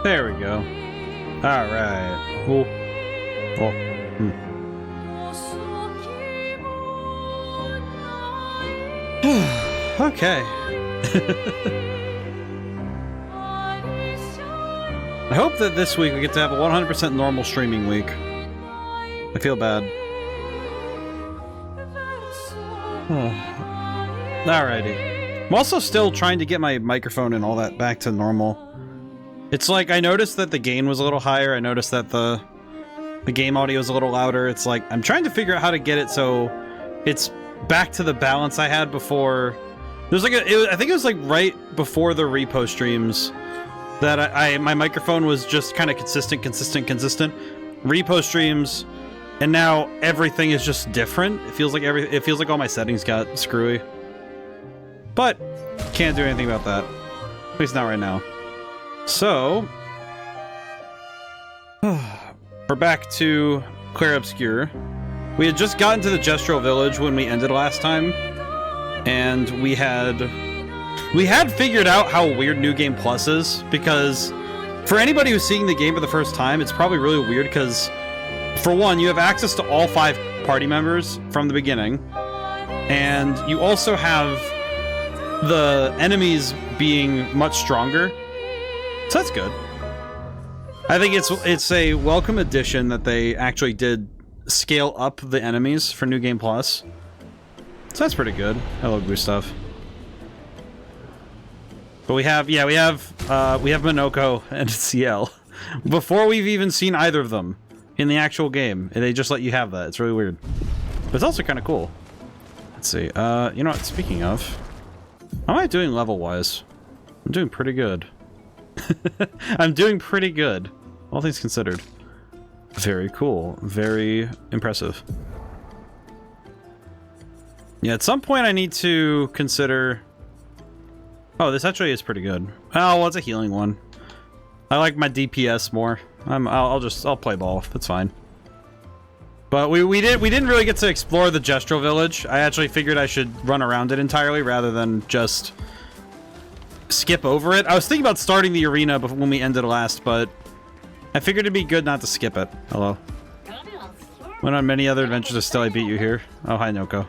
There we go. Alright. Cool. Oh. Okay. I hope that this week we get to have a 100% normal streaming week. I feel bad. Alrighty. I'm also still trying to get my microphone and all that back to normal. It's like, I noticed that the gain was a little higher, I noticed that the game audio is a little louder. It's like, I'm trying to figure out how to get it so it's back to the balance I had before. There's like I think it was like right before the repo streams that my microphone was just kind of consistent. Repo streams, and now everything is just different. It feels like all my settings got screwy. But can't do anything about that. At least not right now. So we're back to Clair Obscur. We had just gotten to the Gestural Village when we ended last time, and we had figured out how weird New Game Plus is, because for anybody who's seeing the game for the first time, it's probably really weird because, for one, you have access to all 5 party members from the beginning, and you also have the enemies being much stronger, so that's good. I think it's a welcome addition that they actually did scale up the enemies for New Game Plus. So that's pretty good. Hello, Gustav. But we have Minoko and CL before we've even seen either of them in the actual game. And they just let you have that. It's really weird. But it's also kind of cool. Let's see. You know what? Speaking of, how am I doing level-wise? I'm doing pretty good. I'm doing pretty good, all things considered. Very cool. Very impressive. Yeah, at some point I need to consider... Oh, this actually is pretty good. Oh, well, it's a healing one. I like my DPS more. I'll play ball. That's fine. But we didn't really get to explore the Gestural Village. I actually figured I should run around it entirely rather than just skip over it. I was thinking about starting the arena when we ended last, but I figured it'd be good not to skip it. Hello. Went on many other adventures to still I beat you here. Oh, hi, Noko.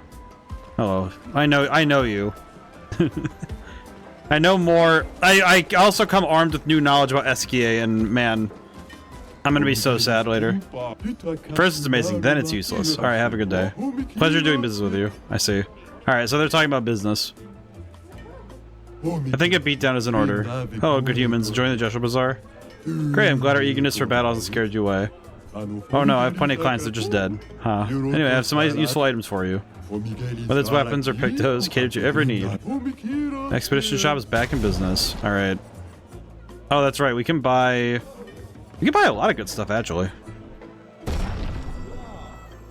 Hello. I know you. I know more. I also come armed with new knowledge about SKA, and man, I'm gonna be so sad later. First it's amazing, then it's useless. Alright, have a good day. Pleasure doing business with you. I see. Alright, so they're talking about business. I think a beatdown is in order. Hello, good humans. Enjoying the Gestural Bazaar? Great, I'm glad our eagerness for battle hasn't scared you away. Oh no, I have plenty of clients that are just dead. Huh. Anyway, I have some useful items for you. Whether it's weapons or pictos, catered to every need. The expedition shop is back in business. Alright. Oh, that's right, we can buy a lot of good stuff, actually.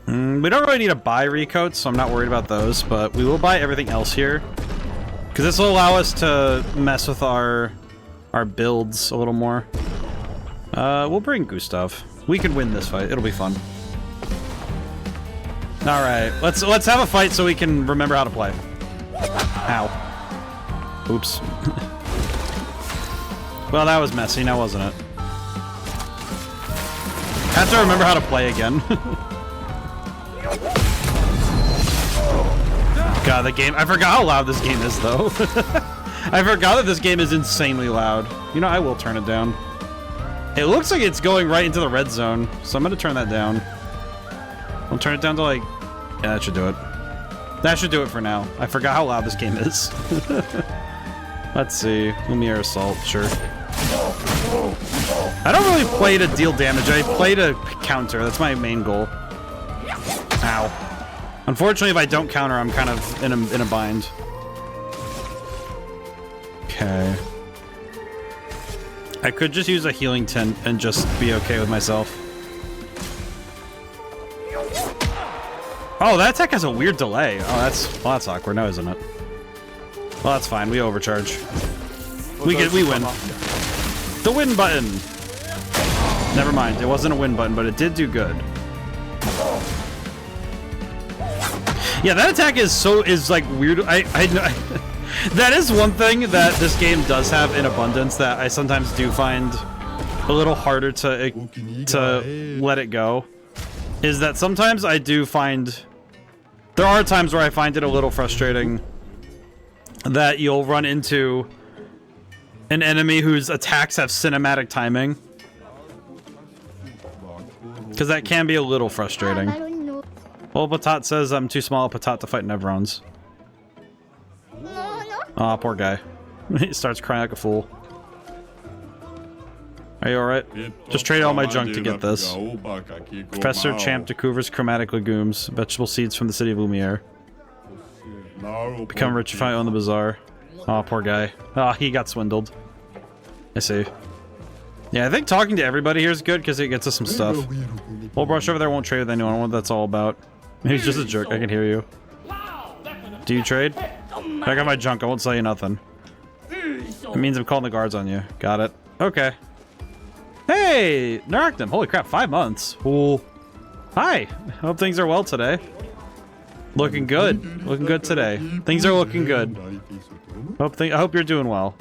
We don't really need to buy recoats, so I'm not worried about those, but we will buy everything else here. Because this will allow us to mess with our builds a little more. We'll bring Gustav. We can win this fight. It'll be fun. All right, let's have a fight so we can remember how to play. Ow. Oops. Well, that was messy, now wasn't it? I have to remember how to play again. God, the game. I forgot how loud this game is, though. I forgot that this game is insanely loud. You know, I will turn it down. It looks like it's going right into the red zone, so I'm gonna turn that down. I'll turn it down to like... Yeah, that should do it. That should do it for now. I forgot how loud this game is. Let's see. Lumiere Assault, sure. I don't really play to deal damage, I play to counter. That's my main goal. Ow. Unfortunately, if I don't counter, I'm kind of in a bind. Okay. I could just use a healing tint and just be okay with myself. Oh, that attack has a weird delay. Oh, that's awkward now, isn't it? Well, that's fine. We overcharge. We win. The win button. Never mind. It wasn't a win button, but it did do good. Yeah, that attack is like weird. That is one thing that this game does have in abundance that I sometimes do find a little harder to let it go is that sometimes I do find there are times where I find it a little frustrating that you'll run into an enemy whose attacks have cinematic timing, because that can be a little frustrating. Well, Patat says I'm too small a Patat to fight Nevrons. Aw, poor guy. He starts crying like a fool. Are you alright? Just trade all my junk to get this. Professor Champ de Couvr's chromatic legumes, vegetable seeds from the city of Lumiere. Become rich if I own the bazaar. Aw, poor guy. Ah, he got swindled. I see. Yeah, I think talking to everybody here is good because it gets us some stuff. Old Brush over there won't trade with anyone. I don't know what that's all about. He's just a jerk. I can hear you. Do you trade? I got my junk. I won't sell you nothing. It means I'm calling the guards on you. Got it. Okay. Hey, Naractum. Holy crap, 5 months. Cool. Hi. Hope things are well today. Looking good. Looking good today. Things are looking good. I hope you're doing well.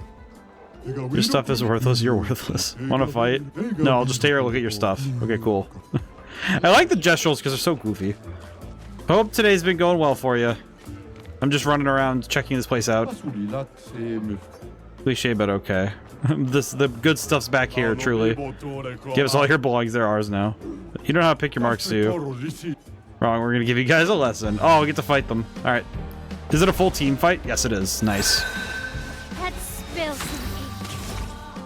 Your stuff is worthless. You're worthless. Want to fight? No, I'll just take a look at your stuff. Okay, cool. I like the gestures because they're so goofy. Hope today's been going well for you. I'm just running around checking this place out. Cliche, but okay. The good stuff's back here, truly. Give us all your belongings, they're ours now. You don't know how to pick your marks, do you? Wrong, we're gonna give you guys a lesson. Oh, we get to fight them. Alright. Is it a full team fight? Yes, it is. Nice.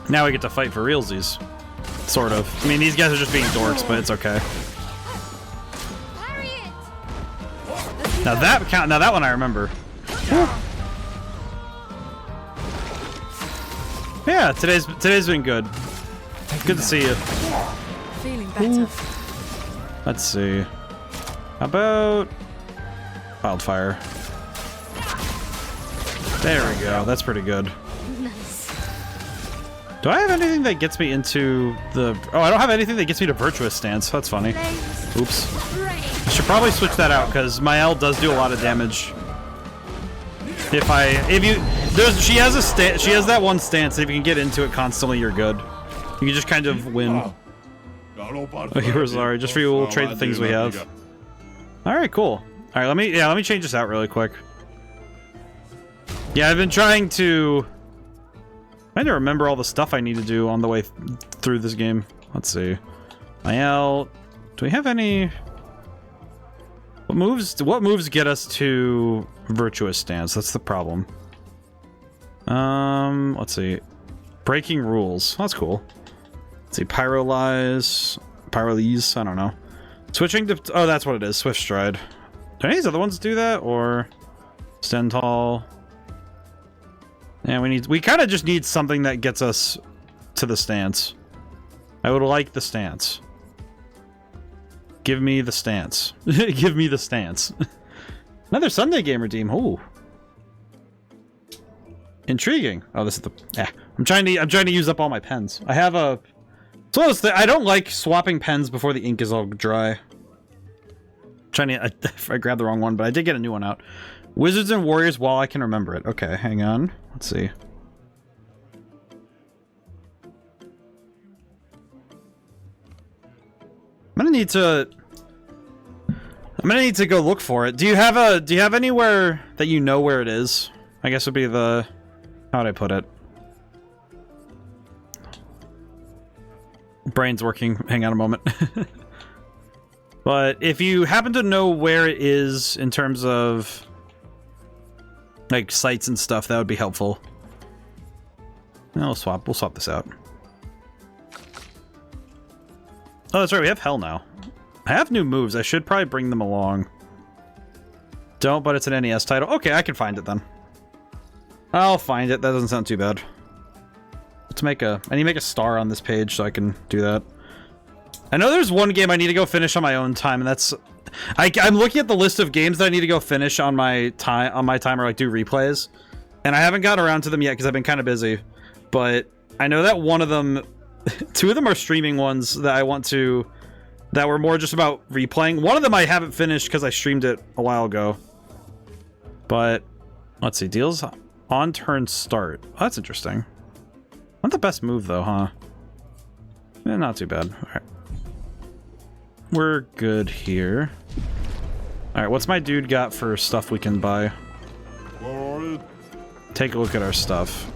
Now we get to fight for realsies. Sort of. I mean, these guys are just being dorks, but it's okay. Now that one I remember. Woo. Yeah, today's been good. Good to see you. Feeling better. Let's see. How about wildfire? There we go. That's pretty good. Do I have anything that gets me into the... Oh, I don't have anything that gets me to Virtuous Stance. That's funny. Oops. I should probably switch that out, because my L does do a lot of damage. She has that one stance, if you can get into it constantly, you're good. You can just kind of win. Okay, we're sorry. Just for you, we'll trade the things we have. Alright, cool. Alright, let me change this out really quick. Yeah, I've been trying to remember all the stuff I need to do on the way through this game. Let's see. My L. Do we have any... What moves get us to Virtuous Stance? That's the problem. Let's see. Breaking rules. That's cool. Let's see. Pyrolyze. I don't know. Switching to... Oh, that's what it is. Swift Stride. Do any of these other ones do that? Or... Stand Tall? Yeah, we kind of just need something that gets us to the stance. I would like the stance. Give me the stance. Give me the stance. Another Sunday game redeem. Ooh. Intriguing. Oh, this is the... Yeah. I'm trying to use up all my pens. I have a... So I don't like swapping pens before the ink is all dry. I grabbed the wrong one, but I did get a new one out. Wizards and Warriors while I can remember it. Okay, hang on. Let's see. I'm gonna need to go look for it. Do you have anywhere that you know where it is? I guess would be the... How would I put it? Brain's working. Hang on a moment. But if you happen to know where it is in terms of like sites and stuff, that would be helpful. We'll swap this out. Oh, that's right, we have Hell now. I have new moves. I should probably bring them along. Don't, but it's an NES title. Okay, I can find it then. I'll find it. That doesn't sound too bad. Let's make I need to make a star on this page so I can do that. I know there's one game I need to go finish on my own time, and that's... I'm looking at the list of games that I need to go finish on my timer, like do replays. And I haven't gotten around to them yet because I've been kind of busy. But I know that one of them... Two of them are streaming ones that I want to... That were more just about replaying. One of them I haven't finished because I streamed it a while ago. But... Let's see. Deals on turn start. Oh, that's interesting. Not the best move though, huh? Not too bad. All right. We're good here. All right, what's my dude got for stuff we can buy? Take a look at our stuff.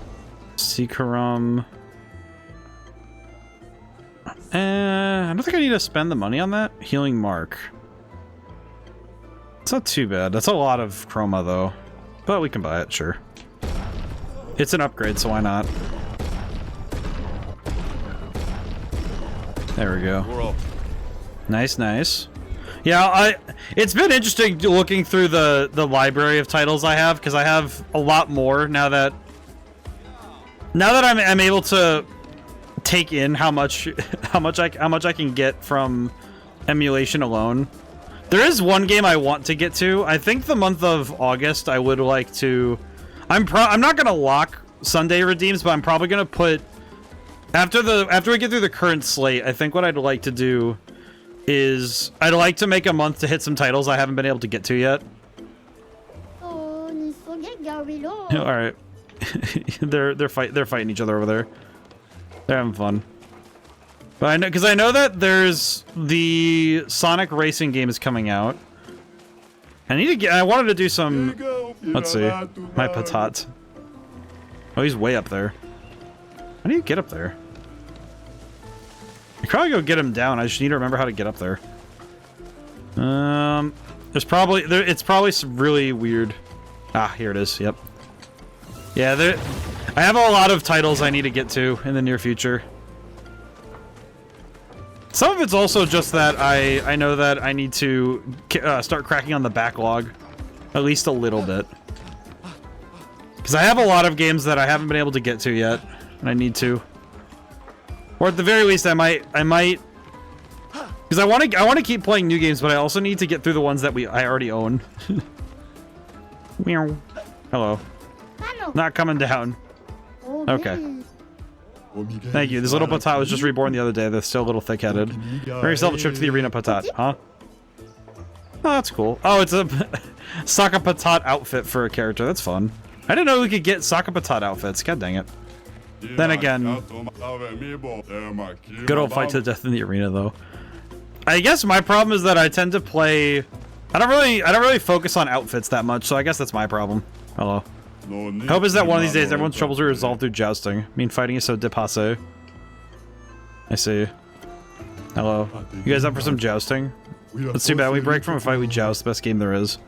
Seekarum. I don't think I need to spend the money on that. Healing Mark. It's not too bad. That's a lot of chroma, though. But we can buy it, sure. It's an upgrade, so why not? There we go. Nice, nice. Yeah, it's been interesting looking through the library of titles I have, because I have a lot more now that I'm able to take in how much I can get from emulation alone. There is one game I want to get to. I think the month of August I would like to. I'm not gonna lock Sunday redeems, but I'm probably gonna put after we get through the current slate. I think what I'd like to do is I'd like to make a month to hit some titles I haven't been able to get to yet. All right, they're fighting each other over there. They're having fun. But I know, because I know that there's the Sonic racing game is coming out. I wanted to do some. Let's see, my patat. Oh, he's way up there. How do you get up there? You probably go get him down. I just need to remember how to get up there. It's probably really weird. Ah, here it is. Yep. Yeah, I have a lot of titles I need to get to in the near future. Some of it's also just that I know that I need to start cracking on the backlog, at least a little bit. Because I have a lot of games that I haven't been able to get to yet, and I need to. Or at the very least, I might, because I want to keep playing new games, but I also need to get through the ones that I already own. Meow. Hello. Not coming down. Okay. Thank you. This little patat was just reborn the other day. They're still a little thick-headed. Earn yourself a trip to the arena, patat. Huh? Oh, that's cool. Oh, it's a Saka patat outfit for a character. That's fun. I didn't know we could get Saka patat outfits. God dang it. Then again, good old fight to the death in the arena, though. I guess my problem is that I tend to play. I don't really focus on outfits that much, so I guess that's my problem. Hello. Hope is that one of these days everyone's troubles are resolved through jousting. I mean, fighting is so dépassé. I see. Hello. You guys up for some jousting? It's too bad. We break from a fight, we joust. The best game there is.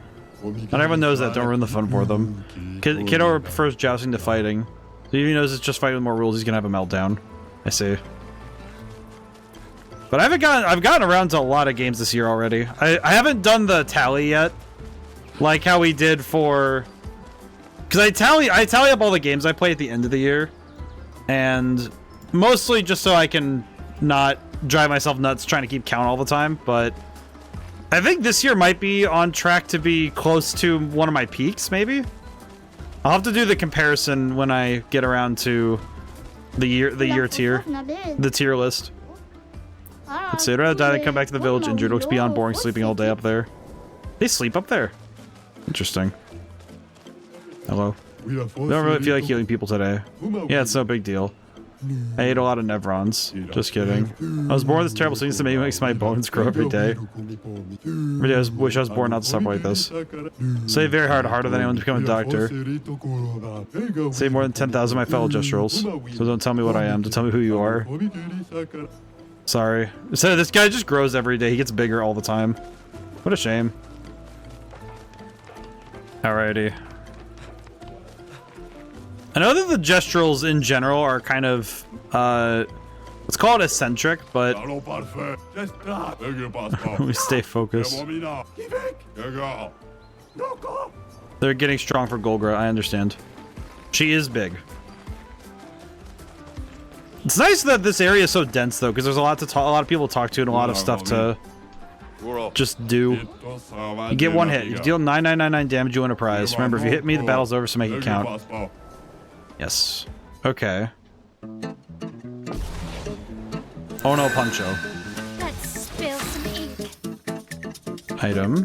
Not everyone knows that. Don't ruin the fun for them. Kiddo prefers jousting to fighting. So if he knows it's just fighting with more rules, he's gonna have a meltdown. I see. But I've gotten around to a lot of games this year already. I haven't done the tally yet, like how we did for. Because I tally up all the games I play at the end of the year, and mostly just so I can not drive myself nuts trying to keep count all the time. But I think this year might be on track to be close to one of my peaks, maybe. I'll have to do the comparison when I get around to the year tier, the tier list. Let's see. I'd rather die than come back to the village injured. Looks beyond boring sleeping all day up there. They sleep up there. Interesting. Hello. Don't really feel like healing people today. Yeah, it's no big deal. I ate a lot of Nevrons. Just kidding. I was born with this terrible sickness that makes my bones grow every day. Every day I wish I was born not to suffer like this. Save very hard, harder than anyone to become a doctor. Save more than 10,000 of my fellow Gestrals. So don't tell me what I am, to tell me who you are. Sorry. So this guy just grows every day. He gets bigger all the time. What a shame. Alrighty. I know that the Gestrals in general are kind of, let's call it eccentric, but we stay focused. They're getting strong for Golgra, I understand. She is big. It's nice that this area is so dense, though, because there's a lot of people to talk to and a lot of stuff to just do. You get one hit. If you deal 9999 damage, you win a prize. Remember, if you hit me, the battle's over, so make it count. Yes. Okay. Oh no, Puncho. Let's spill some ink. Item.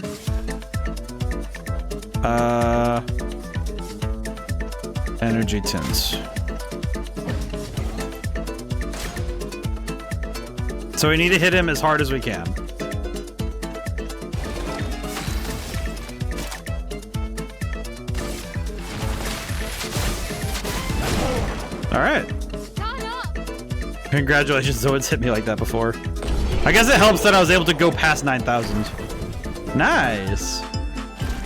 Energy tints. So we need to hit him as hard as we can. All right. Congratulations, no one's hit me like that before. I guess it helps that I was able to go past 9,000. Nice.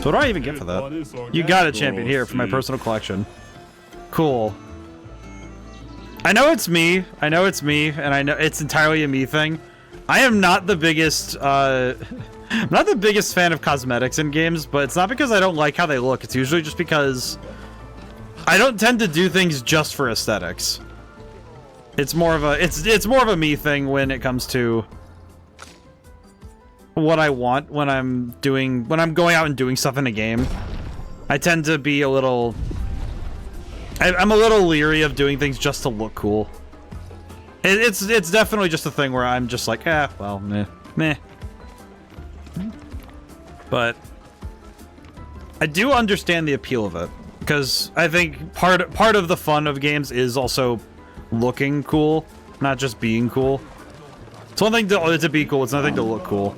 So what do I even get for that? You got a champion here for my personal collection. Cool. I know it's me, and I know it's entirely a me thing. I am not the biggest, I'm not the biggest fan of cosmetics in games, but it's not because I don't like how they look. It's usually just because I don't tend to do things just for aesthetics. It's more of a, it's more of a me thing when it comes to what I want when I'm going out and doing stuff in a game. I tend to be a little, I'm a little leery of doing things just to look cool. It's definitely just a thing where I'm just like, well, meh. But I do understand the appeal of it, because I think part of the fun of games is also looking cool, not just being cool. It's one thing to be cool, it's another thing to look cool.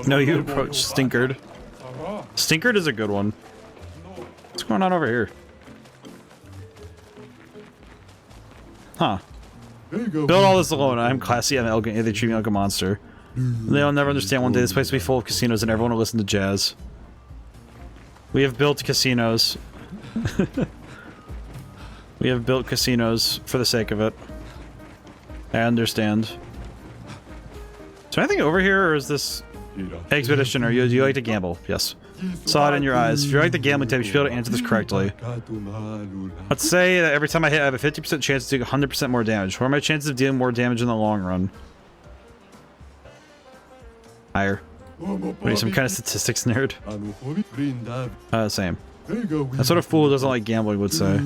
No, you approach Stinkered. Stinkered is a good one. What's going on over here? Huh. Build all this alone. I'm classy, I'm elegant, they treat me like a monster. They'll never understand one day this place will be full of casinos and everyone will listen to jazz. We have built casinos. We have built casinos for the sake of it. I understand. Is there anything over here, or is this expedition? Or do you like to gamble? Yes. Saw it in your eyes. If you like the gambling type, you should be able to answer this correctly. Let's say that every time I hit, I have a 50% chance to do 100% more damage. What are my chances of dealing more damage in the long run? Higher. What are you, some kind of statistics nerd? Same. That's what a fool who doesn't like gambling would say.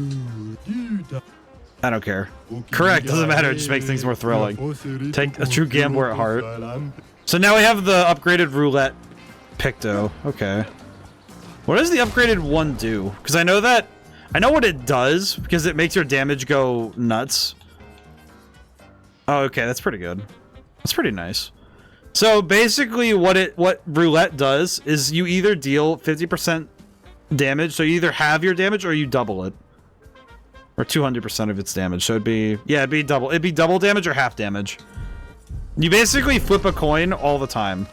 I don't care. Correct, doesn't matter, it just makes things more thrilling. Take a true gambler at heart. So now we have the upgraded roulette Picto. Okay. What does the upgraded one do? Because I know what it does, because it makes your damage go nuts. Oh, okay, that's pretty good. That's pretty nice. So basically what roulette does is you either deal 50% damage, so you either have your damage or you double it. Or 200% of its damage. So it'd be double damage or half damage. You basically flip a coin all the time.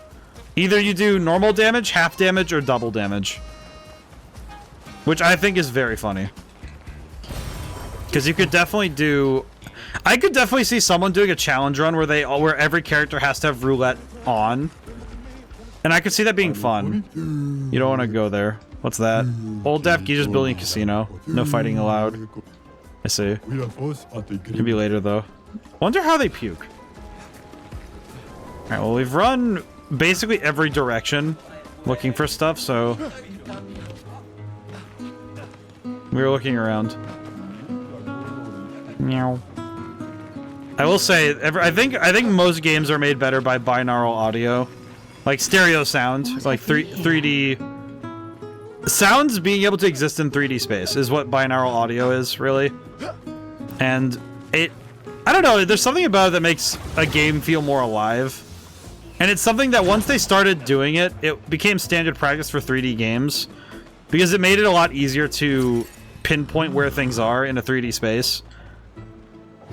Either you do normal damage, half damage, or double damage. Which I think is very funny. Because you could definitely do... I could definitely see someone doing a challenge run where every character has to have roulette on. And I could see that being fun. You don't want to go there. What's that? Old Daft Geeza's building a casino. No fighting allowed. I see. Could be later though. Wonder how they puke. Alright, well we've run basically every direction looking for stuff, so we were looking around. Meow. I will say, I think most games are made better by binaural audio, like stereo sound, like 3D sounds being able to exist in 3D space is what binaural audio is, really. And I don't know, there's something about it that makes a game feel more alive. And it's something that once they started doing it, it became standard practice for 3D games, because it made it a lot easier to pinpoint where things are in a 3D space.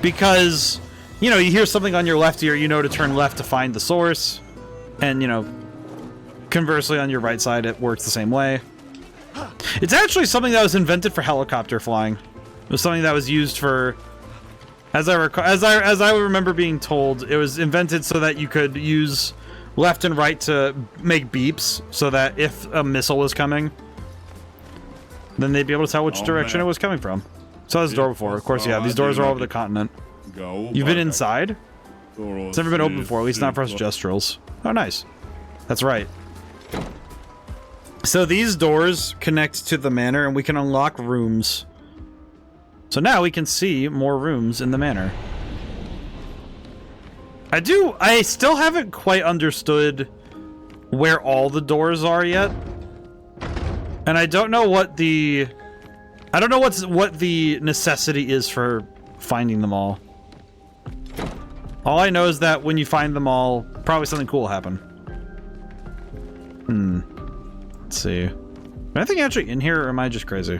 Because, you know, you hear something on your left ear, you know to turn left to find the source. And, you know, conversely on your right side, it works the same way. It's actually something that was invented for helicopter flying. It was something that was used for, as I remember being told, it was invented so that you could use left and right to make beeps, so that if a missile was coming, then they'd be able to tell which direction it was coming from. Saw this door before. Of course, yeah. These doors are all over the continent. You've been inside? It's never been open before, at least not for us Gestrels. Oh, nice. That's right. So these doors connect to the manor, and we can unlock rooms. So now we can see more rooms in the manor. I still haven't quite understood where all the doors are yet. And I don't know what the... I don't know what the necessity is for finding them all. All I know is that when you find them all, probably something cool will happen. Let's see. Is anything actually in here, or am I just crazy?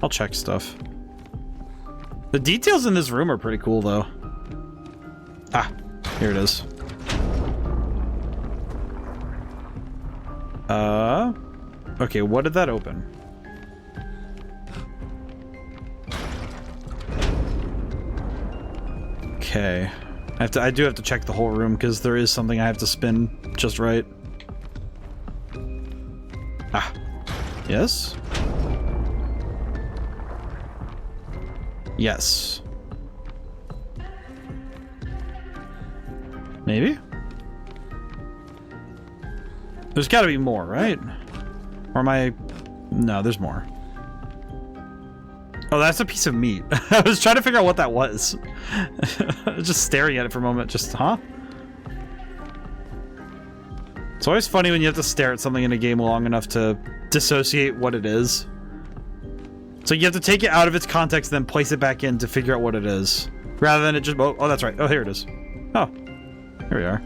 I'll check stuff. The details in this room are pretty cool, though. Ah, here it is. Okay, what did that open? Okay. I do have to check the whole room, because there is something I have to spin just right. Ah. Yes? Yes. Maybe? There's gotta be more, right? Or am I... No, there's more. Oh, that's a piece of meat. I was trying to figure out what that was. I was just staring at it for a moment. Just, huh? It's always funny when you have to stare at something in a game long enough to dissociate what it is. So you have to take it out of its context, then place it back in to figure out what it is. Rather than it just... Oh, that's right. Oh, here it is. Oh. Here we are.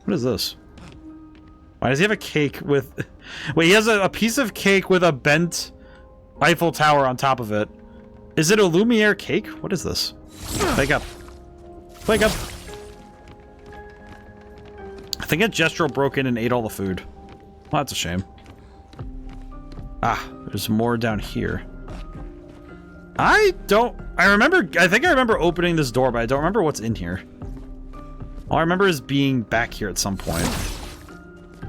What is this? Why does he have a cake with... Wait, he has a piece of cake with a bent Eiffel Tower on top of it. Is it a Lumiere cake? What is this? Wake up. Wake up. I think a Gestural broke in and ate all the food. Well, that's a shame. Ah, there's more down here. I think I remember opening this door, but I don't remember what's in here. All I remember is being back here at some point.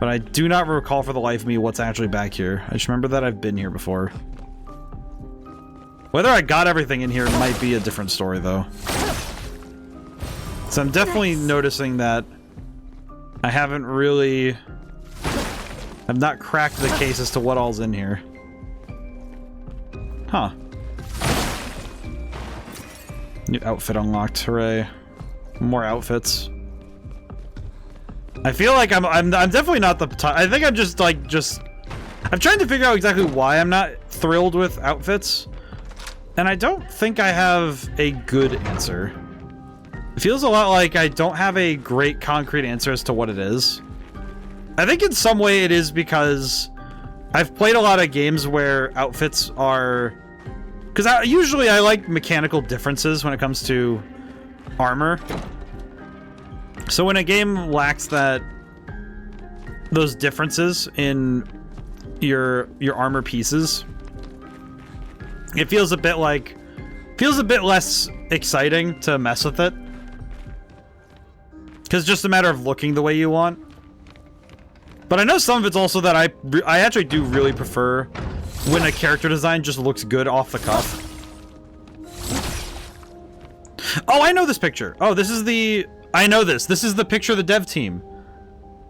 But I do not recall for the life of me what's actually back here. I just remember that I've been here before. Whether I got everything in here might be a different story, though. So I'm definitely noticing that I haven't really... I've not cracked the case as to what all's in here. Huh. New outfit unlocked, hooray. More outfits. I feel like I'm definitely not the type. I think I'm just like, I'm trying to figure out exactly why I'm not thrilled with outfits. And I don't think I have a good answer. It feels a lot like I don't have a great concrete answer as to what it is. I think in some way it is because I've played a lot of games where outfits are... Because usually I like mechanical differences when it comes to armor. So when a game lacks those differences in your armor pieces, it feels a bit less exciting to mess with it. Because it's just a matter of looking the way you want. But I know some of it's also that I actually do really prefer when a character design just looks good off the cuff. Oh, I know this picture. Oh, this is the... I know this. This is the picture of the dev team.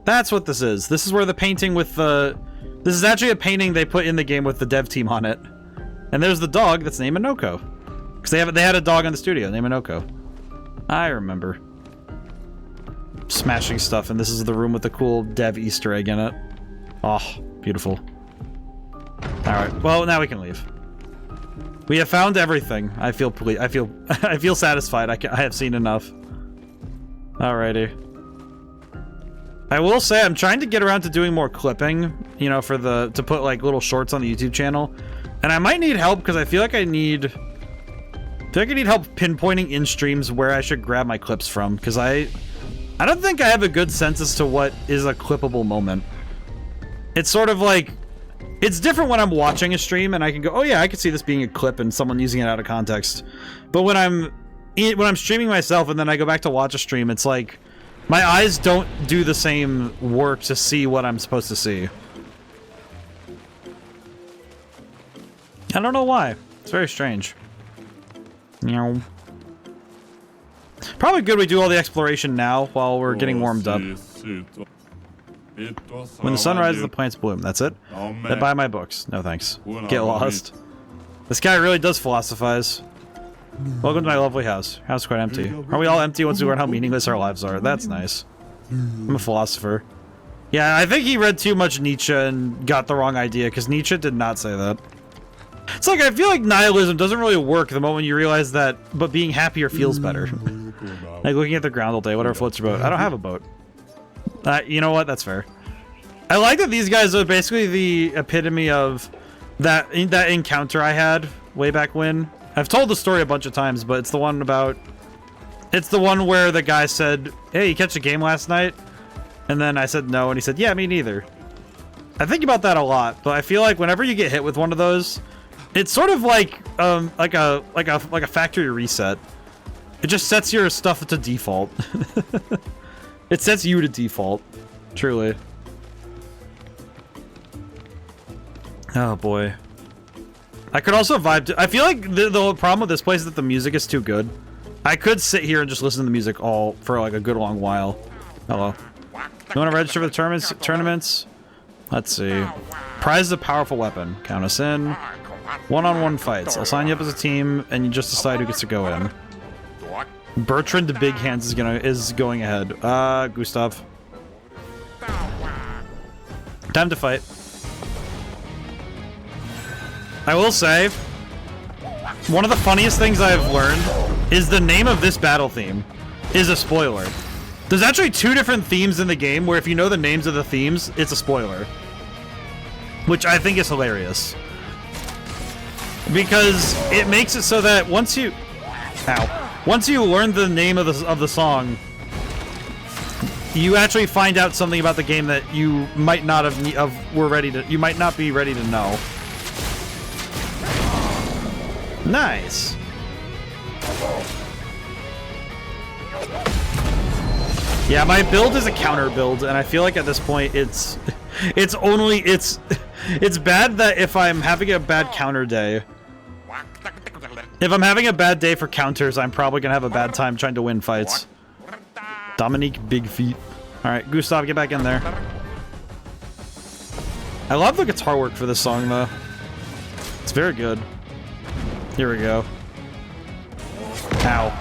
That's what this is. This is where the painting with the... This is actually a painting they put in the game with the dev team on it. And there's the dog that's named Minoko. Because they had a dog in the studio named Minoko. I remember. Smashing stuff, and this is the room with the cool dev Easter egg in it. Oh, beautiful. Alright, well, now we can leave. We have found everything. I feel satisfied. I have seen enough. Alrighty. I will say I'm trying to get around to doing more clipping, you know, to put like little shorts on the YouTube channel. And I might need help because I feel like I need help pinpointing in streams where I should grab my clips from, because I don't think I have a good sense as to what is a clippable moment. It's sort of like, it's different when I'm watching a stream and I can go, oh yeah, I could see this being a clip and someone using it out of context. But when I'm streaming myself and then I go back to watch a stream, it's like my eyes don't do the same work to see what I'm supposed to see. I don't know why. It's very strange. Meow. Probably good we do all the exploration now while we're getting warmed up. When the sun rises, the plants bloom. That's it? Then buy my books. No thanks. Get lost. This guy really does philosophize. Welcome to my lovely house. House quite empty. Are we all empty once we learn how meaningless our lives are? That's nice. I'm a philosopher. Yeah, I think he read too much Nietzsche and got the wrong idea, because Nietzsche did not say that. It's like, I feel like nihilism doesn't really work the moment you realize that, but being happier feels better. Like looking at the ground all day, whatever floats your boat. I don't have a boat. You know what? That's fair. I like that these guys are basically the epitome of that encounter I had way back when. I've told the story a bunch of times, but it's the one about... It's the one where the guy said, hey, you catch a game last night? And then I said no, and he said, yeah, me neither. I think about that a lot, but I feel like whenever you get hit with one of those, it's sort of like a factory reset. It just sets your stuff to default. It sets you to default. Truly. Oh boy. I could also vibe to, I feel like the problem with this place is that the music is too good. I could sit here and just listen to the music all for like a good long while. Hello. You want to register for the tournaments? Let's see. Prize is a powerful weapon. Count us in. One-on-one fights. I'll sign you up as a team, and you just decide who gets to go in. Bertrand the Big Hands is going ahead. Gustav. Time to fight. I will say, one of the funniest things I've learned is the name of this battle theme is a spoiler. There's actually 2 different themes in the game where if you know the names of the themes, it's a spoiler. Which I think is hilarious. Because it makes it so that once you... Ow. Once you learn the name of the song, you actually find out something about the game that you might not you might not be ready to know. Nice. Yeah, my build is a counter build, and I feel like at this point it's bad that if I'm having a bad counter day, if I'm having a bad day for counters, I'm probably gonna have a bad time trying to win fights. Dominique Big Feet. Alright, Gustav, get back in there. I love the guitar work for this song, though. It's very good. Here we go. Ow.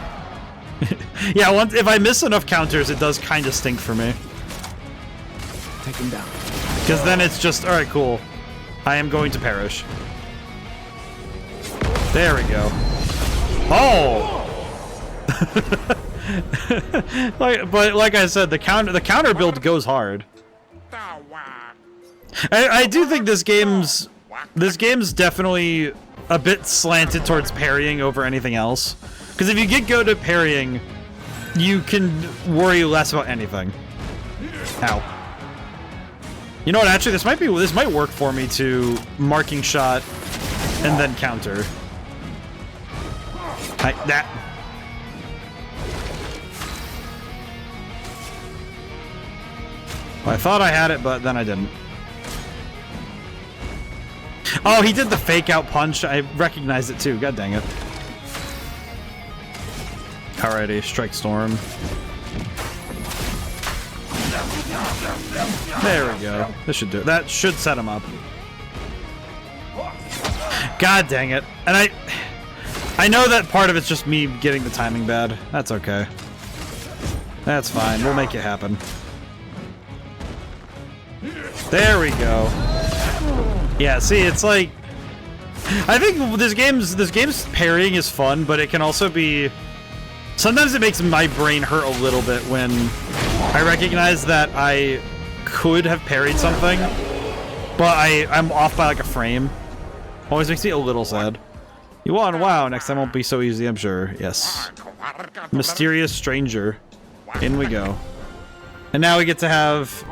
Yeah, if I miss enough counters, it does kind of stink for me. Take him down. Because then it's just, alright, cool. I am going to perish. There we go. Oh! But like I said, the counter build goes hard. I do think this game's definitely a bit slanted towards parrying over anything else. Because if you get good at parrying, you can worry less about anything. Ow. You know what? Actually, this might work for me to marking shot and then counter. That. Well, I thought I had it, but then I didn't. Oh, he did the fake out punch. I recognized it too. God dang it. Alrighty, Strike Storm. There we go. This should do it. That should set him up. God dang it. And I know that part of it's just me getting the timing bad. That's okay. That's fine. We'll make it happen. There we go. Yeah, see, it's like... I think this game's parrying is fun, but it can also be... Sometimes it makes my brain hurt a little bit when I recognize that I could have parried something, but I'm off by like a frame. Always makes me a little sad. You won, wow, next time won't be so easy, I'm sure. Yes. Mysterious stranger. In we go. And now we get to have...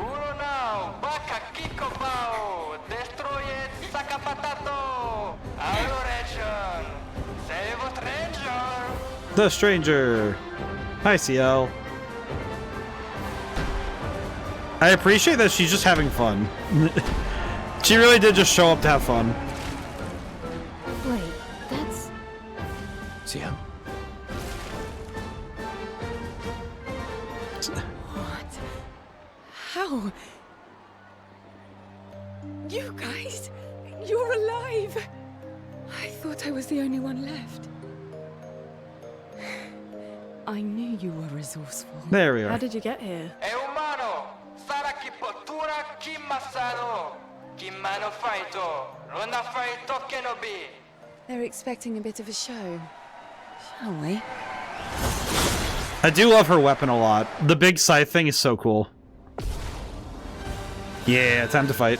The stranger. Hi, CL. I appreciate that she's just having fun. She really did just show up to have fun. Wait, that's... CL? What? How? You guys? You're alive! I thought I was the only one left. I knew you were resourceful. There we are. How did you get here? They're expecting a bit of a show. Shall we? I do love her weapon a lot. The big scythe thing is so cool. Yeah, time to fight.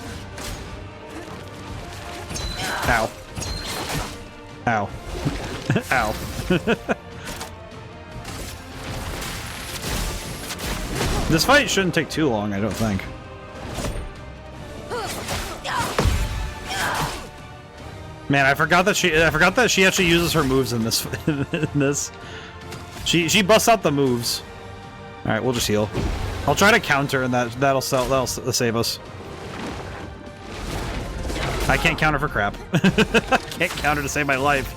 Ow. Ow. Ow. This fight shouldn't take too long, I don't think. Man, I forgot that she actually uses her moves in this in this. She busts out the moves. All right, we'll just heal. I'll try to counter, and that'll save us. I can't counter for crap. I can't counter to save my life.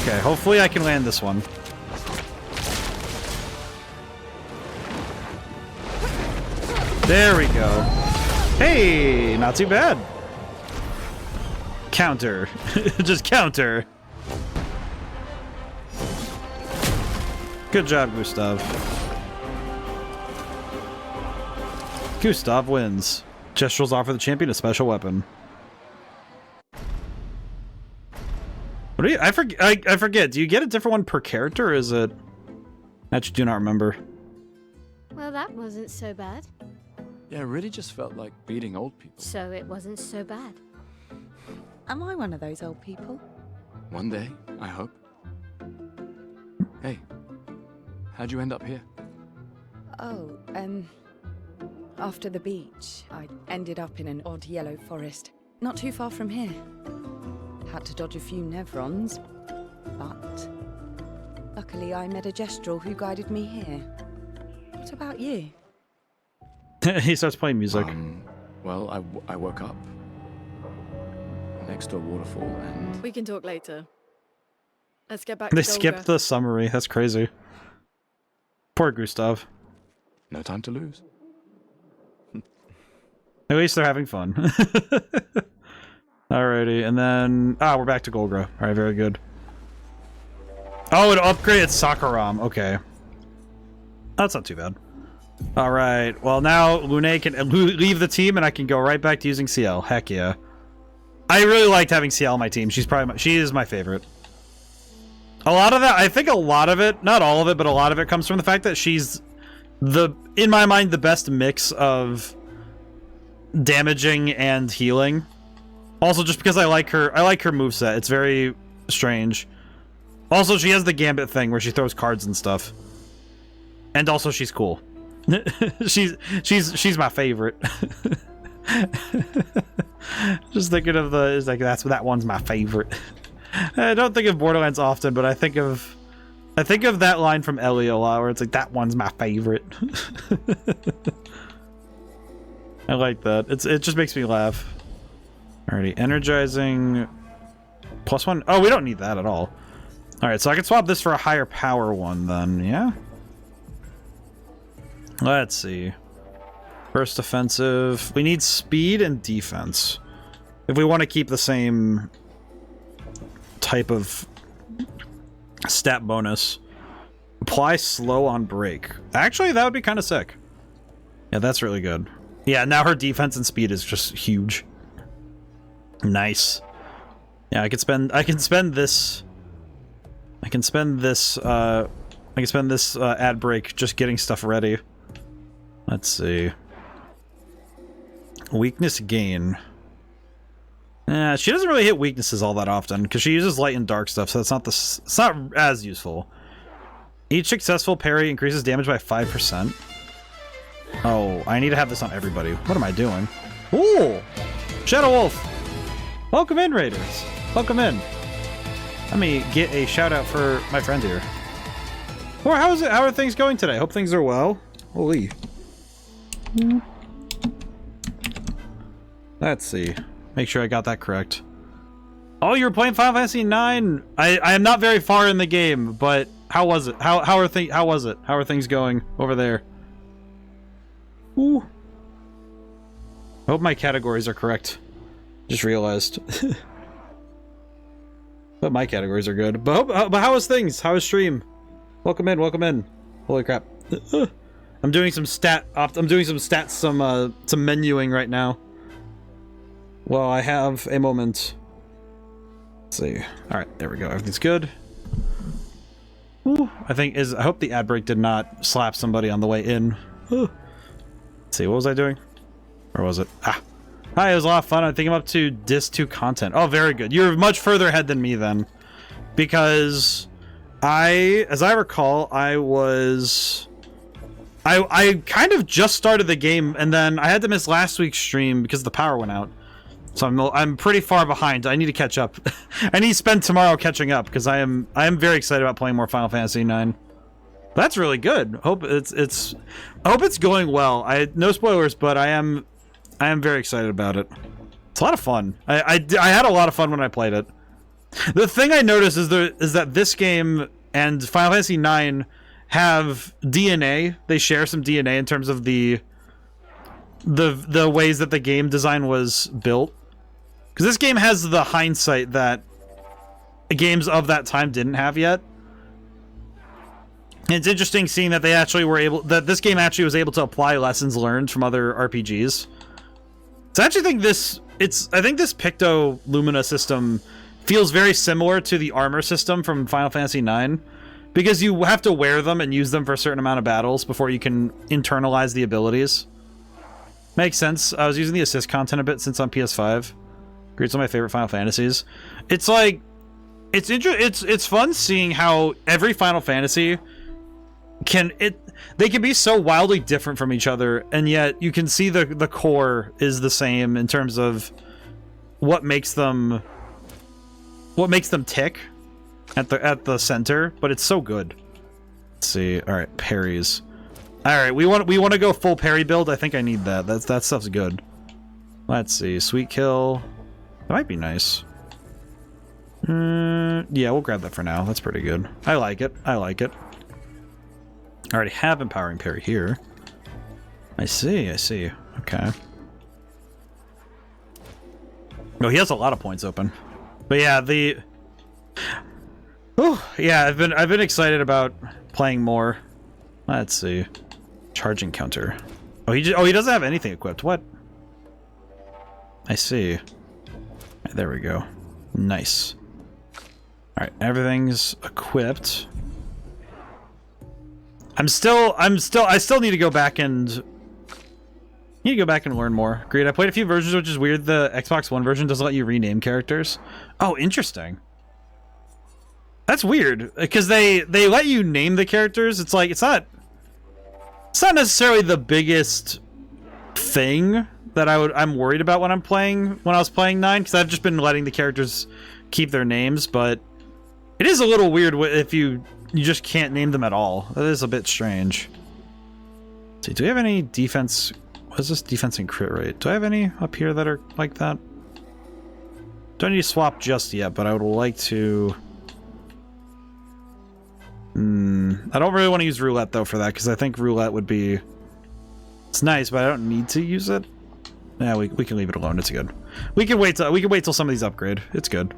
Okay, hopefully I can land this one. There we go. Hey, not too bad. Counter. Just counter. Good job, Gustav. Gustav wins. Gestrels offer the champion a special weapon. What do you? I forget. Do you get a different one per character, or is it? I actually do not remember. Well, that wasn't so bad. Yeah, it really just felt like beating old people. So it wasn't so bad. Am I one of those old people? One day, I hope. Hey, how'd you end up here? Oh, after the beach, I ended up in an odd yellow forest, not too far from here. Had to dodge a few Nevrons, but luckily I met a Gestrel who guided me here. What about you? He starts playing music. Well, I woke up next to a waterfall and... We can talk later. Let's get back They to skipped the summary. That's crazy. Poor Gustav. No time to lose. At least they're having fun. Alrighty, and then... Ah, we're back to Golgra. Alright, very good. Oh, it upgraded Sakaram. Okay. That's not too bad. Alright, well now Lune can leave the team and I can go right back to using CL. Heck yeah. I really liked having CL on my team. She is my favorite. A lot of that, I think a lot of it, not all of it, but a lot of it comes from the fact that she's in my mind, the best mix of damaging and healing. Also, just because I like her moveset. It's very strange. Also, she has the Gambit thing where she throws cards and stuff. And also, she's cool. she's my favorite. Just thinking of that one's my favorite. I don't think of Borderlands often, but I think of that line from Ellie a lot, where it's like, that one's my favorite. I like that. It just makes me laugh. Alrighty, energizing +1. Oh, we don't need that at all. Alright, so I can swap this for a higher power one then, yeah? Let's see. First offensive. We need speed and defense. If we want to keep the same type of stat bonus. Apply slow on break. Actually, that would be kind of sick. Yeah, that's really good. Yeah, now her defense and speed is just huge. Nice. Yeah, I can spend this ad break just getting stuff ready. Let's see. Weakness gain. She doesn't really hit weaknesses all that often because she uses light and dark stuff, so it's not as useful. Each successful parry increases damage by 5%. Oh, I need to have this on everybody. What am I doing? Ooh! Shadow Wolf! Welcome in, Raiders! Welcome in. Let me get a shout out for my friend here. Or how are things going today? Hope things are well. Holy. Let's see. Make sure I got that correct. Oh, you were playing Final Fantasy IX. I am not very far in the game, but how was it? How are things going over there? Ooh. I hope my categories are correct. Just realized. But my categories are good. But how is things? How is stream? Welcome in, welcome in. Holy crap. I'm doing some menuing right now. Well, I have a moment. Let's see. All right, there we go. Everything's good. Ooh, I hope the ad break did not slap somebody on the way in. Ooh. Let's see, what was I doing? Where was it? Ah. Hi, it was a lot of fun. I think I'm up to Disc 2 content. Oh, very good. You're much further ahead than me then. Because as I recall, I kind of just started the game, and then I had to miss last week's stream because the power went out. So I'm pretty far behind. I need to catch up. I need to spend tomorrow catching up because I am very excited about playing more Final Fantasy IX. That's really good. I hope it's going well. No spoilers, but I am very excited about it. It's a lot of fun. I had a lot of fun when I played it. The thing I noticed is that this game and Final Fantasy IX have DNA. They share some DNA in terms of the ways that the game design was built. Because this game has the hindsight that games of that time didn't have yet. And it's interesting seeing that this game actually was able to apply lessons learned from other RPGs. So I actually think this Picto Lumina system feels very similar to the armor system from Final Fantasy IX, because you have to wear them and use them for a certain amount of battles before you can internalize the abilities. Makes sense. I was using the assist content a bit since on PS5. It's one of my favorite Final Fantasies. It's like, it's fun seeing how every Final Fantasy they can be so wildly different from each other, and yet you can see the core is the same in terms of what makes them tick at the center, but it's so good. Let's see. All right, parries. All right, we want to go full parry build. I think I need that. That stuff's good. Let's see. Sweet kill. That might be nice. Yeah, we'll grab that for now. That's pretty good. I like it. I already have empowering parry here. I see. Okay. Oh, he has a lot of points open. But yeah, I've been excited about playing more. Let's see. Charging counter. Oh, he doesn't have anything equipped. What? I see. There we go. Nice. All right, everything's equipped. I still need to go back and learn more. Agreed. I played a few versions, which is weird. The Xbox One version doesn't let you rename characters. Oh, interesting. That's weird because they let you name the characters. It's like it's not necessarily the biggest thing that I'm worried about when I was playing 9, because I've just been letting the characters keep their names, but it is a little weird if you just can't name them at all. That is a bit strange. Let's see, do we have any defense? What is this defense and crit rate? Do I have any up here that are like that? Don't need to swap just yet, but I would like to. I don't really want to use roulette though for that, because I think roulette would be. It's nice, but I don't need to use it. Yeah, we can leave it alone. It's good. We can wait till some of these upgrade. It's good.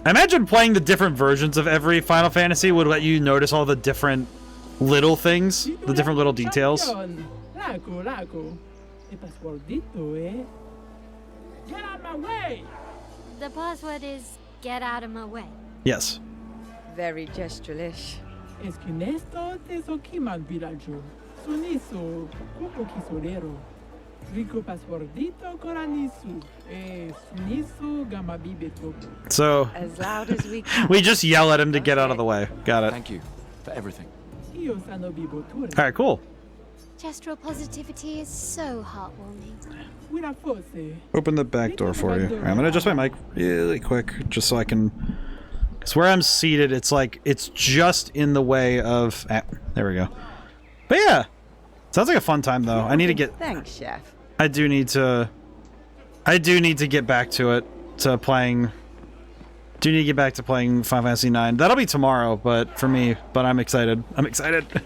I imagine playing the different versions of every Final Fantasy would let you notice all the different little things, the different little details. Get out of my way! The password is get out of my way. Yes. Very gestural-ish. Es que nesto te sokiman vilaggio. Sunisu, kupo kisorero. Rico passwordito coranisu. Sunisu gamabibeto. So, As loud as we can. we just yell at him to get out of the way. Got it. Thank you for everything. Io sano biboture. All right, cool. Gestural positivity is so heartwarming. Una forse. Open the back door for you. All right, I'm gonna adjust my mic really quick, just so I can. Because where I'm seated, it's like it's just in the way of. There we go. But yeah, sounds like a fun time though. I need to get. Thanks, chef. I do need to get back to it, to playing. Do need to get back to playing Final Fantasy IX. That'll be tomorrow, but for me. But I'm excited. I'm excited. But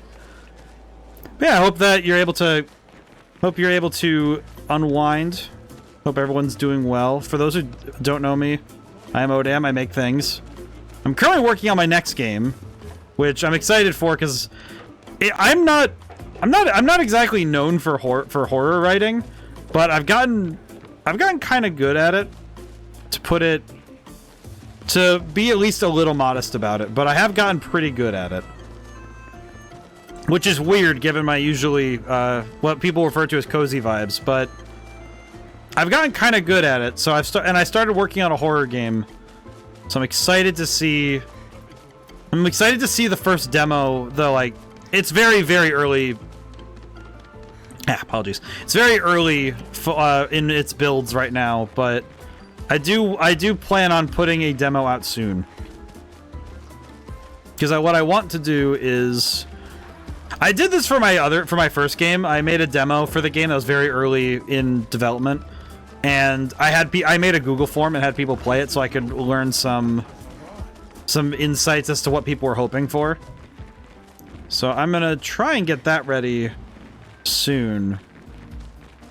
yeah, I hope that you're able to. Hope you're able to unwind. Hope everyone's doing well. For those who don't know me, I am ODaM. I make things. I'm currently working on my next game, which I'm excited for because I'm not exactly known for horror writing, but I've gotten kind of good at it, to put it to be at least a little modest about it, but I have gotten pretty good at it. Which is weird given my usually, what people refer to as cozy vibes, but I've gotten kind of good at it, so I started working on a horror game, so I'm excited to see the first demo, though, like, it's very, very early. Apologies. It's very early in its builds right now, but I do plan on putting a demo out soon. Because what I want to do is, I did this for my first game. I made a demo for the game that was very early in development, and I made a Google form and had people play it so I could learn some insights as to what people were hoping for. So I'm gonna try and get that ready soon.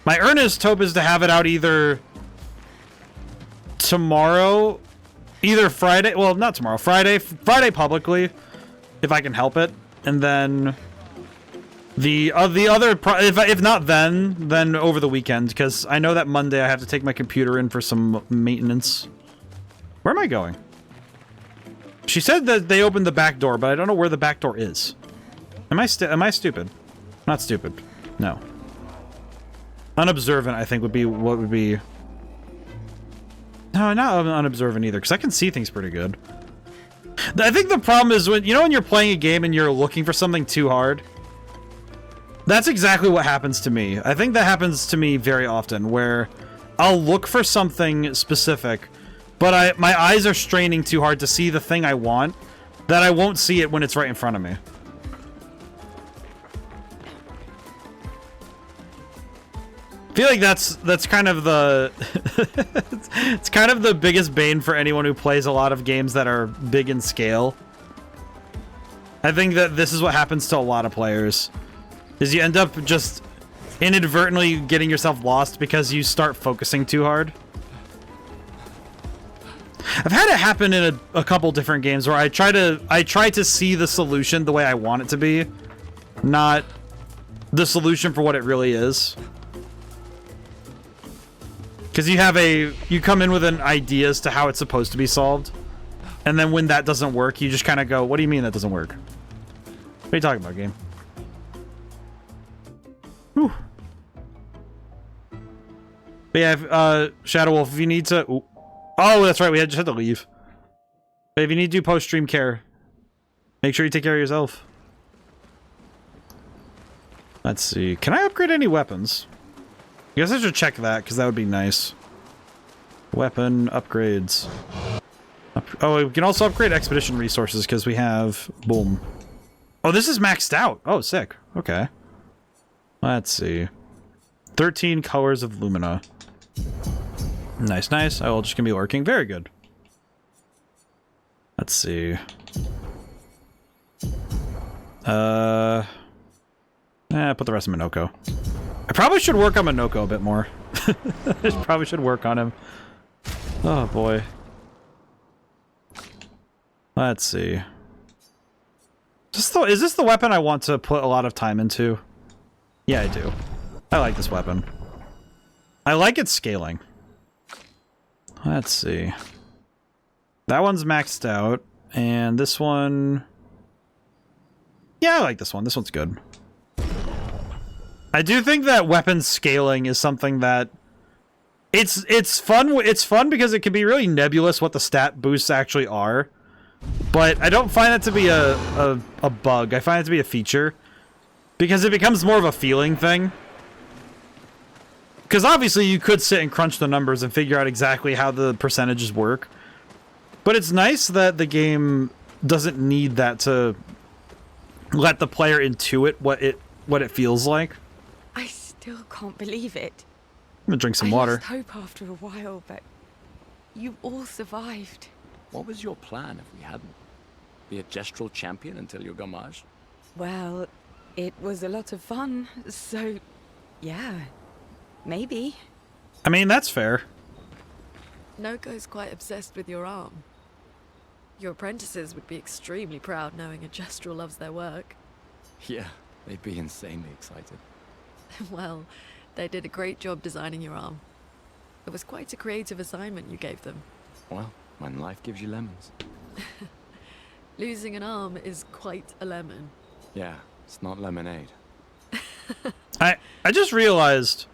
My earnest hope is to have it out either tomorrow, either Friday, well, not tomorrow, Friday publicly, if I can help it, and then the other, if not then over the weekend, because I know that Monday I have to take my computer in for some maintenance. Where am I going? She said that they opened the back door, but I don't know where the back door is. Am I stupid? Not stupid. No. Unobservant, I think, would be what would be. No, not unobservant either, because I can see things pretty good. I think the problem is when you're playing a game and you're looking for something too hard. That's exactly what happens to me. I think that happens to me very often, where I'll look for something specific, but my eyes are straining too hard to see the thing I want, that I won't see it when it's right in front of me. I feel like that's kind of the it's kind of the biggest bane for anyone who plays a lot of games that are big in scale. I think that this is what happens to a lot of players, is you end up just inadvertently getting yourself lost because you start focusing too hard. I've had it happen in a couple different games where I try to see the solution the way I want it to be, not the solution for what it really is. Because you come in with an idea as to how it's supposed to be solved, and then when that doesn't work, you just kind of go, what do you mean that doesn't work? What are you talking about, game? Whew. But yeah, Shadow Wolf, if you need to... Ooh. Oh, that's right, we just had to leave. But if you need to do post-stream care, make sure you take care of yourself. Let's see. Can I upgrade any weapons? I guess I should check that, because that would be nice. Weapon upgrades. Oh, we can also upgrade expedition resources, because we have... Boom. Oh, this is maxed out. Oh, sick. Okay. Let's see. 13 colors of Lumina. Nice, nice. Oh, just gonna be working. Very good. Let's see. Put the rest of Minoko. I probably should work on Minoko a bit more. I probably should work on him. Oh boy. Let's see. Is this the weapon I want to put a lot of time into? Yeah, I do. I like this weapon. I like its scaling. Let's see. That one's maxed out. And this one... Yeah, I like this one. This one's good. I do think that weapon scaling is something that... It's fun. It's fun because it can be really nebulous what the stat boosts actually are. But I don't find it to be a bug. I find it to be a feature. Because it becomes more of a feeling thing. Because obviously you could sit and crunch the numbers and figure out exactly how the percentages work. But it's nice that the game doesn't need that to let the player intuit what it feels like. I still can't believe it. I'm gonna drink some water. I lost hope after a while, but you all survived. What was your plan if we hadn't? Be a gestural champion until your gamage? Well, it was a lot of fun, so yeah, maybe. I mean, that's fair. Noko's quite obsessed with your arm. Your apprentices would be extremely proud knowing a gestural loves their work. Yeah, they'd be insanely excited. Well, they did a great job designing your arm. It was quite a creative assignment you gave them. Well, When life gives you lemons. Losing an arm is quite a lemon. Yeah, it's not lemonade. I just realized.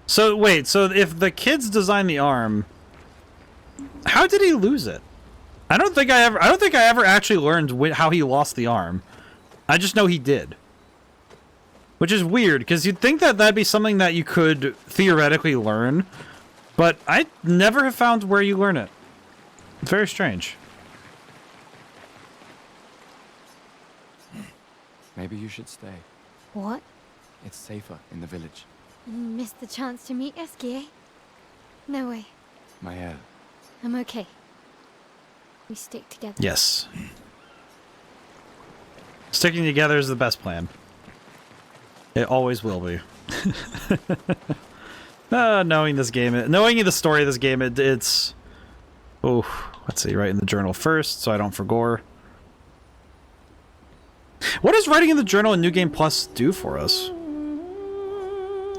So wait, so if the kids designed the arm, how did he lose it? I don't think I ever actually learned how he lost the arm. I just know he did. Which is weird, because you'd think that that'd be something that you could theoretically learn, but I never have found where you learn it. It's very strange. Maybe you should stay. What? It's safer in the village. Missed the chance to meet Eski, eh? No way. Mael. I'm okay. We stick together. Yes. Sticking together is the best plan. It always will be. Knowing this game, knowing the story of this game, it's... Oh, let's see, write in the journal first, so I don't forgore. What does writing in the journal in New Game Plus do for us?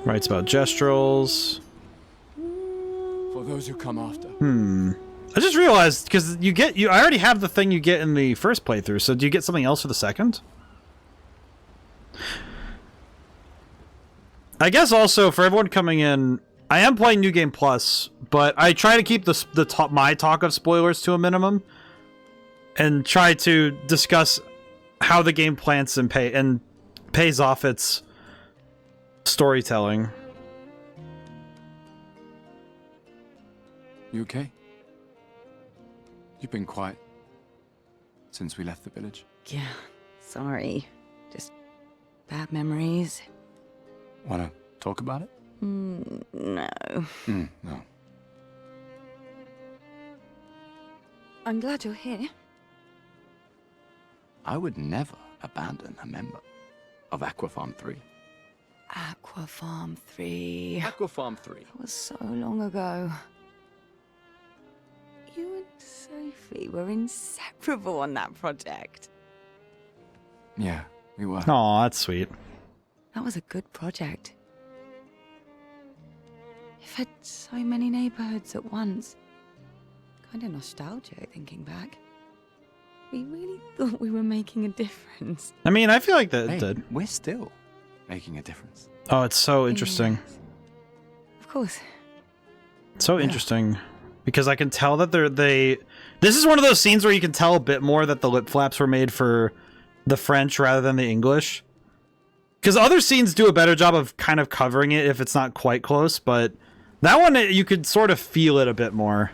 Writes about gestrals. For those who come after. I just realized, because I already have the thing you get in the first playthrough, so do you get something else for the second? I guess also, for everyone coming in, I am playing New Game Plus, but I try to keep my talk of spoilers to a minimum, and try to discuss how the game plants and pays off its storytelling. You okay? You've been quiet since we left the village. Yeah, sorry. Just bad memories. Wanna talk about it? No. No. I'm glad you're here. I would never abandon a member of Aquafarm 3. Aquafarm 3. Aquafarm 3. That was so long ago. You and Sophie were inseparable on that project. Yeah, we were. Aw, that's sweet. That was a good project. It fed so many neighborhoods at once. Kind of nostalgic thinking back. We really thought we were making a difference. I mean, I feel like that Hey, it did. we're still making a difference. Oh, it's so interesting. Yes. Of course. So interesting. Because I can tell that this is one of those scenes where you can tell a bit more that the lip flaps were made for the French rather than the English. Because other scenes do a better job of kind of covering it if it's not quite close, but that one, you could sort of feel it a bit more.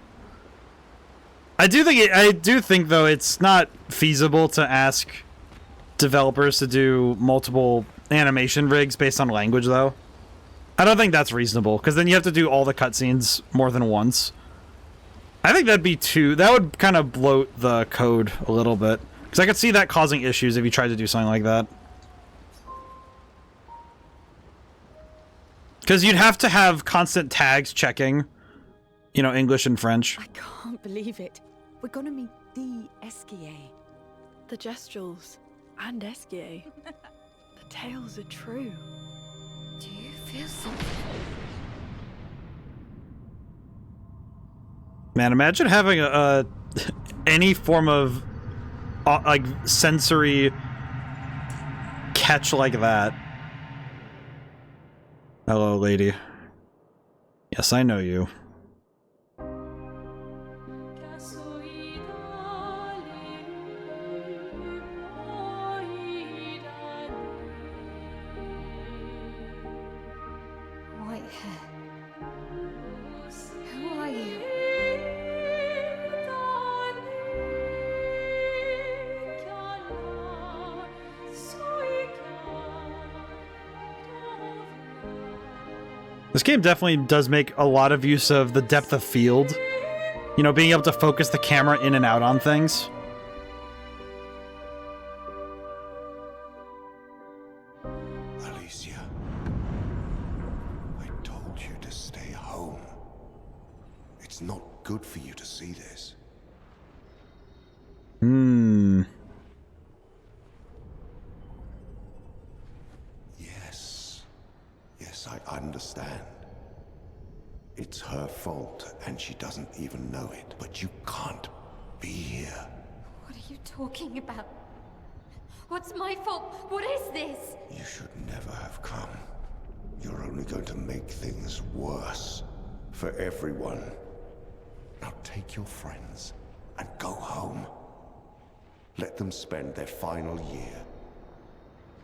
I do think though, it's not feasible to ask developers to do multiple animation rigs based on language, though. I don't think that's reasonable, because then you have to do all the cutscenes more than once. I think that would kind of bloat the code a little bit. Because I could see that causing issues if you tried to do something like that. Because you'd have to have constant tags checking, you know, English and French. I can't believe it. We're gonna meet the Esquier. The gestrals and Esquier. The tales are true. Do you feel something? Man, imagine having any form of like sensory catch like that. Hello, lady. Yes, I know you. White hair. Who are you? This game definitely does make a lot of use of the depth of field. You know, being able to focus the camera in and out on things. Alicia, I told you to stay home. It's not good for you to see this. Yes, I understand. It's her fault, and she doesn't even know it. But you can't talking about? What's my fault? What is this? You should never have come. You're only going to make things worse for everyone. Now take your friends and go home. Let them spend their final year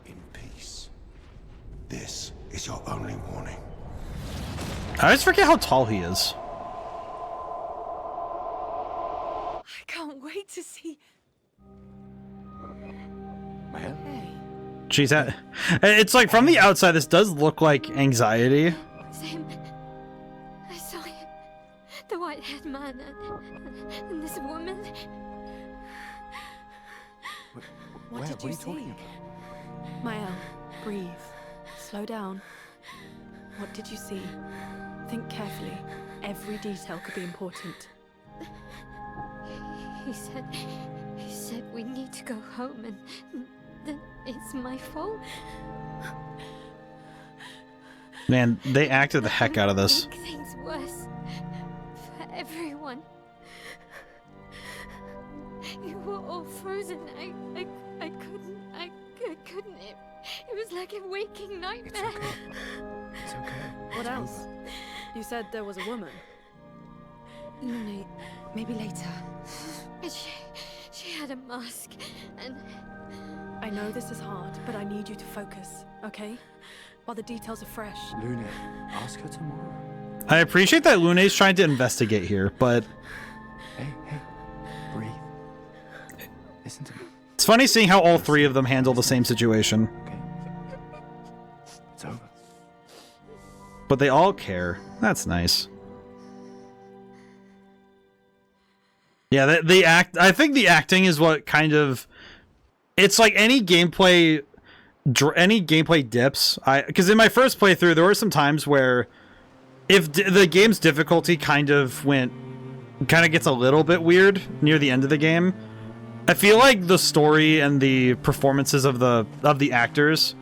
in peace. This is your only warning. I always forget how tall he is. I can't wait to see. Well, Hey. She's at. It's like from the outside, this does look like anxiety. It's him. I saw him. The white-haired man and this woman. What where? did What are you you talking see? about? Mael, breathe. Slow down. What did you see? Think carefully. Every detail could be important. He said we need to go home and that it's my fault. Man, they acted the heck out of this. Make things worse for everyone. You were all frozen. I couldn't. It was like a waking nightmare. It's okay. What else? You said there was a woman. Lune, maybe later. She had a mask and I know this is hard, but I need you to focus, okay? While the details are fresh. Lune, ask her tomorrow. I appreciate that Lune's trying to investigate here, but Hey, breathe. Listen to me, it's funny seeing how all three of them handle the same situation. okay? It's over. But they all care. That's nice. Yeah, the act. I think the acting is what kind of. It's like any gameplay dips. Because in my first playthrough, there were some times where, if the game's difficulty kind of gets a little bit weird near the end of the game, I feel like the story and the performances of the actors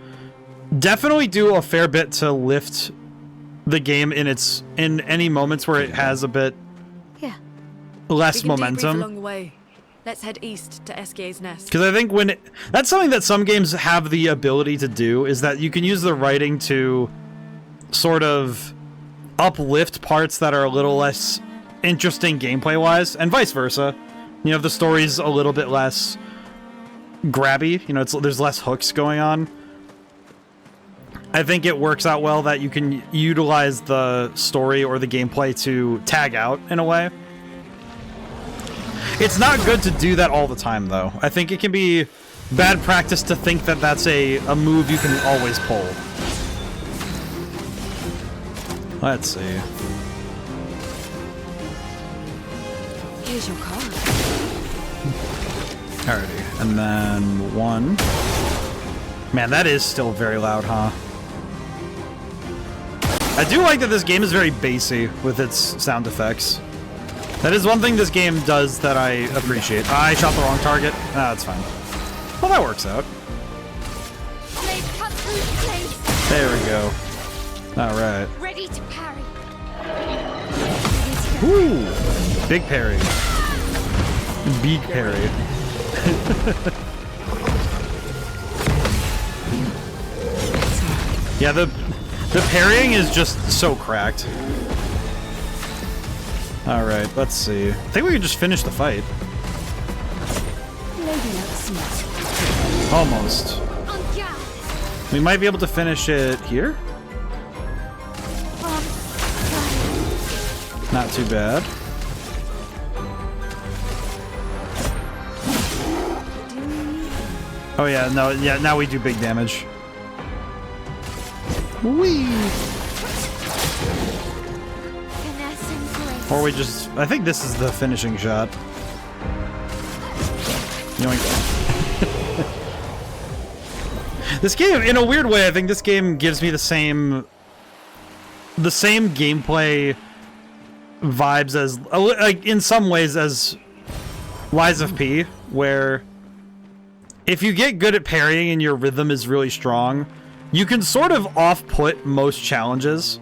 definitely do a fair bit to lift the game in any moments where it has a bit Yeah. less We can debrief momentum. along the way. Let's head east to Esquier's Nest. Because I think that's something that some games have the ability to do, is that you can use the writing to sort of uplift parts that are a little less interesting gameplay-wise, and vice versa. You know, if the story's a little bit less grabby, you know, there's less hooks going on. I think it works out well that you can utilize the story or the gameplay to tag out in a way. It's not good to do that all the time, though. I think it can be bad practice to think that that's a move you can always pull. Let's see. Here's your card. Alrighty. And then 1. Man, that is still very loud, huh? I do like that this game is very bassy with its sound effects. That is one thing this game does that I appreciate. I shot the wrong target. Ah, that's fine. Well, that works out. Blade cut through the blades. There we go. Alright. Ready to parry. Ooh! Big parry. Big parry. Yeah, the parrying is just so cracked. Alright, let's see. I think we can just finish the fight. Almost. On gas. We might be able to finish it here? Not too bad. Oh yeah, no, yeah, now we do big damage. Whee! Finesse and grace. Or we just... I think this is the finishing shot. Yoink. This game, in a weird way, I think this game gives me the same gameplay vibes as, like, in some ways, as Lies of P, where if you get good at parrying and your rhythm is really strong, you can sort of off-put most challenges.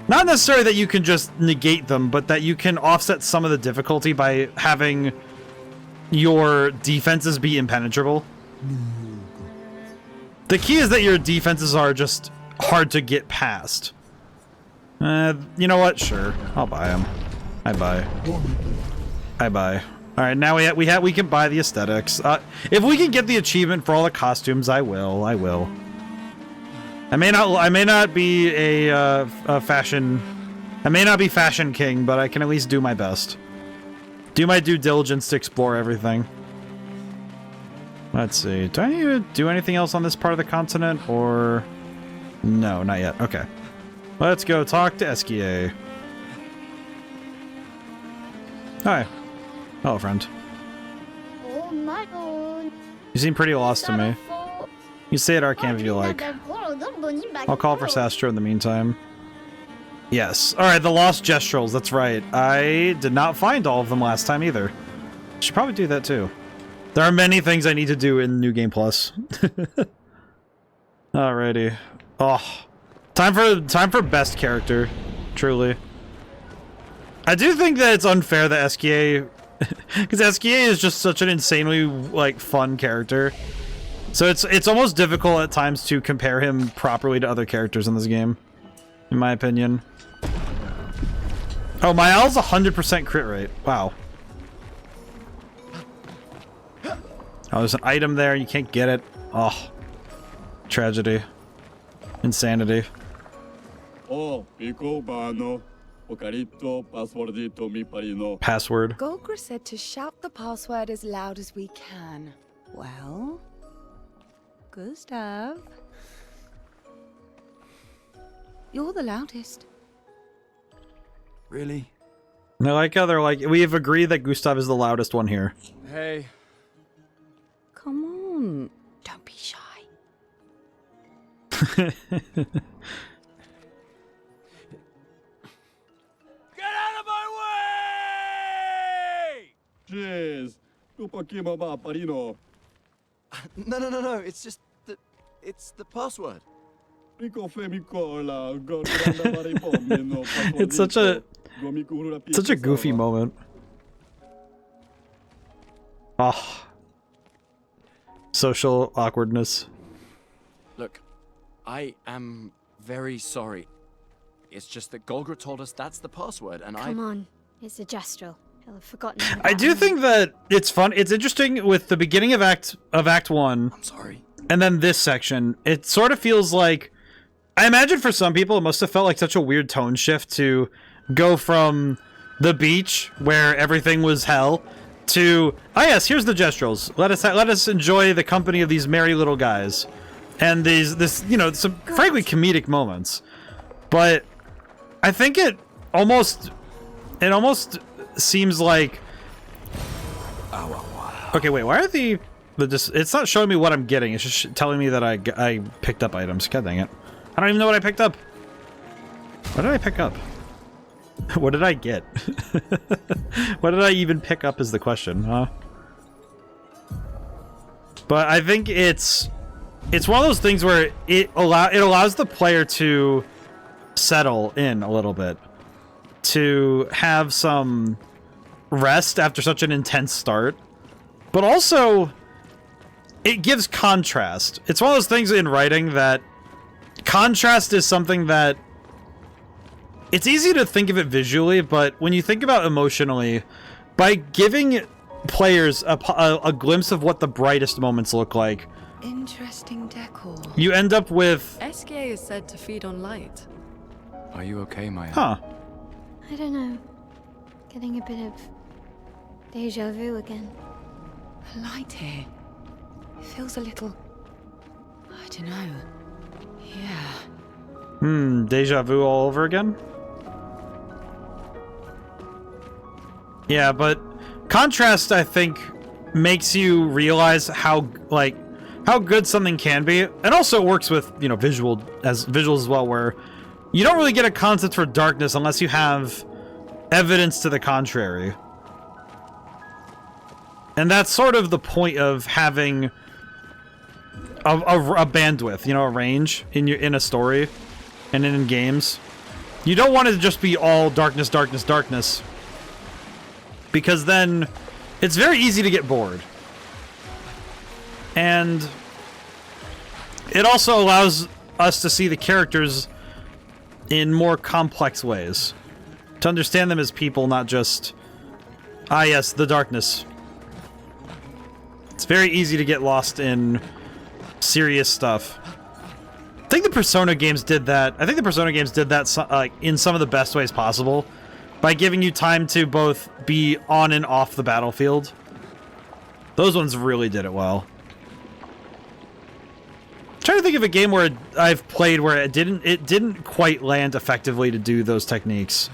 Not necessarily that you can just negate them, but that you can offset some of the difficulty by having your defenses be impenetrable. The key is that your defenses are just hard to get past. You know what? Sure, I'll buy them. I buy. All right, now we can buy the aesthetics. If we can get the achievement for all the costumes, I will. I may not be a fashion. I may not be fashion king, but I can at least do my best. Do my due diligence to explore everything. Let's see. Do I need to do anything else on this part of the continent, or no? Not yet. Okay. Let's go talk to Esquier. Hi. Hello, friend. You seem pretty lost to me. You stay at Arcane if you like. I'll call for Sastro in the meantime. Yes. Alright, the lost gestrels, that's right. I did not find all of them last time either. Should probably do that too. There are many things I need to do in New Game Plus. Alrighty. Oh. Time for best character. Truly. I do think that it's unfair that Esquier... Because Esquier is just such an insanely, like, fun character. So it's almost difficult at times to compare him properly to other characters in this game. In my opinion. Oh, my owl's 100% crit rate. Wow. Oh, there's an item there. You can't get it. Oh. Tragedy. Insanity. Oh, Password. Golgra said to shout the password as loud as we can. Well, Gustav, you're the loudest. Really? I like how they're like, we have agreed that Gustav is the loudest one here. Hey. Come on, don't be shy. Get out of my way! Jeez. No. It's just the... It's the password. It's such a goofy moment. Oh. Social awkwardness. Look, I am very sorry. It's just that Golgra told us that's the password, and Come on, it's a gestural. He'll have forgotten. I do think that it's fun. It's interesting with the beginning of Act 1. I'm sorry. And then this section. It sort of feels like, I imagine for some people it must have felt like such a weird tone shift to go from the beach where everything was hell to, oh yes, here's the gestrels. Let us enjoy the company of these merry little guys, and some frankly comedic moments. But I think it almost seems like, okay, wait, why are it's not showing me what I'm getting. It's just telling me that I picked up items. God dang it. I don't even know what I picked up. What did I pick up? What did I get? What did I even pick up is the question, huh? But I think it's one of those things where it allows the player to settle in a little bit, to have some rest after such an intense start, but also it gives contrast. It's one of those things in writing that contrast is something that it's easy to think of it visually, but when you think about emotionally, by giving players a glimpse of what the brightest moments look like, Interesting decor. you end up with... Esquier is said to feed on light. Are you okay, Maya? Huh. I don't know. Getting a bit of deja vu again. The light here. It feels a little... I don't know. Yeah. Deja vu all over again? Yeah, but contrast, I think, makes you realize how good something can be. It also works with, visuals as well, where you don't really get a concept for darkness unless you have evidence to the contrary. And that's sort of the point of having a bandwidth, a range in a story and in games. You don't want it to just be all darkness, darkness, darkness, because then it's very easy to get bored. And it also allows us to see the characters in more complex ways. To understand them as people, not just, ah yes, the darkness. It's very easy to get lost in serious stuff. I think the Persona games did that. I think the Persona games did that in some of the best ways possible. By giving you time to both be on and off the battlefield. Those ones really did it well. I'm trying to think of a game where I've played where it didn't quite land effectively to do those techniques.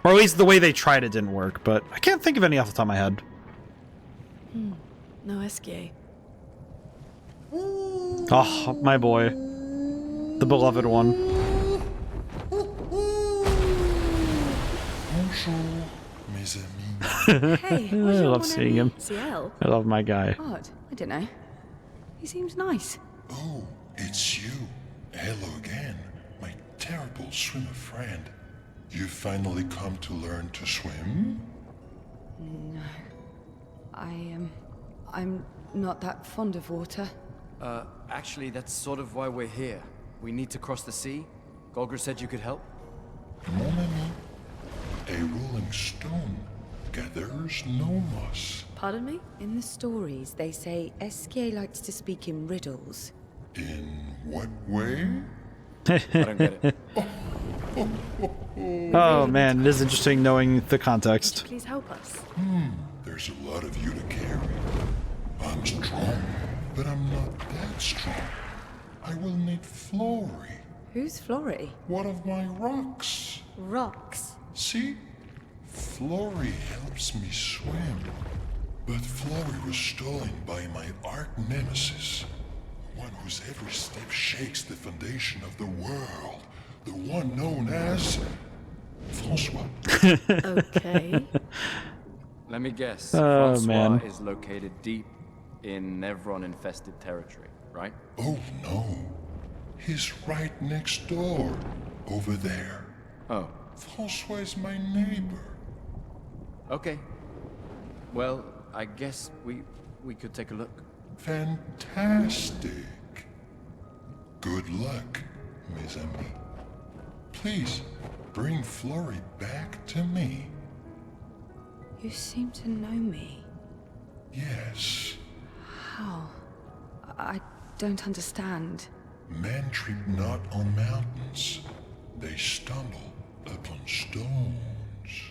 Or at least the way they tried it didn't work, but I can't think of any off the top of my head. No SGA. Oh, my boy. The beloved one. Hey, I love seeing him. CL? I love my guy. Odd. I don't know. He seems nice. Oh, it's you. Hello again, my terrible swimmer friend. You finally come to learn to swim? No. I'm not that fond of water. Actually, that's sort of why we're here. We need to cross the sea. Golgra said you could help. Mon ami, a rolling stone gathers no moss. Pardon me? In the stories, they say Esquier likes to speak in riddles. In what way? I don't get it. Oh man, it is interesting knowing the context. Please help us. There's a lot of you to carry. I'm strong, but I'm not that strong. I will need Flory, Who's Flory? one of my rocks. Rocks. See? Flory helps me swim. But Flory was stolen by my arch nemesis. One whose every step shakes the foundation of the world. The one known as... Francois. Okay. Let me guess. Oh, Francois man. is located deep in Nevron-infested territory, right? Oh no. He's right next door. Over there. Oh, Francois is my neighbor. okay. Well, I guess we could take a look. Fantastic. Good luck, mes amis. Please, bring Flory back to me. You seem to know me. Yes. How? I don't understand. Men trip not on mountains. They stumble upon stones.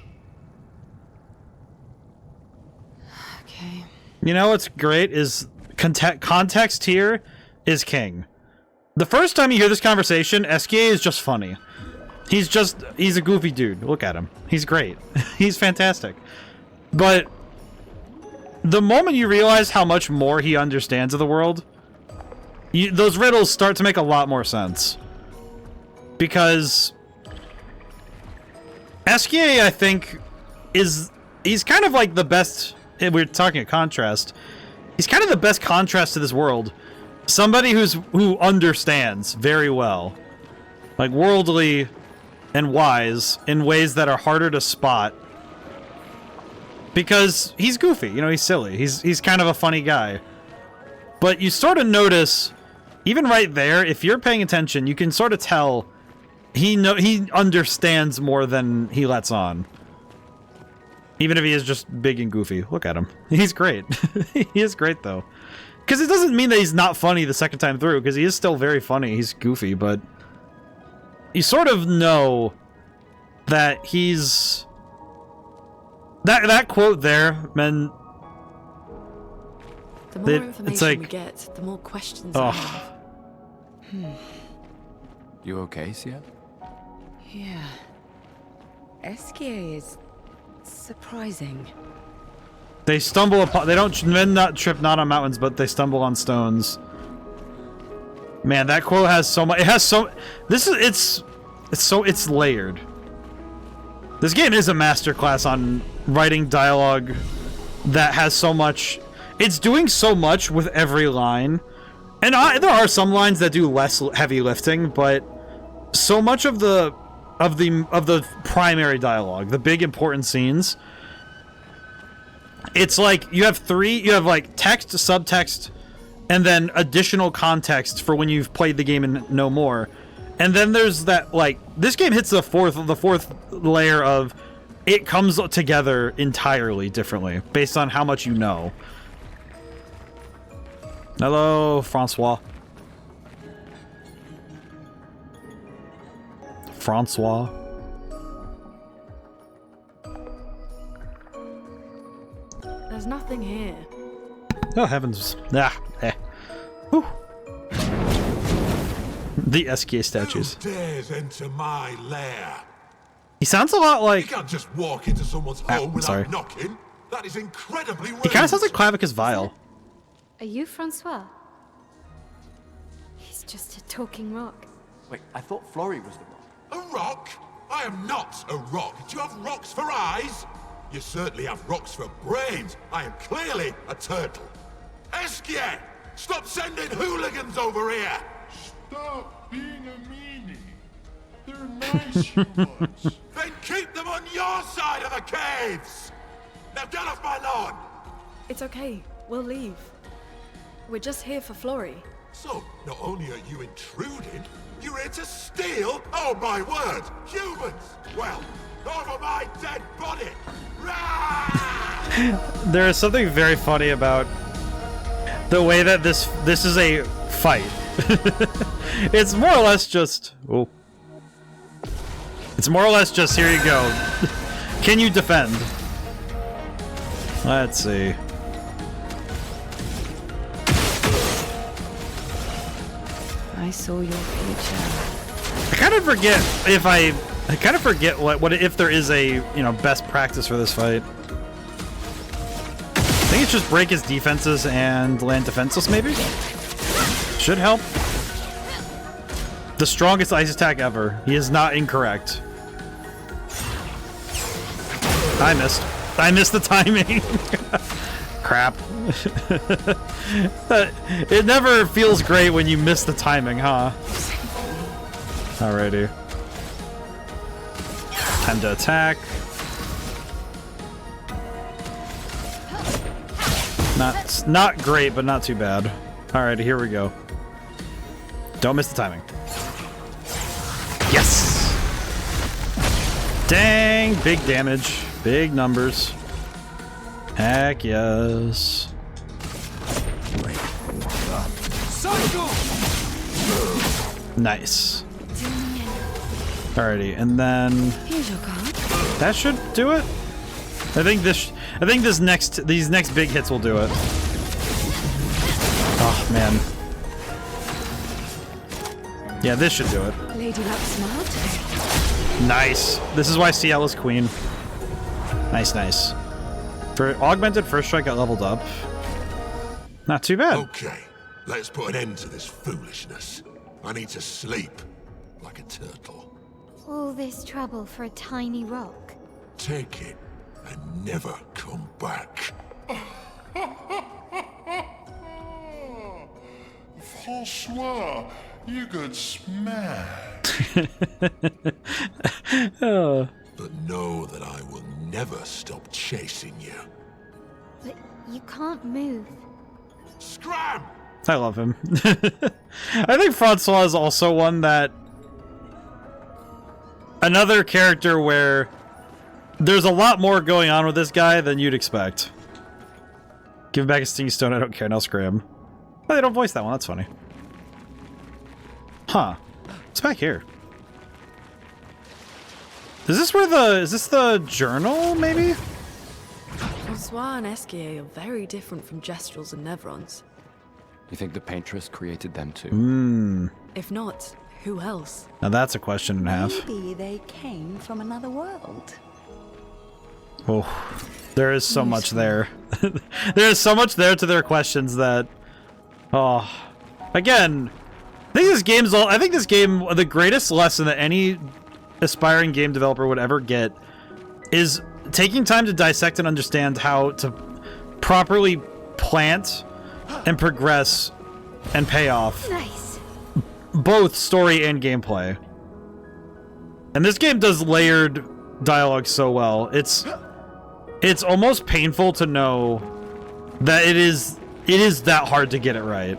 Okay. You know what's great is context here is king. The first time you hear this conversation, Esquier is just funny. He's a goofy dude. Look at him. He's great. He's fantastic. But the moment you realize how much more he understands of the world, those riddles start to make a lot more sense. Because Esquier, I think, he's kind of like the best. We're talking a contrast. He's kind of the best contrast to this world. Somebody who understands very well, like worldly and wise in ways that are harder to spot. Because he's goofy, you know, he's silly. He's kind of a funny guy. But you sort of notice, even right there, if you're paying attention, you can sort of tell he understands more than he lets on. Even if he is just big and goofy. Look at him. He's great. He is great, though. Because it doesn't mean that he's not funny the second time through, because he is still very funny. He's goofy, but you sort of know that he's... That quote there, man... The more information it's like... we get, the more questions I have. You okay, Sia? Yeah. Esquier is surprising. They stumble upon... Men not trip not on mountains, but they stumble on stones. Man, that quote has so much... It has so... It's layered. This game is a masterclass on writing dialogue that has so much... It's doing so much with every line. And there are some lines that do less heavy lifting, but so much of the primary dialogue, the big important scenes, it's like you have like text, subtext, and then additional context for when you've played the game and know more. And then there's that, like, this game hits the fourth layer of it comes together entirely differently based on how much you know. Hello, Francois. Francois. There's nothing here. Oh, heavens. Ah, eh. Whew. The SK statues. Who dares enter my lair? He sounds a lot like... You can't just walk into someone's home without sorry. knocking. That is incredibly rude. He kind of sounds like Clavicus Vile. Are you Francois? He's just a talking rock. Wait, I thought Florrie was the rock. A rock? I am not a rock. Do you have rocks for eyes? You certainly have rocks for brains. I am clearly a turtle. Esquier! Stop sending hooligans over here! Stop being a meanie. They're nice humans. Then keep them on your side of the caves! Now get off my lawn! It's okay. We'll leave. We're just here for Florrie. So, not only are you intruding, you're here to steal? Oh my word! Humans! Well, over my dead body! There is something very funny about the way that this is a fight. It's more or less just... Oh. It's more or less just, here you go. Can you defend? Let's see. I saw your future. I kind of forget if I kind of forget what if there is a, you know, best practice for this fight. I think it's just break his defenses and land defenseless, maybe? Should help. The strongest ice attack ever. He is not incorrect. I missed. I missed the timing. Crap. It never feels great when you miss the timing, huh? Alrighty. Time to attack. Not great, but not too bad. Alrighty, here we go. Don't miss the timing. Yes! Dang! Big damage. Big numbers. Heck yes. Nice. Alrighty, and then Here's your card. that should do it. I think these next big hits will do it. Oh man. Yeah, this should do it. Lady Luck smart. Nice. This is why CL is queen. Nice, nice. For augmented first strike got leveled up. Not too bad. Okay, let's put an end to this foolishness. I need to sleep like a turtle. All this trouble for a tiny rock. Take it and never come back. Francois, you got smacked. Oh. But know that I will never stop chasing you. But you can't move. Scram! I love him. I think Francois is also one that... Another character where there's a lot more going on with this guy than you'd expect. Give him back a stingy stone, I don't care, now scram. Oh, they don't voice that one, that's funny. Huh. It's back here. Is this where is this the journal, maybe? Francois and Esquier are very different from Gestrels and Nevrons. You think the Paintress created them too? Hmm. If not, who else? Now that's a question and a half. Maybe they came from another world. Oh, there is so much there. There is so much there to their questions that... Oh. Again, I think this game, the greatest lesson that any aspiring game developer would ever get is taking time to dissect and understand how to properly plant and progress and pay off. Nice. Both story and gameplay. And this game does layered dialogue so well. it's almost painful to know that it is that hard to get it right.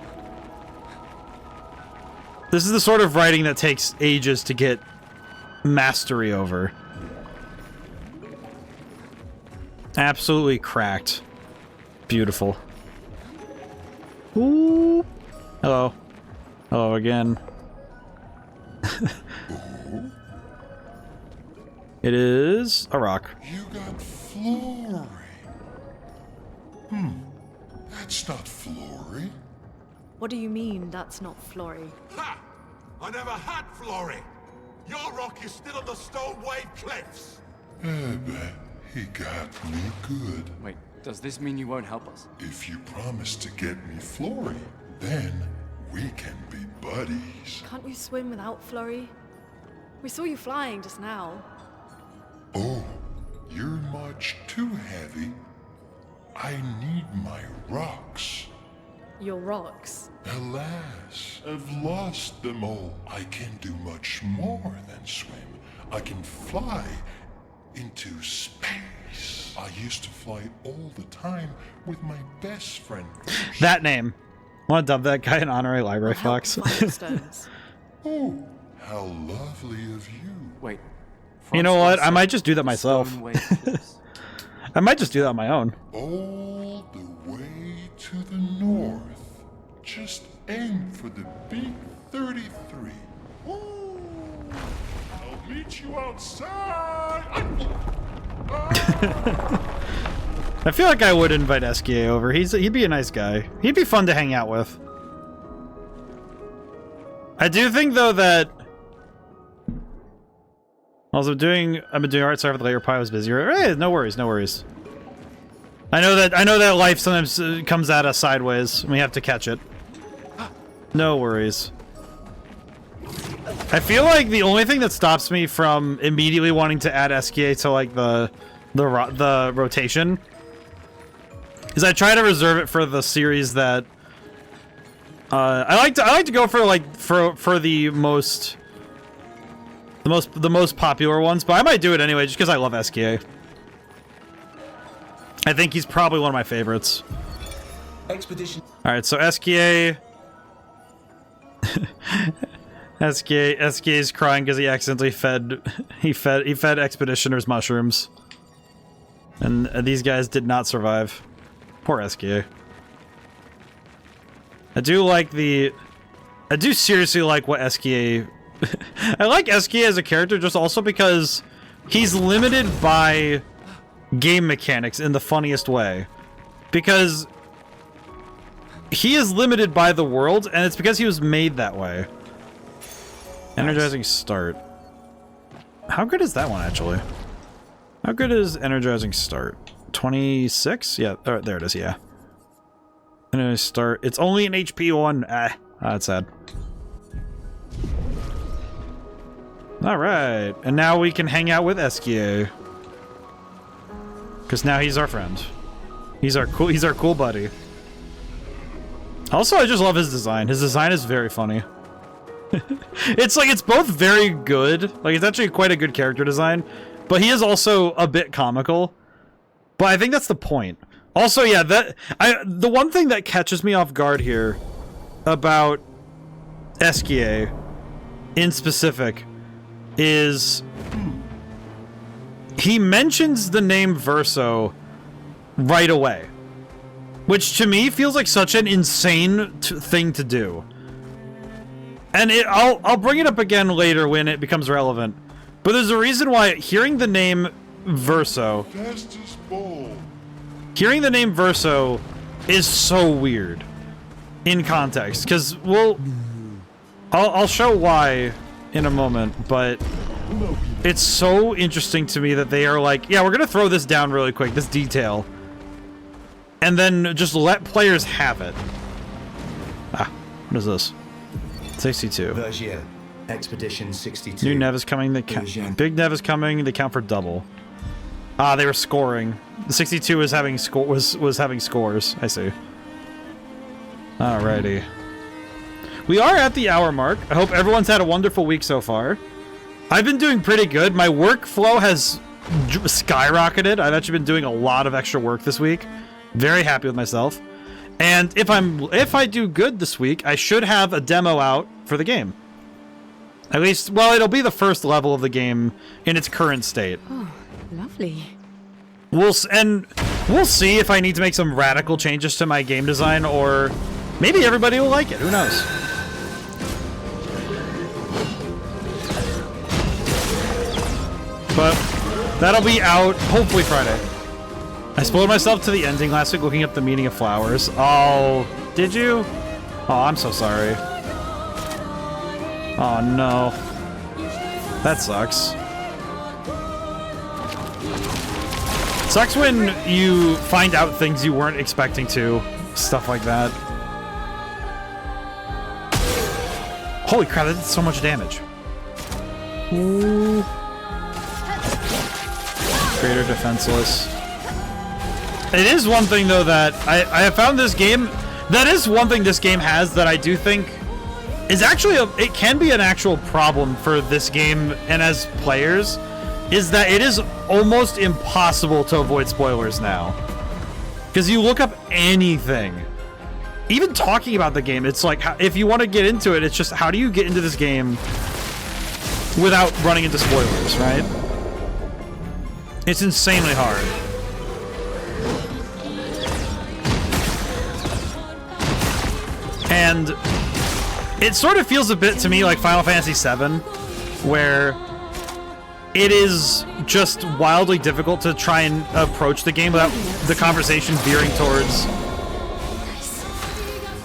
This is the sort of writing that takes ages to get mastery over. Absolutely cracked. Beautiful. Ooh. Hello. Hello again. It is a rock. You got Flory. That's not Flory. What do you mean that's not Flory? Ha! I never had Flory. Your rock is still on the Stone Wave Cliffs. He got me good. Wait, does this mean you won't help us? If you promise to get me Flory, then we can be buddies. Can't you swim without Flory? We saw you flying just now. Oh, you're much too heavy. I need my rocks. Your rocks? Alas, I've lost them all. I can do much more than swim. I can fly into space. I used to fly all the time with my best friend. That name. Want to dub that guy an honorary library fox? Oh, how lovely of you. Wait. You know what? I might just do that myself. I might just do that on my own. All the way to the north. Just aim for the big 33. Ooh, I'll meet you outside. I feel like I would invite SKA over. He'd be a nice guy. He'd be fun to hang out with. I do think though that I've been doing art. Sorry for the later pie. I was busy. Hey, no worries, no worries. I know that life sometimes comes at us sideways, and we have to catch it. No worries. I feel like the only thing that stops me from immediately wanting to add SKA to like the rotation is I try to reserve it for the series that I like to go for like for the most popular ones, but I might do it anyway just because I love SKA. I think he's probably one of my favorites. Expedition. All right, so SKA. SKA's crying because he accidentally fed expeditioners mushrooms, and these guys did not survive. Poor SKA. I do seriously like what SKA. I like SKA as a character just also because he's limited by game mechanics in the funniest way, because he is limited by the world, and it's because he was made that way. Energizing start. How good is that one, actually? How good is energizing start? 26? Yeah, there it is, yeah. Energizing start. It's only an HP one. That's sad. Alright, and now we can hang out with SKA. Because now he's our friend. He's our cool buddy. Also, I just love his design. His design is very funny. It's both very good. Like, it's actually quite a good character design, but he is also a bit comical. But I think that's the point. Also, yeah, the one thing that catches me off guard here about SKA in specific is he mentions the name Verso right away, which to me feels like such an insane thing to do. And I'll bring it up again later when it becomes relevant. But there's a reason why hearing the name Verso is so weird in context, because I'll show why in a moment, but it's so interesting to me that they are like, yeah, we're gonna throw this down really quick, this detail, and then just let players have it. What is this? 62. Vergier, Expedition 62. New Nev is coming. Big Nev is coming. They count for double. They were scoring. The 62 was having was having scores. I see. Alrighty. We are at the hour mark. I hope everyone's had a wonderful week so far. I've been doing pretty good. My workflow has skyrocketed. I've actually been doing a lot of extra work this week. Very happy with myself. And if I do good this week, I should have a demo out for the game. At least, well, it'll be the first level of the game in its current state. Oh, lovely. We'll see if I need to make some radical changes to my game design, or maybe everybody will like it. Who knows? But that'll be out hopefully Friday. I spoiled myself to the ending last week looking up the meaning of flowers. Oh, did you? Oh, I'm so sorry. Oh no. That sucks. Sucks when you find out things you weren't expecting to. Stuff like that. Holy crap, that did so much damage. Ooh. Greater defenseless. It is one thing, though, that I have found this game... That is one thing this game has that I do think is actually... it can be an actual problem for this game and as players, is that it is almost impossible to avoid spoilers now. Because you look up anything. Even talking about the game, it's like, if you want to get into it, it's just, how do you get into this game without running into spoilers, right? It's insanely hard. And it sort of feels a bit to me like Final Fantasy VII, where it is just wildly difficult to try and approach the game without the conversation veering towards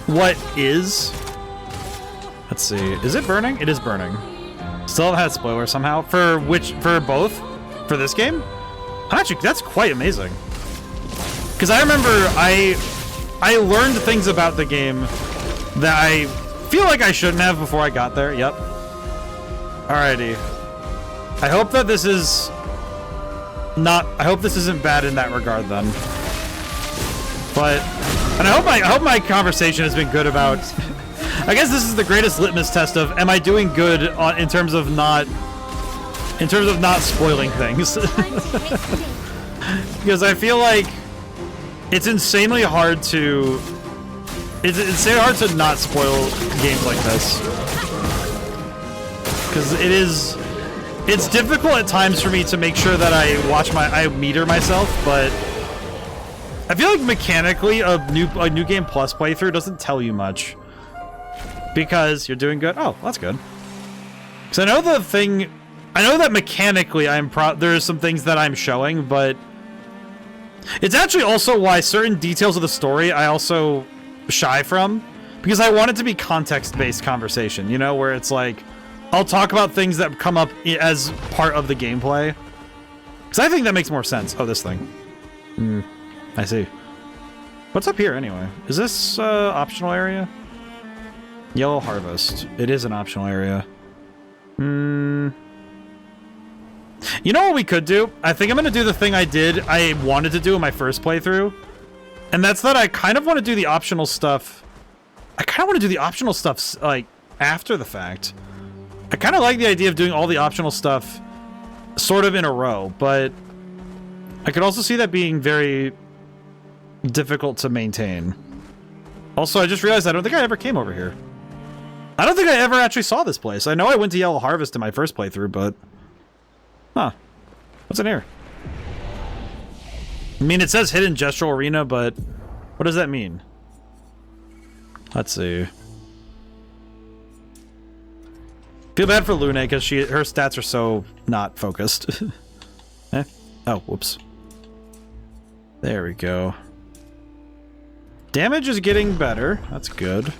what is. Let's see. Is it burning? It is burning. Still haven't had spoilers somehow. For both? For this game? Actually, that's quite amazing. Because I remember I learned things about the game that I feel like I shouldn't have before I got there. Yep. Alrighty. I hope that this is not... I hope this isn't bad in that regard, then. But... And I hope my conversation has been good about... I guess this is the greatest litmus test of, am I doing good in terms of not spoiling things? Because I feel like it's insanely hard to... It's insanely hard to not spoil games like this. Because it's difficult at times for me to make sure that I meter myself, but I feel like mechanically a new game plus playthrough doesn't tell you much. Because you're doing good. Oh, that's good. Because I know that mechanically there's some things that I'm showing, but it's actually also why certain details of the story I also shy from, because I want it to be context-based conversation, you know, where it's like I'll talk about things that come up as part of the gameplay, because I think that makes more sense. Oh, this thing. I see. What's up here anyway? Is this optional area? Yellow Harvest. It is an optional area. You know what we could do? I think I'm gonna do the thing I wanted to do in my first playthrough. And that's that I kind of want to do the optional stuff. I kind of want to do the optional stuff, like, after the fact. I kind of like the idea of doing all the optional stuff sort of in a row, but I could also see that being very difficult to maintain. Also, I just realized I don't think I ever came over here. I don't think I ever actually saw this place. I know I went to Yellow Harvest in my first playthrough, but... Huh. What's in here? I mean, it says Hidden Gestural Arena, but what does that mean? Let's see. Feel bad for Lune, because her stats are so not focused. Eh? Oh, whoops. There we go. Damage is getting better. That's good.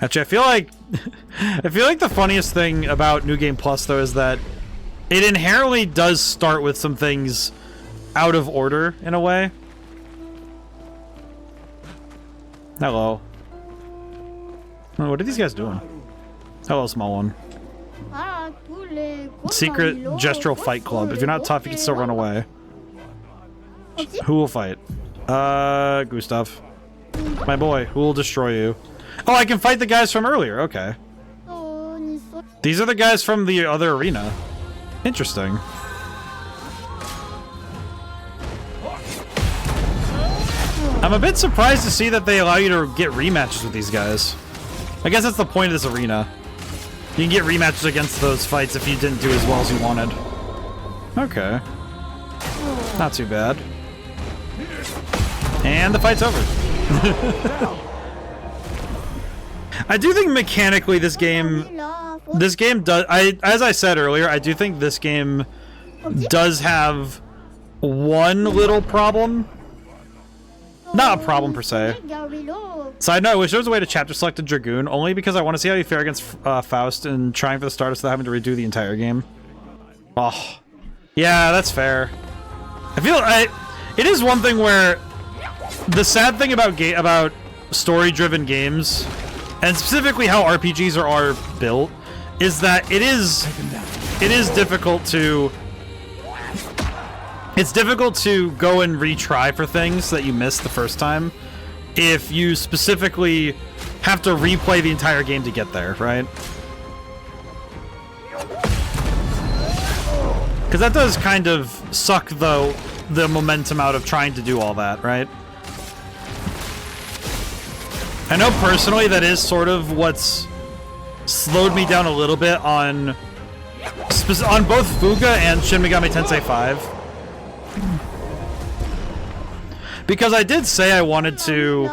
Actually, I feel like the funniest thing about New Game Plus, though, is that it inherently does start with some things out of order, in a way. Hello. Oh, what are these guys doing? Hello, small one. Secret Gestural Fight Club. If you're not tough, you can still run away. Who will fight? Gustav. My boy, who will destroy you? Oh, I can fight the guys from earlier. Okay. These are the guys from the other arena. Interesting. I'm a bit surprised to see that they allow you to get rematches with these guys. I guess that's the point of this arena. You can get rematches against those fights if you didn't do as well as you wanted. Okay. Not too bad. And the fight's over. I do think mechanically this game does, as I said earlier, I do think this game does have one little problem. Not a problem per se. Side note, I wish there was a way to chapter select a Dragoon, only because I want to see how you fare against Faust and trying for the starters without having to redo the entire game. Oh. Yeah, that's fair. I feel it is one thing where the sad thing about story-driven games, and specifically how RPGs are built, is that it is difficult to go and retry for things that you missed the first time if you specifically have to replay the entire game to get there, right? Because that does kind of suck the momentum out of trying to do all that, right? I know personally that is sort of what's slowed me down a little bit on both Fuga and Shin Megami Tensei 5. Because I did say I wanted to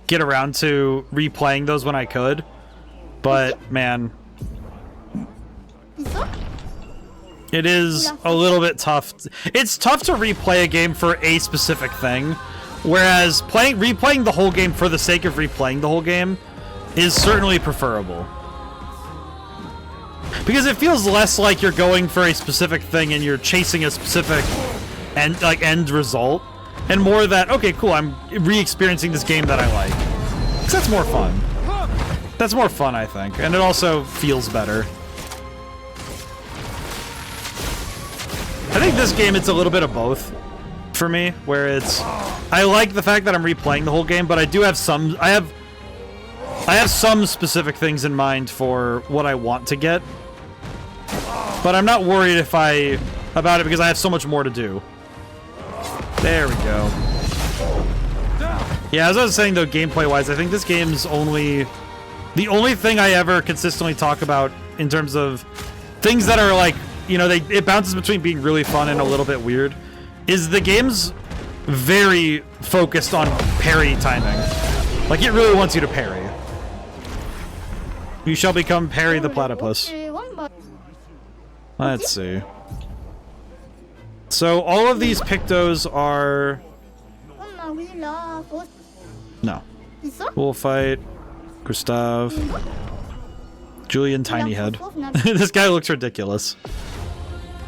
get around to replaying those when I could, but man, it is a little bit tough. It's tough to replay a game for a specific thing, whereas replaying the whole game for the sake of replaying the whole game is certainly preferable. Because it feels less like you're going for a specific thing and you're chasing a specific end result, and more that, okay, cool, I'm re-experiencing this game that I like. Because that's more fun. That's more fun, I think, and it also feels better. I think this game, it's a little bit of both for me, where it's, I like the fact that I'm replaying the whole game, but I do have some, I have some specific things in mind for what I want to get, but I'm not worried about it because I have so much more to do. There we go. Yeah, as I was saying though, gameplay-wise, I think this game's the only thing I ever consistently talk about in terms of things that are like, you know, it bounces between being really fun and a little bit weird, is the game's very focused on parry timing. Like, it really wants you to parry. You shall become Parry the Platypus. Let's see. So, all of these Pictos are... No. Bullfight, Gustav, Julian Tiny Head. This guy looks ridiculous.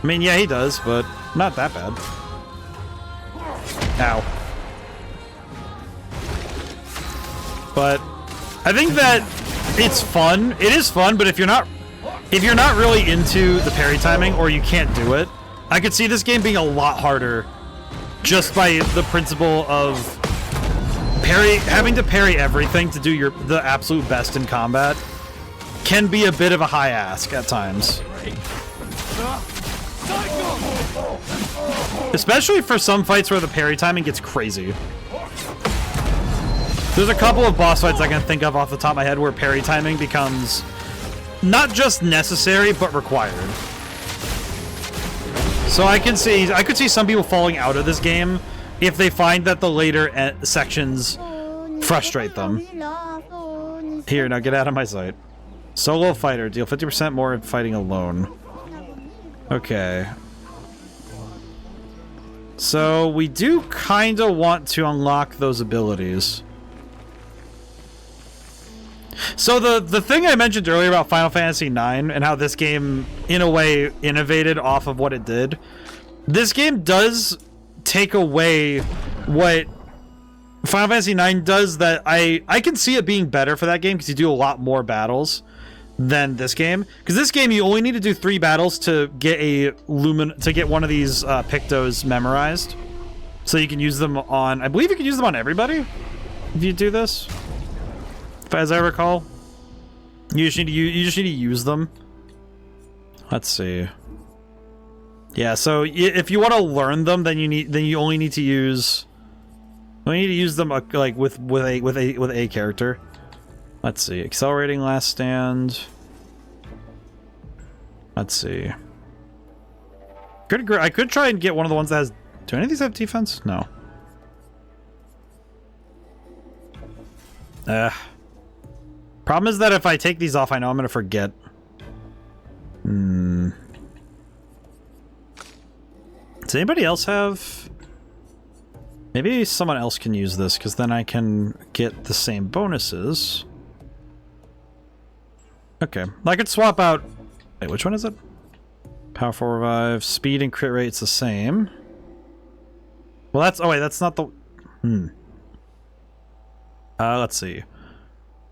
I mean, yeah, he does, but not that bad. Ow. But I think that it's fun. It is fun, but if you're not really into the parry timing, or you can't do it, I could see this game being a lot harder just by the principle of having to parry everything to do the absolute best in combat can be a bit of a high ask at times. Especially for some fights where the parry timing gets crazy. There's a couple of boss fights I can think of off the top of my head where parry timing becomes not just necessary, but required. So I could see some people falling out of this game if they find that the later sections frustrate them. Here, now get out of my sight. Solo fighter, deal 50% more fighting alone. Okay. So we do kind of want to unlock those abilities. So the thing I mentioned earlier about Final Fantasy IX and how this game, in a way, innovated off of what it did, this game does take away what Final Fantasy IX does that I can see it being better for that game because you do a lot more battles than this game. Because this game, you only need to do 3 battles to get one of these Pictos memorized. So you can use them on, I believe you can use them on everybody if you do this. As I recall, you just need to use them. Let's see. Yeah, so if you want to learn them, then you only need to use them like with a character. Let's see, accelerating last stand. Let's see. I could try and get one of the ones that has. Do any of these have defense? No. Problem is that if I take these off, I know I'm gonna forget. Does anybody else have? Maybe someone else can use this, because then I can get the same bonuses. Okay, I could swap out. Wait, which one is it? Powerful revive, speed and crit rate's the same. Well, that's. Oh wait, that's not the. Let's see.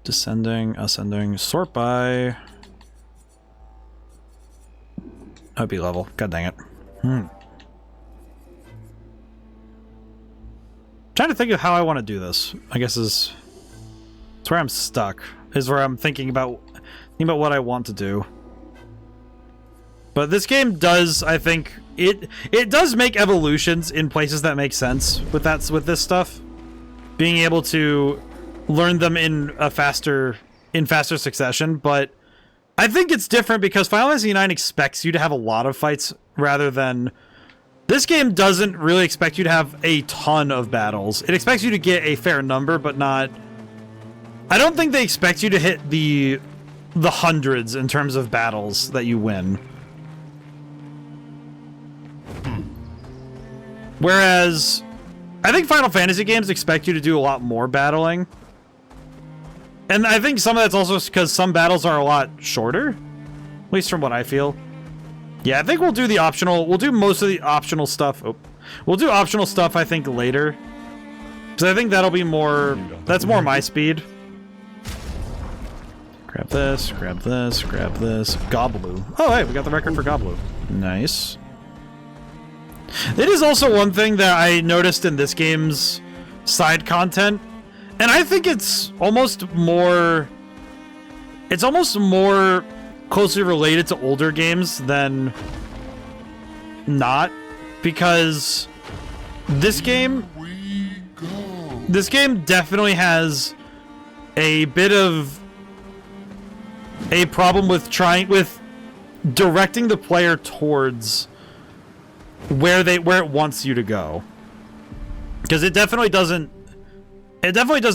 Descending, ascending, sort by. That'd be level. God dang it. Trying to think of how I want to do this. I guess it's where I'm stuck. Is where I'm thinking about what I want to do. But this game does, I think, it does make evolutions in places that make sense with this stuff. Being able to learn them in faster succession, but I think it's different because Final Fantasy IX expects you to have a lot of fights rather than this game doesn't really expect you to have a ton of battles. It expects you to get a fair number, but not. I don't think they expect you to hit the hundreds in terms of battles that you win. Whereas I think Final Fantasy games expect you to do a lot more battling. And I think some of that's also because some battles are a lot shorter. At least from what I feel. Yeah, I think we'll do the optional. We'll do most of the optional stuff. Oh, we'll do optional stuff, I think, later. Because I think that'll be more. That's more my speed. Grab this, grab this, grab this. Gobloo. Oh, hey, we got the record for Gobloo. Nice. It is also one thing that I noticed in this game's side content. And I think it's almost more closely related to older games than not, because this game definitely has a bit of a problem with directing the player towards where it wants you to go, because it definitely does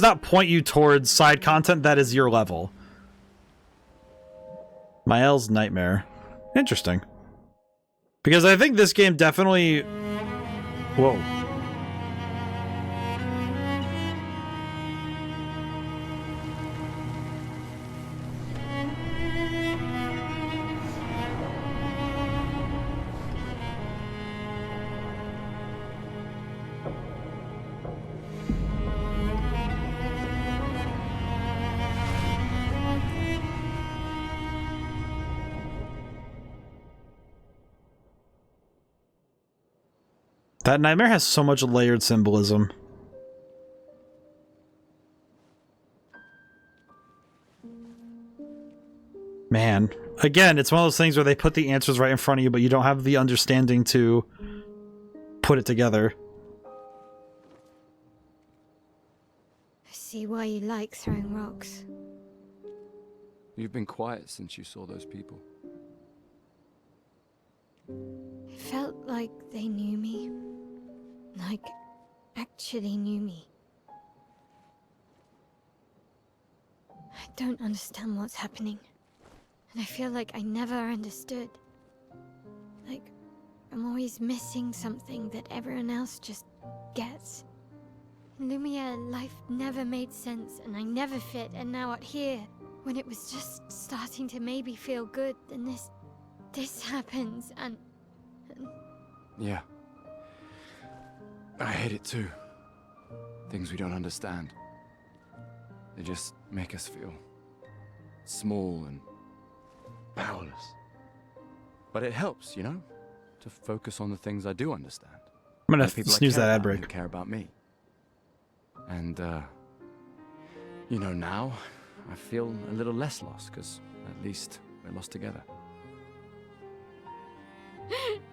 not point you towards side content that is your level. Mael's Nightmare. Interesting. Because I think this game definitely. Whoa. That nightmare has so much layered symbolism. Man. Again, it's one of those things where they put the answers right in front of you, but you don't have the understanding to put it together. I see why you like throwing rocks. You've been quiet since you saw those people. It felt like they knew me. Like, actually knew me. I don't understand what's happening. And I feel like I never understood. Like, I'm always missing something that everyone else just gets. In Lumiere, life never made sense, and I never fit, and now out here, when it was just starting to maybe feel good, then this happens, and... Yeah. I hate it too. Things we don't understand. They just make us feel small and powerless. But it helps, you know, to focus on the things I do understand. I'm gonna snooze that ad break. Who care about me. And, you know, now I feel a little less lost, because at least we're lost together.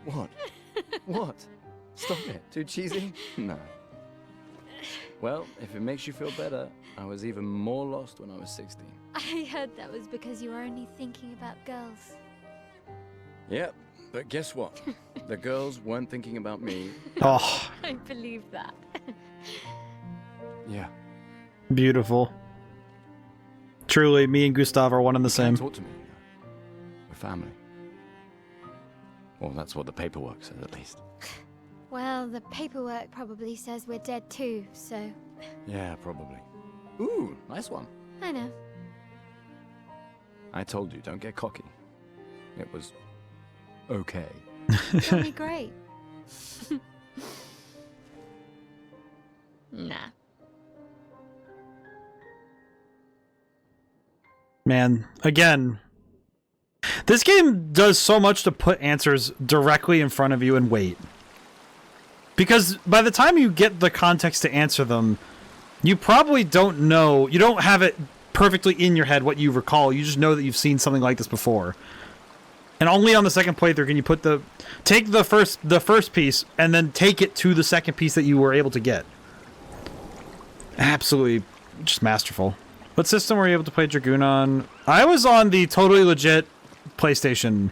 What? What? Stop it. Too cheesy? No. Well, if it makes you feel better, I was even more lost when I was 16. I heard that was because you were only thinking about girls. Yep, but guess what? The girls weren't thinking about me. Oh, I believe that. Yeah. beautiful. Truly, me and Gustav are one and the same. Talk to me. We're family. Well, that's what the paperwork says, at least. Well, the paperwork probably says we're dead too, so... Yeah, probably. Ooh, nice one. I know. I told you, don't get cocky. It was... okay. That'll be great. Nah. Man, again, this game does so much to put answers directly in front of you and wait. Because by the time you get the context to answer them, you probably don't know, you don't have it perfectly in your head what you recall, you just know that you've seen something like this before. And only on the second playthrough can you take the first piece and then take it to the second piece that you were able to get. Absolutely just masterful. What system were you able to play Dragoon on? I was on the totally legit PlayStation,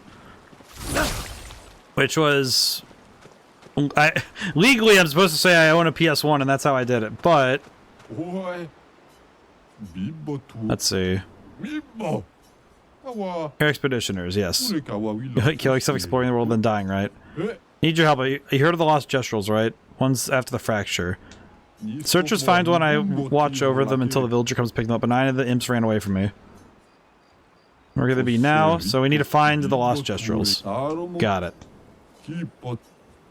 which was... legally, I'm supposed to say I own a PS1, and that's how I did it, but... Let's see. Air Expeditioners, yes. Killing stuff, exploring the world, then dying, right? Need your help. You heard of the Lost Gestrels, right? One's after the fracture. Searchers find one, I watch over them until the villager comes to pick them up, but 9 of the imps ran away from me. Where could they be now? So we need to find the Lost Gestrels. Got it.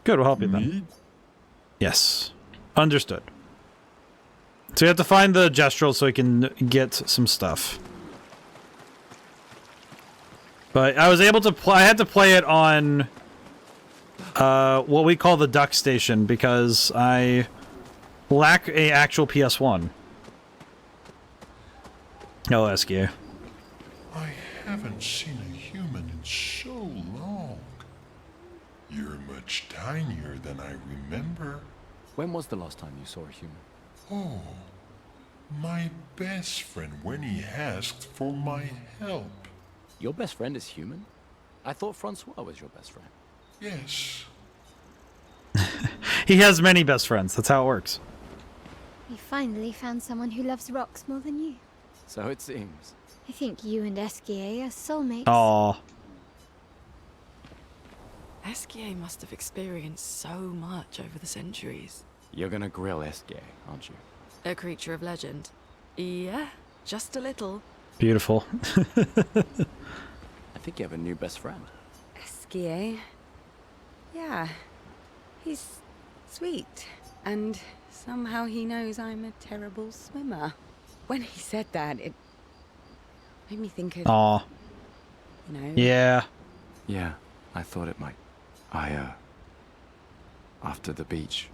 Good, we'll help you then. Yes. Understood. So you have to find the Gestrels so we can get some stuff. But I was able to play, I had to play it on what we call the duck station because I lack a actual PS1. No, Eskia. I haven't seen a human in so long. You're much tinier than I remember. When was the last time you saw a human? Oh, my best friend when he asked for my help. Your best friend is human? I thought Francois was your best friend. Yes. He has many best friends. That's how it works. We finally found someone who loves rocks more than you. So it seems. I think you and Esquier are soulmates. Aww. Esquier must have experienced so much over the centuries. You're gonna grill Esquier, aren't you? A creature of legend. Yeah, just a little. Beautiful. I think you have a new best friend. Esquier? Yeah. He's sweet. And somehow he knows I'm a terrible swimmer. When he said that, it made me think of... Aw. You know... Yeah. Yeah, I thought it might. After the beach,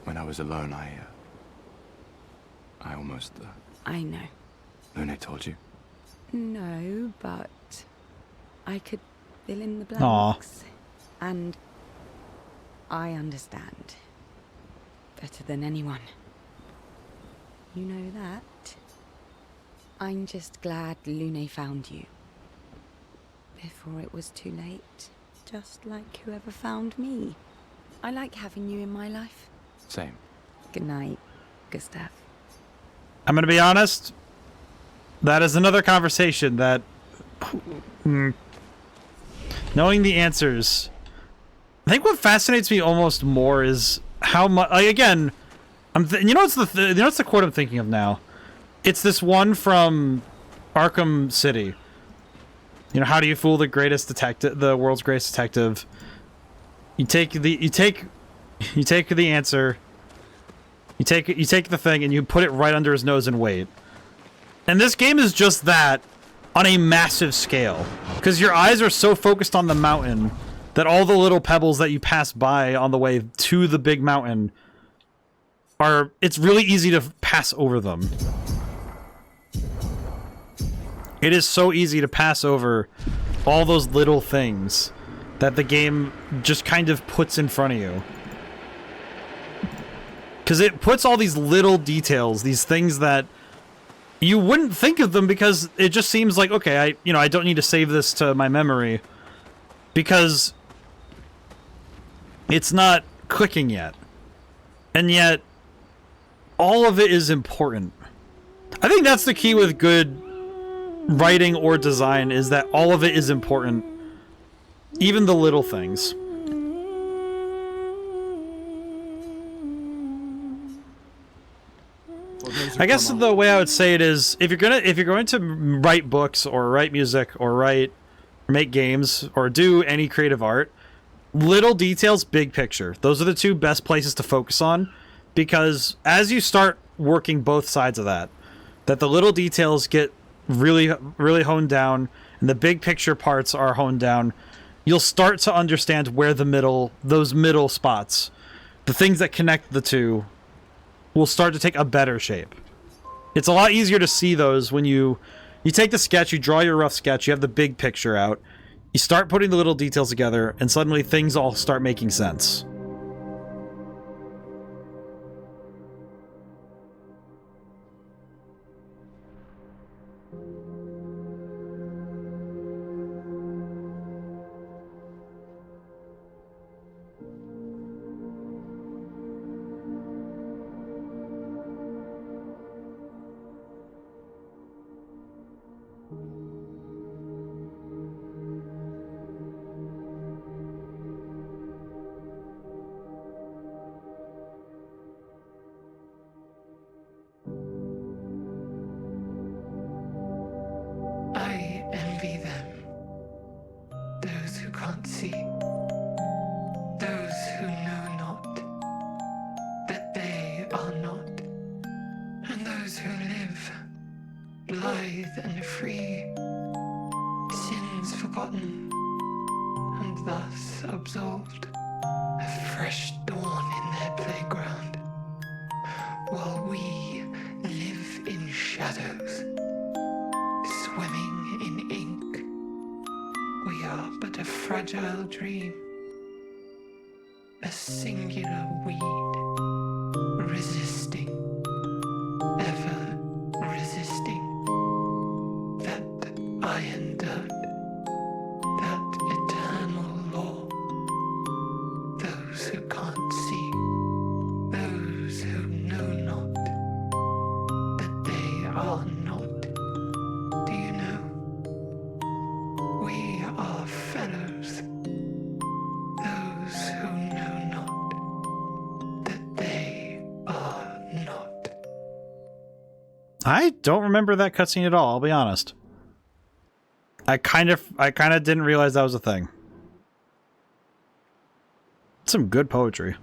when I was alone, I almost... I know. Lune told you? No, but I could fill in the Aw. blanks. And I understand. Better than anyone. You know that? I'm just glad Lune found you. Before it was too late. Just like whoever found me. I like having you in my life. Same. Good night, Gustav. I'm gonna be honest. That is another conversation that... knowing the answers... I think what fascinates me almost more is how much... Like, again, you know what's the quote I'm thinking of now? It's this one from Arkham City. You know, how do you fool the greatest detective, the world's greatest detective? You take the answer. You take the thing and you put it right under his nose and wait. And this game is just that on a massive scale. Because your eyes are so focused on the mountain that all the little pebbles that you pass by on the way to the big mountain are... It's really easy to pass over them. It is so easy to pass over all those little things. that the game just kind of puts in front of you. Because it puts all these little details, these things that you wouldn't think of them because it just seems like, okay, I don't need to save this to my memory because it's not clicking yet. And yet, all of it is important. I think that's the key with good writing or design, is that all of it is important. Even the little things. I guess the way I would say it is, if you're going to write books or write music or make games or do any creative art, little details, big picture. Those are the two best places to focus on, because as you start working both sides of that the little details get really, really honed down and the big picture parts are honed down, you'll start to understand where those middle spots, the things that connect the two, will start to take a better shape. It's a lot easier to see those when you take the sketch, you draw your rough sketch, you have the big picture out, you start putting the little details together, and suddenly things all start making sense. Dream, a singular weed, resisting, ever resisting, that iron dirt, that eternal law. Those who can't see, those who know not, that they are not. Do you know? We are fellows. I don't remember that cutscene at all, I'll be honest. I kind of didn't realize that was a thing. Some good poetry.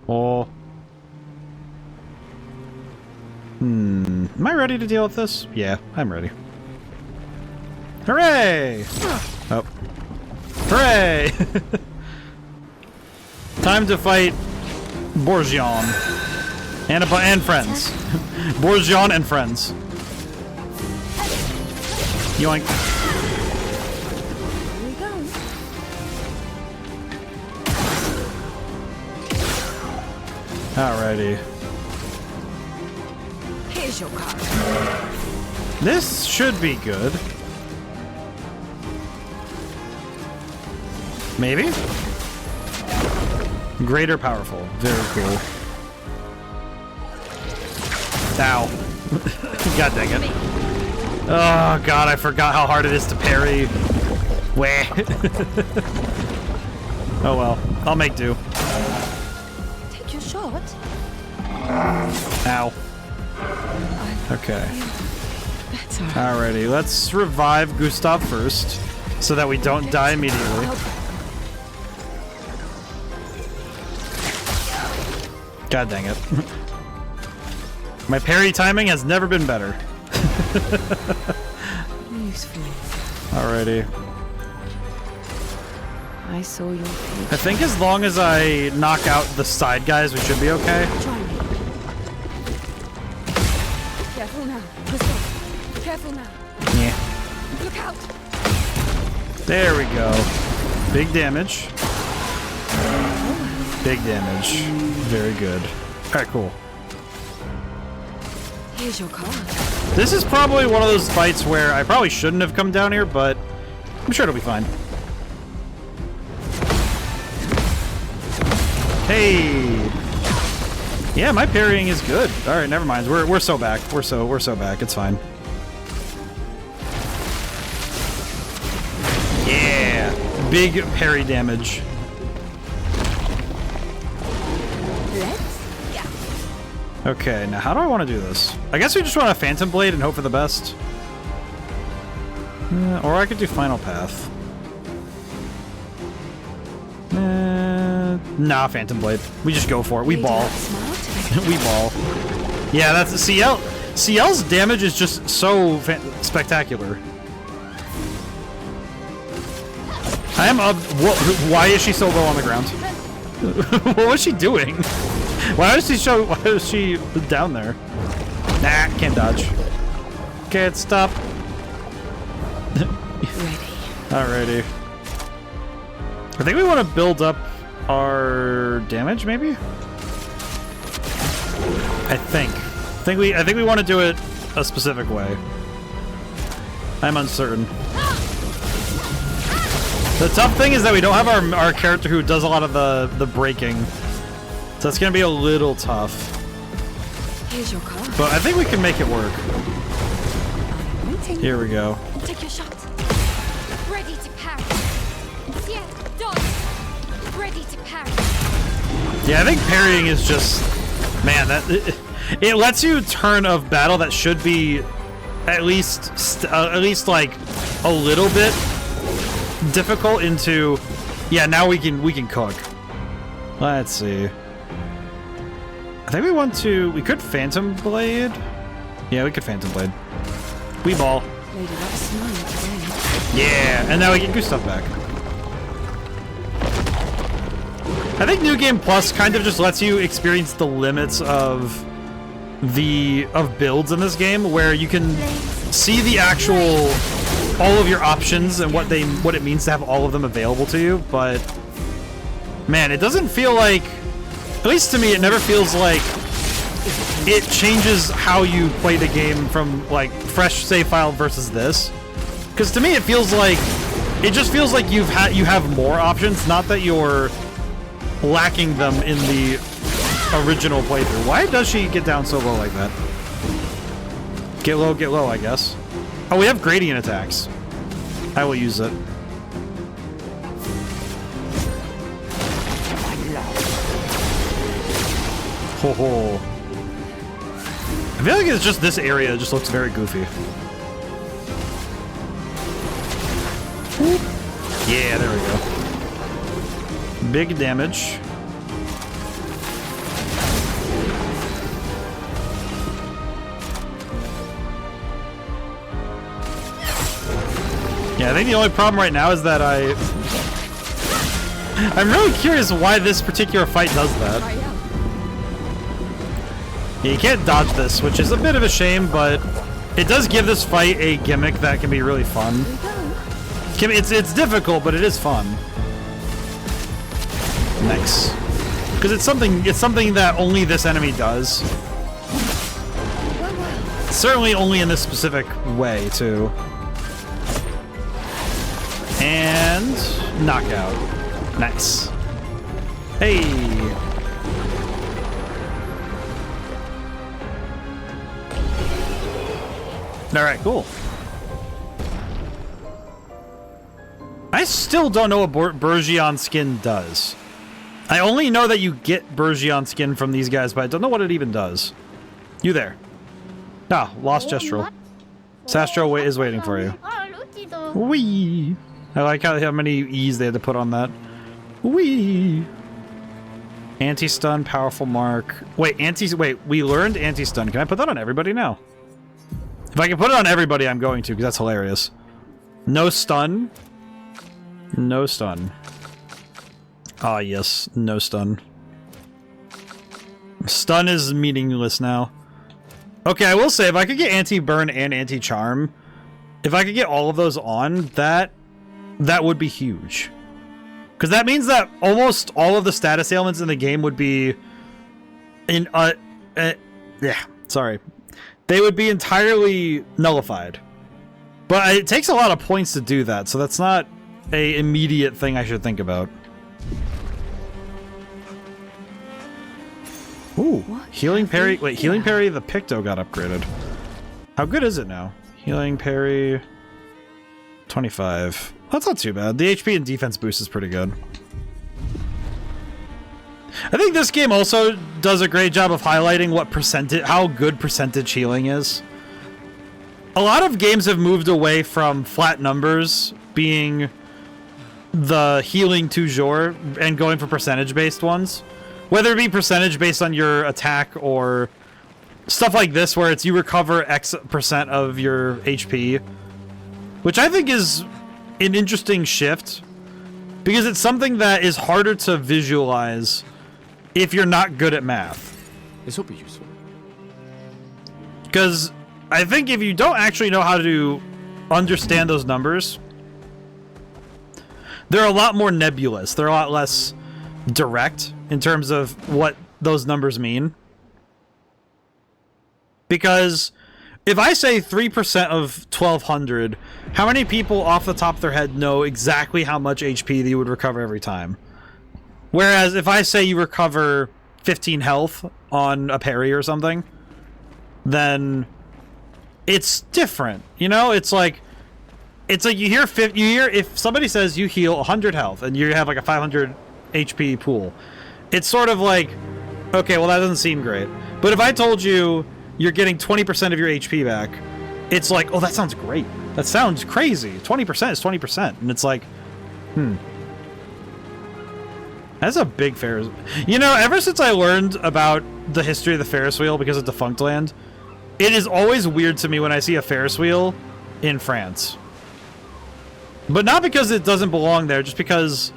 Oh. Am I ready to deal with this? Yeah, I'm ready. Hooray! Oh. Hooray! Time to fight Borgion. And friends. Borgion and friends. Yoink. Here we go. Alrighty. Here's your card. This should be good. Maybe? Greater powerful. Very cool. Ow. God dang it. Oh god, I forgot how hard it is to parry. Wah. Oh well, I'll make do. Take your shot. Ow. Okay. Alrighty, let's revive Gustav first, so that we don't die immediately. God dang it. My parry timing has never been better. Useful. Alrighty. I saw your page. I think as long as I knock out the side guys, we should be okay. Try me. Careful now. Careful now. Yeah. Look out. There we go. Big damage. Big damage. Very good. Alright, cool. Here's your card. This is probably one of those fights where I probably shouldn't have come down here, but I'm sure it'll be fine. Hey! Yeah, my parrying is good. Alright, never mind. We're so back. We're so back. It's fine. Yeah! Big parry damage. Okay, now how do I want to do this? I guess we just want a Phantom Blade and hope for the best. Or I could do Final Path. Nah, Phantom Blade. We just go for it. We ball. We ball. Yeah, that's CL. CL's damage is just so spectacular. I am up. Why is she so low on the ground? What was she doing? Why is she down there? Nah, can't dodge. Can't stop. Alrighty. I think we want to build up our damage, maybe? I think we want to do it a specific way. I'm uncertain. The tough thing is that we don't have our character who does a lot of the breaking. So that's gonna be a little tough. Here's your card. But I think we can make it work. Here we go. Take your shot. Ready to parry. Yeah, dodge. Ready to parry. Yeah, I think parrying is just, man, that it lets you turn of battle that should be at least like a little bit difficult into, yeah, now we can cook. Let's see. I think we could Phantom Blade. Yeah, we could Phantom Blade. We ball. Yeah, and now we get Gustav back. I think New Game Plus kind of just lets you experience the limits of builds in this game, where you can see the actual all of your options and what it means to have all of them available to you. But man, it doesn't feel like, at least to me, it never feels like it changes how you play the game from like fresh save file versus this. Because to me, it just feels like you have more options, not that you're lacking them in the original playthrough. Why does she get down so low like that? Get low, I guess. Oh, we have gradient attacks. I will use it. Ho ho. I feel like it's just this area just looks very goofy. Yeah, there we go. Big damage. Yeah, I think the only problem right now is that I'm really curious why this particular fight does that. Yeah, you can't dodge this, which is a bit of a shame, but it does give this fight a gimmick that can be really fun. It's difficult, but it is fun. Nice. Because it's something that only this enemy does. Certainly only in this specific way, too. And knockout. Nice. Hey. Alright, cool. I still don't know what Burgeon skin does. I only know that you get Burgeon skin from these guys, but I don't know what it even does. You there. Ah, lost Gestural. Sastro is waiting for you. Wee. I like how many E's they had to put on that. Wee. Anti-stun, powerful mark. Wait, we learned anti-stun. Can I put that on everybody now? If I can put it on everybody, I'm going to, because that's hilarious. No stun. No stun. Ah, yes. No stun. Stun is meaningless now. Okay, I will say, if I could get anti-burn and anti-charm, if I could get all of those on, that would be huge. Because that means that almost all of the status ailments in the game would be in they would be entirely nullified. But it takes a lot of points to do that, so that's not a immediate thing I should think about. Ooh, healing parry. Wait, healing parry, the Picto got upgraded. How good is it now? Healing parry 25. That's not too bad. The HP and defense boost is pretty good. I think this game also does a great job of highlighting what how good percentage healing is. A lot of games have moved away from flat numbers being the healing du jour and going for percentage-based ones. Whether it be percentage based on your attack or stuff like this where it's you recover X percent of your HP. Which I think is an interesting shift. Because it's something that is harder to visualize if you're not good at math. This will be useful. Because I think if you don't actually know how to understand those numbers, they're a lot more nebulous. They're a lot less direct in terms of what those numbers mean. Because if I say 3% of 1200, how many people off the top of their head know exactly how much HP you would recover every time? Whereas if I say you recover 15 health on a parry or something, then it's different. You know, it's like you hear if somebody says you heal 100 health and you have like a 500 HP pool, it's sort of like, okay, well that doesn't seem great. But if I told you you're getting 20% of your HP back, it's like, oh, that sounds great. That sounds crazy. 20% is 20%. And it's like, that's a big Ferris. You know, ever since I learned about the history of the Ferris wheel because of Defunctland, it is always weird to me when I see a Ferris wheel in France. But not because it doesn't belong there, just because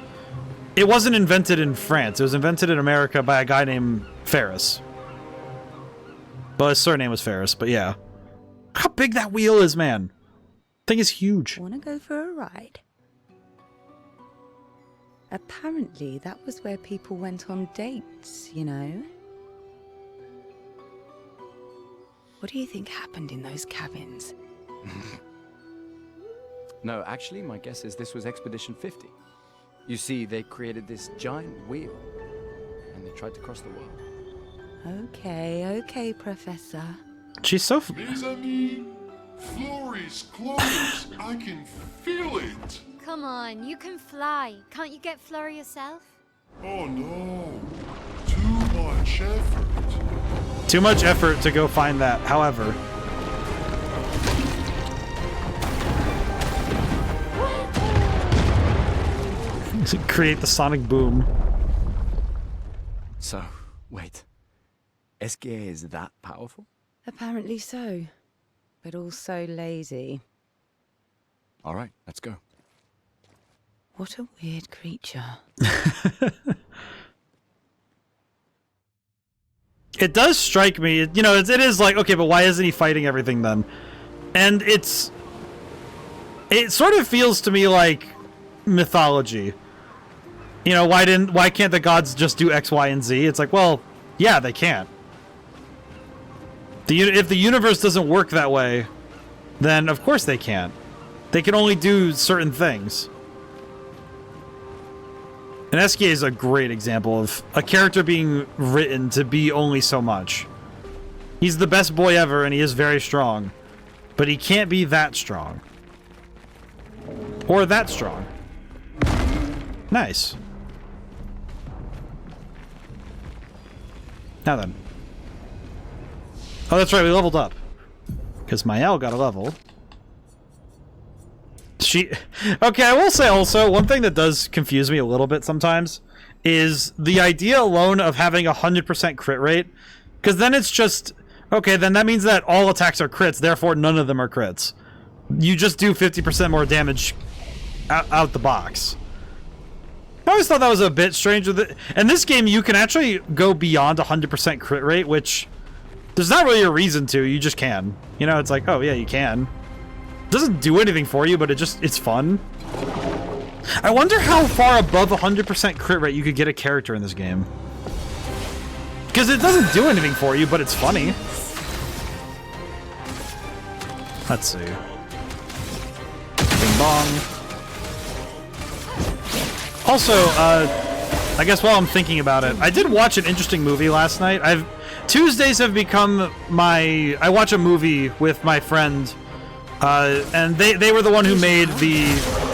it wasn't invented in France. It was invented in America by a guy named Ferris. Well, his surname was Ferris, but yeah. How big that wheel is, man. Thing is huge. Wanna go for a ride? Apparently, that was where people went on dates, you know? What do you think happened in those cabins? No, actually, my guess is this was Expedition 50. You see, they created this giant wheel, and they tried to cross the world. Okay, Professor. She's so... Mes amis, Florey's close. I can feel it. Come on, you can fly. Can't you get Florey yourself? Oh no, too much effort. Too much effort to go find that, however. Create the sonic boom. So, wait. Esquier is that powerful? Apparently so, but also lazy. All right, let's go. What a weird creature. It does strike me, you know, it is like, okay, but why isn't he fighting everything then? And it sort of feels to me like mythology. You know, why can't the gods just do X, Y, and Z? It's like, well, yeah, they can't. If the universe doesn't work that way, then of course they can't. They can only do certain things. And Esquier is a great example of a character being written to be only so much. He's the best boy ever, and he is very strong. But he can't be that strong. Or that strong. Nice. Now then. Oh, that's right, we leveled up. Because Mael got a level. Okay, I will say also, one thing that does confuse me a little bit sometimes is the idea alone of having 100% crit rate. Because then it's just, okay, then that means that all attacks are crits, therefore none of them are crits. You just do 50% more damage out the box. I always thought that was a bit strange. In this game, you can actually go beyond 100% crit rate, which there's not really a reason to. You just can. You know, it's like, oh yeah, you can. It doesn't do anything for you, but it's fun. I wonder how far above 100% crit rate you could get a character in this game. Because it doesn't do anything for you, but it's funny. Let's see. Bing bong. Also, I guess while I'm thinking about it, I did watch an interesting movie last night. Tuesdays have become my... I watch a movie with my friend, and they were the one who made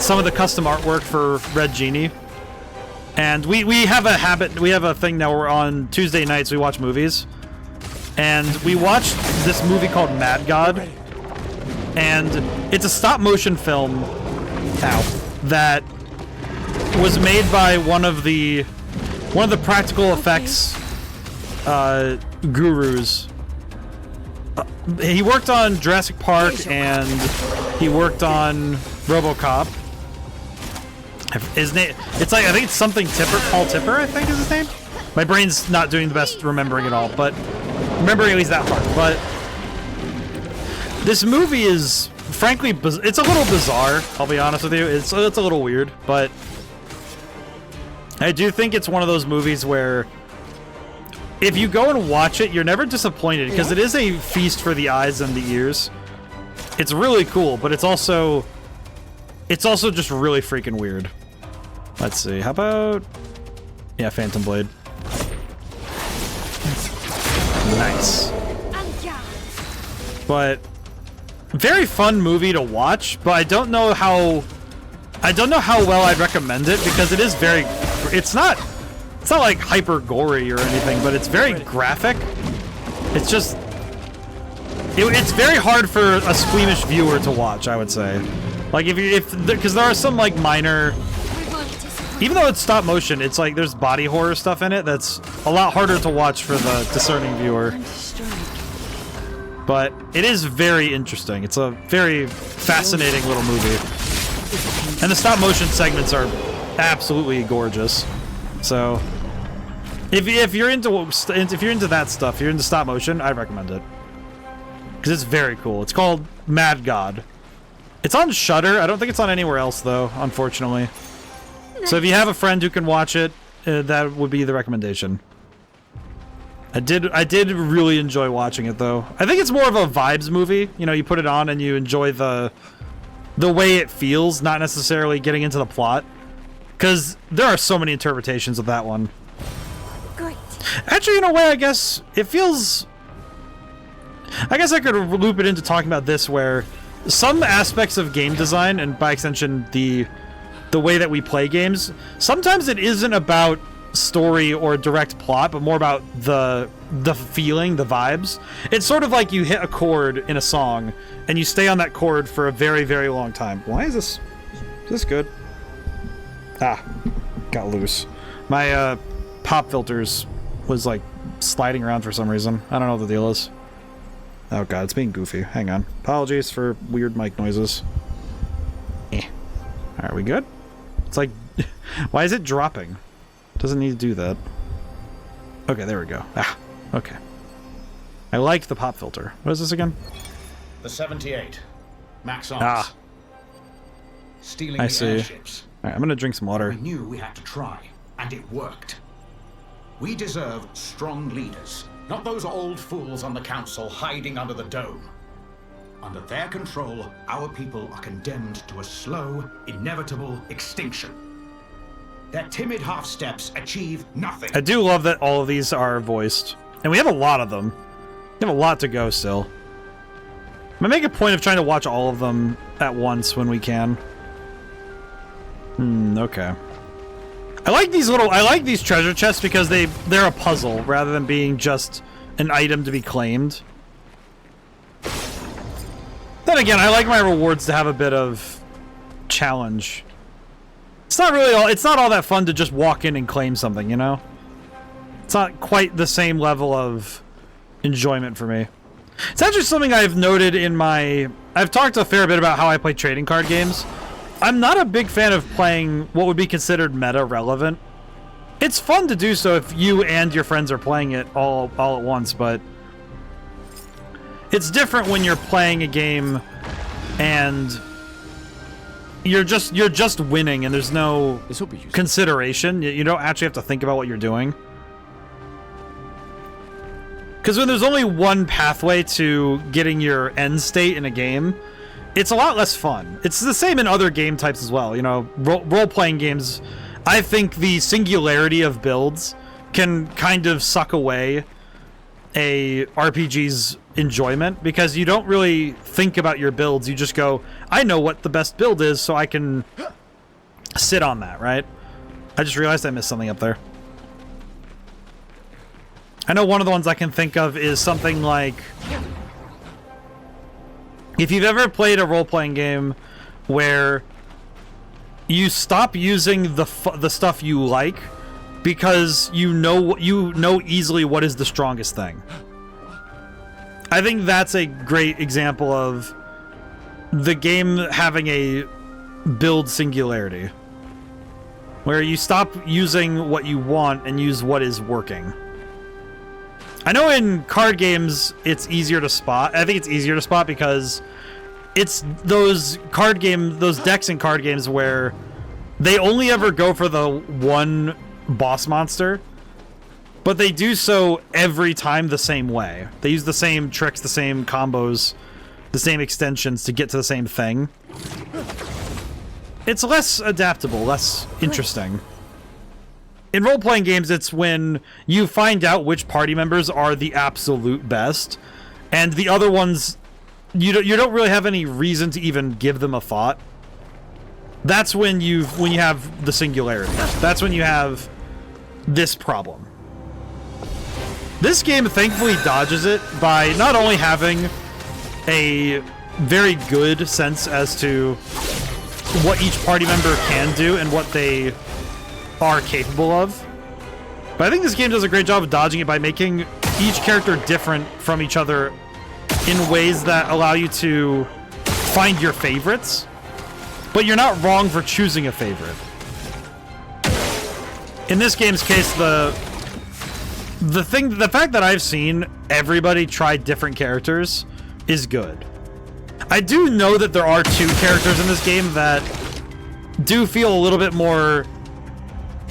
some of the custom artwork for Red Genie. And we have a habit, we have a thing now where on Tuesday nights we watch movies. And we watched this movie called Mad God. And it's a stop-motion film now that was made by one of the practical effects gurus. He worked on Jurassic Park and he worked on RoboCop. His name, it's like, I think it's something Tipper, Paul Tipper, I think is his name. My brain's not doing the best remembering it all, but remembering at least that part. But this movie is, frankly, it's a little bizarre, I'll be honest with you. It's a little weird, but I do think it's one of those movies where if you go and watch it, you're never disappointed, because it is a feast for the eyes and the ears. It's really cool, but it's also just really freaking weird. Let's see, how about... yeah, Phantom Blade. Nice. But very fun movie to watch, but I don't know how well I'd recommend it, because it is very... It's not like hyper gory or anything, but it's very graphic. It's just... It's very hard for a squeamish viewer to watch, I would say. Like, because there are some, like, minor... Even though it's stop motion, it's like there's body horror stuff in it that's a lot harder to watch for the discerning viewer. But it is very interesting. It's a very fascinating little movie. And the stop motion segments are absolutely gorgeous. So, if you're into that stuff, if you're into stop motion, I'd recommend it. Because it's very cool. It's called Mad God. It's on Shudder. I don't think it's on anywhere else, though, unfortunately. So if you have a friend who can watch it, that would be the recommendation. I did really enjoy watching it, though. I think it's more of a vibes movie. You know, you put it on and you enjoy the way it feels, not necessarily getting into the plot. Because there are so many interpretations of that one. Great. Actually, in a way, I guess it feels... I guess I could loop it into talking about this, where some aspects of game design, and by extension the way that we play games, sometimes it isn't about story or direct plot, but more about the feeling, the vibes. It's sort of like you hit a chord in a song, and you stay on that chord for a very, very long time. Why is this... Is this good? Ah, got loose. My pop filters was, like, sliding around for some reason. I don't know what the deal is. Oh god, it's being goofy. Hang on. Apologies for weird mic noises. Alright, we good? It's like... Why is it dropping? Doesn't need to do that. Okay, there we go. Ah, okay. I like the pop filter. What is this again? The 78. Max Arms. Ah. Stealing I the see. airships. Alright, I'm gonna drink some water. We knew we had to try, and it worked. We deserve strong leaders, not those old fools on the council hiding under the dome. Under their control, our people are condemned to a slow, inevitable extinction. Their timid half-steps achieve nothing. I do love that all of these are voiced. And we have a lot of them. We have a lot to go still. I'm gonna make a point of trying to watch all of them at once when we can. Okay. I like these treasure chests because they're a puzzle rather than being just an item to be claimed. Then again, I like my rewards to have a bit of challenge. It's not all that fun to just walk in and claim something, you know? It's not quite the same level of enjoyment for me. It's actually something I've noted in I've talked a fair bit about how I play trading card games. I'm not a big fan of playing what would be considered meta-relevant. It's fun to do so if you and your friends are playing it all at once, but it's different when you're playing a game and you're just winning, and there's no consideration. You don't actually have to think about what you're doing. Because when there's only one pathway to getting your end state in a game, it's a lot less fun. It's the same in other game types as well. You know, role-playing games, I think the singularity of builds can kind of suck away a RPG's enjoyment, because you don't really think about your builds. You just go, I know what the best build is, so I can sit on that, right? I just realized I missed something up there. I know one of the ones I can think of is something like, if you've ever played a role-playing game where you stop using the stuff you like because you know easily what is the strongest thing. I think that's a great example of the game having a build singularity, where you stop using what you want and use what is working. I know in card games it's easier to spot. I think it's easier to spot because it's those decks in card games where they only ever go for the one boss monster, but they do so every time the same way. They use the same tricks, the same combos, the same extensions to get to the same thing. It's less adaptable, less interesting. In role-playing games, it's when you find out which party members are the absolute best, and the other ones, you don't really have any reason to even give them a thought. That's when you have the singularity. That's when you have this problem. This game thankfully dodges it by not only having a very good sense as to what each party member can do and what they are capable of, but I think this game does a great job of dodging it by making each character different from each other in ways that allow you to find your favorites, but you're not wrong for choosing a favorite. In this game's case, the fact that I've seen everybody try different characters is good. I do know that there are two characters in this game that do feel a little bit more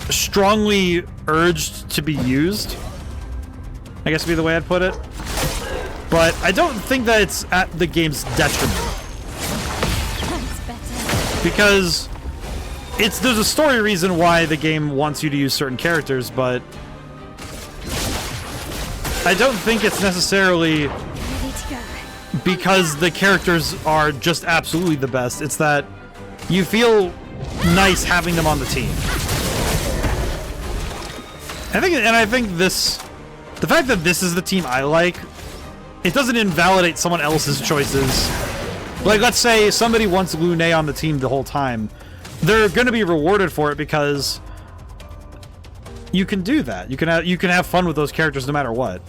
strongly urged to be used, I guess would be the way I'd put it. But I don't think that it's at the game's detriment. Because there's a story reason why the game wants you to use certain characters, but I don't think it's necessarily because the characters are just absolutely the best. It's that you feel nice having them on the team. I think the fact that this is the team I like, it doesn't invalidate someone else's choices. Like, let's say somebody wants Lune on the team the whole time. They're going to be rewarded for it because you can do that. You can have fun with those characters no matter what.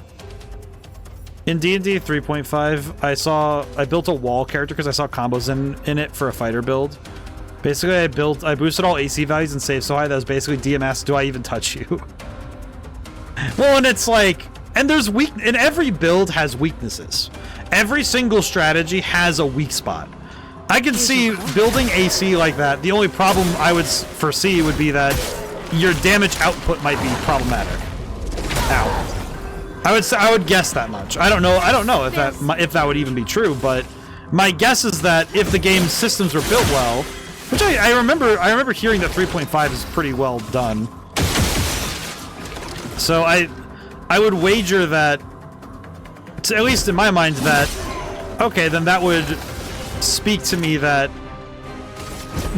In D&D 3.5, I built a wall character because I saw combos in it for a fighter build. Basically, I boosted all AC values and saved so high that was basically DMS, do I even touch you? Well, and it's like, and every build has weaknesses. Every single strategy has a weak spot. I can see building AC like that. The only problem I would foresee would be that your damage output might be problematic. Ow. I would guess that much. I don't know if that would even be true, but my guess is that if the game's systems were built well, which I remember hearing that 3.5 is pretty well done. So I would wager that, at least in my mind, that okay, then that would speak to me that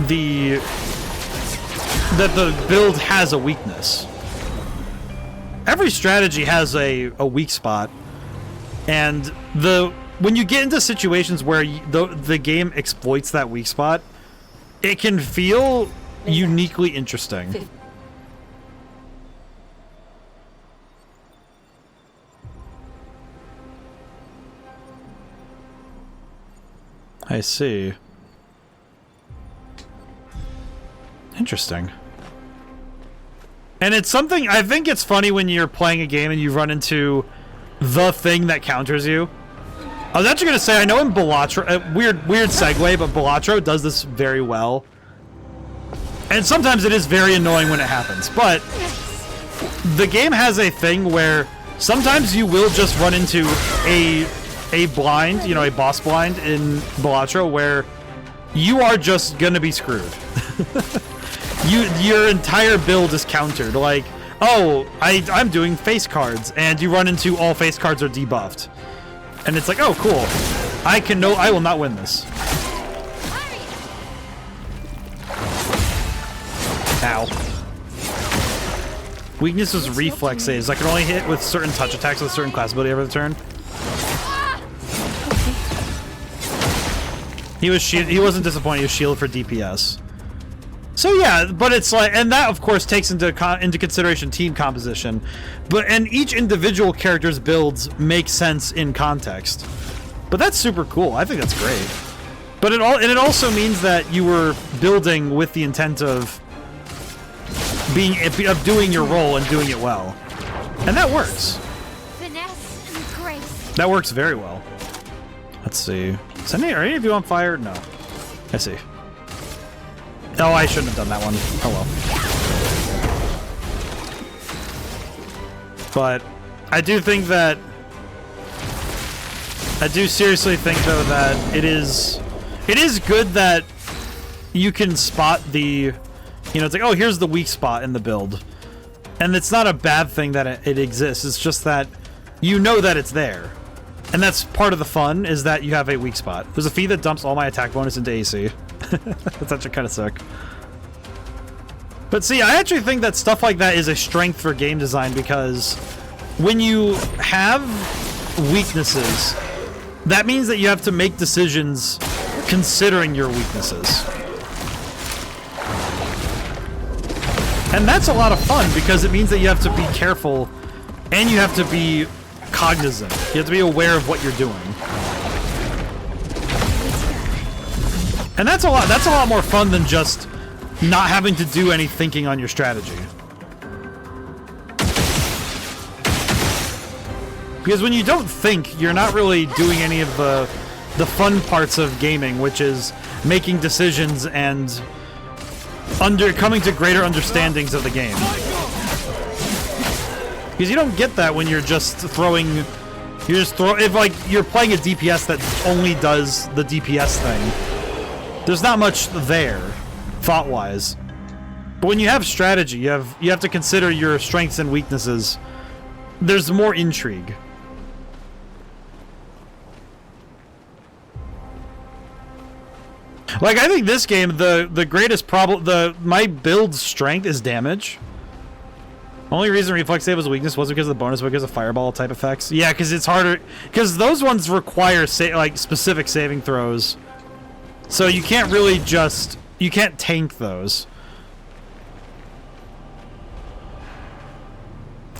the build has a weakness. Every strategy has a weak spot, and when you get into situations where the game exploits that weak spot, it can feel uniquely interesting. I see. Interesting. And it's something, I think it's funny when you're playing a game and you run into the thing that counters you. I was actually going to say, I know in Balatro, weird segue, but Balatro does this very well. And sometimes it is very annoying when it happens, but the game has a thing where sometimes you will just run into a blind, you know, a boss blind in Balatro where you are just going to be screwed. Your entire build is countered. Like, oh, I'm doing face cards, and you run into all face cards are debuffed. And it's like, oh, cool. I will not win this. Ow. Weakness was reflex saves. I can only hit with certain touch attacks with a certain class ability every turn. He wasn't disappointed. He was shielded for DPS. So yeah, but it's like, and that of course takes into consideration team composition, and each individual character's builds make sense in context. But that's super cool. I think that's great. But it also means that you were building with the intent of doing your role and doing it well, and that works. Finesse and grace. That works very well. Let's see. Are any of you on fire? No. I see. Oh, I shouldn't have done that one. Oh well. But I do think that I do seriously think though that it is good that you can spot the, you know, it's like, oh, here's the weak spot in the build. And it's not a bad thing that it exists. It's just that you know that it's there. And that's part of the fun, is that you have a weak spot. There's a feat that dumps all my attack bonus into AC. That's actually kind of sick. But see, I actually think that stuff like that is a strength for game design, because when you have weaknesses, that means that you have to make decisions considering your weaknesses. And that's a lot of fun, because it means that you have to be careful and you have to be cognizant. You have to be aware of what you're doing. And that's a lot more fun than just not having to do any thinking on your strategy. Because when you don't think, you're not really doing any of the fun parts of gaming, which is making decisions and coming to greater understandings of the game. Because you don't get that when you're just throwing... if like you're playing a DPS that only does the DPS thing, there's not much there, thought-wise. But when you have strategy, you have to consider your strengths and weaknesses. There's more intrigue. Like, I think this game, the greatest problem, my build's strength is damage. Only reason reflex save was a weakness was because of the bonus, because of fireball type effects. Yeah, because it's harder, because those ones require like specific saving throws. So you can't really just, you can't tank those.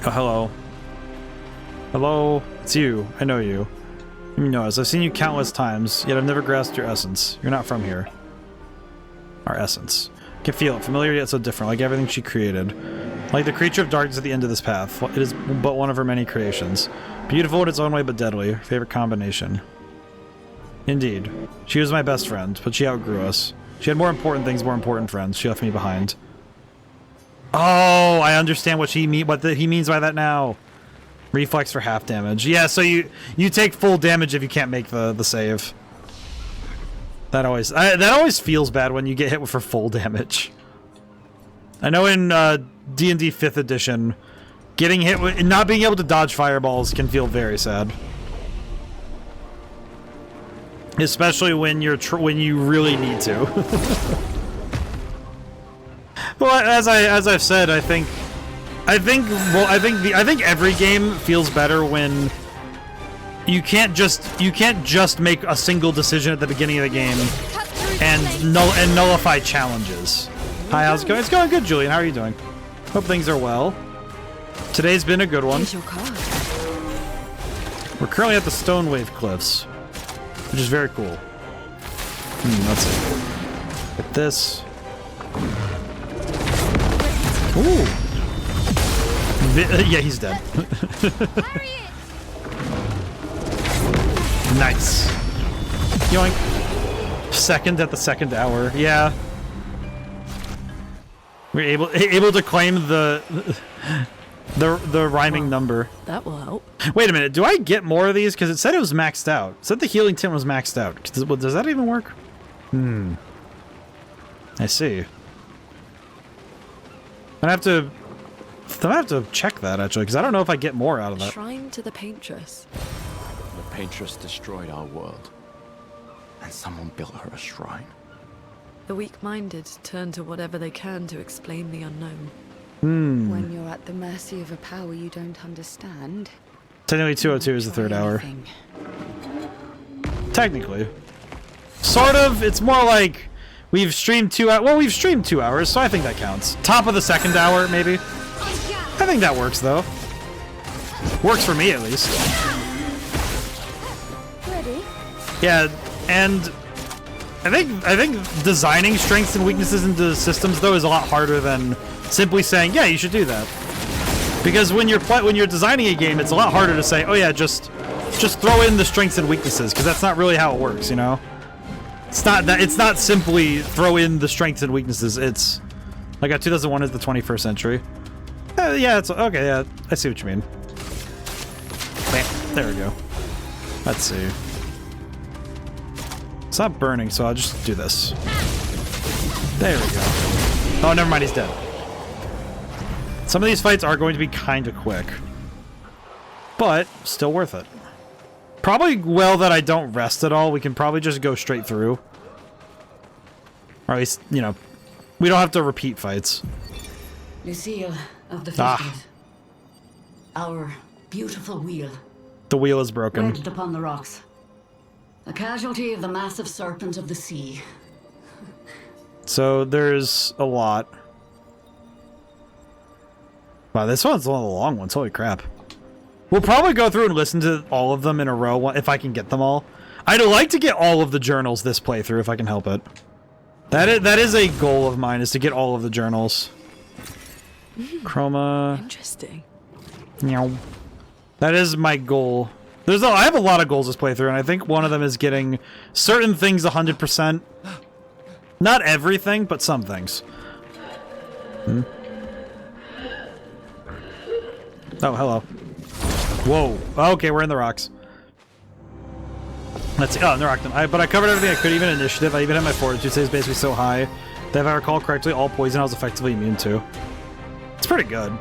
Oh, hello. Hello, it's you. I know you. You know us. I've seen you countless times, yet I've never grasped your essence. You're not from here. Our essence. I can feel it, familiar yet so different, like everything she created. Like the creature of darkness at the end of this path. It is but one of her many creations. Beautiful in its own way, but deadly. Her favorite combination. Indeed. She was my best friend, but she outgrew us. She had more important things, more important friends. She left me behind. Oh, I understand what he means by that now. Reflex for half damage. Yeah, so you take full damage if you can't make the save. That always feels bad when you get hit for full damage. I know in D&D 5th edition, getting hit with not being able to dodge fireballs can feel very sad. Especially when you really need to. Well, as I've said, I think every game feels better when you can't just make a single decision at the beginning of the game and nullify challenges. Hi, how's it going? It's going good, Julian. How are you doing? Hope things are well. Today's been a good one. We're currently at the Stone Wave Cliffs, which is very cool. Let's see. Get this. Ooh. Yeah, he's dead. Nice. Yoink. Second at the second hour. Yeah. We're able to claim the rhyming number. That will help. Wait a minute. Do I get more of these? Because it said it was maxed out. It said the healing tint was maxed out. Does that even work? I see. I have to check that actually, because I don't know if I get more out of that. Shrine to the Paintress. The Paintress destroyed our world, and someone built her a shrine. The weak-minded turn to whatever they can to explain the unknown. When you're at the mercy of a power you don't understand. Technically 202 is the third hour. Technically. Sort of. It's more like we've streamed 2 hours. Well, we've streamed 2 hours, so I think that counts. Top of the second hour, maybe. I think that works, though. Works for me, at least. Ready? Yeah, and I think designing strengths and weaknesses into systems, though, is a lot harder than simply saying, yeah, you should do that. Because when you're designing a game, it's a lot harder to say, oh yeah, just throw in the strengths and weaknesses, because that's not really how it works, you know? It's not simply throw in the strengths and weaknesses. It's like 2001 is the 21st century. Yeah, it's okay. Yeah, I see what you mean. Bam. There we go. Let's see. It's not burning, so I'll just do this. There we go. Oh, never mind. He's dead. Some of these fights are going to be kind of quick, but still worth it. Probably well that I don't rest at all. We can probably just go straight through. Or at least, you know, we don't have to repeat fights. Lucille of the Fishes. Our beautiful wheel. The wheel is broken. Wedged upon the rocks. A casualty of the massive serpent of the sea. So there's a lot. Wow, this one's one of the long ones. Holy crap. We'll probably go through and listen to all of them in a row if I can get them all. I'd like to get all of the journals this playthrough if I can help it. That is a goal of mine, is to get all of the journals. Chroma. Interesting. Meow. That is my goal. I have a lot of goals this playthrough, and I think one of them is getting certain things 100%. Not everything, but some things. Oh, hello. Whoa. Okay, we're in the rocks. Let's see. Oh, in the rock. But I covered everything I could, even initiative. I even had my fortitude saves basically so high that if I recall correctly, all poison I was effectively immune to. It's pretty good.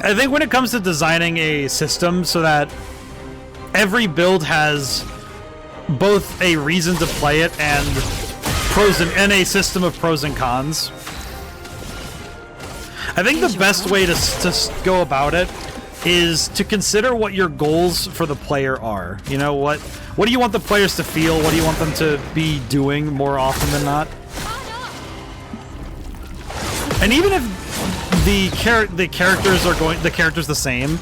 I think when it comes to designing a system so that every build has both a reason to play it and and a system of pros and cons, I think the best way to go about it is to consider what your goals for the player are. You know, what do you want the players to feel? What do you want them to be doing more often than not? And even if the character's the same,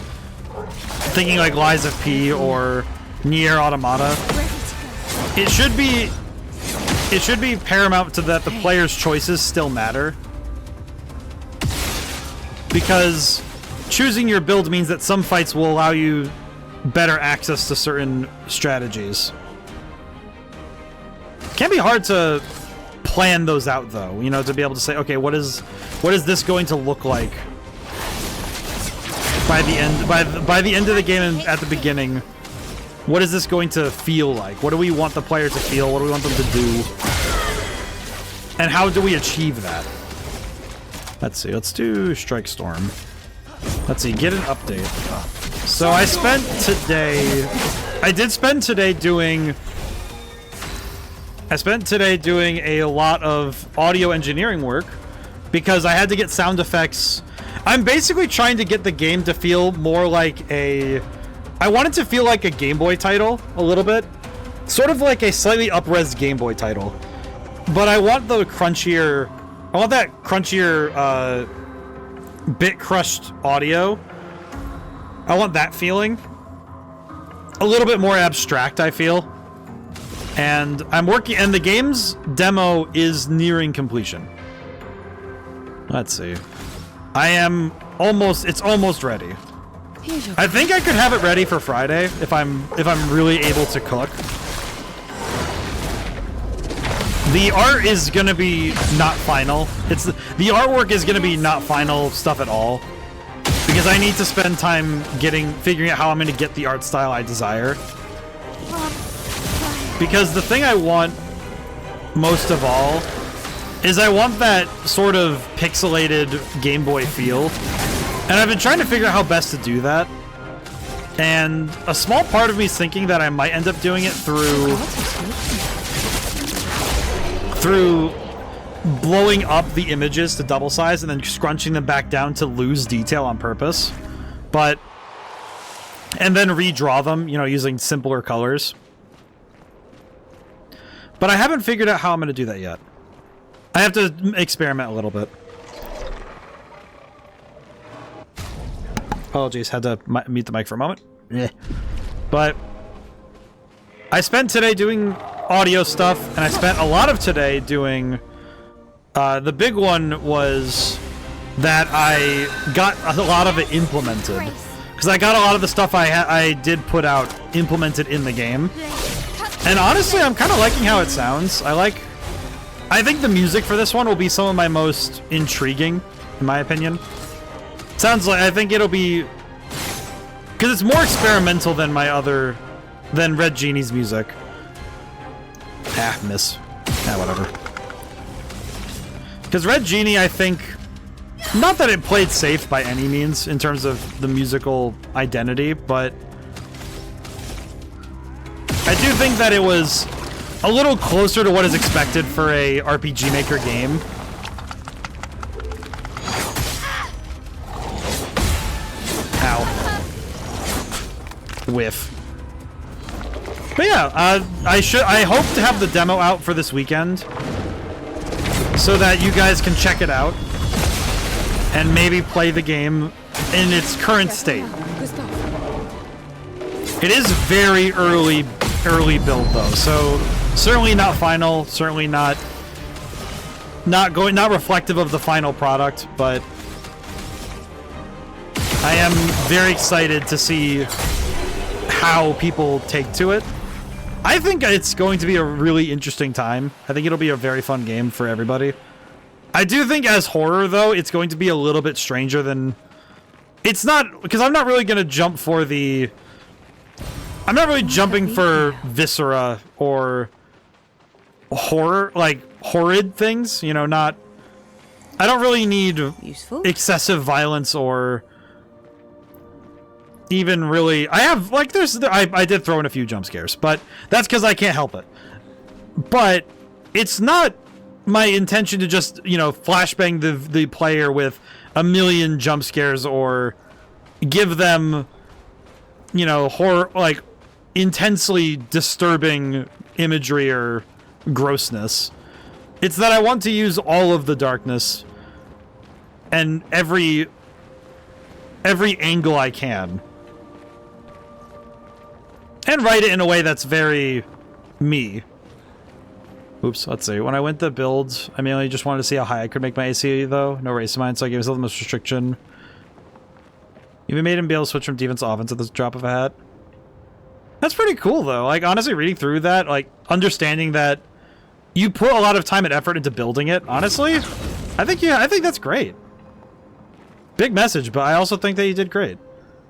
thinking like Lies of P or Nier Automata, it should be paramount to that the player's choices still matter. Because choosing your build means that some fights will allow you better access to certain strategies. It can be hard to plan those out, though, you know, to be able to say, okay, what is this going to look like by the end of the game and at the beginning? What is this going to feel like? What do we want the player to feel? What do we want them to do? And how do we achieve that? Let's see. Let's do Strike Storm. Let's see. Get an update. So I spent today... I did spend today doing... I spent today doing a lot of audio engineering work because I had to get sound effects. I'm basically trying to get the game to feel more like a... I want it to feel like a Game Boy title, a little bit. Sort of like a slightly up-res Game Boy title. But I want the crunchier... I want that crunchier, bit-crushed audio. I want that feeling. A little bit more abstract, I feel. And I'm working... And the game's demo is nearing completion. Let's see. I am almost... It's almost ready. I think I could have it ready for Friday if I'm really able to cook. The art is gonna be not final. The artwork is gonna be not final stuff at all, because I need to spend time figuring out how I'm gonna get the art style I desire. Because the thing I want most of all is I want that sort of pixelated Game Boy feel. And I've been trying to figure out how best to do that. And a small part of me is thinking that I might end up doing it through blowing up the images to double size and then scrunching them back down to lose detail on purpose. And then redraw them, you know, using simpler colors. But I haven't figured out how I'm going to do that yet. I have to experiment a little bit. Apologies, had to mute the mic for a moment. Yeah. But I spent today doing audio stuff, and I spent a lot of today doing... the big one was that I got a lot of it implemented. Because I got a lot of the stuff I did put out implemented in the game. And honestly, I'm kind of liking how it sounds. I think the music for this one will be some of my most intriguing, in my opinion. Sounds like, I think it'll be... Because it's more experimental than than Red Genie's music. Miss. Whatever. Because Red Genie, I think... Not that it played safe by any means, in terms of the musical identity, but... I do think that it was a little closer to what is expected for a RPG Maker game. Ow. Whiff. But yeah, I hope to have the demo out for this weekend so that you guys can check it out and maybe play the game in its current state. It is very early build though, so certainly not final, certainly not reflective of the final product, but I am very excited to see how people take to it. I think it's going to be a really interesting time. I think it'll be a very fun game for everybody. I do think as horror though, it's going to be a little bit stranger than... It's not, because I'm not really going to jump for the... I'm not really jumping for viscera or horror, like horrid things, you know, not... I don't really need excessive violence or even really... I have, like, I did throw in a few jump scares, but that's because I can't help it. But it's not my intention to just, you know, flashbang the player with a million jump scares or give them, you know, horror, like, intensely disturbing imagery or grossness. It's that I want to use all of the darkness and every angle I can and write it in a way that's very me. Oops, let's see. When I went to build, I mainly just wanted to see how high I could make my AC though. No race of mine, so I gave myself the most restriction. Even made him be able to switch from defense to offense at the drop of a hat. That's pretty cool, though. Like, honestly, reading through that, like, understanding that you put a lot of time and effort into building it, honestly, I think that's great. Big message, but I also think that you did great.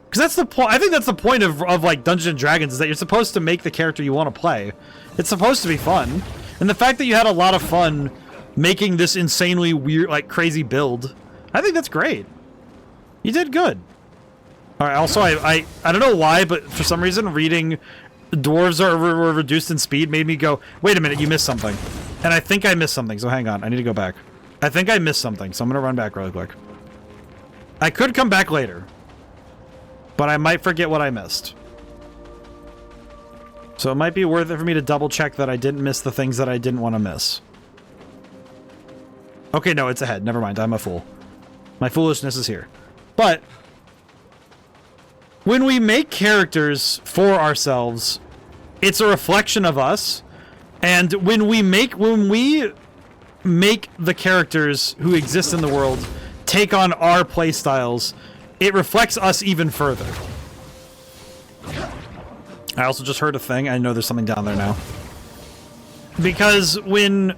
Because that's the point, I think that's the point of like, Dungeons & Dragons, is that you're supposed to make the character you want to play. It's supposed to be fun. And the fact that you had a lot of fun making this insanely weird, like, crazy build, I think that's great. You did good. Alright, also, I don't know why, but for some reason, reading dwarves were reduced in speed made me go, wait a minute, you missed something. And I think I missed something, so hang on, I need to go back. I think I missed something, so I'm gonna run back really quick. I could come back later, but I might forget what I missed. So it might be worth it for me to double check that I didn't miss the things that I didn't want to miss. Okay, no, it's ahead. Never mind, I'm a fool. My foolishness is here. But when we make characters for ourselves, it's a reflection of us. And when we make the characters who exist in the world take on our playstyles, it reflects us even further. I also just heard a thing. I know there's something down there now. Because when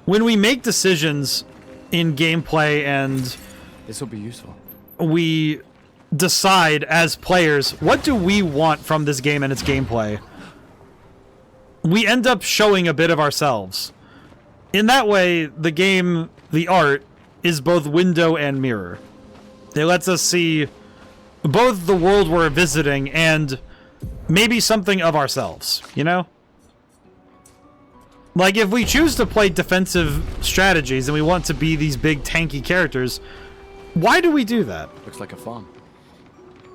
we make decisions in gameplay and this will be useful, we decide as players, what do we want from this game and its gameplay? We end up showing a bit of ourselves. In that way, the game, the art, is both window and mirror. It lets us see both the world we're visiting and maybe something of ourselves, you know? Like, if we choose to play defensive strategies and we want to be these big tanky characters, why do we do that? looks like a farm.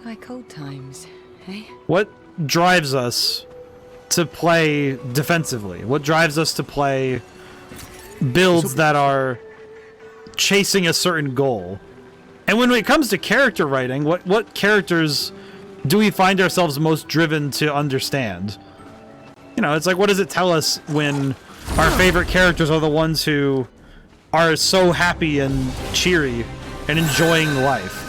Like old times, eh? What drives us to play defensively? What drives us to play builds that are chasing a certain goal? And when it comes to character writing, what characters do we find ourselves most driven to understand? You know, it's like, what does it tell us when our favorite characters are the ones who are so happy and cheery and enjoying life?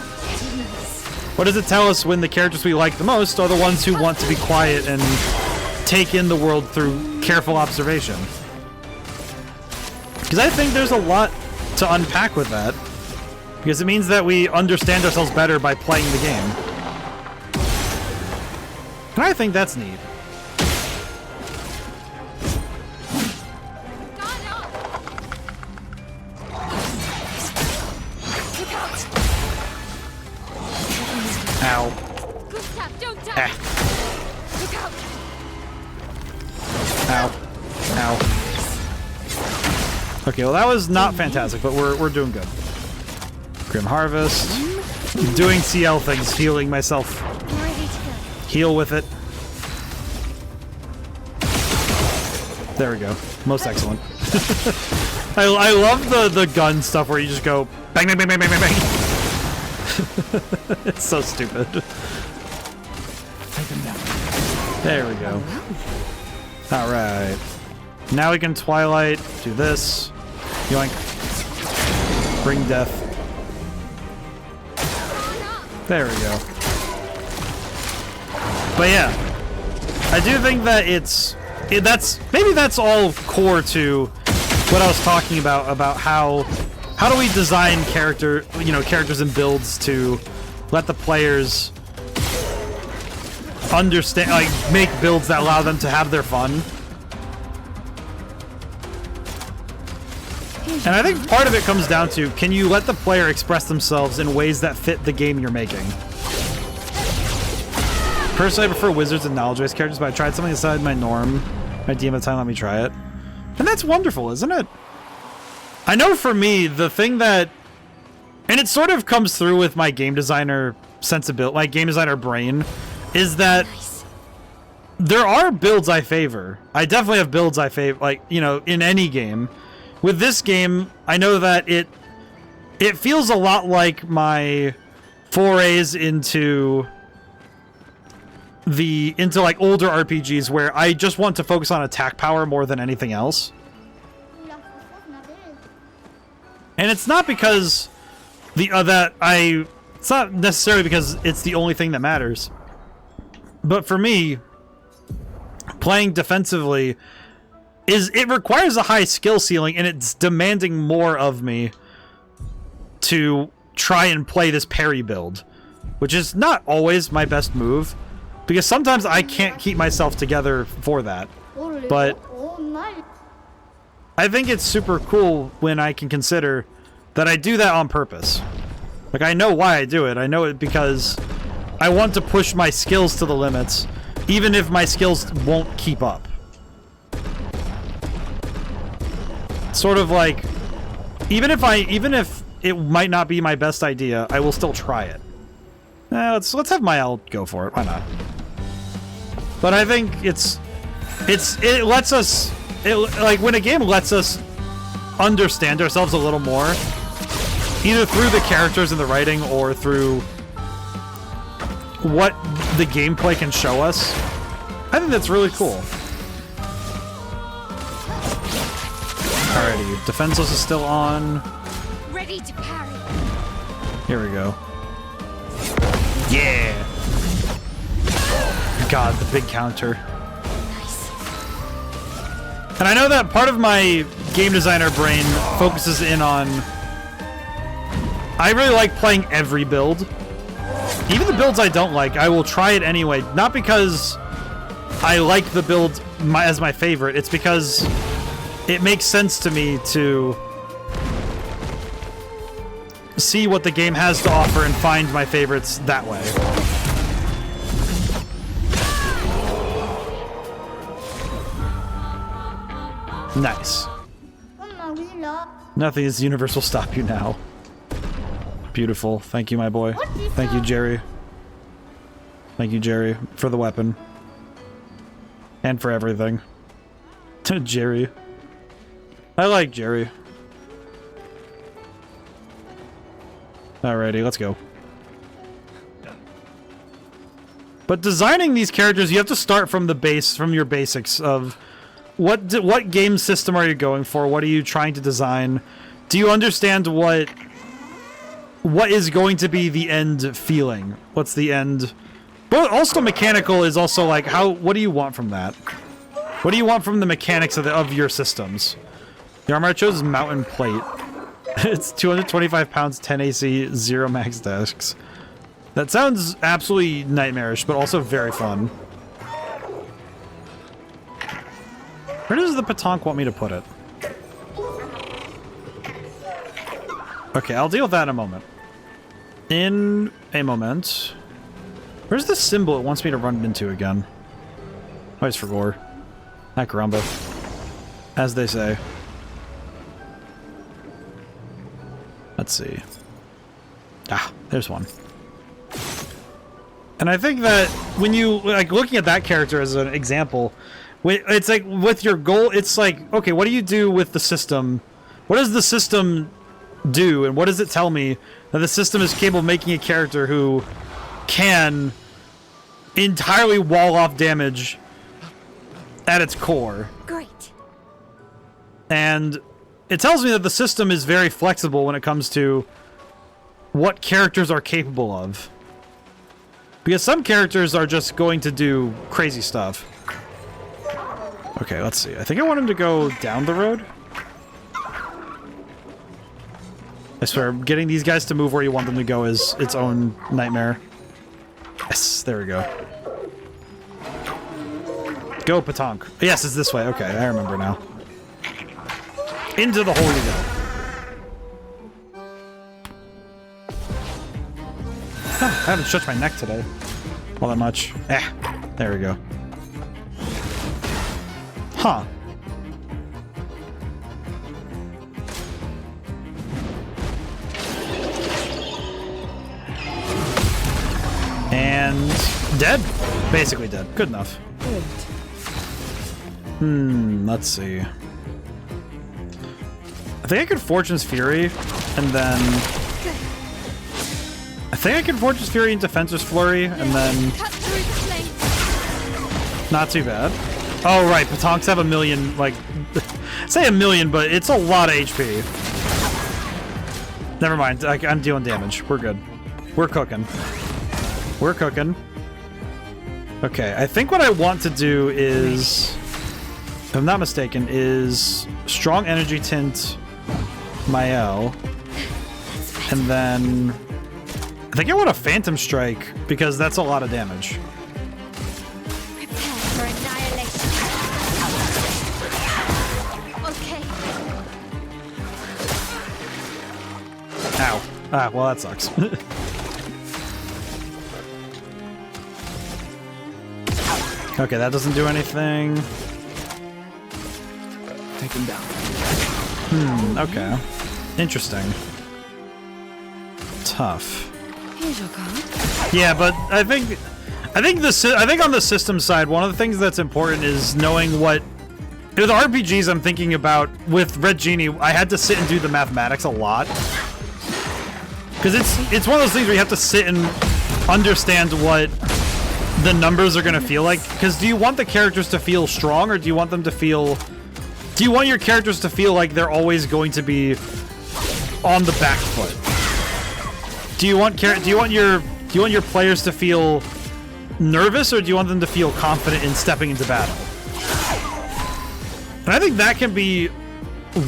What does it tell us when the characters we like the most are the ones who want to be quiet and take in the world through careful observation? Because I think there's a lot to unpack with that. Because it means that we understand ourselves better by playing the game. And I think that's neat. Ow. Eh. Ow. Ow. Okay, well that was not fantastic, but we're doing good. Grim Harvest. Doing CL things, healing myself. Heal with it. There we go. Most excellent. I love the gun stuff where you just go bang bang bang bang bang bang bang. It's so stupid. There we go. Alright. Now we can Twilight, do this. Yoink. Bring death. There we go. But yeah. I do think that maybe that's all core to what I was talking about how do we design characters and builds to let the players understand, like, make builds that allow them to have their fun. And I think part of it comes down to, can you let the player express themselves in ways that fit the game you're making? Personally, I prefer wizards and knowledge-based characters, but I tried something outside my norm. My DM at the time let me try it. And that's wonderful, isn't it? I know for me, the thing that... And it sort of comes through with my game designer sensibility, my game designer brain, is that there are builds I favor. I definitely have builds I favor, like, you know, in any game. With this game, I know that it feels a lot like my forays into like older RPGs where I just want to focus on attack power more than anything else. And it's not because it's not necessarily because it's the only thing that matters. But for me, playing defensively it requires a high skill ceiling, and it's demanding more of me to try and play this parry build, which is not always my best move, because sometimes I can't keep myself together for that. But I think it's super cool when I can consider that I do that on purpose. Like, I know why I do it. I know it because I want to push my skills to the limits, even if my skills won't keep up. Sort of like, even if it might not be my best idea, I will still try it. Let's have Mael go for it. Why not? But I think it lets us, like, when a game lets us understand ourselves a little more, either through the characters and the writing or through what the gameplay can show us, I think that's really cool. Alrighty, Defenseless is still on. Ready to parry. Here we go. Yeah. God, the big counter. And I know that part of my game designer brain focuses in on... I really like playing every build. Even the builds I don't like, I will try it anyway. Not because I like the build as my favorite, it's because it makes sense to me to see what the game has to offer and find my favorites that way. Nice. Nothing in this universe will stop you now. Beautiful. Thank you, my boy. Thank you, Jerry. Thank you, Jerry, for the weapon. And for everything. Jerry. I like Jerry. Alrighty, let's go. But designing these characters, you have to start from the base, from your basics of what game system are you going for? What are you trying to design? Do you understand what is going to be the end feeling? What's the end? But also mechanical is also like what do you want from that? What do you want from the mechanics of your systems? The armor I chose is Mountain Plate. It's 225 pounds, 10 AC, 0 max desks. That sounds absolutely nightmarish, but also very fun. Where does the petanque want me to put it? Okay, I'll deal with that in a moment. In a moment. Where's the symbol it wants me to run it into again? Oh, it's for gore. Ah, caramba. As they say. Let's see. Ah, there's one. And I think that when you, like, looking at that character as an example, it's like, with your goal, it's like, okay, what do you do with the system? What does the system do, and what does it tell me that the system is capable of making a character who can entirely wall off damage at its core? Great. And it tells me that the system is very flexible when it comes to what characters are capable of. Because some characters are just going to do crazy stuff. Okay, let's see. I think I want him to go down the road. I swear, getting these guys to move where you want them to go is its own nightmare. Yes, there we go. Go, petanque. Yes, it's this way. Okay, I remember now. Into the hole you go. Huh, I haven't stretched my neck today. All that much. There we go. Huh. And dead? Basically dead. Good enough. Good. Let's see. I think I could Fortune's Fury, and then... I think I can Fortune's Fury into Fencer's Flurry, and then... Not too bad. Oh, right, petanques have a million, like... say a million, but it's a lot of HP. Never mind, I'm dealing damage. We're good. We're cooking. We're cooking. Okay, I think what I want to do is... if I'm not mistaken, is Strong Energy Tint Mael. And then... I think I want a Phantom Strike, because that's a lot of damage. Prepare for annihilation. Okay. Ow. Ah, well, that sucks. Okay, that doesn't do anything. Take him down. Okay. Interesting. Tough. Here's your card. Yeah, but I think on the system side, one of the things that's important is knowing what. With RPGs, I'm thinking about with Red Genie. I had to sit and do the mathematics a lot because it's one of those things where you have to sit and understand what the numbers are going to feel like. Because do you want the characters to feel strong, or do you want them to feel? Do you want your characters to feel like they're always going to be on the back foot? Do you want your Do you want your players to feel nervous, or do you want them to feel confident in stepping into battle? And I think that can be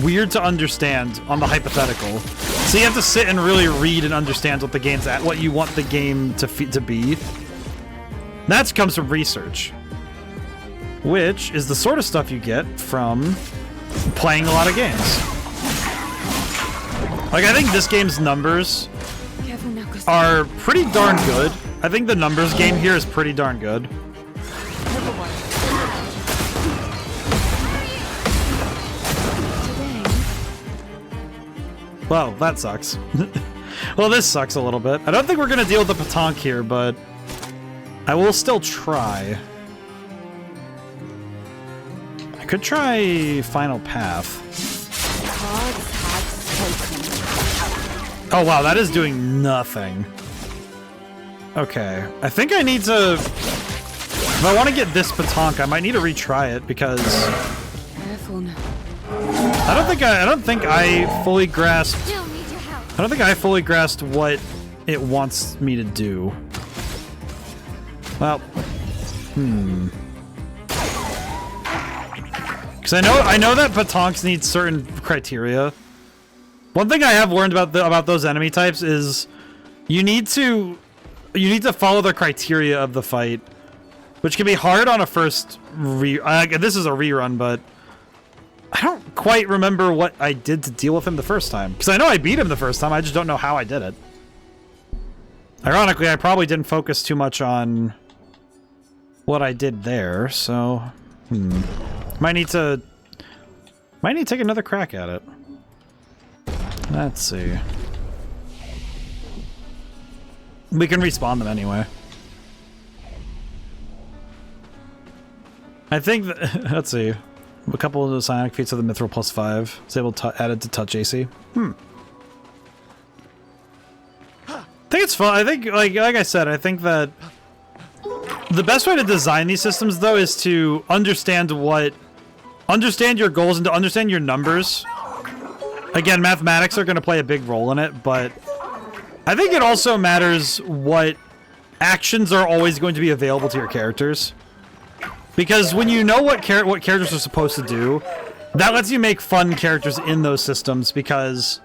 weird to understand on the hypothetical. So you have to sit and really read and understand what the game's at, what you want the game to be. That comes from research, which is the sort of stuff you get from playing a lot of games. Like, I think this game's numbers are pretty darn good. I think the numbers game here is pretty darn good. Well, that sucks. Well, this sucks a little bit. I don't think we're going to deal with the Petanque here, but I will still try. I could try Final Path. Oh, wow, that is doing nothing. Okay, I think I need to... If I want to get this Petanque, I might need to retry it, because... Careful now. I don't think I fully grasped... I don't think I fully grasped what it wants me to do. Well... Because I know that Petanques need certain criteria. One thing I have learned about those enemy types is you need to follow the criteria of the fight, which can be hard on a first this is a rerun, but I don't quite remember what I did to deal with him the first time. Because I know I beat him the first time, I just don't know how I did it. Ironically, I probably didn't focus too much on what I did there, so might need to take another crack at it. Let's see. We can respawn them anyway. I think let's see. A couple of the psionic feats of the Mithril +5. It's able to added to touch AC. I think it's fun. I think, like I said, I think that the best way to design these systems, though, is to understand your goals and to understand your numbers. Again, mathematics are going to play a big role in it, but I think it also matters what actions are always going to be available to your characters. Because when you know what characters are supposed to do, that lets you make fun characters in those systems, because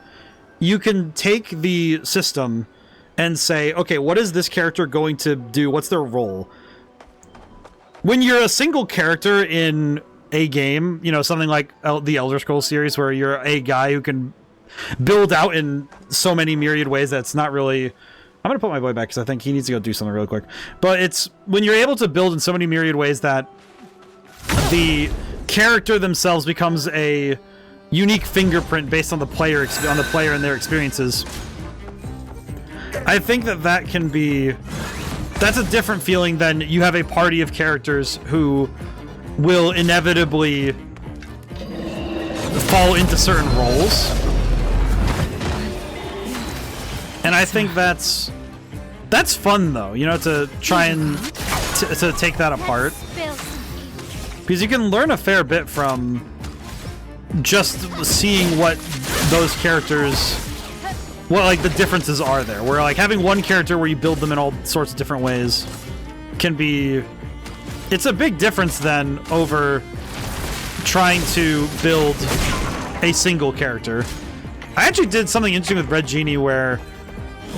you can take the system and say, okay, what is this character going to do? What's their role? When you're a single character in a game, you know, something like the Elder Scrolls series, where you're a guy who can build out in so many myriad ways that's not really... I'm gonna put my boy back because I think he needs to go do something really quick. But it's when you're able to build in so many myriad ways that the character themselves becomes a unique fingerprint based on the player and their experiences. I think that can be... That's a different feeling than you have a party of characters who will inevitably fall into certain roles. And I think that's fun, though, you know, to try and to take that apart. Because you can learn a fair bit from just seeing what those characters... what, like, the differences are there. Where, like, having one character where you build them in all sorts of different ways can be... It's a big difference then over trying to build a single character. I actually did something interesting with Red Genie where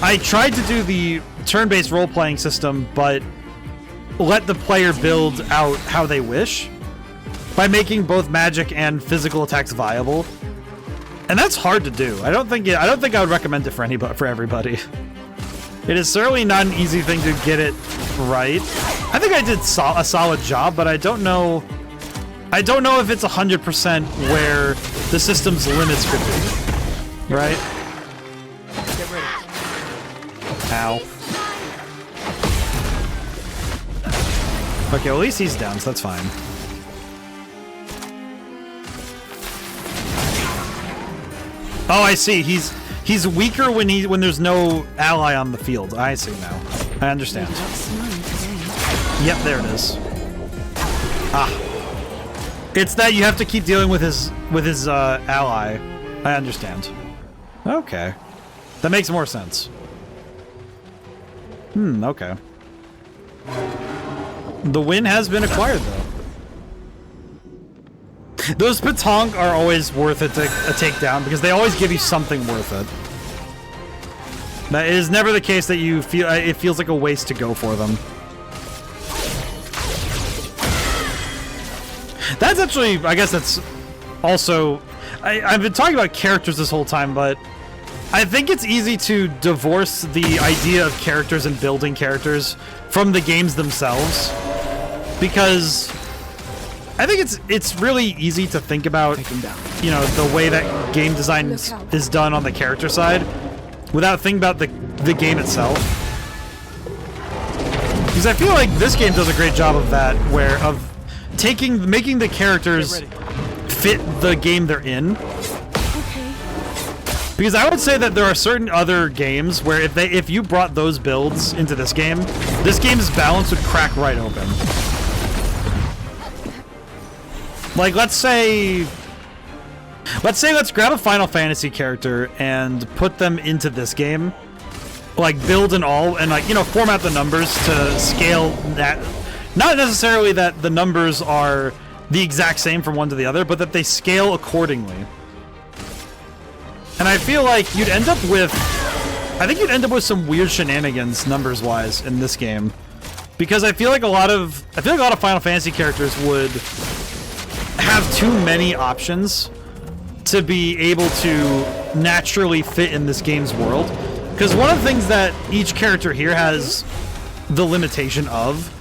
I tried to do the turn-based role-playing system, but let the player build out how they wish by making both magic and physical attacks viable. And that's hard to do. I don't think I would recommend it for everybody. It is certainly not an easy thing to get it right. I think I did a solid job, but I don't know if it's 100% where the system's limits could be. Right? Get ready. Ow. Okay, well, at least he's down, so that's fine. Oh, I see. He's weaker when there's no ally on the field. I see now. I understand. Yep, there it is. Ah. It's that you have to keep dealing with his ally. I understand. Okay. That makes more sense. Okay. The win has been acquired, though. Those Patong are always worth it to a takedown because they always give you something worth it. That is never the case that you feel it feels like a waste to go for them. That's actually, I guess that's also, I've been talking about characters this whole time, but I think it's easy to divorce the idea of characters and building characters from the games themselves, because I think it's really easy to think about, you know, the way that game design is done on the character side without thinking about the game itself. Because I feel like this game does a great job of that, of making the characters fit the game they're in. Because I would say that there are certain other games where if you brought those builds into this game's balance would crack right open. Like, let's grab a Final Fantasy character and put them into this game. Like, build and all, and, like, you know, format the numbers to scale that. Not necessarily that the numbers are the exact same from one to the other, but that they scale accordingly. And I feel like you'd end up with... I think you'd end up with some weird shenanigans, numbers-wise, in this game. Because I feel like a lot of Final Fantasy characters would have too many options to be able to naturally fit in this game's world. Because one of the things that each character here has the limitation of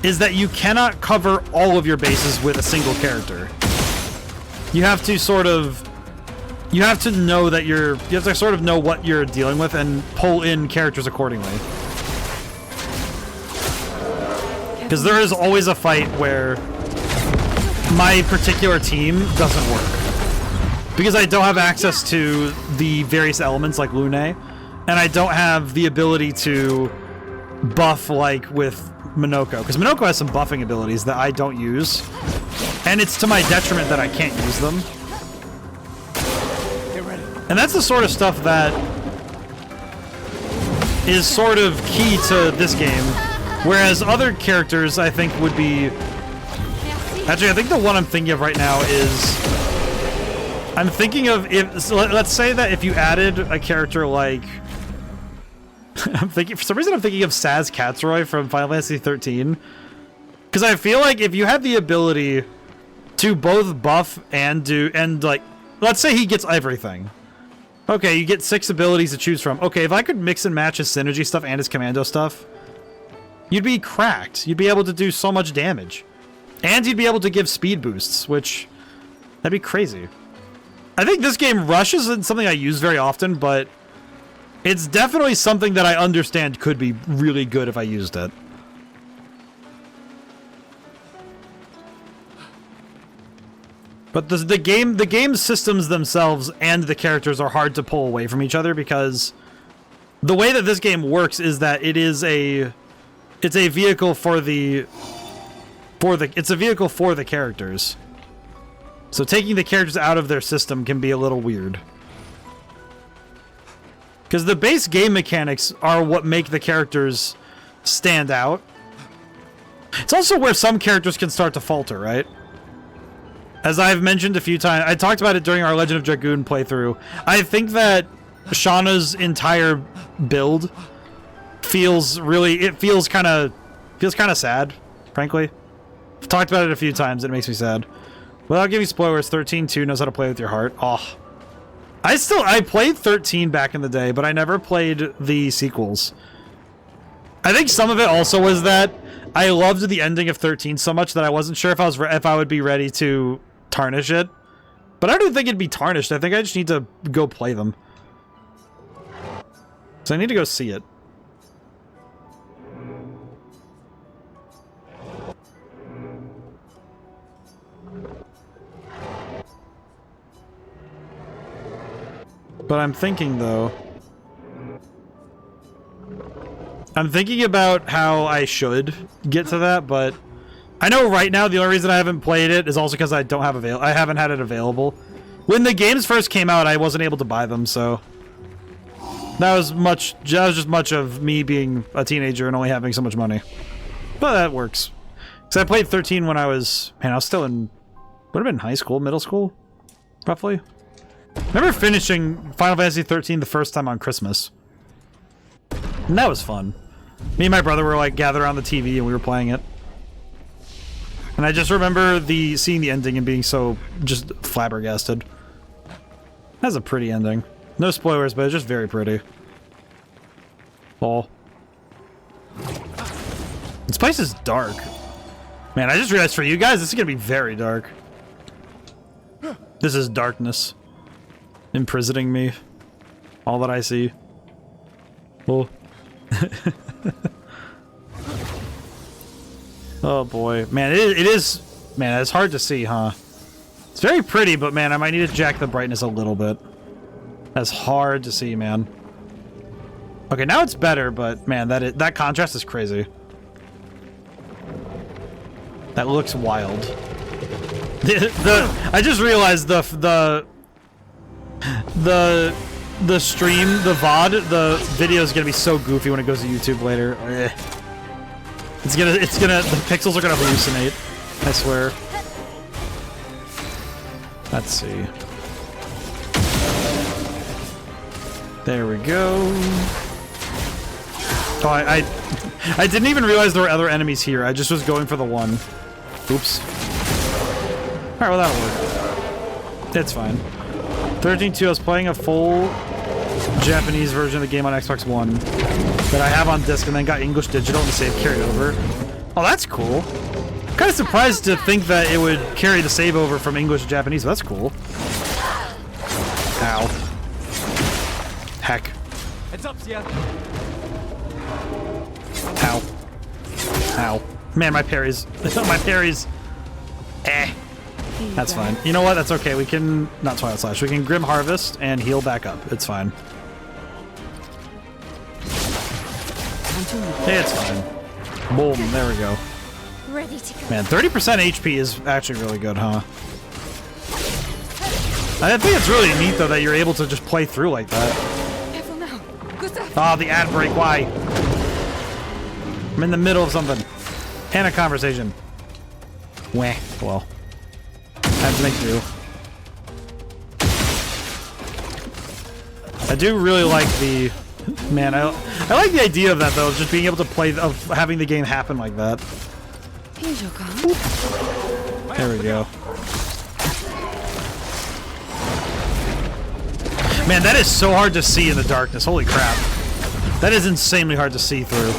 is that you cannot cover all of your bases with a single character. You have to sort of... You have to know that you have to sort of know what you're dealing with and pull in characters accordingly. Because there is always a fight where my particular team doesn't work. Because I don't have access to the various elements like Lune, and I don't have the ability to buff like with Minoko. Because Minoko has some buffing abilities that I don't use, and it's to my detriment that I can't use them. And that's the sort of stuff that is sort of key to this game, whereas other characters I think would be... Actually, I think the one I'm thinking of right now is... I'm thinking of... let's say that if you added a character like... for some reason I'm thinking of Saz Katsroy from Final Fantasy 13. Because I feel like if you had the ability to both buff and do... And, like... Let's say he gets everything. Okay, you get 6 abilities to choose from. Okay, if I could mix and match his synergy stuff and his commando stuff, you'd be cracked. You'd be able to do so much damage. And you'd be able to give speed boosts, which... That'd be crazy. I think this game Rush isn't something I use very often, but it's definitely something that I understand could be really good if I used it. But the game systems themselves and the characters are hard to pull away from each other because the way that this game works is that it's a vehicle for the characters. So taking the characters out of their system can be a little weird. Because the base game mechanics are what make the characters stand out. It's also where some characters can start to falter, right? As I've mentioned a few times, I talked about it during our Legend of Dragoon playthrough. I think that Shauna's entire build feels kind of sad, frankly. I've talked about it a few times, and it makes me sad. Without giving spoilers, 13-2 knows how to play with your heart. Oh. I played 13 back in the day, but I never played the sequels. I think some of it also was that I loved the ending of 13 so much that I wasn't sure if I would be ready to tarnish it. But I don't think it'd be tarnished. I think I just need to go play them. So I need to go see it. But I'm thinking, though... I'm thinking about how I should get to that, but... I know right now the only reason I haven't played it is also because I haven't had it available. When the games first came out, I wasn't able to buy them, so... That was just much of me being a teenager and only having so much money. But that works. Because I played 13 when I was... Man, I was still in... Would have been high school, middle school? Roughly. I remember finishing Final Fantasy 13 the first time on Christmas. And that was fun. Me and my brother were like gathered around the TV and we were playing it. And I just remember seeing the ending and being so just flabbergasted. That's a pretty ending. No spoilers, but it's just very pretty. Oh. This place is dark. Man, I just realized for you guys, this is gonna be very dark. This is darkness. Imprisoning me. All that I see. Oh. Oh boy. Man, it is... Man, it's hard to see, huh? It's very pretty, but man, I might need to jack the brightness a little bit. That's hard to see, man. Okay, now it's better, but man, that contrast is crazy. That looks wild. I just realized the stream, the VOD, the video is gonna be so goofy when it goes to YouTube later. It's gonna, the pixels are gonna hallucinate. I swear. Let's see. There we go. Oh, I didn't even realize there were other enemies here. I just was going for the one. Oops. Alright, well that'll work. It's fine. 13.2, I was playing a full Japanese version of the game on Xbox One that I have on disc and then got English digital and the save carried over. Oh, that's cool. I'm kind of surprised to think that it would carry the save over from English to Japanese, but that's cool. Ow. Heck. Heads up, Sia. Ow. Ow. Man, my parries. My parries. Eh. That's fine. You know what? That's okay. We can... Not Twilight Slash. We can Grim Harvest and heal back up. It's fine. It's fine. Boom. There we go. Ready to go. Man, 30% HP is actually really good, huh? I think it's really neat, though, that you're able to just play through like that. Oh, the ad break. Why? I'm in the middle of something. And a conversation. Weh. Well. I have to make do. I do really like the... Man, I like the idea of that, though. Just being able to play... Of having the game happen like that. There we go. Man, that is so hard to see in the darkness. Holy crap. That is insanely hard to see through.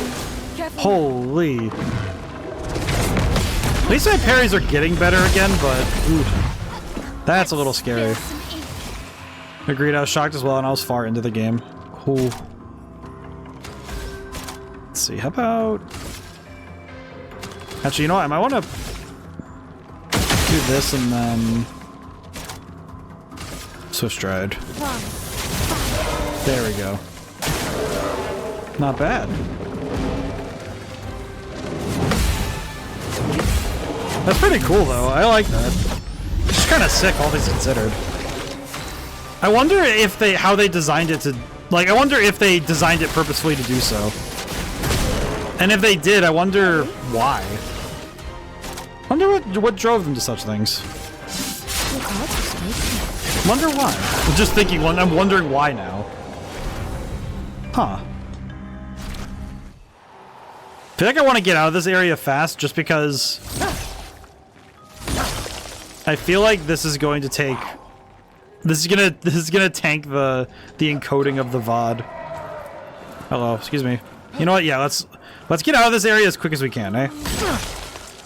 Holy. At least my parries are getting better again, but ooh, that's a little scary. Agreed, I was shocked as well, and I was far into the game. Cool. Let's see, how about... Actually, you know what? I might want to do this and then... Swift Stride. There we go. Not bad. That's pretty cool, though. I like that. It's just kind of sick, all things considered. I wonder if how they designed it to... Like, I wonder if they designed it purposefully to do so. And if they did, I wonder why. I wonder what drove them to such things. Wonder why. I'm just thinking, I'm wondering why now. Huh. I feel like I want to get out of this area fast just because I feel like this is going to take... This is gonna tank the encoding of the VOD. Hello, excuse me. You know what? Yeah, let's get out of this area as quick as we can, eh?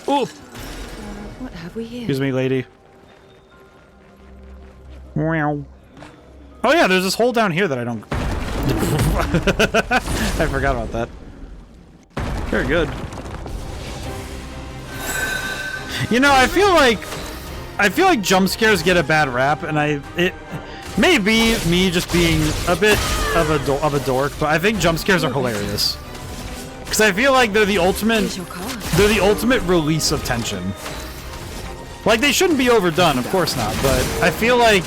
Ooh. What have we here? Excuse me, lady. Meow. Oh yeah, there's this hole down here that I don't... I forgot about that. Very good. You know, I feel like jump scares get a bad rap, and it may be me just being a bit of a dork, but I think jump scares are hilarious. Because I feel like they're the ultimate release of tension. Like, they shouldn't be overdone, of course not, but I feel like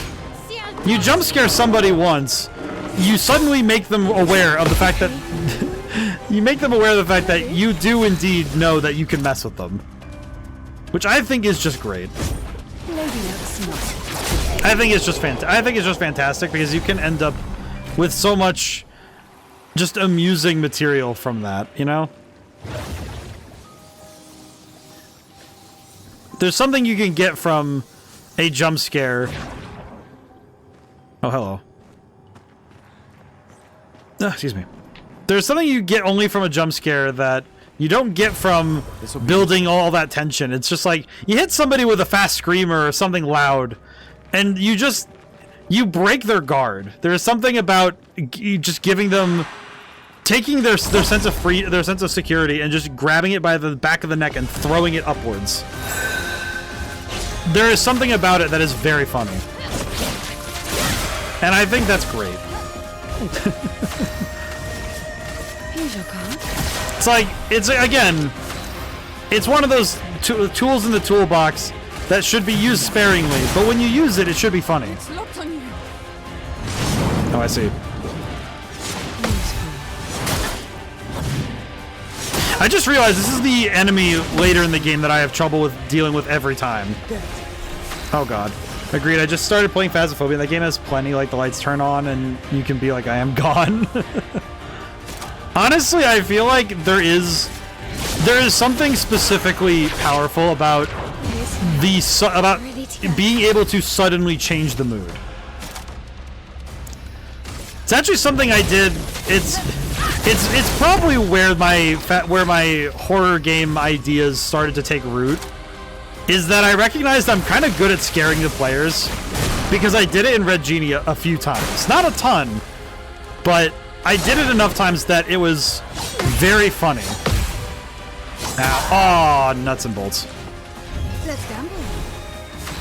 you jump scare somebody once, you suddenly make them aware of the fact that you make them aware of the fact that you do indeed know that you can mess with them, which I think is just great. I think it's just fantastic because you can end up with so much just amusing material from that, you know? There's something you can get from a jump scare. Oh, hello. Excuse me. There's something you get only from a jump scare that you don't get from building all that tension. It's just like, you hit somebody with a fast screamer or something loud, and you break their guard. There's something about just giving them, taking their sense of security and just grabbing it by the back of the neck and throwing it upwards. There is something about it that is very funny. And I think that's great. Here's your card. It's like, again, it's one of those tools in the toolbox that should be used sparingly, but when you use it, it should be funny. It's locked on you. Oh, I see. I just realized this is the enemy later in the game that I have trouble with dealing with every time. Oh god. Agreed, I just started playing Phasmophobia. That game has plenty, like the lights turn on and you can be like, I am gone. Honestly, I feel like there is something specifically powerful about being able to suddenly change the mood. It's actually something I did. It's probably where my horror game ideas started to take root. Is that I recognized I'm kind of good at scaring the players because I did it in Red Genie a few times. Not a ton, but I did it enough times that it was very funny. Oh, nuts and bolts. Let's gamble.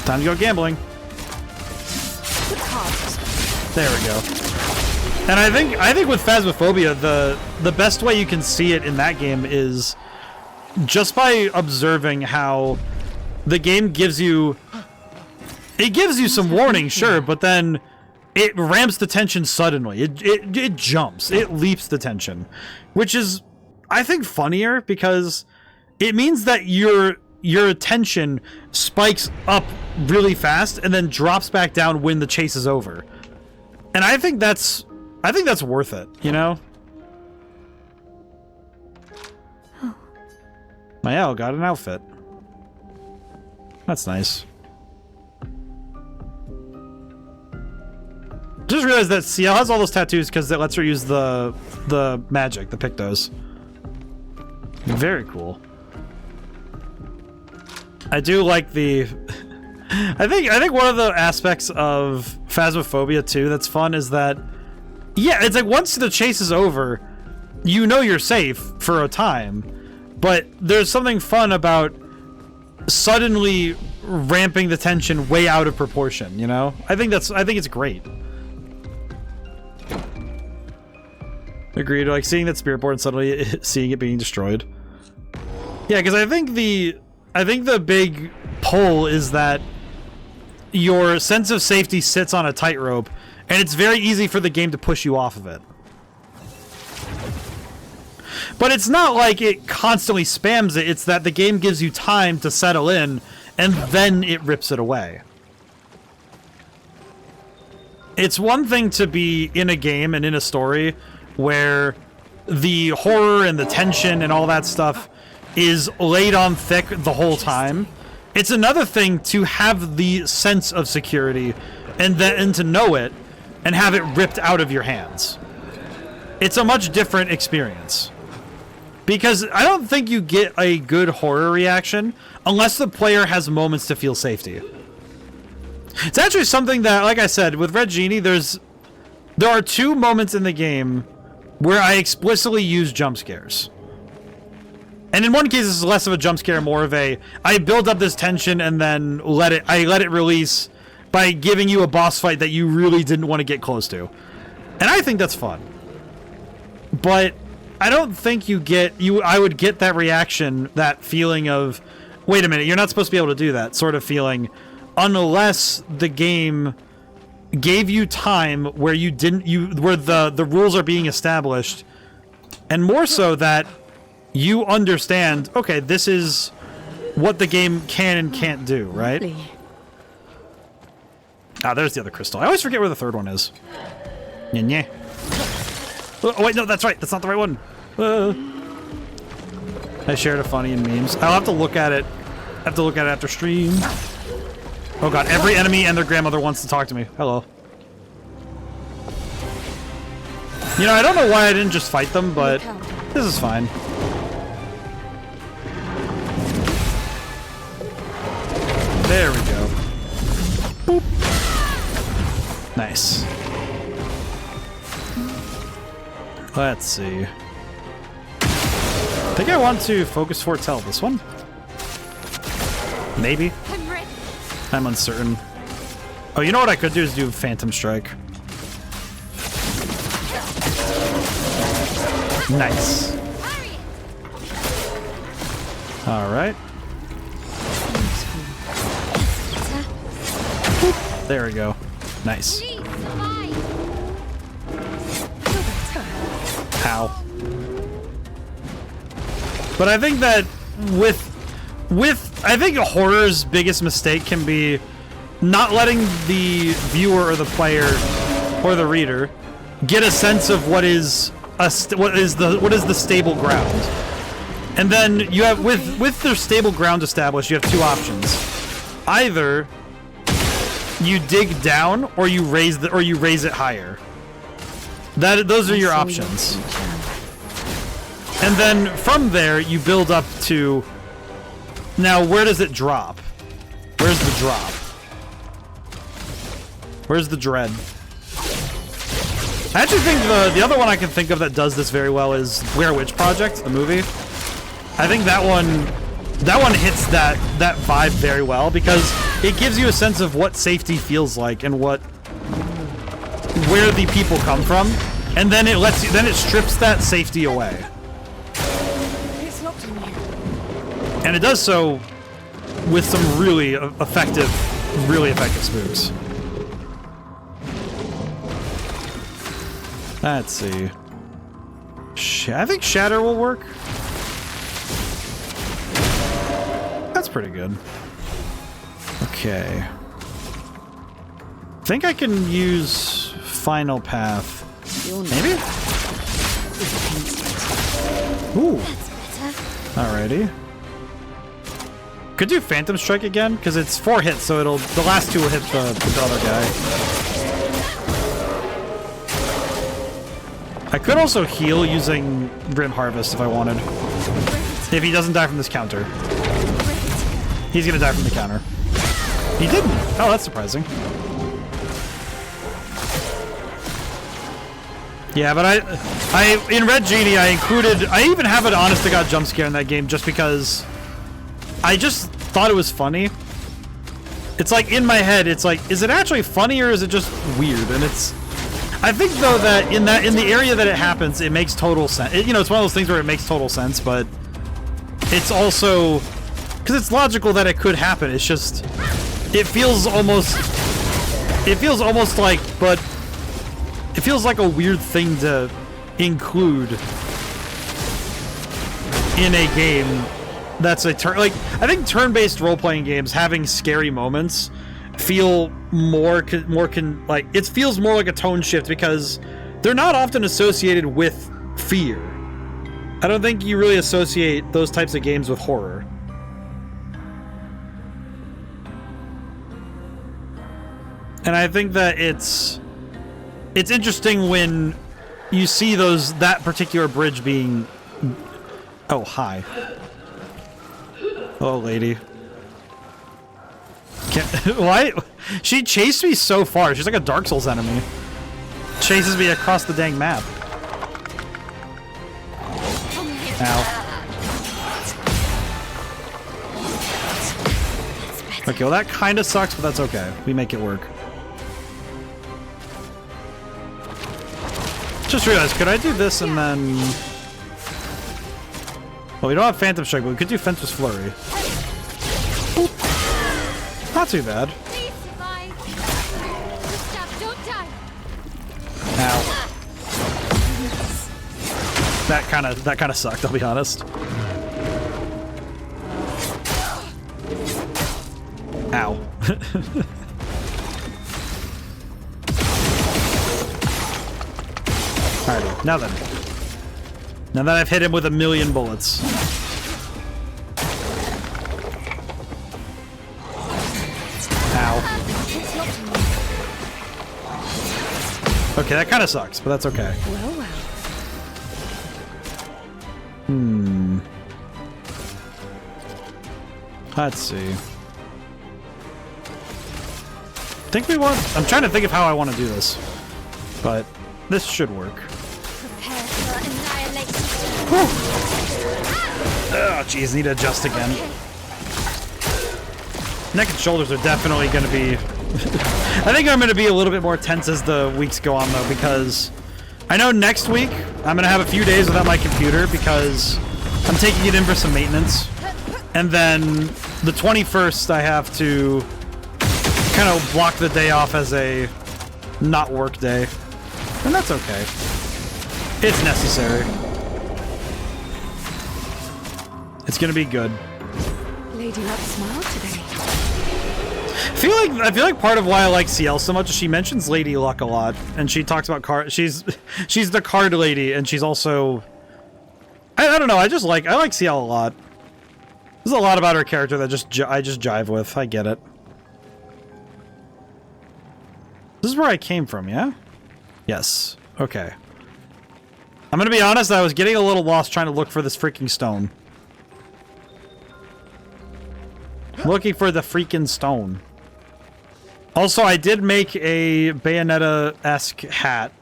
Time to go gambling. There we go. And I think with Phasmophobia, the best way you can see it in that game is just by observing how the game gives you some warning, sure, but then it ramps the tension suddenly. It jumps. It leaps the tension, which is, I think, funnier because it means that your attention spikes up really fast and then drops back down when the chase is over. And I think that's worth it, you know? Mael got an outfit. That's nice. Just realized that Ciel has all those tattoos because it lets her use the magic, the Pictos. Very cool. I do like the... I think one of the aspects of Phasmophobia too that's fun is that, yeah, it's like once the chase is over, you know you're safe for a time, but there's something fun about suddenly ramping the tension way out of proportion, you know? I think it's great. Agreed, like seeing that spirit board and suddenly seeing it being destroyed. Yeah, because I think the big pull is that your sense of safety sits on a tightrope, and it's very easy for the game to push you off of it. But it's not like it constantly spams it, it's that the game gives you time to settle in, and then it rips it away. It's one thing to be in a game and in a story where the horror and the tension and all that stuff is laid on thick the whole time. It's another thing to have the sense of security and to know it and have it ripped out of your hands. It's a much different experience. Because I don't think you get a good horror reaction unless the player has moments to feel safety. It's actually something that, like I said, with Red Genie, there are 2 moments in the game where I explicitly use jump scares. And in one case, this is less of a jump scare, more of a, I build up this tension and then I let it release by giving you a boss fight that you really didn't want to get close to. And I think that's fun. But I don't think I would get that reaction, that feeling of, wait a minute, you're not supposed to be able to do that sort of feeling, unless the game gave you time where you didn't where the rules are being established, and more so that you understand, okay, this is what the game can and can't do, right? Ah, there's the other crystal. I always forget where the third one is. Yeah. Oh wait, no, that's right. That's not the right one. I shared a funny in memes. I'll have to look at it. I have to look at it after stream. Oh god, every enemy and their grandmother wants to talk to me. Hello. You know, I don't know why I didn't just fight them, but this is fine. There we go. Boop. Nice. Let's see. I think I want to focus foretell this one. Maybe. I'm uncertain. Oh, you know what I could do is do Phantom Strike. Nice. Alright. There we go. Nice. Ow. But I think that I think horror's biggest mistake can be not letting the viewer or the player or the reader get a sense of what is the stable ground. And then you have with their stable ground established, you have two options. Either you dig down or you raise it higher. Those are your options. And then from there you build up to, now where does it drop? Where's the drop? Where's the dread? I actually think the other one I can think of that does this very well is Blair Witch Project, the movie. I think that one hits that vibe very well because it gives you a sense of what safety feels like and where the people come from, and then it strips that safety away. And it does so with some really effective spooks. Let's see. I think Shatter will work. That's pretty good. Okay. I think I can use Final Path. Maybe? Ooh. Alrighty. Could do Phantom Strike again, because it's 4 hits, so the last 2 will hit the other guy. I could also heal using Grim Harvest if I wanted. If he doesn't die from this counter. He's gonna die from the counter. He didn't! Oh, that's surprising. Yeah, but I in Red Genie, I even have an honest-to-God jump scare in that game just because I just thought it was funny. It's like, in my head, it's like, is it actually funny or is it just weird? And I think though that in the area that it happens, it makes total sense. You know, it's one of those things where it makes total sense, but it's also because it's logical that it could happen. It's just it feels almost like, but it feels like a weird thing to include in a game that's a turn. Like, I think turn-based role-playing games having scary moments feel like it feels more like a tone shift because they're not often associated with fear. I don't think you really associate those types of games with horror. And I think that it's interesting when you see that particular bridge being... Oh, hi. Oh, lady. Why? She chased me so far. She's like a Dark Souls enemy. Chases me across the dang map. Ow. Okay, well that kind of sucks, but that's okay. We make it work. Just realized, could I do this and then... Well, we don't have Phantom Strike, but we could do Fencer's Flurry. Not too bad. Ow. That kind of sucked, I'll be honest. Ow. Alrighty, now then. Now that I've hit him with 1,000,000 bullets. Ow. Okay, that kind of sucks, but that's okay. Well, well. Let's see. I'm trying to think of how I want to do this, but this should work. Prepare for annihilation. Oh, jeez, need to adjust again. Neck and shoulders are definitely going to be... I think I'm going to be a little bit more tense as the weeks go on, though, because I know next week I'm going to have a few days without my computer because I'm taking it in for some maintenance. And then the 21st, I have to kind of block the day off as a not work day. And that's okay. It's necessary. It's going to be good. Lady Luck smiled today. I feel like part of why I like CL so much is she mentions Lady Luck a lot, and she talks about card. She's the card lady, and she's also I don't know. I like CL a lot. There's a lot about her character that I just jive with. I get it. This is where I came from, yeah? Yes. Okay. I'm gonna be honest. I was getting a little lost trying to look for this freaking stone. Looking for the freaking stone. Also, I did make a Bayonetta-esque hat.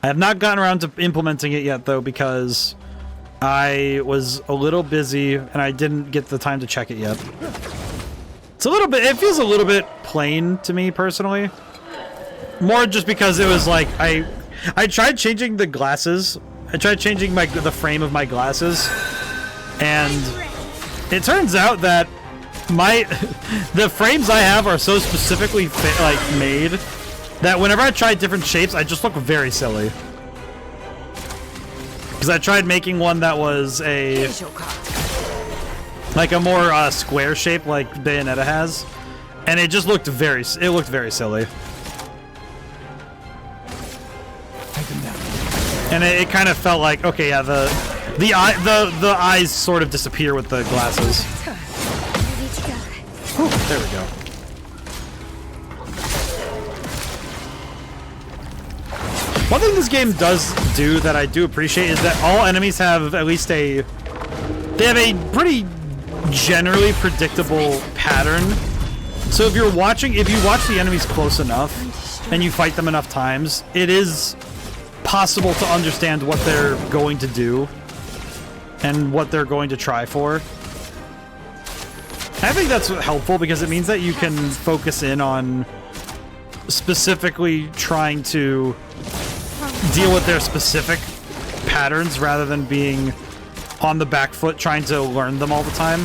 I have not gotten around to implementing it yet, though, because I was a little busy and I didn't get the time to check it yet. It's a little bit... It feels a little bit plain to me, personally. More just because it was like... I tried changing the glasses. I tried changing the frame of my glasses. And it turns out that the frames I have are so specifically made that whenever I try different shapes, I just look very silly. Because I tried making one that was a more square shape like Bayonetta has, and it just looked very silly. And it kind of felt like, okay, yeah, the eyes sort of disappear with the glasses. Whew, there we go. One thing this game does do that I do appreciate is that all enemies have at least they have a pretty generally predictable pattern. So if you watch the enemies close enough and you fight them enough times, it is possible to understand what they're going to do and what they're going to try for. I think that's helpful because it means that you can focus in on specifically trying to deal with their specific patterns rather than being on the back foot trying to learn them all the time.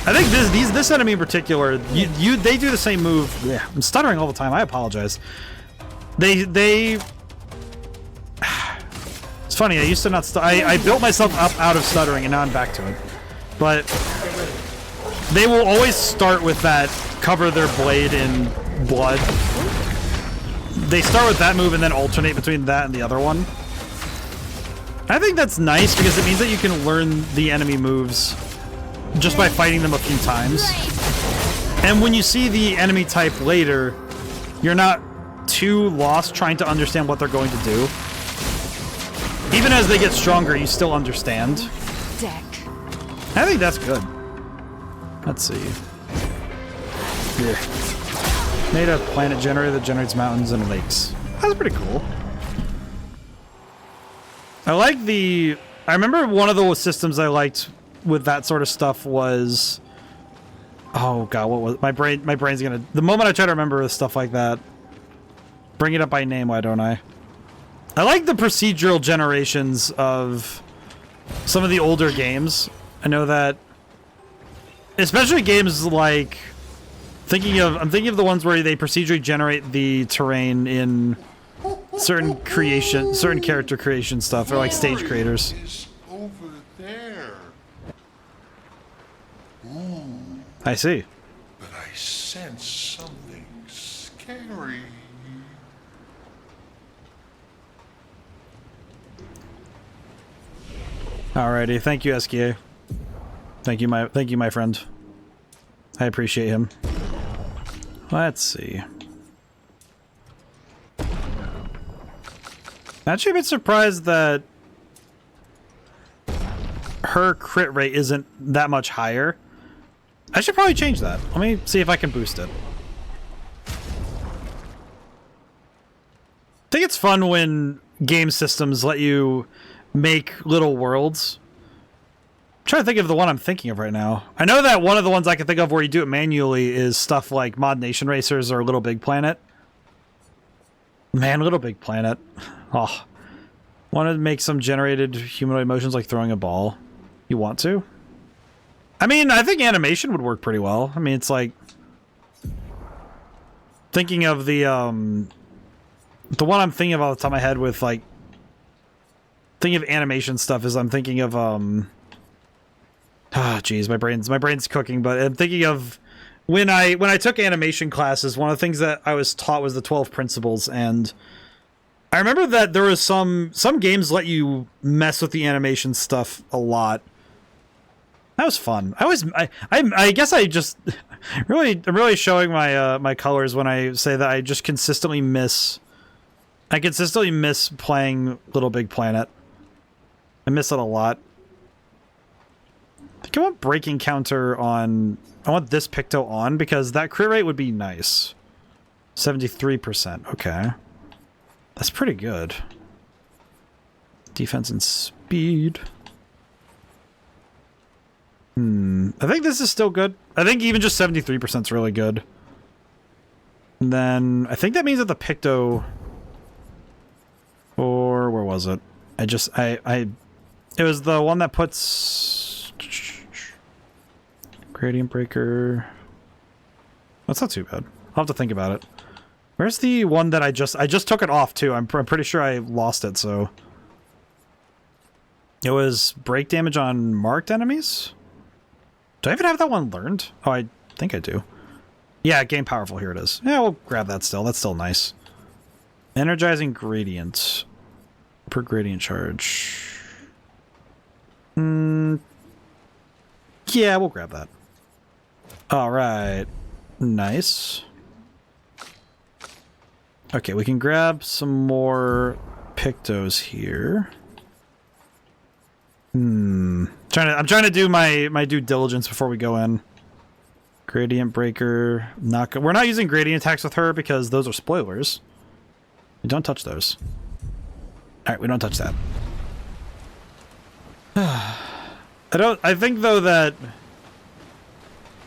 I think this enemy in particular, they do the same move. Yeah, I'm stuttering all the time. I apologize. They it's funny. I used to not. I built myself up out of stuttering, and now I'm back to it. But they will always start with that cover their blade in blood. They start with that move and then alternate between that and the other one. I think that's nice because it means that you can learn the enemy moves just by fighting them a few times. And when you see the enemy type later, you're not too lost trying to understand what they're going to do. Even as they get stronger, you still understand. Deck. I think that's good. Let's see. Yeah. Made a planet generator that generates mountains and lakes. That's pretty cool. I remember one of the systems I liked with that sort of stuff was... Oh god, what was... My brain's gonna... The moment I try to remember stuff like that... Bring it up by name, why don't I? I like the procedural generations of some of the older games. I know that... Especially games like... I'm thinking of the ones where they procedurally generate the terrain in certain character creation stuff, or like stage creators. Is over there. Ooh, I see. but I sense something scary. Alrighty, thank you, SKA. Thank you, my friend. I appreciate him. Let's see. Actually, a bit surprised that her crit rate isn't that much higher. I should probably change that. Let me see if I can boost it. I think it's fun when game systems let you make little worlds. I'm trying to think of the one I'm thinking of right now. I know that one of the ones I can think of where you do it manually is stuff like Mod Nation Racers or Little Big Planet. Man, Little Big Planet. Oh. Want to make some generated humanoid motions like throwing a ball? You want to? I mean, I think animation would work pretty well. I mean, it's like... Thinking of the one I'm thinking of off the top of my head with, like... Thinking of animation stuff is I'm thinking of, geez, my brain's cooking, but I'm thinking of... When I took animation classes, one of the things that I was taught was the 12 principles, and... I remember that there was some games let you mess with the animation stuff a lot. That was fun. I guess I just I'm really showing my my colors when I say that I just consistently miss playing Little Big Planet. I miss it a lot. I think I want breaking counter on. I want this Picto on because that crit rate would be nice. 73%. Okay. That's pretty good. Defense and speed. I think this is still good. I think even just 73% is really good. And then I think that means that the Picto, or where was it? It was the one that puts Gradient Breaker. That's not too bad. I'll have to think about it. Where's the one that I just took it off too? I'm pretty sure I lost it, so. It was break damage on marked enemies? Do I even have that one learned? Oh, I think I do. Yeah, game powerful, here it is. Yeah, we'll grab that still. That's still nice. Energizing gradient. Per gradient charge. Yeah, we'll grab that. Alright. Nice. Okay, we can grab some more Pictos here. I'm trying to do my due diligence before we go in. Gradient Breaker. We're not using gradient attacks with her because those are spoilers. We don't touch those. Alright, we don't touch that. I think though that...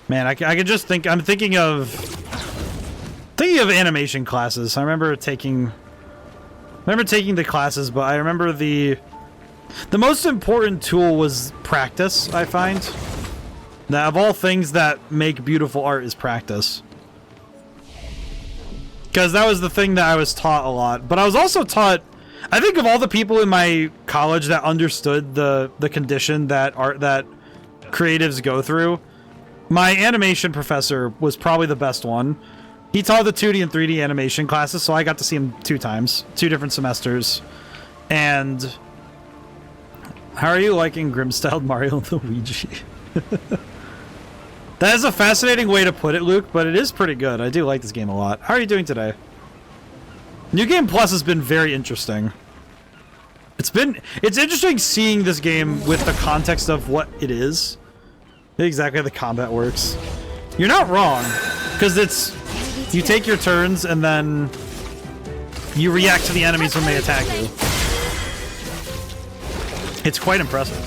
Man, I can just think... I'm thinking of animation classes. I remember taking the classes, but I remember the most important tool was practice, I find. Now, of all things that make beautiful art is practice. Because that was the thing that I was taught a lot. But I was also taught... I think of all the people in my college that understood the condition that creatives go through, my animation professor was probably the best one. He taught the 2D and 3D animation classes, so I got to see him 2 times. 2 different semesters. And... How are you liking Grim-styled Mario and Luigi? That is a fascinating way to put it, Luke, but it is pretty good. I do like this game a lot. How are you doing today? New Game Plus has been very interesting. It's interesting seeing this game with the context of what it is. Exactly how the combat works. You're not wrong, because you take your turns and then you react to the enemies when they attack you. It's quite impressive.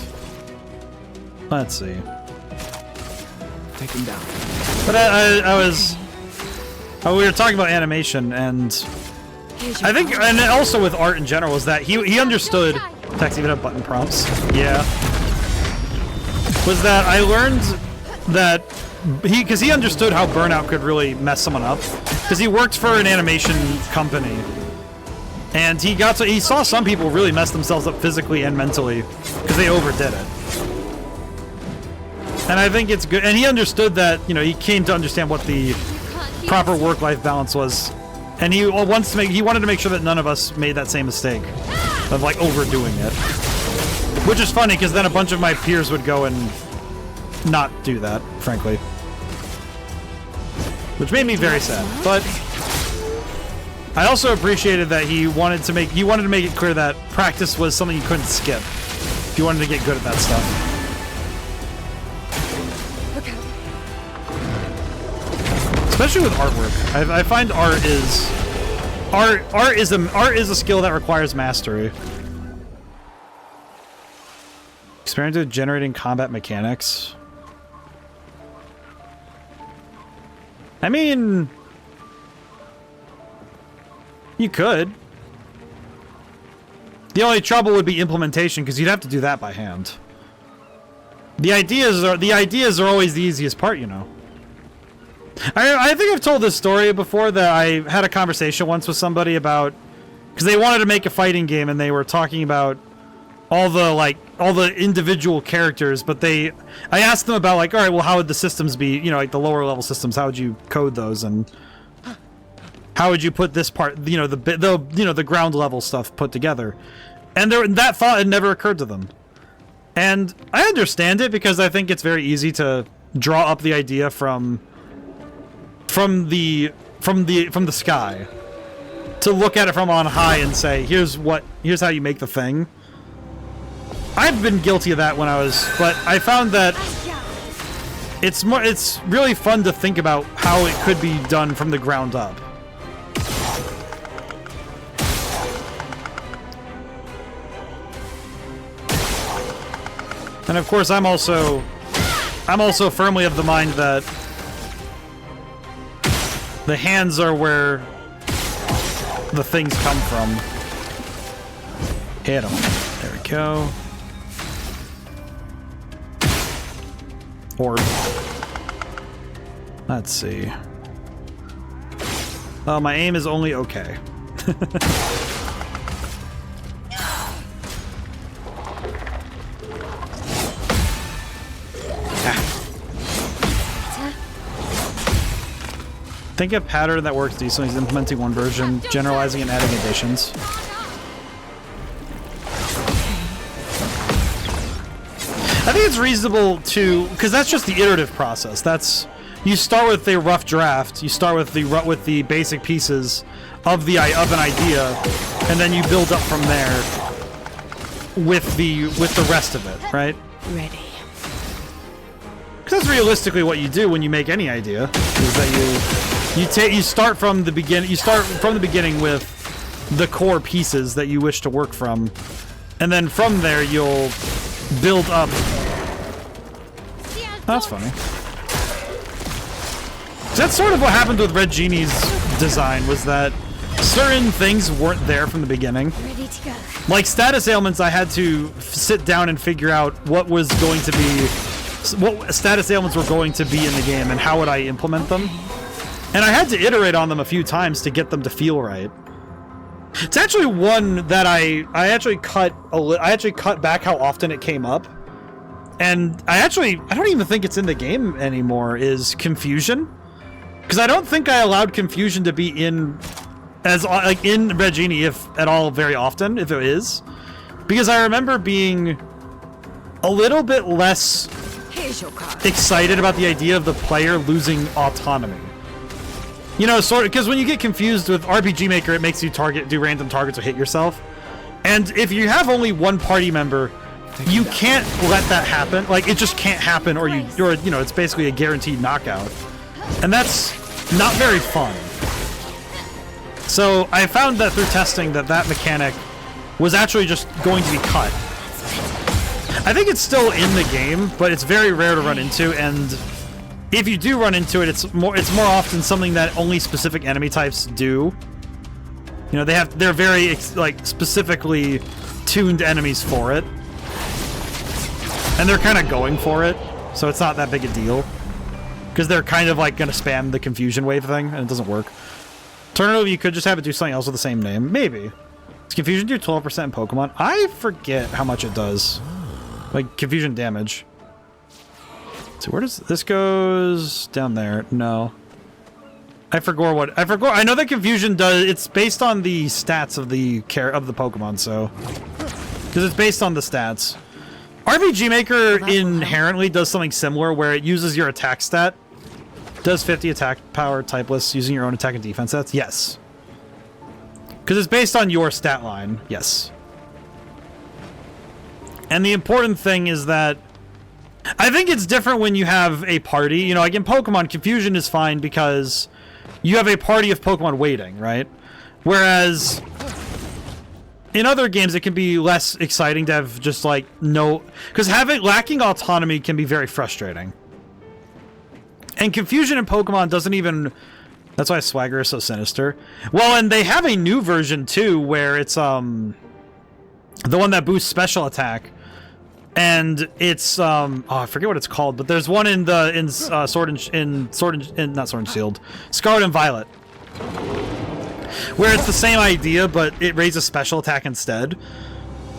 Let's see. Take him down. But we were talking about animation, and I think, and also with art in general, is that he understood. Attacks even have button prompts. Yeah. Was that I learned that because he understood how burnout could really mess someone up, because he worked for an animation company, And he saw some people really mess themselves up physically and mentally because they overdid it. And I think it's good. And he understood that, you know, he came to understand what the proper work-life balance was. And he wanted to make sure that none of us made that same mistake of like overdoing it. Which is funny because then a bunch of my peers would go and not do that, frankly. Which made me very sad. But I also appreciated that he wanted to make it clear that practice was something you couldn't skip if you wanted to get good at that stuff. Okay. Especially with artwork, I find art is a skill that requires mastery. Experiment with generating combat mechanics. I mean, you could. The only trouble would be implementation, because you'd have to do that by hand. The ideas are always the easiest part, you know. I think I've told this story before, that I had a conversation once with somebody about, because they wanted to make a fighting game and they were talking about all the individual characters, but I asked them about, like, all right, well, how would the systems be, you know, like the lower level systems, how would you code those, and how would you put this part, you know, the ground level stuff put together? And that thought had never occurred to them. And I understand it, because I think it's very easy to draw up the idea from the sky, to look at it from on high and say, here's how you make the thing. I've been guilty of that but I found that it's really fun to think about how it could be done from the ground up. And of course, I'm also firmly of the mind that the hands are where the things come from. Hit them. There we go. Orb. Let's see. Oh, my aim is only okay. Think a pattern that works decently is implementing one version, generalizing and adding additions. I think it's reasonable to, because that's just the iterative process. You start with a rough draft. You start with the basic pieces of an idea, and then you build up from there with the rest of it, right? Ready. Because that's realistically what you do when you make any idea. Is that you start from the beginning. You start from the beginning with the core pieces that you wish to work from, and then from there you'll build up. That's funny. That's sort of what happened with Red Genie's design, was that certain things weren't there from the beginning. Ready to go. Like status ailments, I had to sit down and figure out what status ailments were going to be in the game and how would I implement them. And I had to iterate on them a few times to get them to feel right. It's actually one that I actually cut back how often it came up. And I don't even think it's in the game anymore, is confusion. Because I don't think I allowed confusion to be in Red Genie, if at all, very often, if it is. Because I remember being a little bit less excited about the idea of the player losing autonomy. You know, sort of, because when you get confused with RPG Maker, it makes you do random targets or hit yourself. And if you have only one party member, you can't let that happen. Like, it just can't happen, or you know, it's basically a guaranteed knockout. And that's not very fun. So I found that through testing that mechanic was actually just going to be cut. I think it's still in the game, but it's very rare to run into, and if you do run into it, it's more often something that only specific enemy types do. You know, they're very specifically tuned enemies for it. And they're kind of going for it, so it's not that big a deal. Because they're kind of like going to spam the confusion wave thing, and it doesn't work. Alternatively, you could just have it do something else with the same name. Maybe. Does confusion do 12% in Pokemon? I forget how much it does. Like, confusion damage. So where does... This goes down there. No. I forgot what... I know that confusion does... It's based on the stats of the Pokemon, so... Because it's based on the stats. RPG Maker inherently does something similar where it uses your attack stat. Does 50 attack power typeless using your own attack and defense stats? Yes. Because it's based on your stat line. Yes. And the important thing is that I think it's different when you have a party. You know, like in Pokemon, confusion is fine because you have a party of Pokemon waiting, right? Whereas in other games, it can be less exciting to have just like no... Because lacking autonomy can be very frustrating. And confusion in Pokemon doesn't even... That's why Swagger is so sinister. Well, and they have a new version too, where it's the one that boosts special attack, and it's oh, I forget what it's called, but there's one in not Sword and Shield, Scarlet and Violet, where it's the same idea, but it raises special attack instead.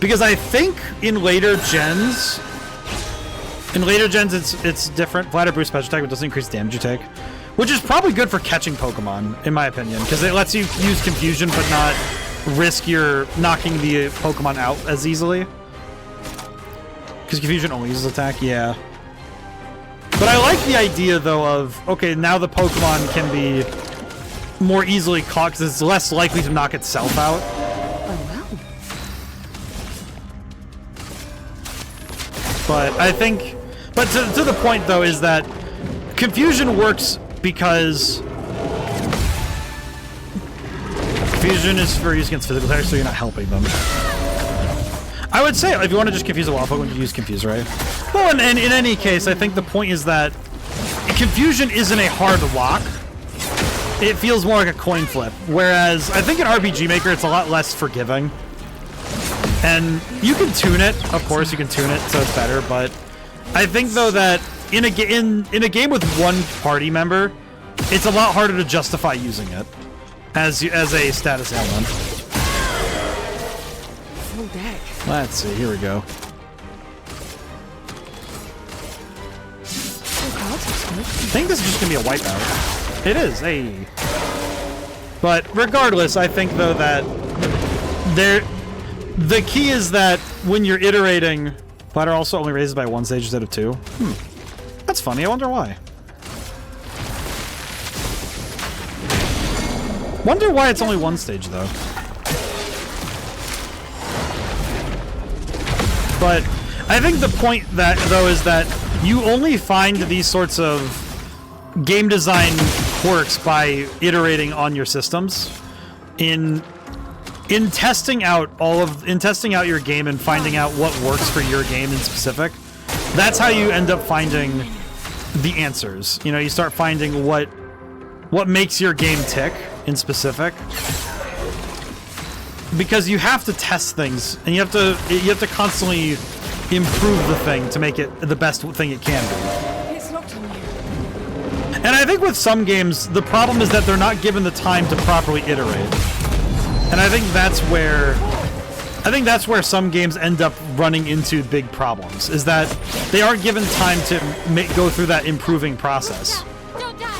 Because I think in later gens, it's different. Flatter boosts special attack, but doesn't increase damage you take. Which is probably good for catching Pokemon, in my opinion, because it lets you use confusion but not risk your knocking the Pokemon out as easily. Because confusion only uses attack, yeah. But I like the idea, though, of, okay, now the Pokemon can be more easily caught because it's less likely to knock itself out. But I think... But to the point, though, is that confusion works because confusion is for use against physical attacks, so you're not helping them. I would say, if you want to just confuse a wild Pokemon, you use confuse, right? Well, and in any case, I think the point is that confusion isn't a hard lock. It feels more like a coin flip. Whereas, I think in RPG Maker, it's a lot less forgiving. And you can tune it, of course, you can tune it so it's better, but I think, though, that in a game with one party member, it's a lot harder to justify using it as a status ailment. Full deck. Let's see, here we go. I think this is just gonna be a wipeout. It is, hey. But regardless, I think, though, that the key is that when you're iterating, Platter also only raises by 1 stage instead of 2. That's funny, I wonder why. Wonder why it's only 1 stage, though. But I think the point though is that you only find these sorts of game design quirks by iterating on your systems. In testing out your game and finding out what works for your game in specific, that's how you end up finding the answers. You know, you start finding what makes your game tick in specific, because you have to test things and you have to constantly improve the thing to make it the best thing it can be. It's locked on you. And I think with some games, the problem is that they're not given the time to properly iterate. And I think that's where some games end up running into big problems, is that they aren't given time to go through that improving process. Don't die!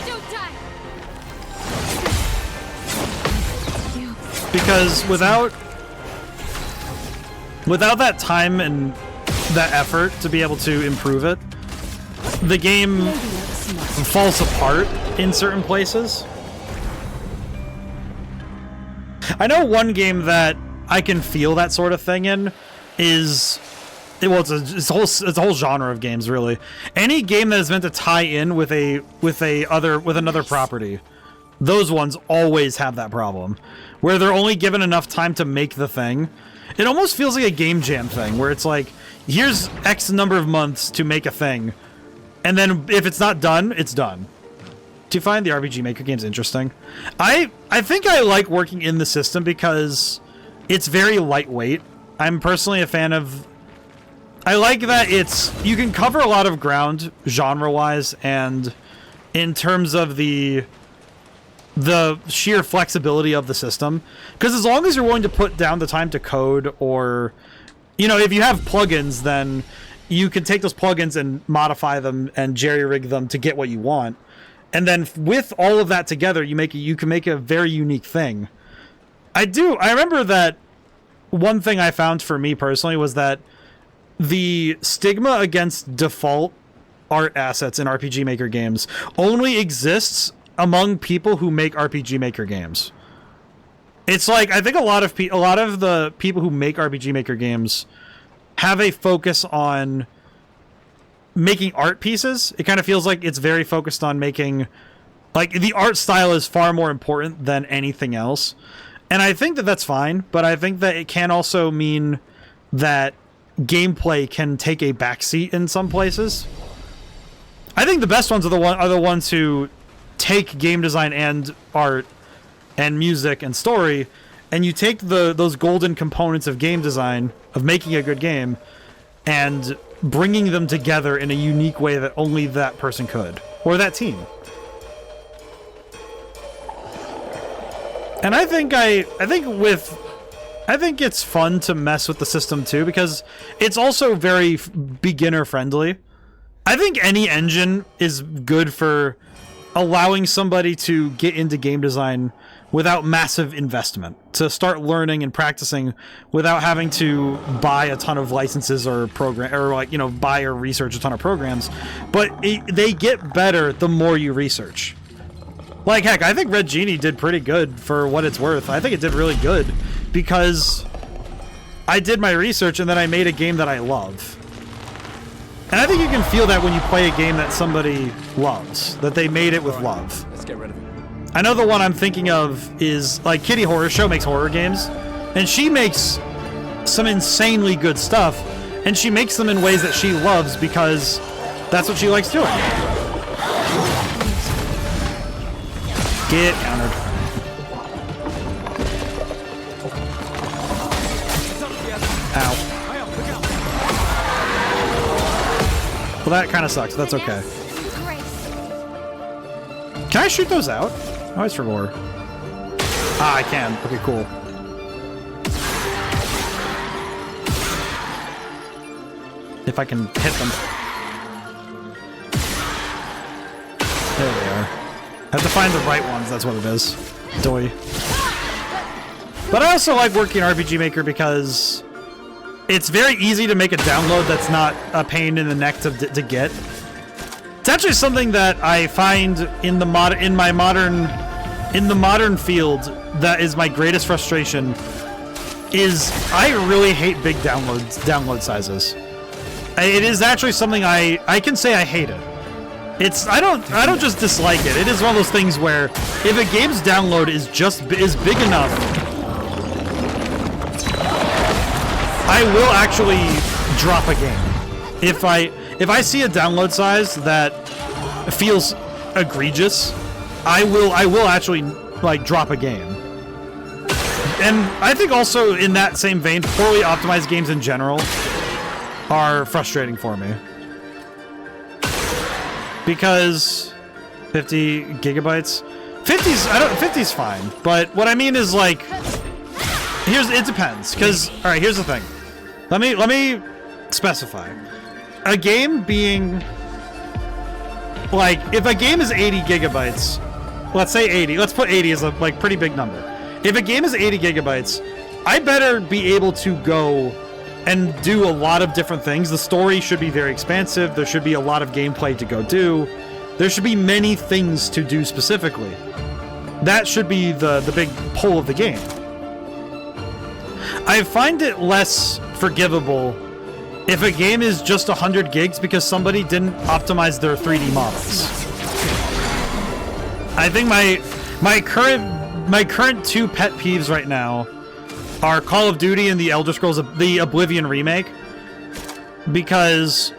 Don't die! Because without that time and that effort to be able to improve it, the game falls apart in certain places. I know one game that I can feel that sort of thing in is, well, it's a whole genre of games, really. Any game that is meant to tie in with another property, those ones always have that problem, where they're only given enough time to make the thing. It almost feels like a game jam thing, where it's like, here's X number of months to make a thing, and then if it's not done, it's done. Do you find the RPG Maker games interesting? I think I like working in the system because it's very lightweight. I'm personally a fan of... I like that you can cover a lot of ground genre-wise, and in terms of the the sheer flexibility of the system. Because as long as you're willing to put down the time to code, or, you know, if you have plugins, then you can take those plugins and modify them and jerry-rig them to get what you want. And then with all of that together, you can make a very unique thing. I remember that one thing I found for me personally was that the stigma against default art assets in RPG Maker games only exists among people who make RPG Maker games. It's like, I think a lot of the people who make RPG Maker games have a focus on making art pieces. It kind of feels like it's very focused on making, like, the art style is far more important than anything else. And I think that that's fine, but I think that it can also mean that gameplay can take a backseat in some places. I think the best ones are the ones who take game design and art and music and story, and you take those golden components of game design, of making a good game, and bringing them together in a unique way that only that person could, or that team. And I think it's fun to mess with the system too, because it's also very beginner friendly. I think any engine is good for allowing somebody to get into game design without massive investment, to start learning and practicing without having to buy a ton of licenses or buy or research a ton of programs. But they get better the more you research. Like, heck, I think Red Genie did pretty good for what it's worth. I think it did really good because I did my research and then I made a game that I love. And I think you can feel that when you play a game that somebody loves, that they made it with love. Let's get rid of it. I know the one I'm thinking of is, like, Kitty Horror Show makes horror games, and she makes some insanely good stuff, and she makes them in ways that she loves because that's what she likes doing. Get countered. Ow. Well, that kind of sucks. That's okay. Can I shoot those out? I always forgot. Ah, I can. Okay, cool. If I can hit them. There they are. I have to find the right ones, that's what it is. Doy. But I also like working RPG Maker because it's very easy to make a download that's not a pain in the neck to get. It's actually something that I find in the modern field that is my greatest frustration. Is I really hate big download sizes. It is actually something I can say I hate it. I don't just dislike it. It is one of those things where if a game's download is big enough, I will actually drop a game. If I see a download size that feels egregious, I will actually, like, drop a game. And I think also in that same vein, poorly optimized games in general are frustrating for me. Because 50 gigabytes, 50's fine, but what I mean is, like, it depends, because all right, here's the thing. Let me specify. A game being, like, if a game is 80 gigabytes, let's say 80, let's put 80 as a, like, pretty big number. If a game is 80 gigabytes, I better be able to go and do a lot of different things. The story should be very expansive. There should be a lot of gameplay to go do. There should be many things to do specifically. That should be the big pull of the game. I find it less forgivable if a game is just 100 gigs because somebody didn't optimize their 3D models. I think my current two pet peeves right now are Call of Duty and the Elder Scrolls, the Oblivion remake, because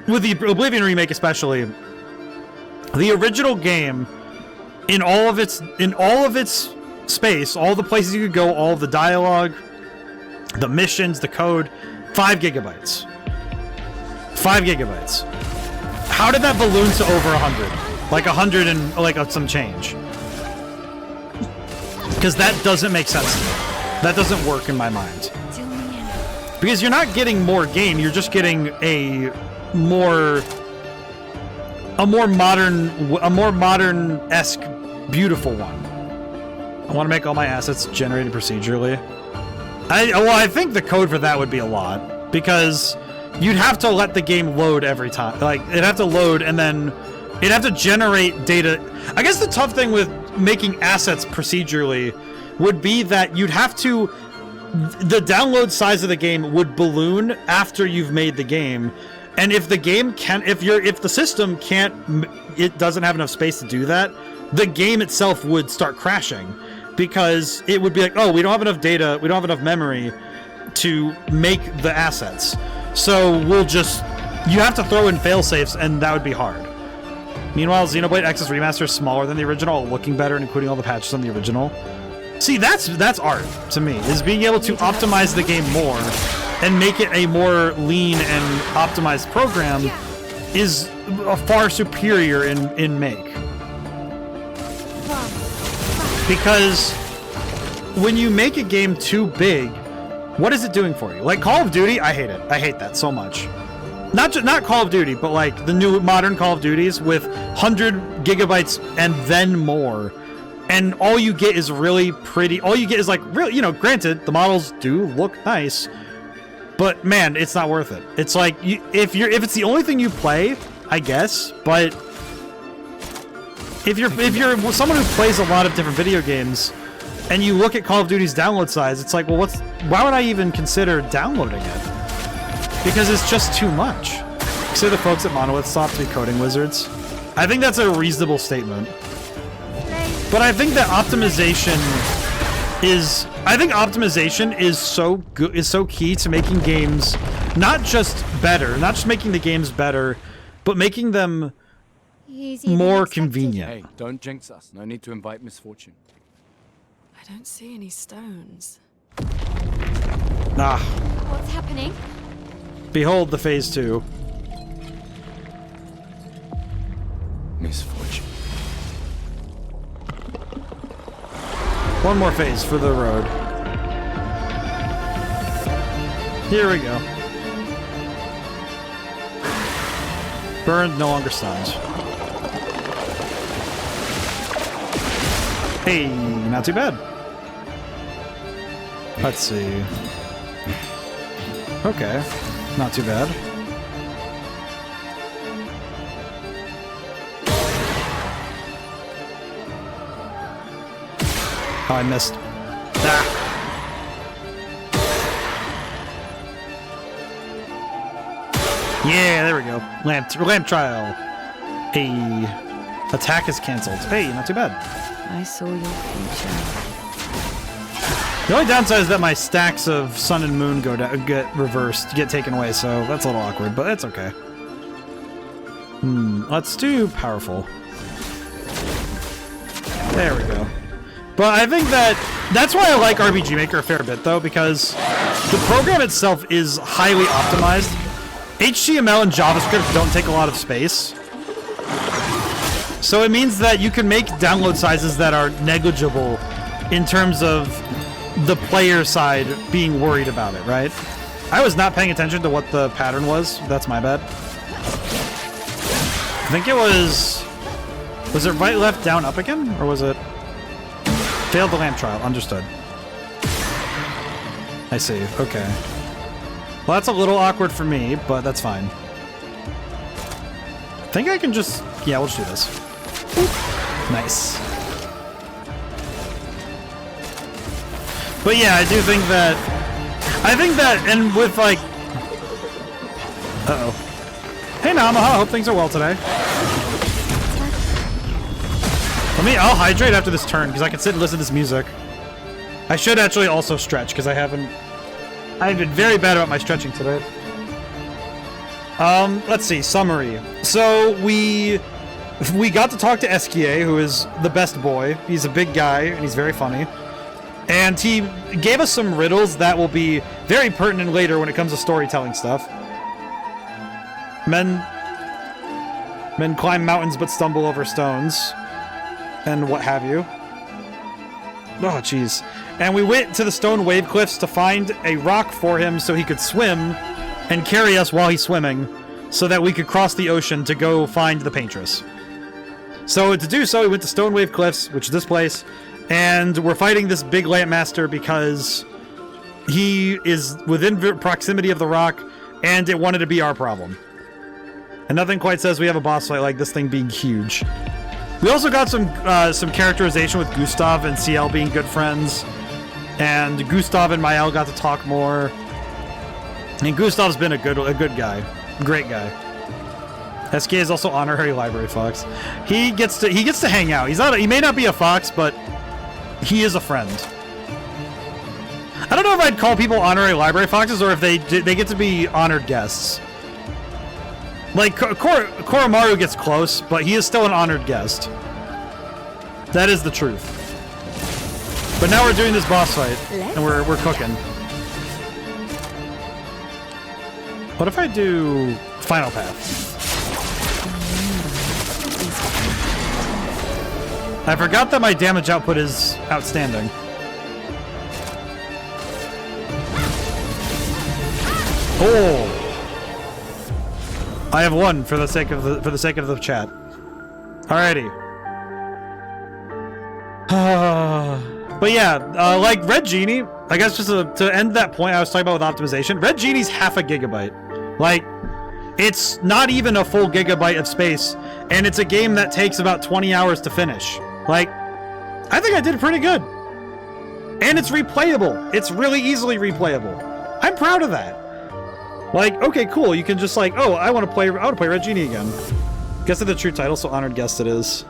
with the Oblivion remake especially, the original game, in all of its space, all the places you could go, all of the dialogue, the missions, the code, 5 gigabytes. 5 gigabytes. How did that balloon to over 100? Like 100 and like some change. Because that doesn't make sense to me. That doesn't work in my mind. Because you're not getting more game, you're just getting a more modern-esque beautiful one. I want to make all my assets generated procedurally. I think the code for that would be a lot, because you'd have to let the game load every time. Like, it'd have to load, and then it'd have to generate data. I guess the tough thing with making assets procedurally would be that you'd have to... The download size of the game would balloon after you've made the game, and if the game if the system it doesn't have enough space to do that, the game itself would start crashing, because it would be like, oh, we don't have enough data, we don't have enough memory to make the assets, so you have to throw in failsafes, and that would be hard. Meanwhile, Xenoblade X's remaster is smaller than the original, looking better, and including all the patches on the original. See, that's art to me, is being able to optimize the game more and make it a more lean and optimized program is a far superior in make. Because when you make a game too big, what is it doing for you? Like Call of Duty, I hate it. I hate that so much. Not Call of Duty, but like the new modern Call of Duties with 100 gigabytes and then more. And all you get is really pretty. All you get is like, really, granted, the models do look nice, but man, it's not worth it. It's like, if it's the only thing you play, I guess, but if you're someone who plays a lot of different video games, and you look at Call of Duty's download size, it's like, well, why would I even consider downloading it? Because it's just too much. Say the folks at Monolith stopped to be coding wizards. I think that's a reasonable statement. But I think that optimization is so good, is so key to making games not just better, not just making the games better, but making them more convenient. Hey, don't jinx us. No need to invite misfortune. I don't see any stones. Nah. What's happening? Behold the phase 2. Misfortune. One more phase for the road. Here we go. Burned, no longer stunned. Hey, not too bad. Let's see. Okay, not too bad. Oh, I missed. Ah. Yeah, there we go. Lamp trial. Hey. Attack is cancelled. Hey, not too bad. I saw your future. The only downside is that my stacks of sun and moon get reversed, get taken away, so that's a little awkward, but that's okay. Let's do powerful. There we go. But I think that's why I like RPG Maker a fair bit, though, because the program itself is highly optimized. HTML and JavaScript don't take a lot of space. So it means that you can make download sizes that are negligible in terms of the player side being worried about it, right? I was not paying attention to what the pattern was. That's my bad. I think it was... Was it right, left, down, up again? Or was it... Failed the lamp trial. Understood. I see. Okay. Well, that's a little awkward for me, but that's fine. I think I can just... Yeah, we'll just do this. Nice. But yeah, I do think that... and with, like... Uh-oh. Hey, Namaha. Hope things are well today. I'll hydrate after this turn, because I can sit and listen to this music. I should actually also stretch, because I've been very bad about my stretching today. Let's see, summary. So, we got to talk to Esquier, who is the best boy. He's a big guy, and he's very funny. And he gave us some riddles that will be very pertinent later when it comes to storytelling stuff. Men climb mountains but stumble over stones. And what have you. Oh, jeez. And we went to the stone wave cliffs to find a rock for him so he could swim and carry us while he's swimming so that we could cross the ocean to go find the paintress. So to do so, we went to Stone Wave Cliffs, which is this place, and we're fighting this big Lampmaster because he is within proximity of the rock, and it wanted to be our problem. And nothing quite says we have a boss fight like this thing being huge. We also got some characterization with Gustav and CL being good friends, and Gustav and Mael got to talk more. And Gustav's been a good guy, great guy. SK is also honorary library fox. He gets to hang out. He may not be a fox, but he is a friend. I don't know if I'd call people honorary library foxes or if they get to be honored guests. Like Koromaru gets close, but he is still an honored guest. That is the truth. But now we're doing this boss fight, and we're cooking. What if I do Final Path? I forgot that my damage output is outstanding. Oh, I have won for the sake of the chat. Alrighty. But yeah, like Red Genie, I guess just to end that point I was talking about with optimization, Red Genie's half a gigabyte. Like, it's not even a full gigabyte of space, and it's a game that takes about 20 hours to finish. Like, I think I did pretty good. And it's replayable. It's really easily replayable. I'm proud of that. Like, okay, cool. You can just like, oh, I want to play Red Genie again. Guess it's the true title, so honored guest it is.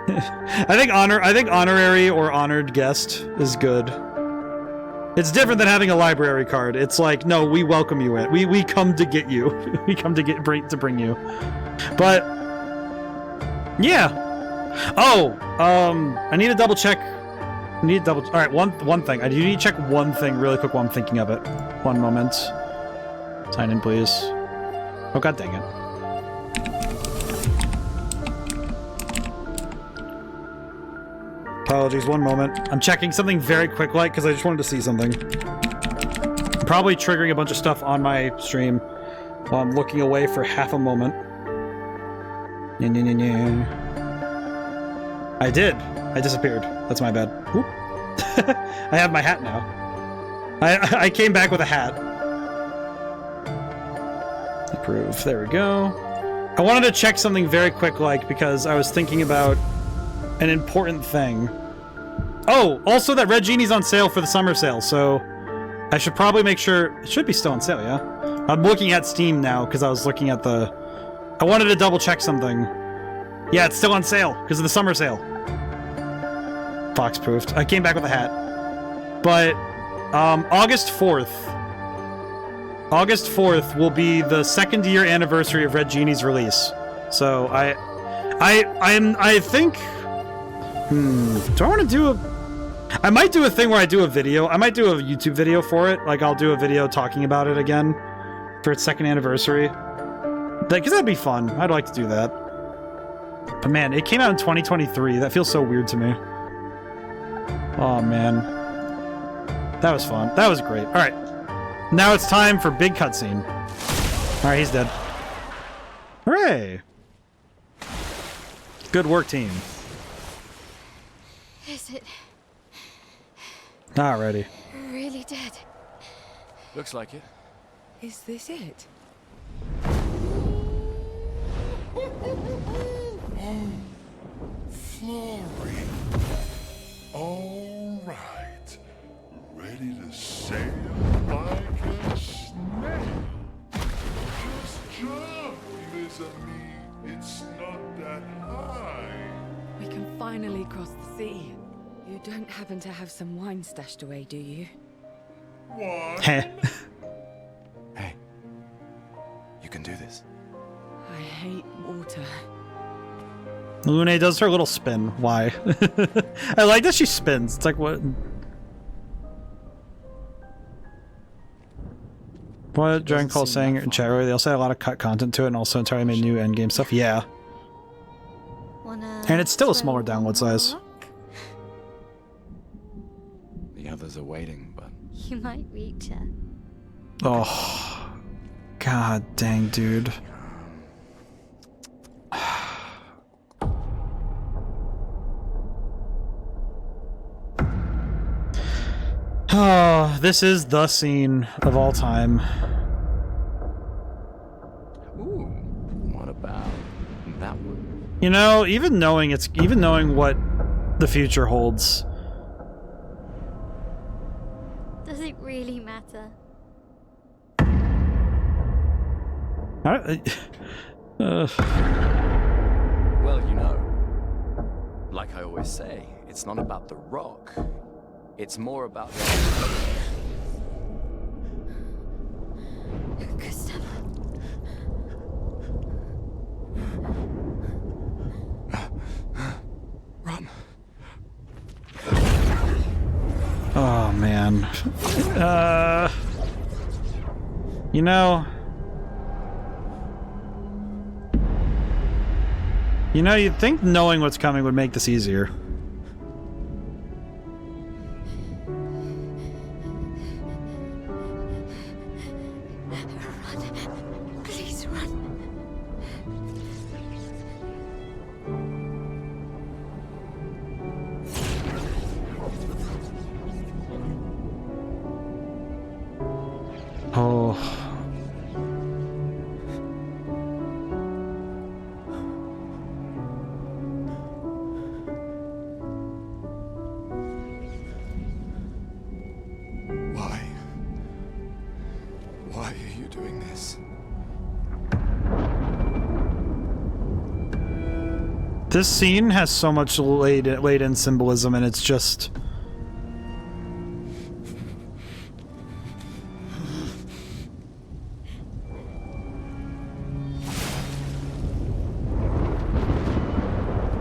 I think honorary or honored guest is good. It's different than having a library card. It's like, no, we welcome you in. We come to get you. We come to bring you. But yeah. Oh, I need to double check. All right, one thing. I do need to check one thing really quick while I'm thinking of it. One moment. Sign in, please. Oh, god dang it. Apologies, one moment. I'm checking something very quick, like, because I just wanted to see something. I'm probably triggering a bunch of stuff on my stream while I'm looking away for half a moment. I did. I disappeared. That's my bad. I have my hat now. I came back with a hat. Approve. There we go. I wanted to check something very quick, like, because I was thinking about an important thing. Oh, also that Red Genie's on sale for the summer sale, so I should probably make sure... It should be still on sale, yeah? I'm looking at Steam now, because I was looking at the... I wanted to double check something. Yeah, it's still on sale, because of the summer sale. Fox-proofed. I came back with a hat. But, August 4th will be the second year anniversary of Red Genie's release. So, I think... do I want to do a... I might do a thing where I do a video. I might do a YouTube video for it. Like, I'll do a video talking about it again for its second anniversary. Because that'd be fun. I'd like to do that. But man, it came out in 2023. That feels so weird to me. Oh, man. That was fun. That was great. Alright. Now it's time for big cutscene. Alright, he's dead. Hooray! Good work, team. Is it Alrighty. really dead? Looks like it. Is this it? Oh, Flory. All right. Ready to sail like a snail. Just jump, mes amis. It's not that high. We can finally cross the sea. You don't happen to have some wine stashed away, do you? What? Hey. You can do this. I hate water. Lune does her little spin. Why? I like that she spins. It's like, what? What Dragon Call saying in chat earlier, they also had a lot of cut content to it and also entirely made new endgame stuff. Yeah. And it's still a smaller download size. others are waiting, but... You might reach her. Oh. God dang, dude. Oh, this is the scene of all time. Ooh, what about that one? You know, even knowing what the future holds. Does it really matter? Well, you know, like I always say, it's not about the rock. It's more about the... Run. Oh, man. You know... you'd think knowing what's coming would make this easier. Please run. Oh. Why are you doing this? This scene has so much laid-in symbolism, and it's just...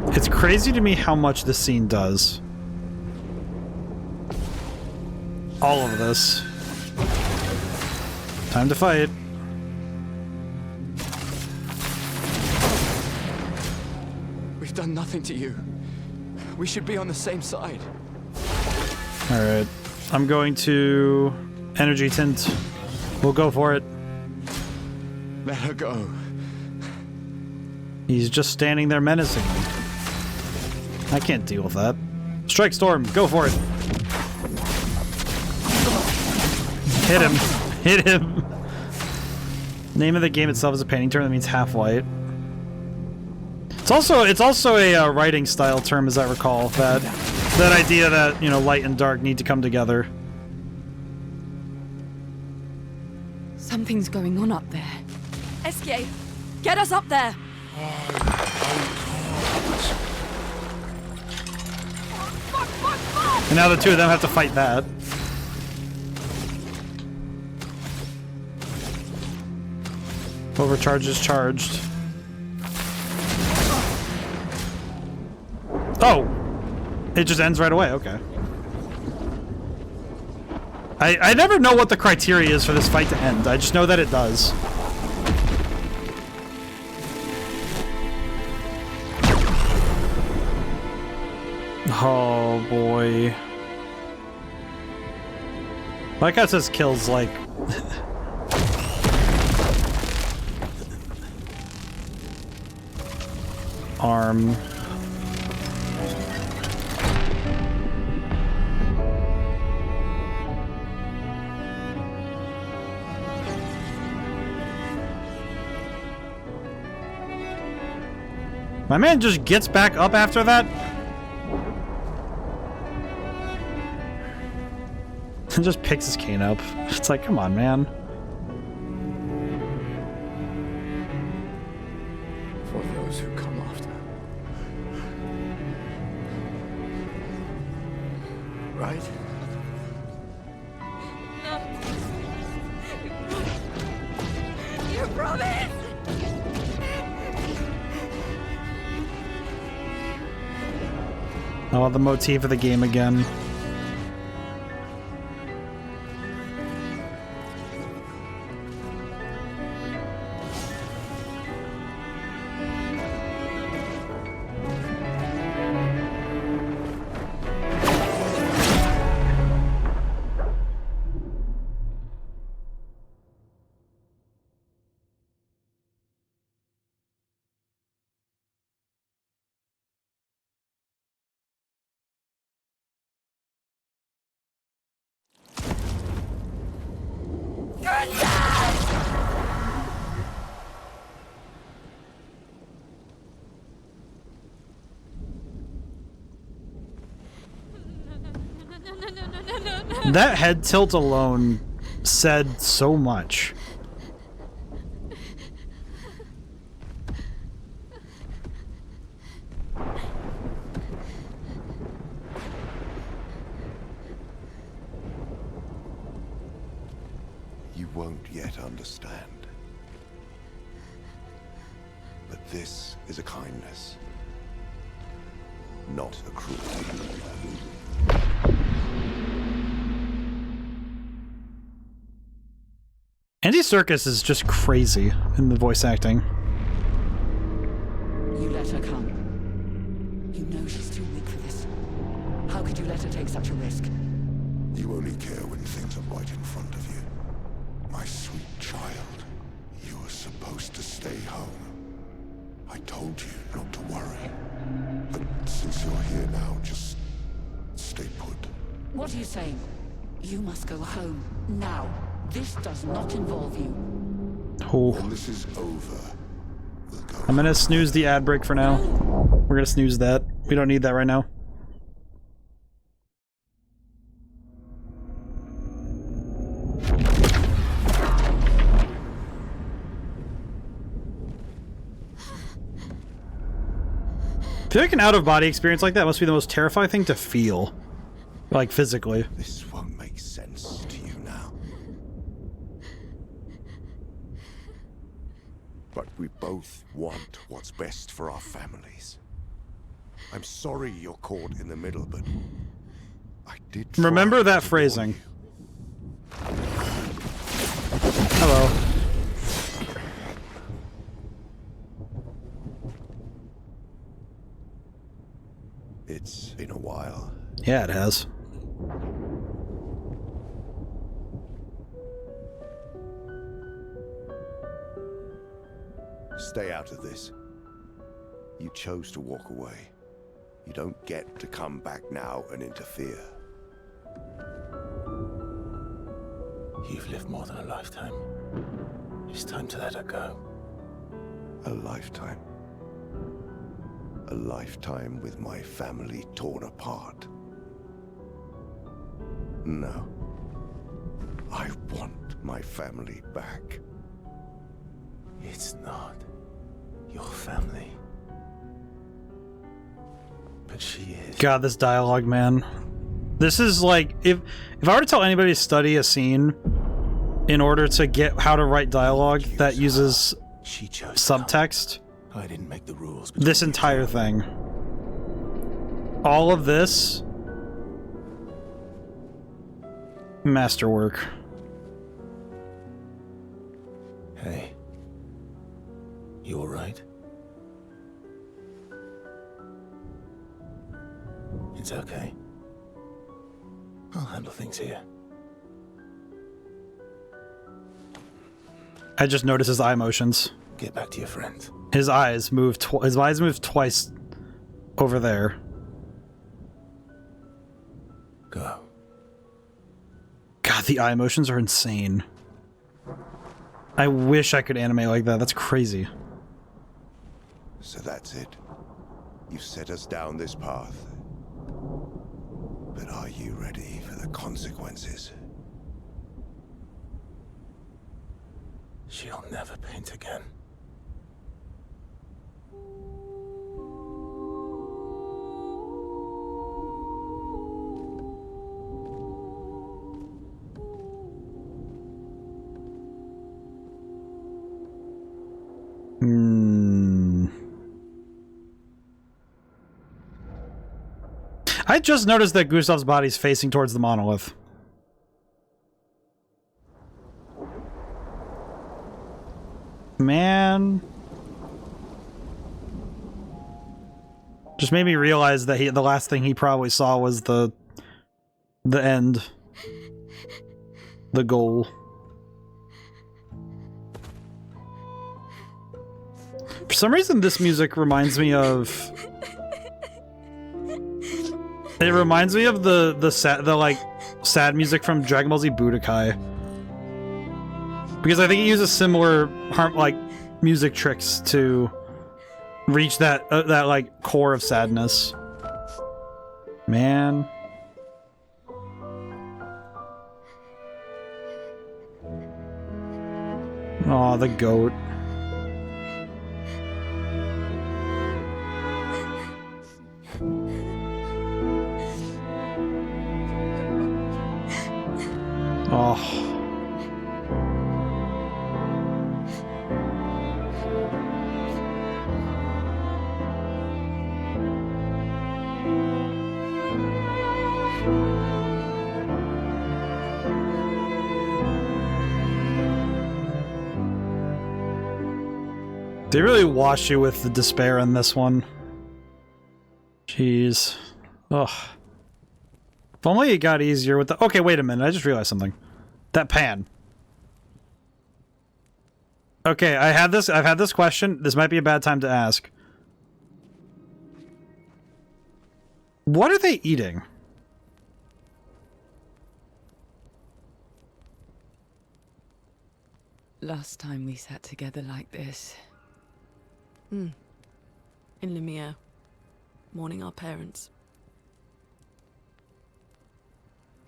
It's crazy to me how much this scene does. All of this. Time to fight. We've done nothing to you. We should be on the same side. Alright. I'm going to... energy tint. We'll go for it. Let her go. He's just standing there menacing me. I can't deal with that. Strike Storm, go for it. Hit him. Hit him. Name of the game itself is a painting term that means half light. It's also a writing style term, as I recall. That idea that, you know, light and dark need to come together. Something's going on up there. Escape! Get us up there! And now the two of them have to fight that. Overcharge is charged. Oh! It just ends right away, okay. I never know what the criteria is for this fight to end. I just know that it does. Oh boy. I like how it says kills like... arm. My man just gets back up after that? And just picks his cane up. It's like, come on, man. For those who come after. Right? No. You promised! Oh, the motif of the game again. That head tilt alone said so much. You won't yet understand. But this is a kindness, not a cruelty. Andy Serkis is just crazy in the voice acting. You let her come. You know she's too weak for this. How could you let her take such a risk? You only care when things are right in front of you. My sweet child, you were supposed to stay home. I told you not to worry. But since you're here now, just stay put. What are you saying? You must go home, now. This does not involve you. Oh. When this is over, we'll go. I'm gonna snooze the ad break for now. We're gonna snooze that. We don't need that right now. I feel like an out-of-body experience like that must be the most terrifying thing to feel. Like, physically. This won't make sense to you now. But we both want what's best for our families. I'm sorry you're caught in the middle, but I did try. Remember that phrasing. Hello. It's been a while. Yeah, it has. Stay out of this. You chose to walk away. You don't get to come back now and interfere. You've lived more than a lifetime. It's time to let her go. A lifetime. A lifetime with my family torn apart. No. I want my family back. It's not your family. But she is. God, this dialogue, man. This is like, if I were to tell anybody to study a scene in order to get how to write dialogue that uses subtext, I didn't make the rules. This entire thing. All of this. Masterwork. Hey. You alright? It's okay. I'll handle things here. I just noticed his eye motions. Get back to your friends. His eyes moved twice over there. Go. God, the eye motions are insane. I wish I could animate like that. That's crazy. So that's it. You've set us down this path. But are you ready for the consequences? She'll never paint again. I just noticed that Gustav's body's facing towards the monolith. Man. Just made me realize that the last thing he probably saw was the end. The goal. For some reason, this music reminds me of... It reminds me of the sad music from Dragon Ball Z Budokai. Because I think it uses similar music tricks to reach that core of sadness. Man. Aw, the goat. Oh. They really wash you with the despair in this one. Jeez. Ugh. If only it got easier with the— okay, wait a minute, I just realized something. That pan. Okay, I've had this question. This might be a bad time to ask. What are they eating? Last time we sat together like this. In Lumiere. Mourning our parents.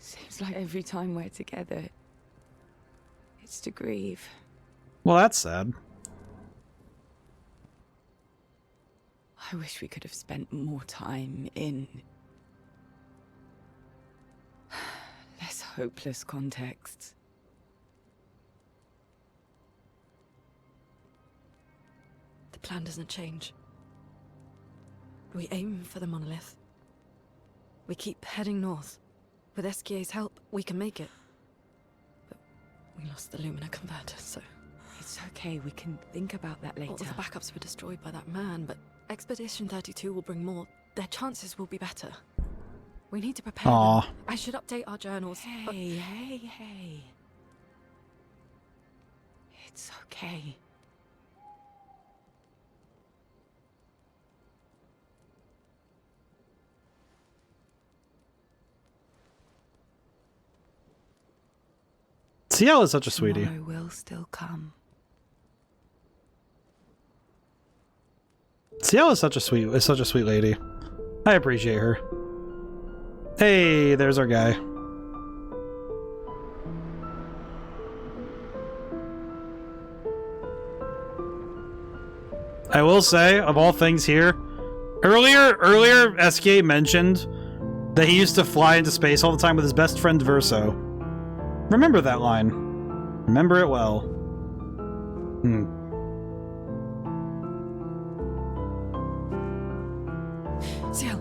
Seems like every time we're together, it's to grieve. Well, that's sad. I wish we could have spent more time in less hopeless contexts. The plan doesn't change. We aim for the monolith. We keep heading north. With Esquier's help, we can make it. But we lost the Lumina converter, so... It's okay, we can think about that later. All the backups were destroyed by that man, but Expedition 32 will bring more. Their chances will be better. We need to prepare them. I should update our journals. Hey. It's okay. Ciel is such a sweetie. Tomorrow will still come. Ciel is such a sweet lady. I appreciate her. Hey, there's our guy. I will say, of all things here, earlier Escape mentioned that he used to fly into space all the time with his best friend Verso. Remember that line. Remember it well. Ciel.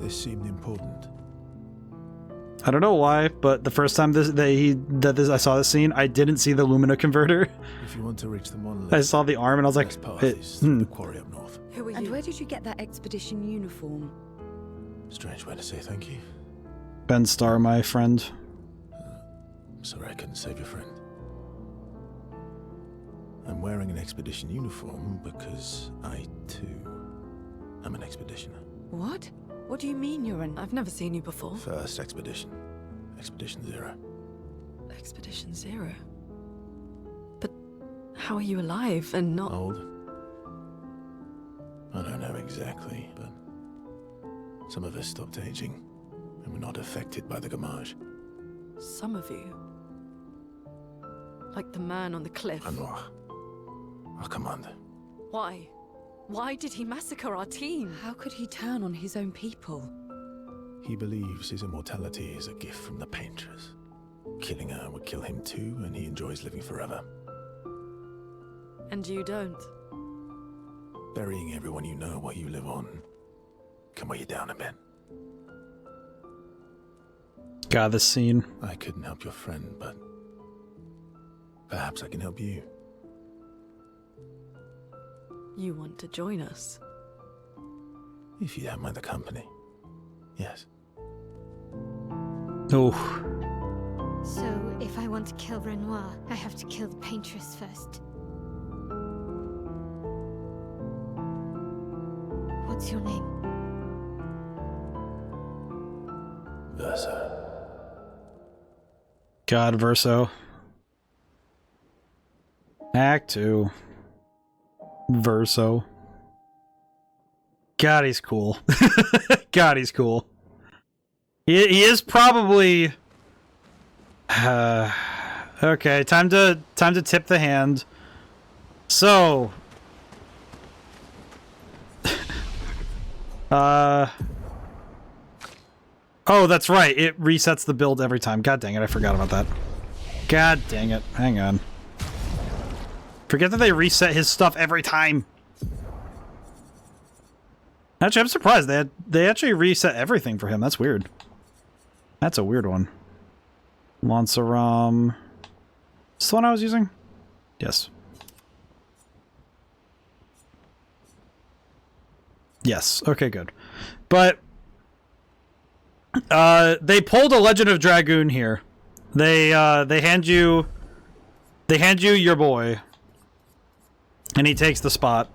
This seemed important. I don't know why, but the first time I saw this scene, I didn't see the Lumina converter. If you want to reach the monolith, I saw the arm and I was like, the quarry up north. Who are you? And where did you get that expedition uniform? Strange way to say thank you. Ben Starr, my friend. Sorry I couldn't save your friend. I'm wearing an expedition uniform because I, too, am an expeditioner. What? What do you mean you're an... I've never seen you before. First expedition. Expedition 0. Expedition 0? But how are you alive and not... Old? I don't know exactly, but some of us stopped aging and were not affected by the Gamage. Some of you? Like the man on the cliff? Anwar, our commander. Why? Why did he massacre our team? How could he turn on his own people? He believes his immortality is a gift from the Paintress. Killing her would kill him too, and he enjoys living forever. And you don't? Burying everyone you know while you live on can weigh you down a bit. God, this scene. I couldn't help your friend, but perhaps I can help you. You want to join us? If you don't mind the company. Yes. Oh. So, if I want to kill Renoir, I have to kill the Paintress first. What's your name? Verso. God, Verso. Act 2. Verso. God, he's cool. God, he's cool. He is probably... Okay, time to tip the hand. So, oh, that's right. It resets the build every time. God dang it, I forgot about that. God dang it. Hang on. Forget that they reset his stuff every time. Actually, I'm surprised they actually reset everything for him. That's weird. That's a weird one. Lanceram. Is this the one I was using? Yes. Yes. Okay, good. But they pulled a Legend of Dragoon here. They hand you your boy, and he takes the spot.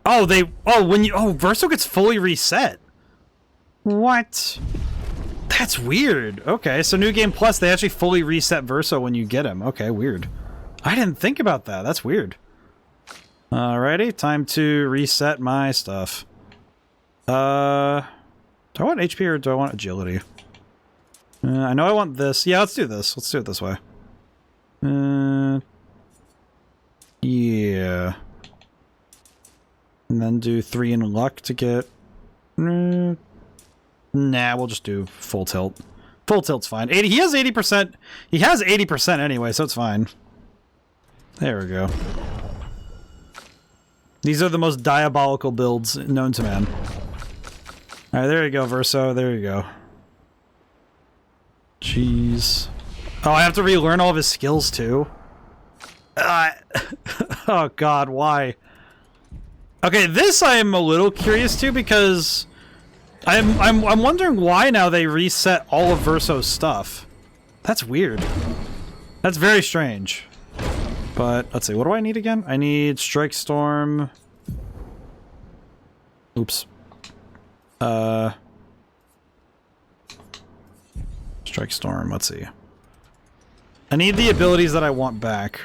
Oh, Verso gets fully reset. What? That's weird. Okay, so New Game Plus, they actually fully reset Verso when you get him. Okay, weird. I didn't think about that. That's weird. Alrighty, time to reset my stuff. Do I want HP or do I want agility? I know I want this. Yeah, let's do this. Let's do it this way. Yeah. And then do 3 in luck to get... Nah, we'll just do full tilt. Full tilt's fine. 80. He has 80%. He has 80% anyway, so it's fine. There we go. These are the most diabolical builds known to man. Alright, there you go, Verso. There you go. Jeez. Oh, I have to relearn all of his skills, too? Oh, God, why? Okay, this I'm a little curious, too, because... I'm wondering why now they reset all of Verso's stuff. That's weird. That's very strange. But, let's see, what do I need again? I need Strike Storm... Oops. Strike Storm, let's see. I need the abilities that I want back.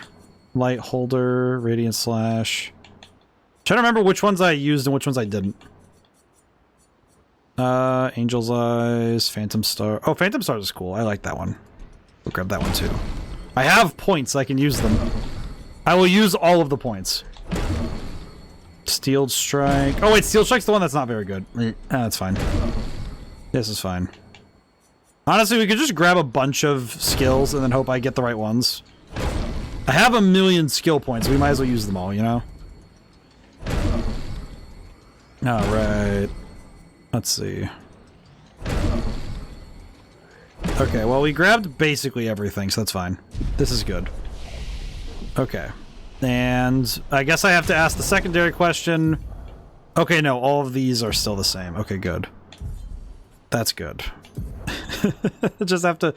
Light Holder, Radiant Slash. Trying to remember which ones I used and which ones I didn't. Angel's Eyes, Phantom Star. Oh, Phantom Stars is cool. I like that one. We'll grab that one too. I have points, I can use them. I will use all of the points. Steel Strike. Oh wait, Steel Strike's the one that's not very good. That's fine. This is fine. Honestly, we could just grab a bunch of skills and then hope I get the right ones. I have 1,000,000 skill points. We might as well use them all, you know? Alright. Let's see. Okay, well, we grabbed basically everything, so that's fine. This is good. Okay. And I guess I have to ask the secondary question. Okay, no, all of these are still the same. Okay, good. That's good. Just have to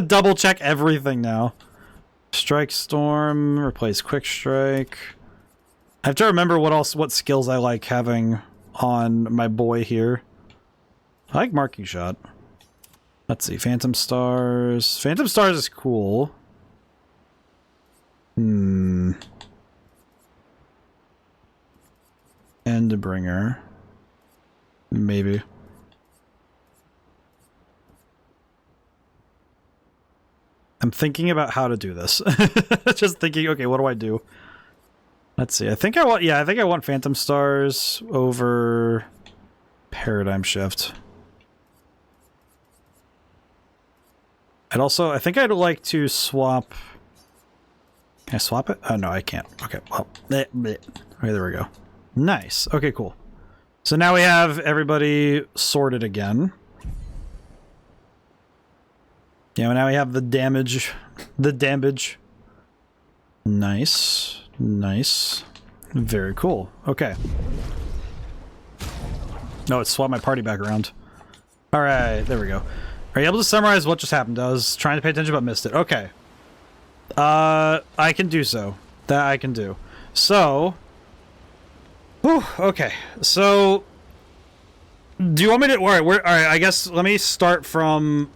double check everything now. Strike Storm, replace Quick Strike. I have to remember what skills I like having on my boy here. I like Marking Shot. Let's see, Phantom Stars. Phantom Stars is cool. Endbringer. Maybe. I'm thinking about how to do this. Just thinking, okay, what do I do? Let's see. I think I want Phantom Stars over Paradigm Shift. And also, I think I'd like to swap... Can I swap it? Oh, no, I can't. Okay, well, okay, there we go. Nice. Okay, cool. So now we have everybody sorted again. Yeah, now we have the damage. The damage. Nice. Nice. Very cool. Okay. No, it's swapped my party back around. Alright, there we go. Are you able to summarize what just happened? I was trying to pay attention but missed it. Okay. I can do so. That I can do. So... Whew, okay. So... Do you want me to... Alright, I guess let me start from...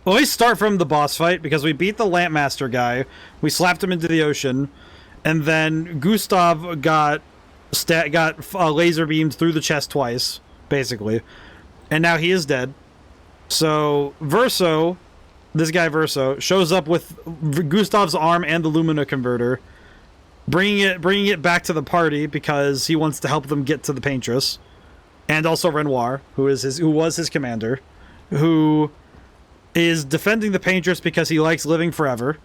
Let me start from the boss fight, because we beat the Lampmaster guy, we slapped him into the ocean, and then Gustav got laser beamed through the chest twice, basically. And now he is dead. So, Verso this guy Verso, shows up with Gustav's arm and the Lumina converter, bringing it back to the party because he wants to help them get to the Paintress, and also Renoir, who was his commander, who is defending the Paintress because he likes living forever.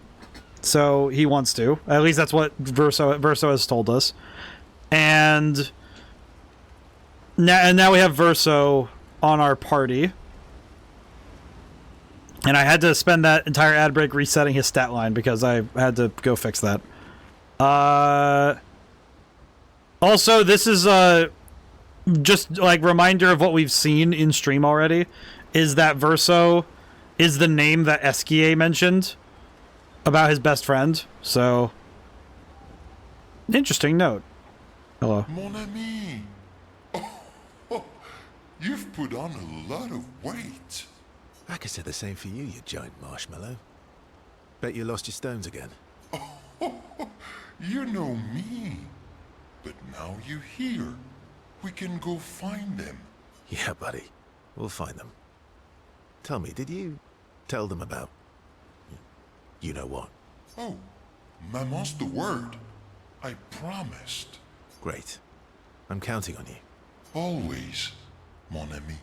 So he wants to. At least that's what Verso has told us. And now we have Verso on our party. And I had to spend that entire ad break resetting his stat line because I had to go fix that. Also, this is just like reminder of what we've seen in stream already, is that Verso is the name that Esquier mentioned about his best friend. So, interesting note. Hello. Mon ami. Oh, you've put on a lot of weight. I could say the same for you, you giant marshmallow. Bet you lost your stones again. You know me. But now you're here. We can go find them. Yeah, buddy. We'll find them. Tell me, did you tell them about... you know what? Oh, Maman's the word. I promised. Great. I'm counting on you. Always, mon ami.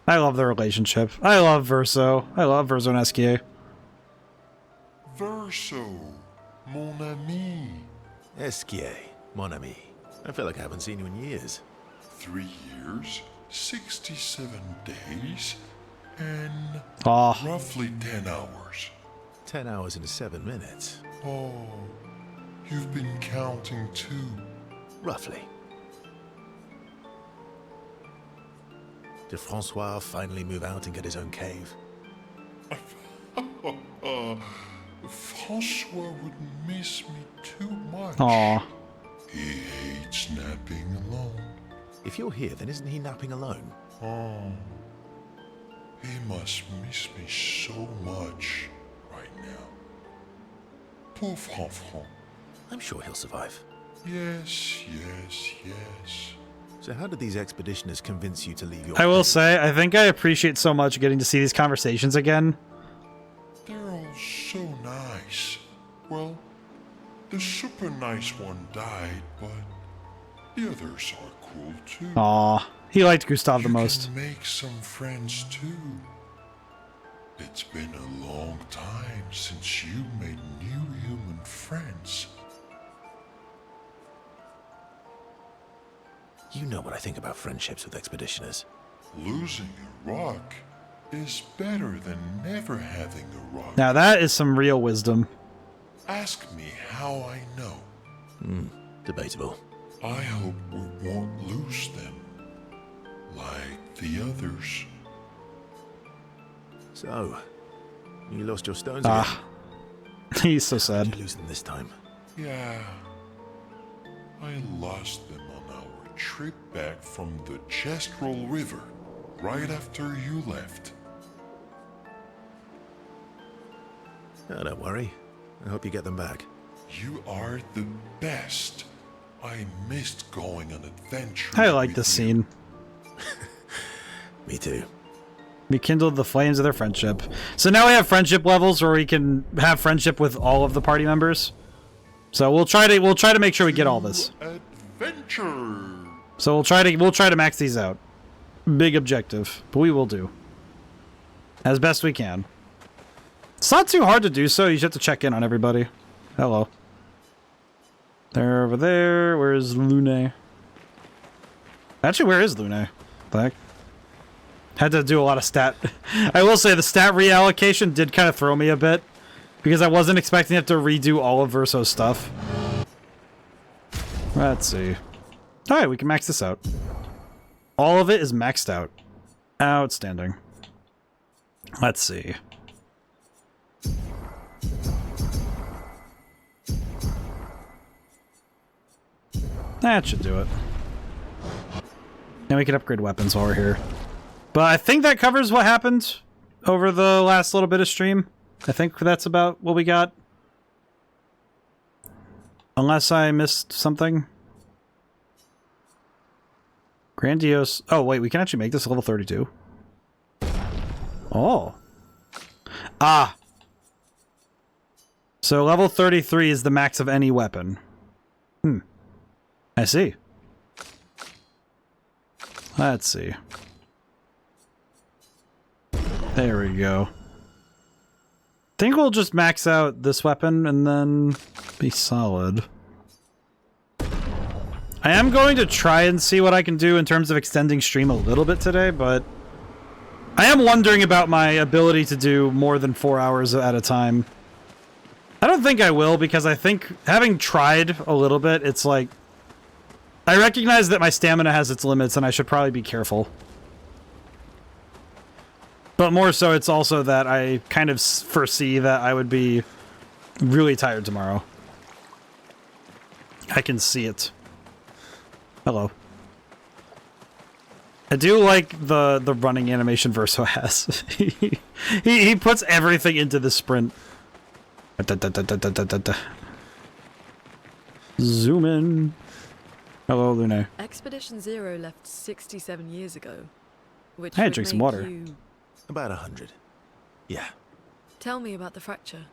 I love the relationship. I love Verso. I love Verso and Esquier. Verso, mon ami. Esquier, mon ami. I feel like I haven't seen you in years. 3 years, 67 days, and roughly 10 hours. 10 hours and 7 minutes. Oh, you've been counting too. Roughly. Did Francois finally move out and get his own cave? Francois would miss me too much. Aww. He hates napping alone. If you're here, then isn't he napping alone? Oh, he must miss me so much right now. Poor Franfran. I'm sure he'll survive. Yes. So how did these expeditioners convince you to leave your... I will say, I think I appreciate so much getting to see these conversations again. They're all so nice. Well, the super nice one died, but the others are cool too. Aw, he liked Gustav the most. You can make some friends too. It's been a long time since you made new human friends. You know what I think about friendships with expeditioners. Losing a rock is better than never having a rock. Now that is some real wisdom. Ask me how I know. Debatable. I hope we won't lose them, like the others. So, you lost your stones again? He's so sad. Did you lose them this time? Yeah, I lost them on our trip back from the Chestrel River, right after you left. Oh, don't worry. I hope you get them back. You are the best. I missed going on adventures. I like this scene. Me too. Rekindled the flames of their friendship. So now we have friendship levels where we can have friendship with all of the party members. So we'll try to make sure we get all this. Adventure. So we'll try to max these out. Big objective, but we will do as best we can. It's not too hard to do so. You just have to check in on everybody. Hello. They're over there. Where's Lune? Actually, where is Lune? Like, had to do a lot of stat. I will say the stat reallocation did kind of throw me a bit because I wasn't expecting to have to redo all of Verso's stuff. Let's see. All right, we can max this out. All of it is maxed out. Outstanding. Let's see. That should do it. And we can upgrade weapons while we're here. But I think that covers what happened over the last little bit of stream. I think that's about what we got. Unless I missed something. Grandiose. Oh, wait, we can actually make this a level 32. Oh. Ah. So level 33 is the max of any weapon. I see. Let's see. There we go. I think we'll just max out this weapon and then be solid. I am going to try and see what I can do in terms of extending stream a little bit today, but I am wondering about my ability to do more than 4 hours at a time. I don't think I will, because I think, having tried a little bit, it's like, I recognize that my stamina has its limits and I should probably be careful. But more so, it's also that I kind of foresee that I would be really tired tomorrow. I can see it. Hello. I do like the running animation Verso has. he puts everything into the sprint. Zoom in. Hello, Luna. Expedition Zero left 67 years ago. Which I had would to drink some make water. you- About 100. Yeah. Tell me about the fracture.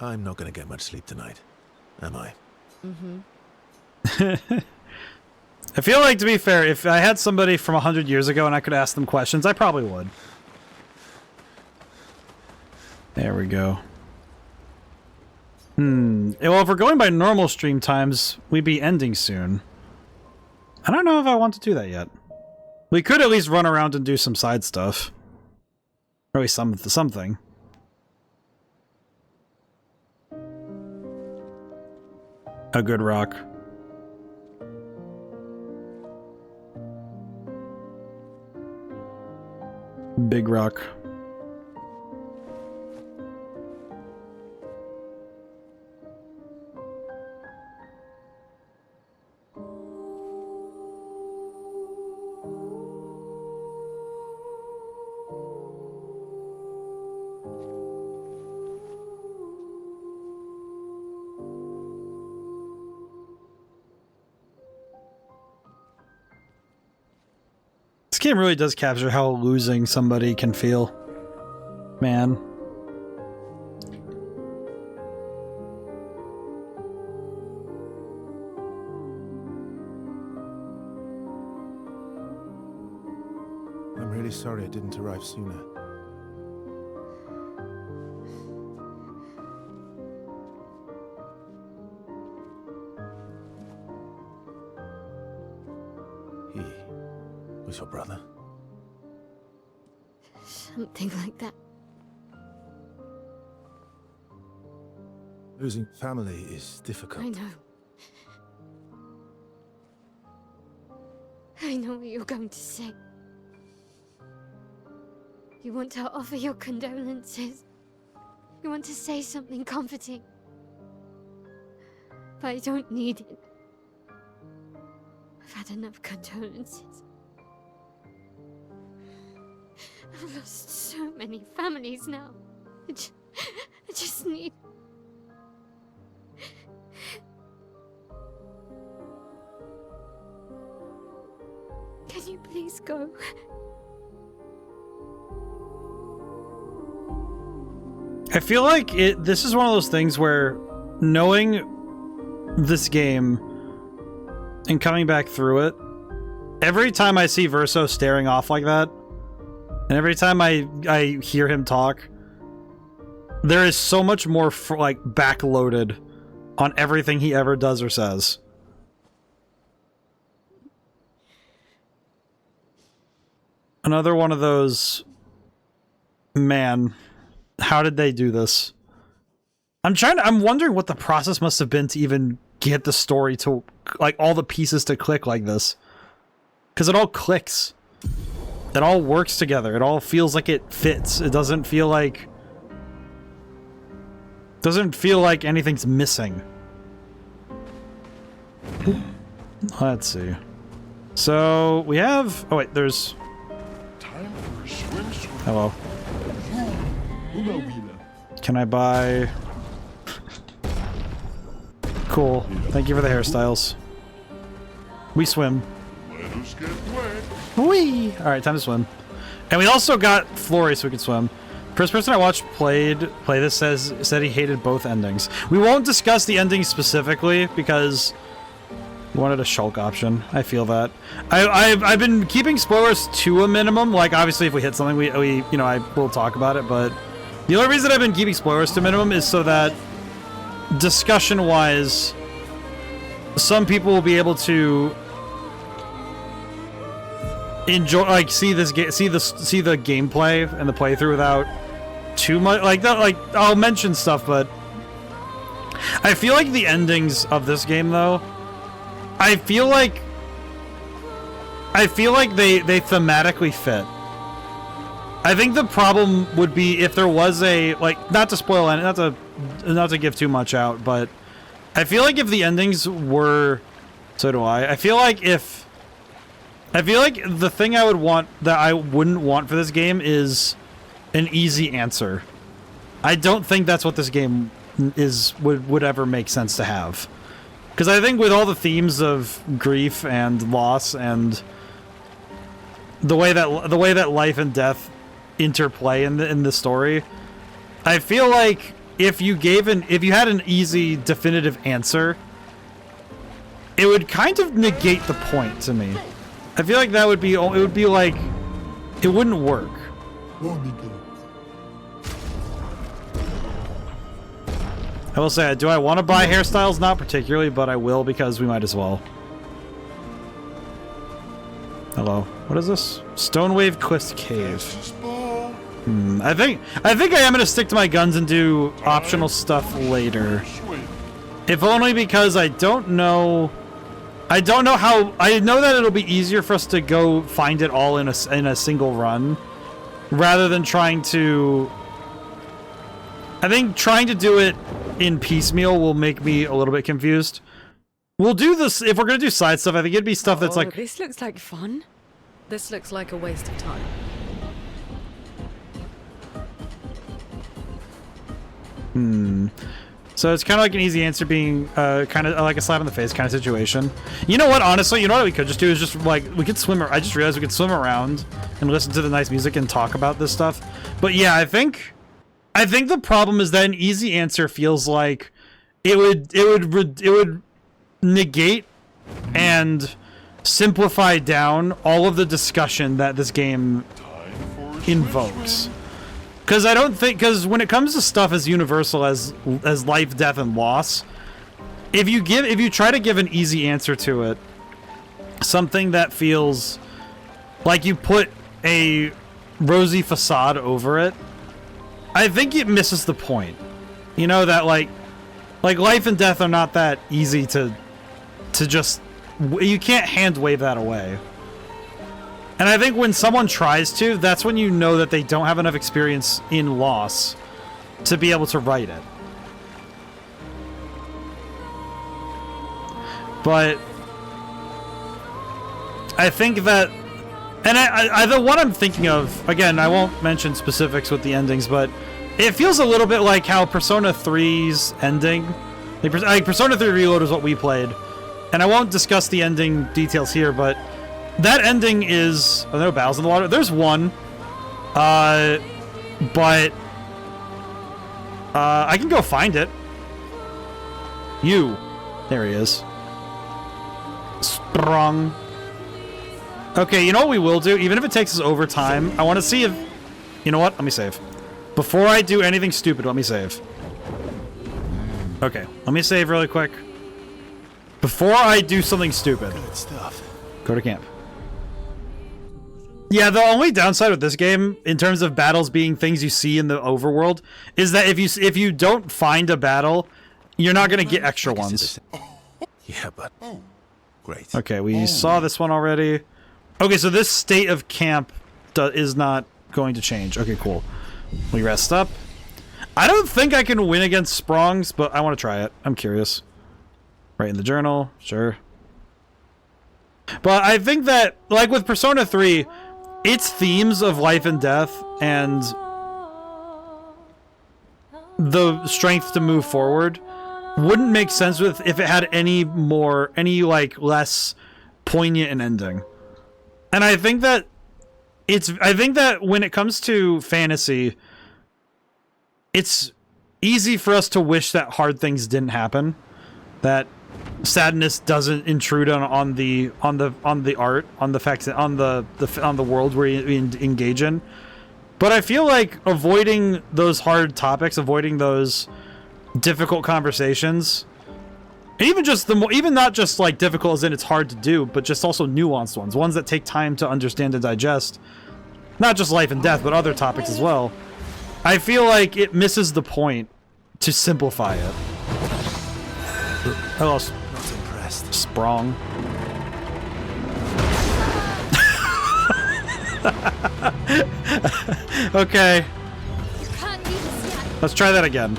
I'm not going to get much sleep tonight, am I? Mm-hmm. I feel like, to be fair, if I had somebody from 100 years ago and I could ask them questions, I probably would. There we go. Well, if we're going by normal stream times, we'd be ending soon. I don't know if I want to do that yet. We could at least run around and do some side stuff. Or at least something. A good rock. Big rock. This game really does capture how losing somebody can feel. Man. I'm really sorry it didn't arrive sooner. He was your brother? Something like that. Losing family is difficult. I know. I know what you're going to say. You want to offer your condolences. You want to say something comforting. But I don't need it. I've had enough condolences. I've lost so many families now. I just need... Can you please go? I feel like this is one of those things where knowing this game and coming back through it, every time I see Verso staring off like that, and every time I hear him talk, there is so much more like backloaded on everything he ever does or says. Another one of those, man, how did they do this? I'm wondering what the process must have been to even get the story to, like, all the pieces to click like this. Because it all clicks. It all works together. It all feels like it fits. It doesn't feel like... anything's missing. Let's see. So, we have... Oh, wait, there's... Time for a swim. Hello. Can I buy... Cool. Thank you for the hairstyles. We swim. Let us get wet. Whee! Alright, time to swim. And we also got Flory so we could swim. First person I watched play this said he hated both endings. We won't discuss the ending specifically because we wanted a shulk option. I feel that. I've been keeping spoilers to a minimum. Like obviously if we hit something we you know, I will talk about it, but the only reason I've been keeping spoilers to a minimum is so that discussion wise some people will be able to enjoy, like, see the gameplay and the playthrough without too much, like, that, like, I'll mention stuff, but I feel like the endings of this game, though, I feel like they thematically fit. I think the problem would be if there was a, like, not to spoil, not to give too much out, but I feel like if the endings were, so do I feel like the thing I would want that I wouldn't want for this game is an easy answer. I don't think that's what this game would ever make sense to have. Because I think with all the themes of grief and loss and the way that life and death interplay in the story, I feel like if you had an easy definitive answer, it would kind of negate the point to me. I feel like it would be like, it wouldn't work. I will say, do I want to buy hairstyles? Not particularly, but I will because we might as well. Hello. What is this? Stonewave Cliffs Cave. I think I am gonna stick to my guns and do optional stuff later. If only because I don't know how. I know that it'll be easier for us to go find it all in a single run, rather than trying to. I think trying to do it in piecemeal will make me a little bit confused. We'll do this if we're gonna do side stuff. I think it'd be stuff that's like. This looks like fun. This looks like a waste of time. So it's kind of like an easy answer being kind of like a slap in the face kind of situation. You know what, honestly, you know what we could just do is just like, we could swim, I just realized we could swim around and listen to the nice music and talk about this stuff. But yeah, I think the problem is that an easy answer feels like it would negate and simplify down all of the discussion that this game invokes. Because I don't think, because when it comes to stuff as universal as life, death, and loss, if you try to give an easy answer to it, something that feels like you put a rosy facade over it, I think it misses the point. You know, that like life and death are not that easy to just, you can't hand wave that away. And I think when someone tries to, that's when you know that they don't have enough experience in loss to be able to write it. But I think that, and the one I'm thinking of, again, I won't mention specifics with the endings, but it feels a little bit like how Persona 3's ending, like Persona 3 Reload is what we played, and I won't discuss the ending details here, but that ending is... Are there no battles in the water? There's one. But... I can go find it. There he is. Sprung. Okay, you know what we will do? Even if it takes us over time, I want to see if... You know what? Let me save. Before I do anything stupid, let me save. Okay, let me save really quick. Before I do something stupid. Good stuff. Go to camp. Yeah, the only downside with this game, in terms of battles being things you see in the overworld, is that if you don't find a battle, you're not going to get extra ones. Yeah, but... Great. Okay, we saw this one already. Okay, so this state of camp is not going to change. Okay, cool. We rest up. I don't think I can win against Sprongs, but I want to try it. I'm curious. Right in the journal. Sure. But I think that, like with Persona 3... its themes of life and death and the strength to move forward wouldn't make sense if it had any like less poignant an ending. And I think that I think that when it comes to fantasy, it's easy for us to wish that hard things didn't happen, that sadness doesn't intrude on the art, on the facts, on the world we engage in. But I feel like avoiding those hard topics, avoiding those difficult conversations, and even not just like difficult as in it's hard to do, but just also nuanced ones that take time to understand and digest, not just life and death, but other topics as well. I feel like it misses the point to simplify it. Oh, not impressed. Sprung. Okay. Let's try that again.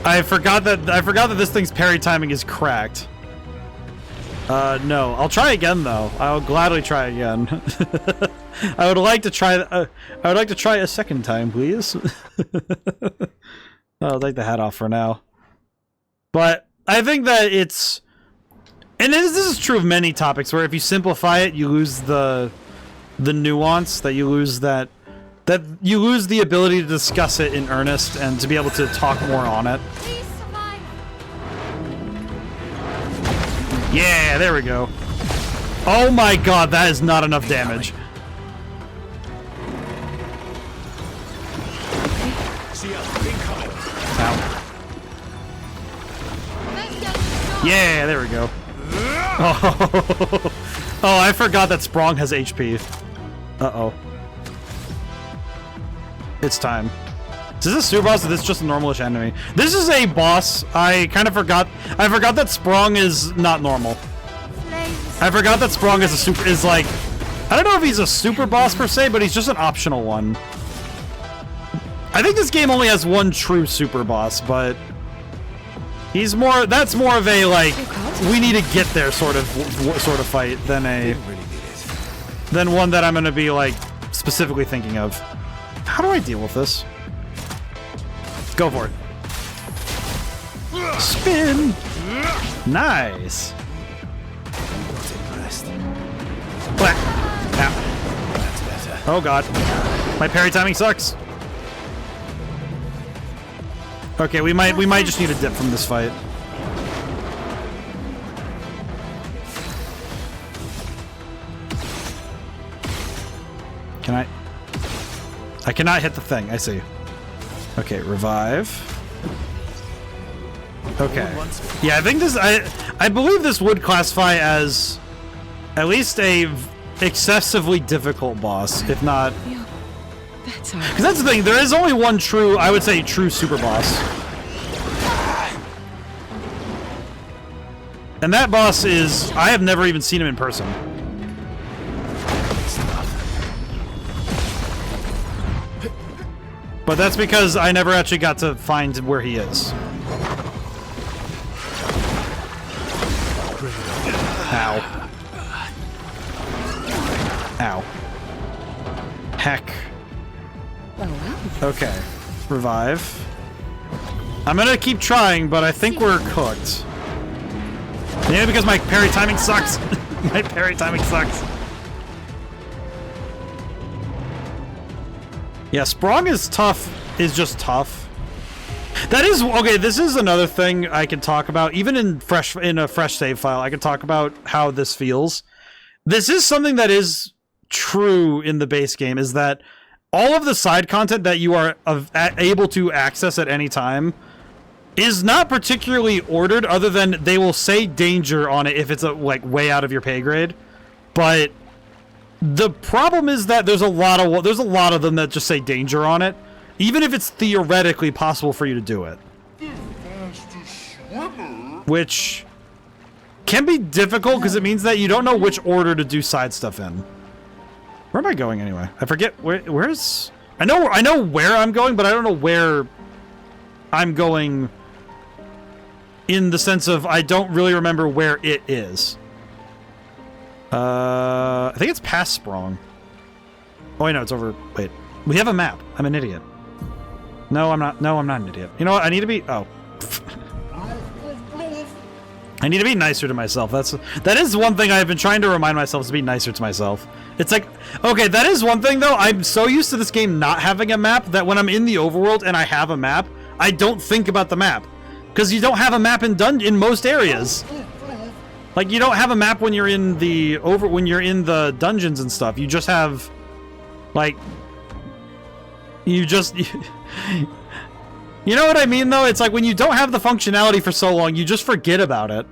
I forgot that this thing's parry timing is cracked. No, I'll try again though. I'll gladly try again. I would like to try a second time, please. I'll take the hat off for now. But I think that it's, and this is true of many topics, where if you simplify it, you lose the nuance, that you lose that you lose the ability to discuss it in earnest and to be able to talk more on it. Yeah, there we go. Oh my god, that is not enough damage. Ow. Yeah, there we go. Oh, I forgot that Sprong has HP. Uh-oh. It's time. Is this a super boss or is this just a normalish enemy? This is a boss. I kind of forgot. I forgot that Sprong is not normal. I forgot that Sprong is like, I don't know if he's a super boss per se, but he's just an optional one. I think this game only has one true super boss, but he's more, that's more of a like, we need to get there sort of fight than one that I'm gonna be like specifically thinking of. How do I deal with this? Go for it. Spin. Nice. Black. Ow. Oh god. My parry timing sucks. Okay, we might just need a dip from this fight. Can I cannot hit the thing, I see. Okay, revive. Okay. Yeah, I think this, I believe this would classify as at least a excessively difficult boss, if not. Because that's the thing, there is only one true, I would say, true super boss. And that boss is, I have never even seen him in person. But that's because I never actually got to find where he is. Ow. Ow. Heck. Okay. Revive. I'm gonna keep trying, but I think we're cooked. Maybe because my parry timing sucks. My parry timing sucks. Yeah, Sprong is tough, is just tough. That is, okay, this is another thing I can talk about. Even in a fresh save file, I can talk about how this feels. This is something that is true in the base game, is that all of the side content that you are able to access at any time is not particularly ordered, other than they will say danger on it if it's like way out of your pay grade. But the problem is that there's a lot of them that just say danger on it, even if it's theoretically possible for you to do it. Which can be difficult because it means that you don't know which order to do side stuff in. Where am I going anyway? I forget where's I know where I'm going, but I don't know where I'm going in the sense of I don't really remember where it is. I think it's past Sprong. Oh, wait, no, it's over. Wait, we have a map. I'm an idiot. No, I'm not. No, I'm not an idiot. You know what? I need to be. Oh, I need to be nicer to myself. That is one thing I've been trying to remind myself, is to be nicer to myself. It's like, okay, that is one thing though. I'm so used to this game not having a map that when I'm in the overworld and I have a map, I don't think about the map. Because you don't have a map in most areas. Like, you don't have a map when you're in the dungeons and stuff. You just have, like, you know what I mean, though? It's like when you don't have the functionality for so long, you just forget about it.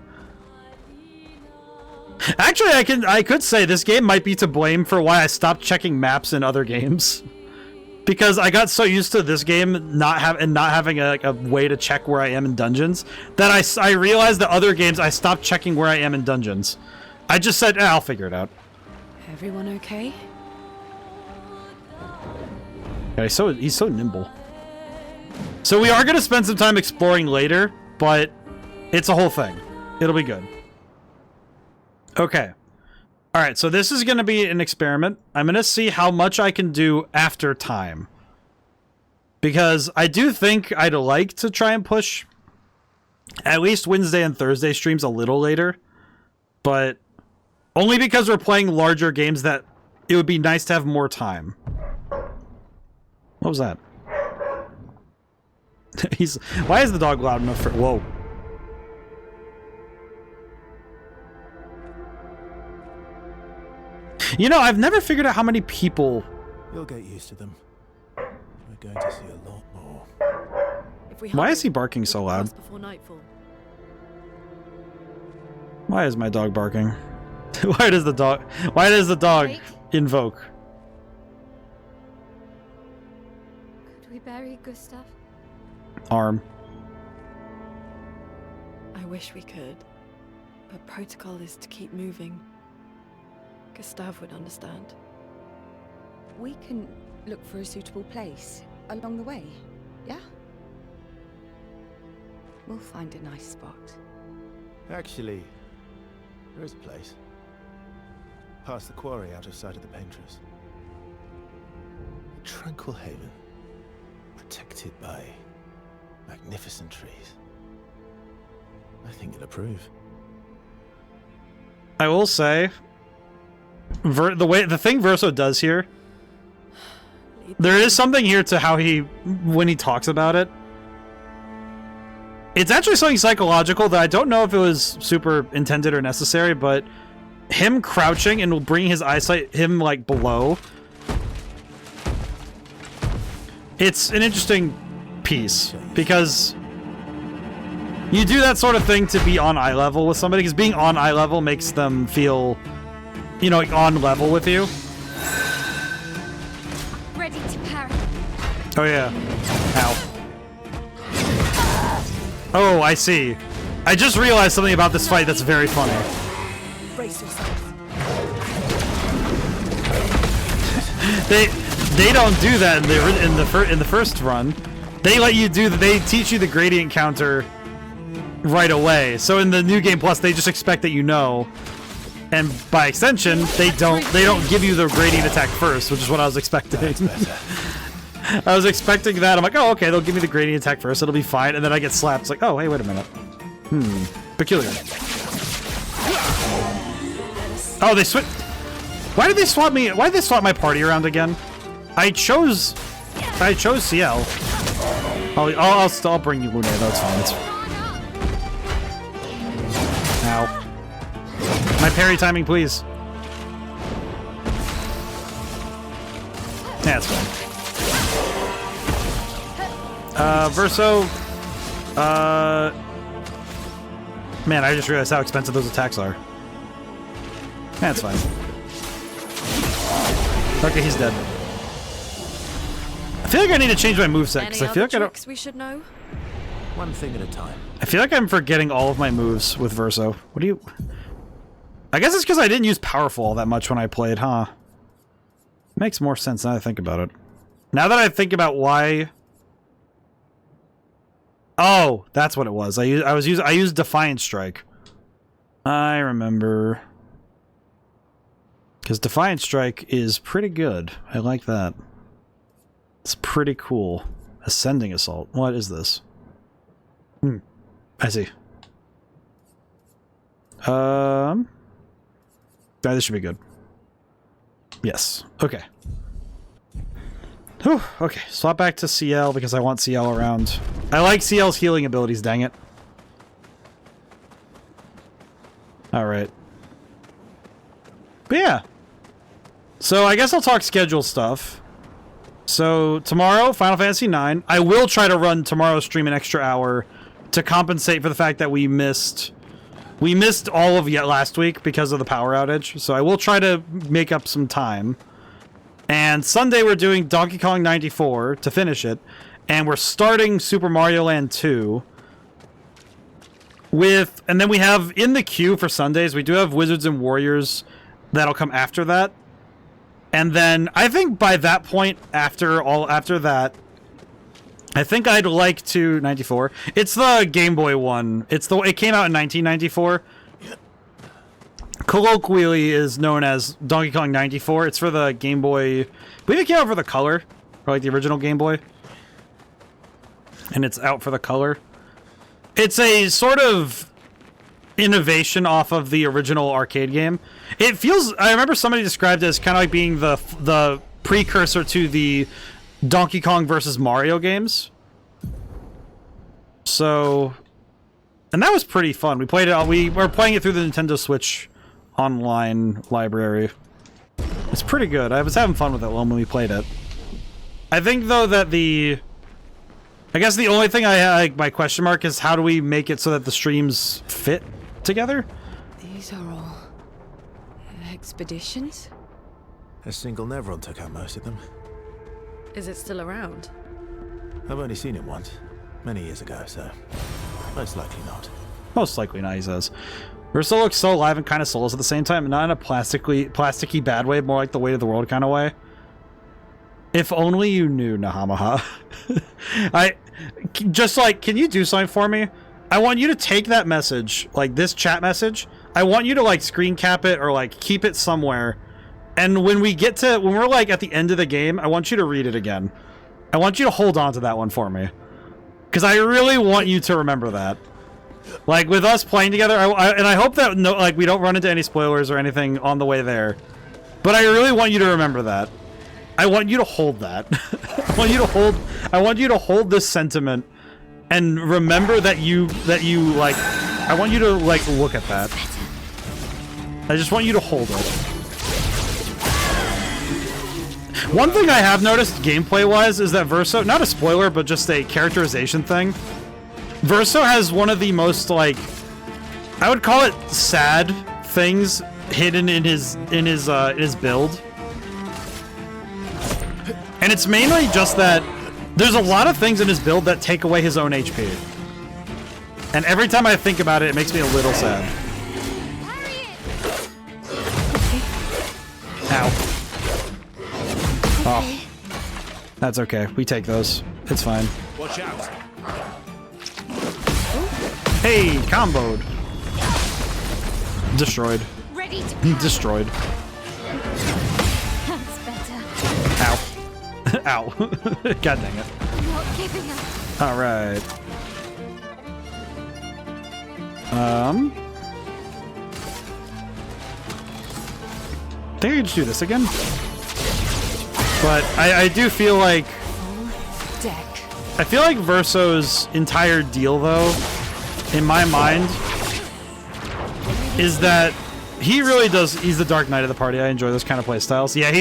Actually, I could say this game might be to blame for why I stopped checking maps in other games. Because I got so used to this game not having a way to check where I am in dungeons that I realized that other games I stopped checking where I am in dungeons. I just said, I'll figure it out. Everyone okay? Yeah, he's so nimble. So we are going to spend some time exploring later, but it's a whole thing. It'll be good. Okay. Alright, so this is going to be an experiment. I'm going to see how much I can do after time. Because I do think I'd like to try and push at least Wednesday and Thursday streams a little later. But only because we're playing larger games that it would be nice to have more time. What was that? Why is the dog loud enough for... Whoa. You know, I've never figured out how many people... You'll get used to them. We're going to see a lot more. Why is he barking so loud? Why is my dog barking? Why does the dog invoke? Could we bury Gustav? Arm. I wish we could, but protocol is to keep moving. Gustav would understand. We can look for a suitable place along the way, yeah? We'll find a nice spot. Actually, there is a place. Past the quarry, out of sight of the painters. A tranquil haven, protected by magnificent trees. I think you'll approve. I will say, the thing Verso does here, there is something here to how when he talks about it. It's actually something psychological that I don't know if it was super intended or necessary, but him crouching and bringing his eyesight like below, it's an interesting piece because you do that sort of thing to be on eye level with somebody, because being on eye level makes them feel, you know, like on level with you. Ready to parry. Oh yeah. Ow. Oh, I see. I just realized something about this fight that's very funny. Brace yourself. They don't do that in the first run. They let you do they teach you the gradient counter right away. So in the new game plus, they just expect that you know, and by extension, they don't give you the gradient attack first, which is what I was expecting. I was expecting that. I'm like, oh, okay, they'll give me the gradient attack first. It'll be fine. And then I get slapped. It's like, oh, hey, wait a minute. Peculiar. Oh, they switch. Why did they swap me? Why did they swap my party around again? I chose CL. I'll bring you Lune. That's fine. It's... Ow. My parry timing, please. Yeah, it's fine. Verso, man, I just realized how expensive those attacks are. That's fine. Okay, he's dead. I feel like I need to change my moveset, because I feel like I don't... we should know? One thing at a time. I feel like I'm forgetting all of my moves with Verso. What do you... I guess it's because I didn't use Powerful all that much when I played, huh? Makes more sense now that I think about it. Now that I think about why... Oh, that's what it was. I used Defiant Strike. I remember. Because Defiant Strike is pretty good. I like that. It's pretty cool. Ascending Assault. What is this? I see. This should be good. Yes. Okay. Whew, okay, swap back to CL because I want CL around. I like CL's healing abilities, dang it. Alright. But yeah. So I guess I'll talk schedule stuff. So tomorrow, Final Fantasy IX. I will try to run tomorrow's stream an extra hour to compensate for the fact that we missed all of last week because of the power outage. So I will try to make up some time. And Sunday we're doing Donkey Kong 94 to finish it. And we're starting Super Mario Land 2. And then we have in the queue for Sundays, we do have Wizards and Warriors that'll come after that. And then I think by that point, after that, I think I'd like to 94. It's the Game Boy one. It came out in 1994. Colloquially is known as Donkey Kong 94. It's for the Game Boy. I believe it came out for the Color, or like the original Game Boy. And it's out for the Color. It's a sort of innovation off of the original arcade game. It feels, I remember somebody described it as kind of like being the precursor to the Donkey Kong versus Mario games. So, and that was pretty fun. We played it, we were playing it through the Nintendo Switch online library. It's pretty good. I was having fun with it when we played it. I think though that I guess the only thing I had, my question mark, is how do we make it so that the streams fit together? These are all expeditions? A single Nevron took out most of them. Is it still around? I've only seen it once, many years ago, so most likely not. Most likely not, he says. Verso looks so alive and kind of soulless at the same time, not in a plasticky bad way, more like the weight of the world kind of way. If only you knew, Nahamaha. Can you do something for me? I want you to take that message, like this chat message. I want you to like screen cap it or like keep it somewhere. And when we're like at the end of the game, I want you to read it again. I want you to hold on to that one for me. Because I really want you to remember that. Like with us playing together, and I hope that we don't run into any spoilers or anything on the way there. But I really want you to remember that. I want you to hold that. I want you to hold this sentiment and remember that you like, I want you to like look at that. I just want you to hold it. One thing I have noticed gameplay wise is that Verso, not a spoiler, but just a characterization thing. Verso has one of the most like, I would call it sad things hidden in his build. And it's mainly just that there's a lot of things in his build that take away his own HP. And every time I think about it, it makes me a little sad. Ow. Oh. That's okay. We take those. It's fine. Watch out. Hey, comboed. Destroyed. Ready to Destroyed. That's better. Ow. Ow. God dang it. Not giving up. Alright. I think I can just do this again. But I do feel like... I feel like Verso's entire deal, though, in my mind, is that he really does... He's the Dark Knight of the party. I enjoy those kind of playstyles. Yeah,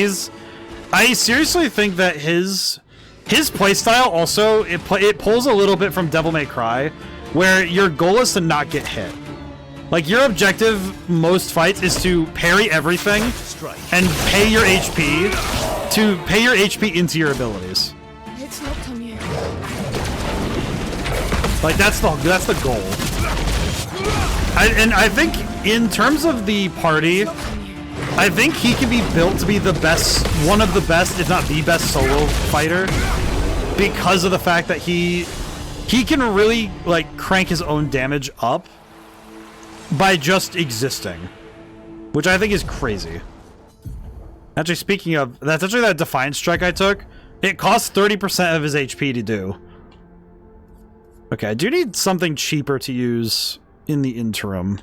I seriously think that his playstyle also, it pulls a little bit from Devil May Cry, where your goal is to not get hit. Like, your objective most fights is to parry everything and pay your HP into your abilities. It's not on you. Like, that's the goal. And I think in terms of the party, I think he can be built to be the best, one of the best, if not the best solo fighter, because of the fact that he can really like crank his own damage up by just existing, which I think is crazy. Actually, speaking of, that's actually that Defiant Strike I took. It costs 30% of his HP to do. Okay, I do need something cheaper to use in the interim.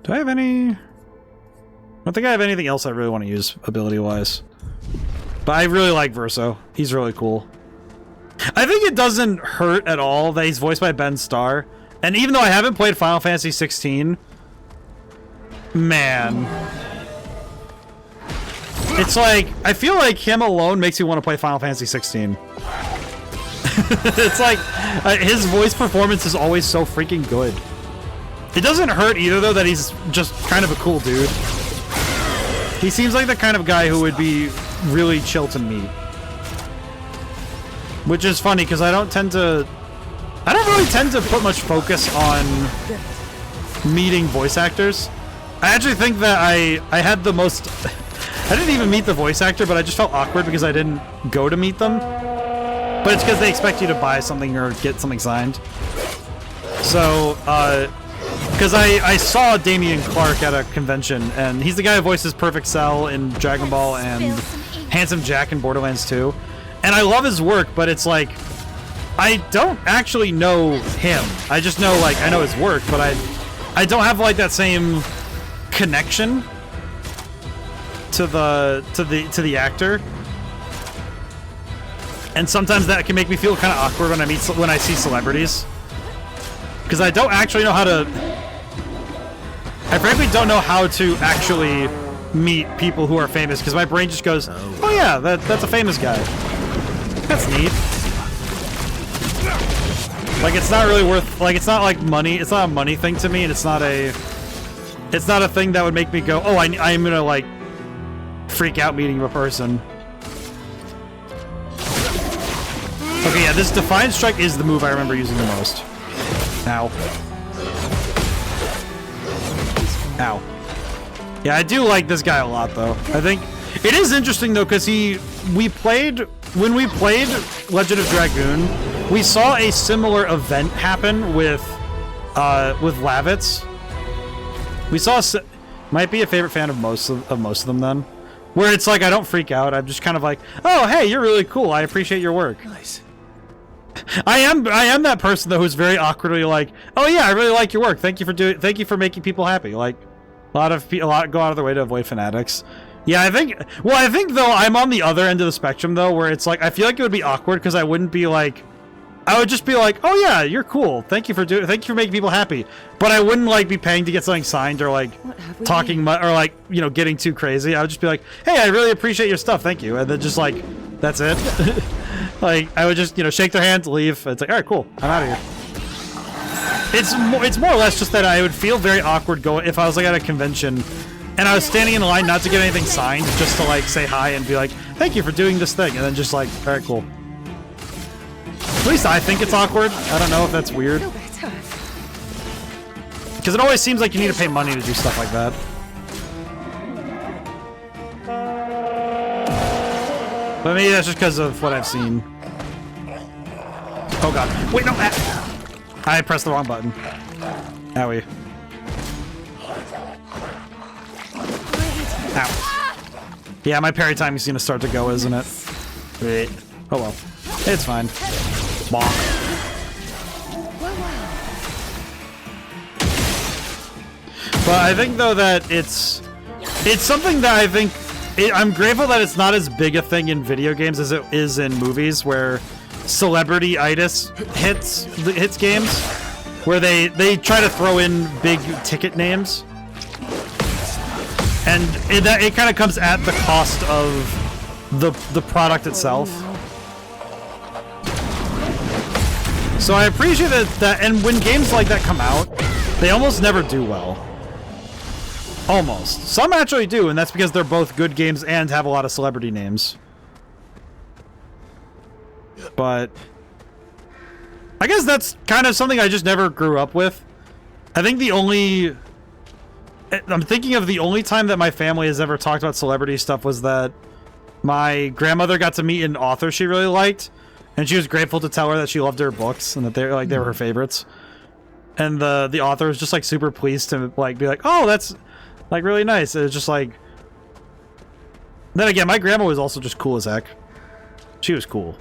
Do I have any... I don't think I have anything else I really want to use ability-wise. But I really like Verso. He's really cool. I think it doesn't hurt at all that he's voiced by Ben Starr. And even though I haven't played Final Fantasy 16, man, it's like, I feel like him alone makes me want to play Final Fantasy 16. It's like, his voice performance is always so freaking good. It doesn't hurt either, though, that he's just kind of a cool dude. He seems like the kind of guy who would be really chill to meet. Which is funny, because I don't really tend to put much focus on meeting voice actors. I actually think that I had the most... I didn't even meet the voice actor, but I just felt awkward because I didn't go to meet them. But it's because they expect you to buy something or get something signed. So, because I saw Damian Clark at a convention, and he's the guy who voices Perfect Cell in Dragon Ball and Handsome Jack in Borderlands 2. And I love his work, but it's like, I don't actually know him. I just know, like, I know his work, but I don't have, like, that same connection to the actor. And sometimes that can make me feel kind of awkward when I see celebrities, because I don't actually know how to. I frankly don't know how to actually meet people who are famous, because my brain just goes, "Oh yeah, that's a famous guy. That's neat." Like, it's not really worth. Like, it's not like money. It's not a money thing to me, and it's not a thing that would make me go, "Oh, I'm gonna like freak out meeting a person." Okay, yeah, this Defiant Strike is the move I remember using the most. Ow. Ow. Yeah, I do like this guy a lot, though. I think it is interesting, though, because when we played Legend of Dragoon, we saw a similar event happen with Lavitz. We saw might be a favorite fan of most of them then, where it's like I don't freak out. I'm just kind of like, oh hey, you're really cool. I appreciate your work. Nice. I am that person though who's very awkwardly like, oh yeah, I really like your work. Thank you for making people happy. Like a lot go out of their way to avoid fanatics. Yeah, I think though I'm on the other end of the spectrum though, where it's like I feel like it would be awkward because I would just be like, oh yeah, you're cool. Thank you for making people happy. But I wouldn't like be paying to get something signed or like talking or like, you know, getting too crazy. I would just be like, hey, I really appreciate your stuff. Thank you. And then just like, that's it. Like I would just, you know, shake their hand, leave. It's like, all right, cool. I'm out of here. It's more or less just that I would feel very awkward if I was like at a convention and I was standing in the line not to get anything signed, just to like say hi and be like, thank you for doing this thing. And then just like, all right, cool. At least I think it's awkward. I don't know if that's weird. Because it always seems like you need to pay money to do stuff like that. But maybe that's just because of what I've seen. Oh god. Wait, no! I pressed the wrong button. Owie. Ow. Yeah, my parry time is gonna start to go, isn't it? Wait. Oh well. It's fine. Bonk. But I think though that it's something that I think I'm grateful that it's not as big a thing in video games as it is in movies, where celebrity-itis hits games, where they try to throw in big ticket names, and it kind of comes at the cost of the product itself. So I appreciate that, and when games like that come out, they almost never do well. Almost. Some actually do, and that's because they're both good games and have a lot of celebrity names. But I guess that's kind of something I just never grew up with. I think I'm thinking of the only time that my family has ever talked about celebrity stuff was that my grandmother got to meet an author she really liked, and she was grateful to tell her that she loved her books and that they were her favorites. And the author was just like super pleased to like be like, oh, that's like really nice. It was just like, then again, my grandma was also just cool as heck. She was cool.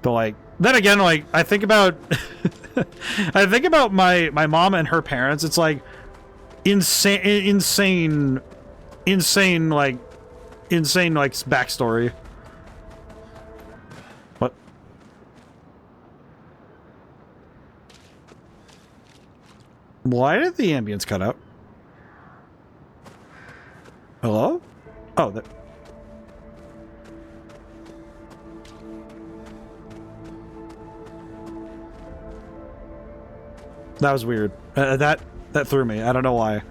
But like, then again, like I think about my mom and her parents. It's like insane backstory. What? Why did the ambience cut out? Hello? Oh, that. That was weird. That threw me. I don't know why.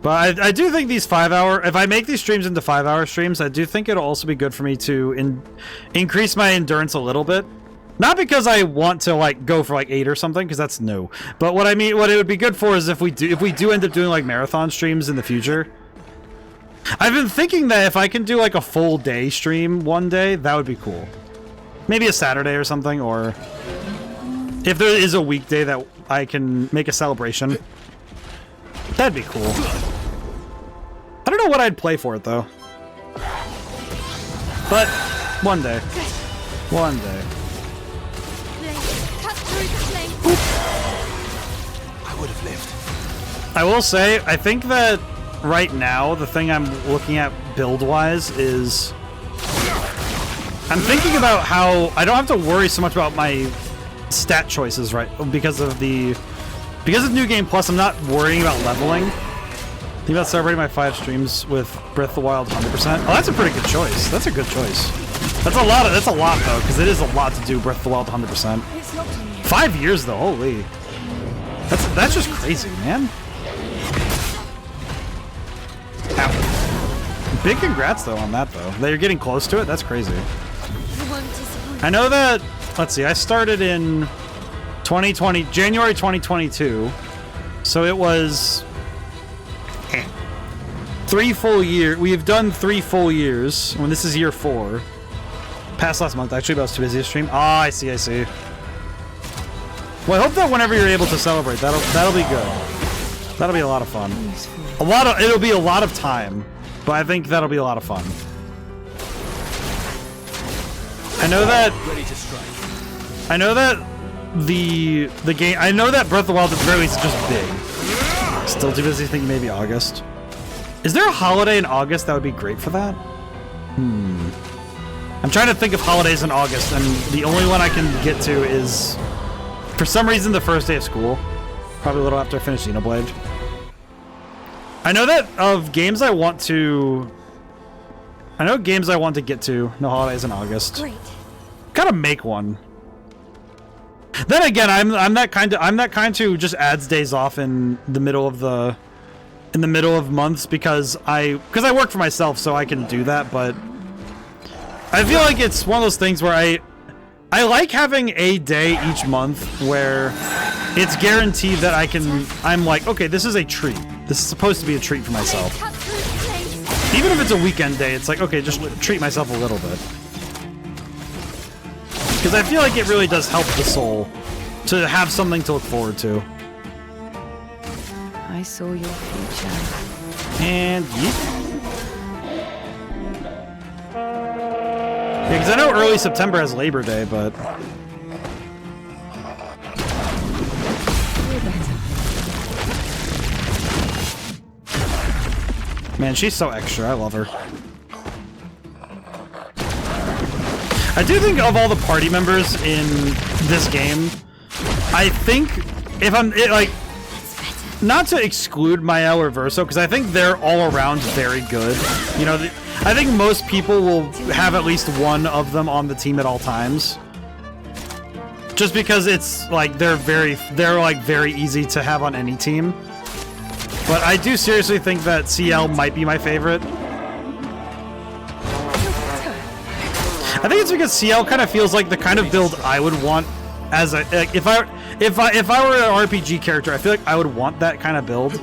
But I do think these 5-hour... If I make these streams into 5-hour streams, I do think it'll also be good for me to increase my endurance a little bit. Not because I want to, like, go for, like, 8 or something, because that's no. But what I mean, what it would be good for is if we do end up doing, like, marathon streams in the future. I've been thinking that if I can do, like, a full day stream one day, that would be cool. Maybe a Saturday or something, or... If there is a weekday that I can make a celebration. That'd be cool. I don't know what I'd play for it, though. But, one day. One day. I would have lived. I will say, I think that right now, the thing I'm looking at build-wise is... I'm thinking about how I don't have to worry so much about my stat choices, right? Because of New Game Plus, I'm not worrying about leveling. Think about celebrating my 5 streams with Breath of the Wild 100%. Oh, that's a pretty good choice. That's a good choice. That's a lot though, because it is a lot to do Breath of the Wild 100%. 5 years though, holy. That's just crazy, man. Ow. Big congrats though on that though. That you're getting close to it, that's crazy. I know that, let's see, I started in January 2022. So it was 3 full years. We have done 3 full years. When this is year 4. Past last month, actually, but I was too busy to stream. Ah, I see. Well, I hope that whenever you're able to celebrate, that'll be good. That'll be a lot of fun. It'll be a lot of time, but I think that'll be a lot of fun. I know that the game. I know that Breath of the Wild at the very least is just big. Still too busy thinking maybe August. Is there a holiday in August that would be great for that? I'm trying to think of holidays in August, and the only one I can get to is, for some reason, the first day of school. Probably a little after I finish Xenoblade. I know that of games I want to... I know games I want to get to. No holidays in August. Great. Gotta make one. Then again, I'm that kind who just adds days off in the middle of months because I work for myself, so I can do that. But I feel like it's one of those things where I like having a day each month where it's guaranteed that I'm like, okay, this is a treat. This is supposed to be a treat for myself. Even if it's a weekend day, it's like, okay, just treat myself a little bit. Because I feel like it really does help the soul to have something to look forward to. I saw your future. And yeet. Yeah, because I know early September has Labor Day, but... Man, she's so extra. I love her. I do think of all the party members in this game, I think if not to exclude Mael or Verso, because I think they're all around very good. You know, I think most people will have at least one of them on the team at all times. Just because it's like they're very easy to have on any team. But I do seriously think that CL might be my favorite. I think it's because CL kind of feels like the kind of build I would want as a if I were an RPG character, I feel like I would want that kind of build.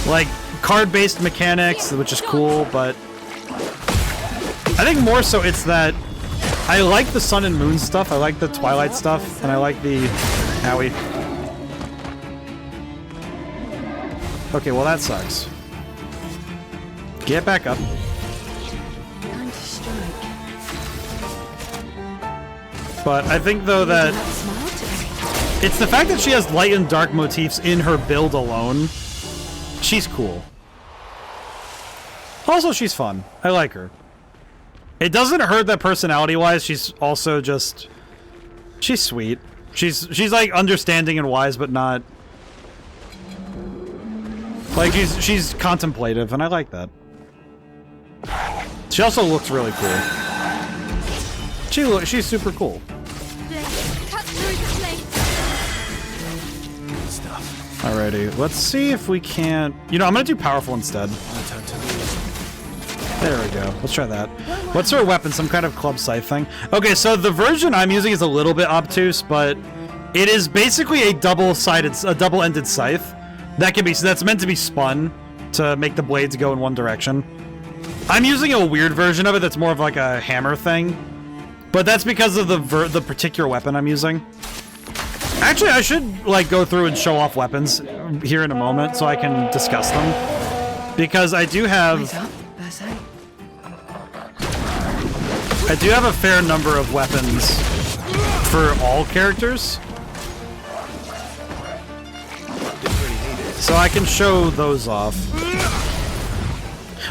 Like card-based mechanics, which is cool, but I think more so it's that I like the Sun and Moon stuff, I like the Twilight stuff, and I like the Owie. Okay, well that sucks. Get back up. Time to strike. But I think though that It's the fact that she has light and dark motifs in her build alone. She's cool. Also, she's fun. I like her. It doesn't hurt that personality-wise, she's also just... She's sweet. She's like understanding and wise, but not... Like, she's contemplative, and I like that. She also looks really cool. She's super cool. Cut through the flame. Good stuff. Alrighty, let's see if we can't... You know, I'm gonna do powerful instead. There we go. Let's try that. What's her weapon? Some kind of club scythe thing? Okay, so the version I'm using is a little bit obtuse, but it is basically a double-ended scythe that can be... So that's meant to be spun to make the blades go in one direction. I'm using a weird version of it that's more of like a hammer thing, but that's because of the particular weapon I'm using. Actually, I should like go through and show off weapons here in a moment so I can discuss them, because I do have a fair number of weapons for all characters, so I can show those off.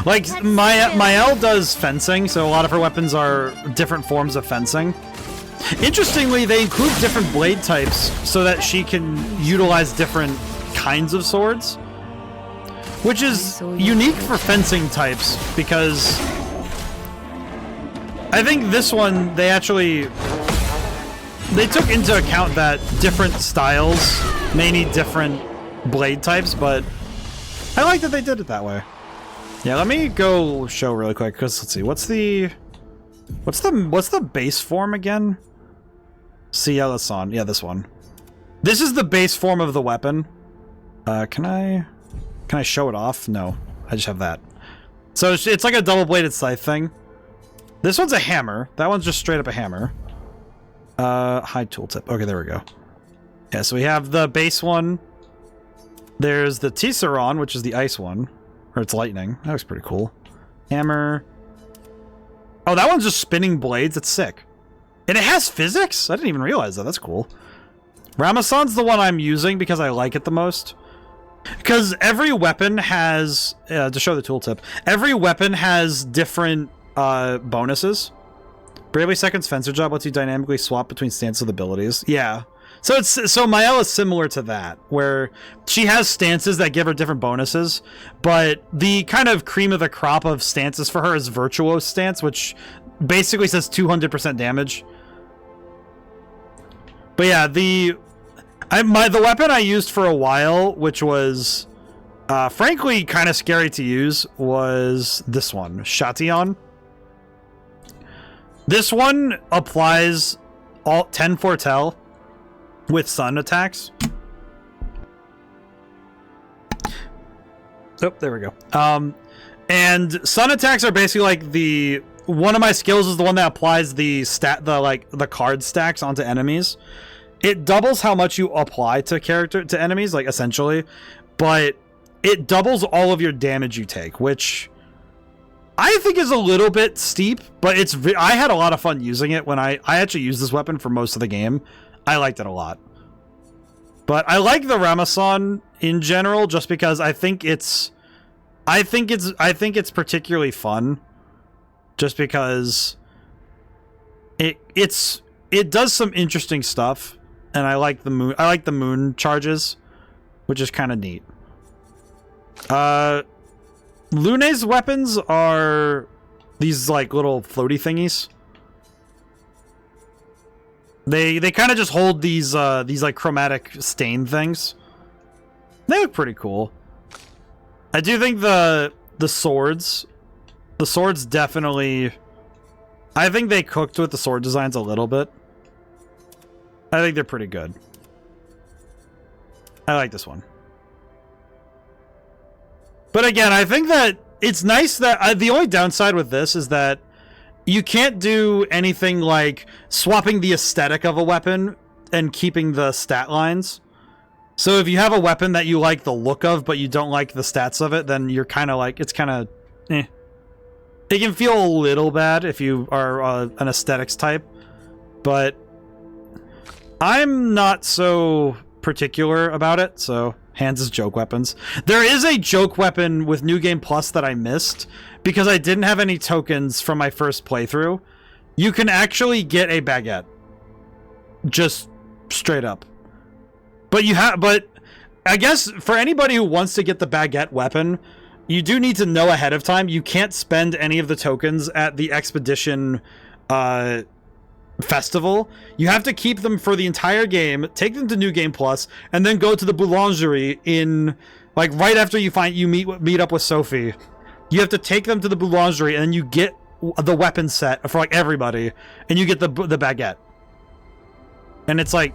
Like, Mael does fencing, so a lot of her weapons are different forms of fencing. Interestingly, they include different blade types so that she can utilize different kinds of swords, which is unique for fencing types, because I think this one, they took into account that different styles may need different blade types, but I like that they did it that way. Yeah, let me go show really quick, because let's see, what's the base form again? Cielasan. Yeah, this one. This is the base form of the weapon. Can I show it off? No, I just have that. So it's like a double-bladed scythe thing. This one's a hammer. That one's just straight up a hammer. Hide tooltip. Okay, there we go. Yeah, so we have the base one. There's the Tisserand, which is the ice one. Or it's lightning. That looks pretty cool. Hammer. Oh, that one's just spinning blades. It's sick. And it has physics? I didn't even realize that. That's cool. Ramasan's the one I'm using because I like it the most. Because every weapon has... to show the tooltip. Every weapon has different bonuses. Bravely Second's Fencer Job lets you dynamically swap between stances with abilities. Yeah. So Mael is similar to that, where she has stances that give her different bonuses, but the kind of cream of the crop of stances for her is Virtuoso stance, which basically says 200% damage. But yeah, the weapon I used for a while, which was frankly kind of scary to use, was this one, Chatillon. This one applies all 10 Foretell with sun attacks. Oh, there we go. And sun attacks are basically like one of my skills is the one that applies the card stacks onto enemies. It doubles how much you apply to enemies, like essentially, but it doubles all of your damage you take, which I think is a little bit steep, but I had a lot of fun using it when I actually used this weapon for most of the game. I liked it a lot. But I like the Ramasan in general just because I think it's particularly fun just because it does some interesting stuff, and I like the moon charges, which is kind of neat. Lune's weapons are these like little floaty thingies. They kind of just hold these like chromatic stain things. They look pretty cool. I do think the swords definitely, I think they cooked with the sword designs a little bit. I think they're pretty good. I like this one. But again, I think that it's nice that the only downside with this is that you can't do anything like swapping the aesthetic of a weapon and keeping the stat lines. So if you have a weapon that you like the look of, but you don't like the stats of it, then you're kind of like, it's kind of, eh. It can feel a little bad if you are an aesthetics type, but I'm not so particular about it, so hands is joke weapons. There is a joke weapon with New Game Plus that I missed because I didn't have any tokens from my first playthrough. You can actually get a baguette. Just straight up. But I guess for anybody who wants to get the baguette weapon, you do need to know ahead of time. You can't spend any of the tokens at the expedition festival. You have to keep them for the entire game, take them to New Game Plus, and then go to the boulangerie in, like, right after you meet up with Sophie. You have to take them to the boulangerie, and you get the weapon set for, like, everybody, and you get the baguette. And it's like,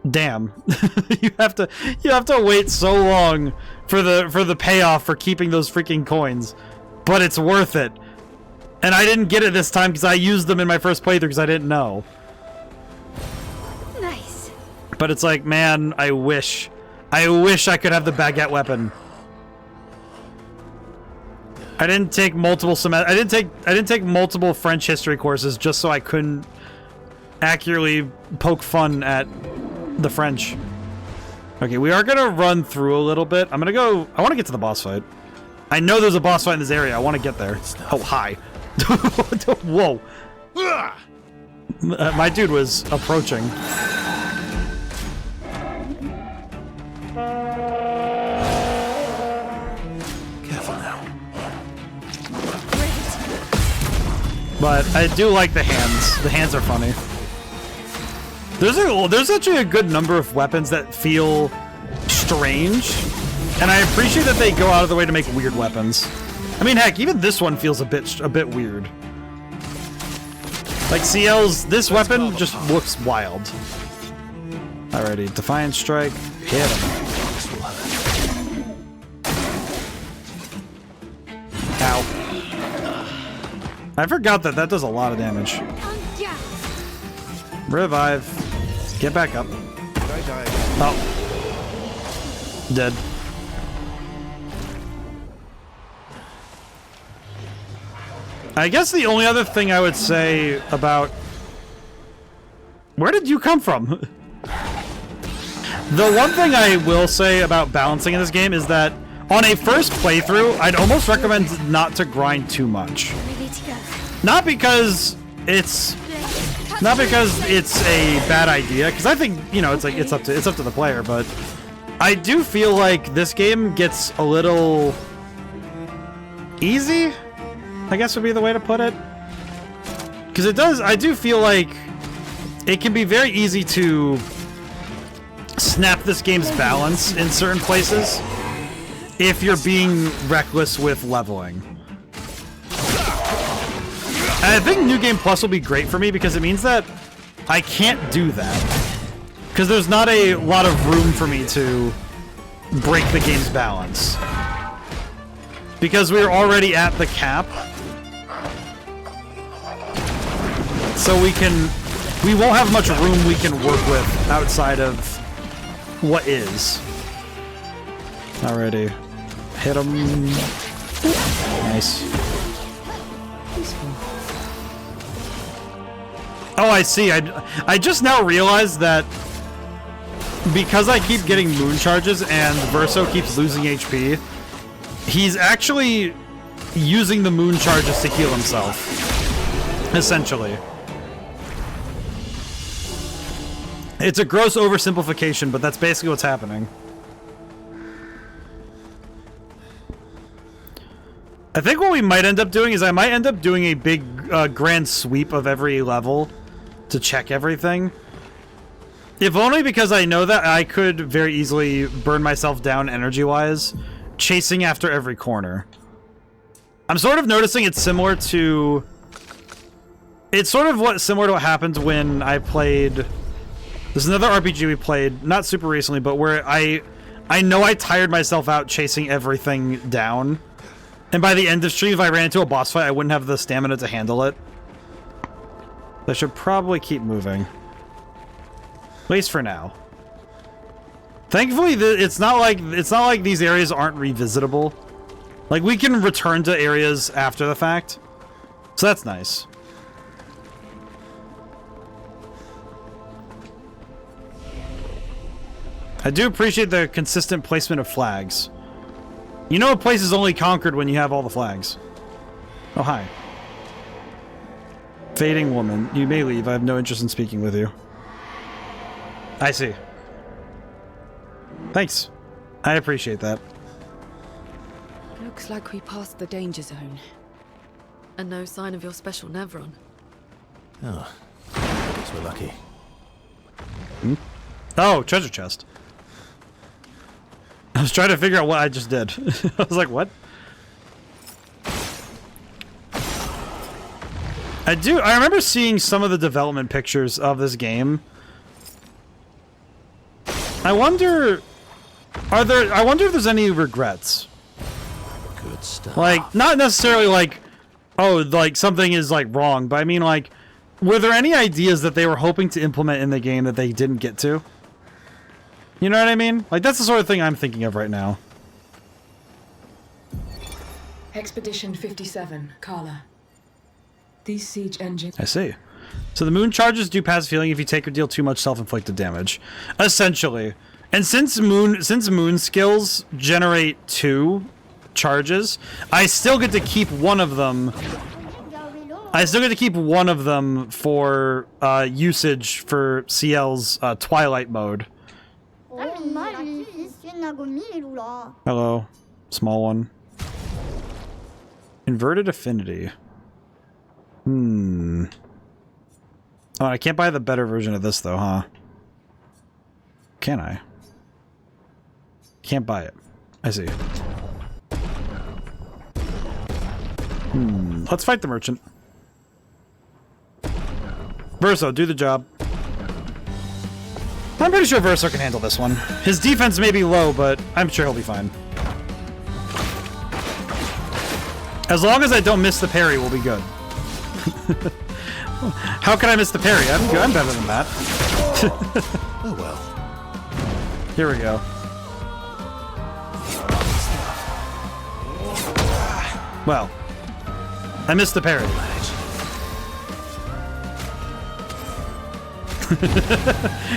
damn. you have to wait so long for the payoff for keeping those freaking coins, but it's worth it. And I didn't get it this time because I used them in my first playthrough because I didn't know. Nice. But it's like, man, I wish I could have the baguette weapon. I didn't take multiple I didn't take multiple French history courses just so I couldn't accurately poke fun at the French. Okay, we are gonna run through a little bit. I want to get to the boss fight. I know there's a boss fight in this area. I want to get there. Oh, hi. Whoa. My dude was approaching. Careful now. But I do like the hands. The hands are funny. There's actually a good number of weapons that feel strange, and I appreciate that they go out of the way to make weird weapons. I mean, heck, even this one feels a bit weird. Like this weapon just looks wild. Alrighty, Defiant Strike, hit him. Ow. I forgot that does a lot of damage. Revive. Get back up. Oh. Dead. I guess the only other thing I would say about... Where did you come from? The one thing I will say about balancing in this game is that on a first playthrough, I'd almost recommend not to grind too much. Not because it's a bad idea, because I think, you know, it's up to the player, but I do feel like this game gets a little easy, I guess would be the way to put it. Because I do feel like it can be very easy to snap this game's balance in certain places if you're being reckless with leveling. And I think New Game Plus will be great for me because it means that I can't do that. Because there's not a lot of room for me to break the game's balance. Because we're already at the cap. So we won't have much room we can work with outside of what is. Alrighty. Hit him. Nice. Oh, I see. I just now realized that because I keep getting moon charges and Verso keeps losing HP, he's actually using the moon charges to heal himself. Essentially. It's a gross oversimplification, but that's basically what's happening. I think what we might end up doing is I might end up doing a big grand sweep of every level to check everything. If only because I know that I could very easily burn myself down energy-wise chasing after every corner. I'm sort of noticing it's similar to... It's sort of similar to what happened when I played... There's another RPG we played, not super recently, but where I know I tired myself out chasing everything down. And by the end of stream, if I ran into a boss fight, I wouldn't have the stamina to handle it. I should probably keep moving. At least for now. Thankfully, it's not like these areas aren't revisitable. Like, we can return to areas after the fact. So that's nice. I do appreciate the consistent placement of flags. You know a place is only conquered when you have all the flags. Oh, hi. Fading woman. You may leave. I have no interest in speaking with you. I see. Thanks. I appreciate that. Looks like we passed the danger zone. And no sign of your special Nevron. Oh, guess we're lucky. Hmm? Oh, treasure chest. I was trying to figure out what I just did. I was like, what? I remember seeing some of the development pictures of this game. I wonder if there's any regrets. Good stuff. Like, not necessarily like, oh, like something is like wrong, but I mean like, were there any ideas that they were hoping to implement in the game that they didn't get to? You know what I mean? Like, that's the sort of thing I'm thinking of right now. Expedition 57, Carla. These siege engines... I see. So the moon charges do passive healing if you take or deal too much self-inflicted damage. Essentially. And since moon skills generate 2 charges, I still get to keep one of them. I still get to keep one of them for usage for CL's Twilight mode. Hello. Small one. Inverted affinity. Oh, I can't buy the better version of this though, huh? Can I? Can't buy it. I see. Let's fight the merchant. Verso, do the job. I'm pretty sure Verso can handle this one. His defense may be low, but I'm sure he'll be fine. As long as I don't miss the parry, we'll be good. How can I miss the parry? I'm good. I'm better than that. Oh well. Here we go. Well, I missed the parry.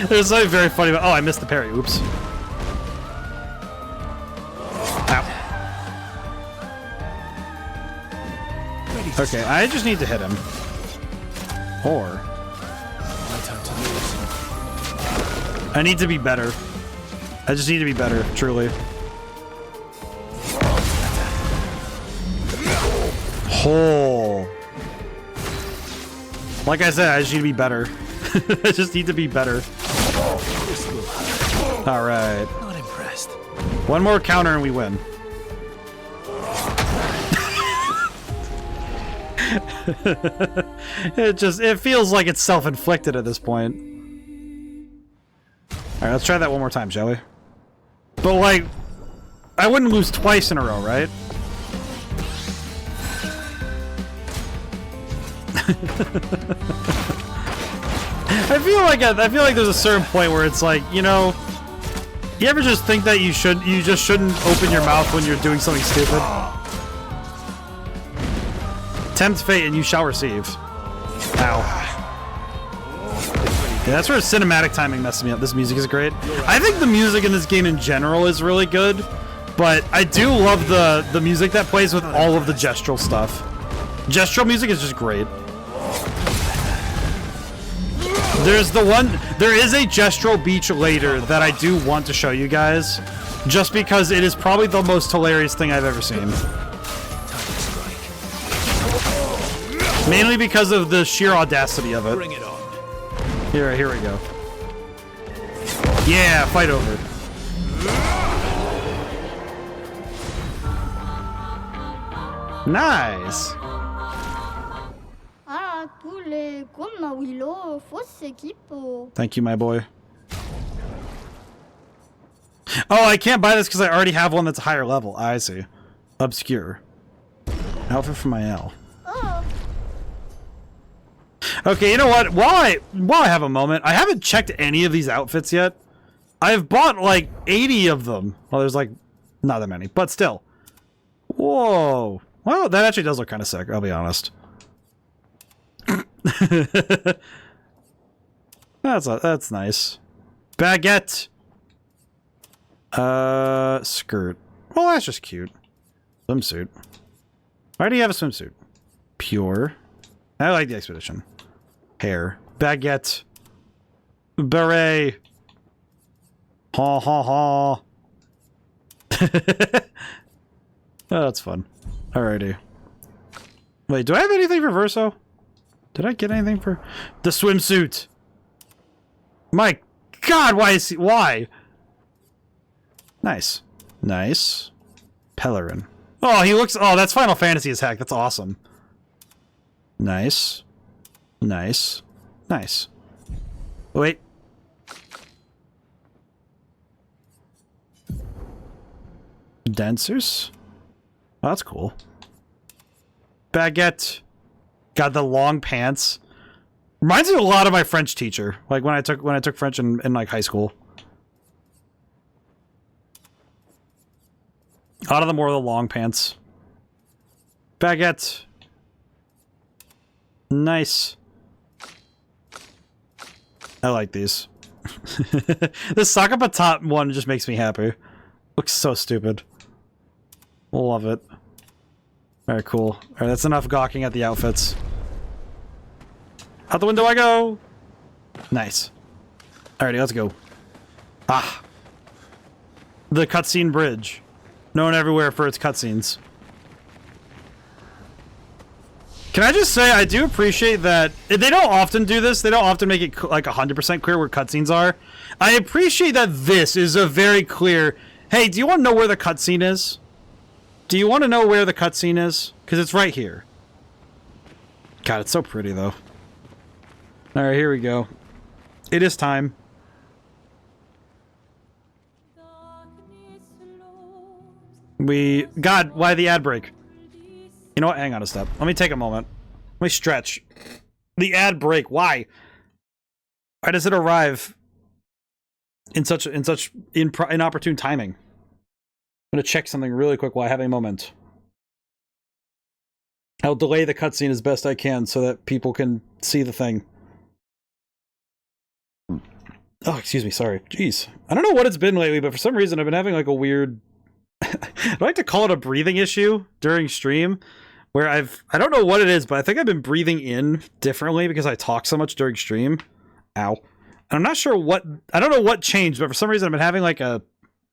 There's something very funny about. Oh, I missed the parry. Oops. Ow. Okay, I just need to hit him. Or I need to be better. I just need to be better, truly. Oh. Like I said, I just need to be better. I just need to be better. Alright. Not impressed. One more counter and we win. It feels like it's self-inflicted at this point. Alright, let's try that one more time, shall we? But like, I wouldn't lose twice in a row, right? I feel like there's a certain point where it's like, you know, you ever just think that you just shouldn't open your mouth when you're doing something stupid? Tempt fate and you shall receive. Ow. Yeah, that's where cinematic timing messes me up. This music is great. I think the music in this game in general is really good, but I do love the music that plays with all of the gestural stuff. Gestural music is just great. There is a gestural beach later that I do want to show you guys, just because it is probably the most hilarious thing I've ever seen. Mainly because of the sheer audacity of it. Bring it on. Here we go. Yeah, fight over. Nice. Thank you, my boy. Oh, I can't buy this because I already have one that's a higher level. I see. Obscur. Outfit for my L. Okay, you know what? While I have a moment, I haven't checked any of these outfits yet. I've bought like 80 of them. Well, there's like not that many, but still. Whoa. Well, that actually does look kind of sick, I'll be honest. That's nice. Baguette. Skirt. Well, that's just cute. Swimsuit. Why do you have a swimsuit? Pure. I like the expedition. Hair. Baguette. Beret. Ha ha ha. Oh, that's fun. Alrighty. Wait, do I have anything for Verso? Did I get anything for the swimsuit? My God, why is he? Why? Nice. Nice. Pellerin. Oh, he looks. Oh, that's Final Fantasy's hack. That's awesome. Nice. Nice. Nice. Wait. Dancers? Oh, that's cool. Baguette. Got the long pants. Reminds me a lot of my French teacher. Like when I took French in like high school. A lot of them wore the long pants. Baguette. Nice. I like these. The Saka Patat one just makes me happy. Looks so stupid. Love it. Alright, cool. Alright, that's enough gawking at the outfits. Out the window I go! Nice. Alrighty, let's go. Ah. The cutscene bridge. Known everywhere for its cutscenes. Can I just say, I do appreciate that they don't often do this. They don't often make it like 100% clear where cutscenes are. I appreciate that this is a very clear, hey, do you want to know where the cutscene is? Do you want to know where the cutscene is? Because it's right here. God, it's so pretty, though. Alright, here we go. It is time. God, why the ad break? You know what? Hang on a step. Let me take a moment. Let me stretch. The ad break. Why? Why does it arrive in such inopportune timing? I'm gonna check something really quick while I have a moment. I'll delay the cutscene as best I can so that people can see the thing. Oh, excuse me. Sorry. Jeez. I don't know what it's been lately, but for some reason I've been having like a weird... I like to call it a breathing issue during stream, where I don't know what it is, but I think I've been breathing in differently because I talk so much during stream. Ow. And I'm not sure what... I don't know what changed, but for some reason I've been having like a...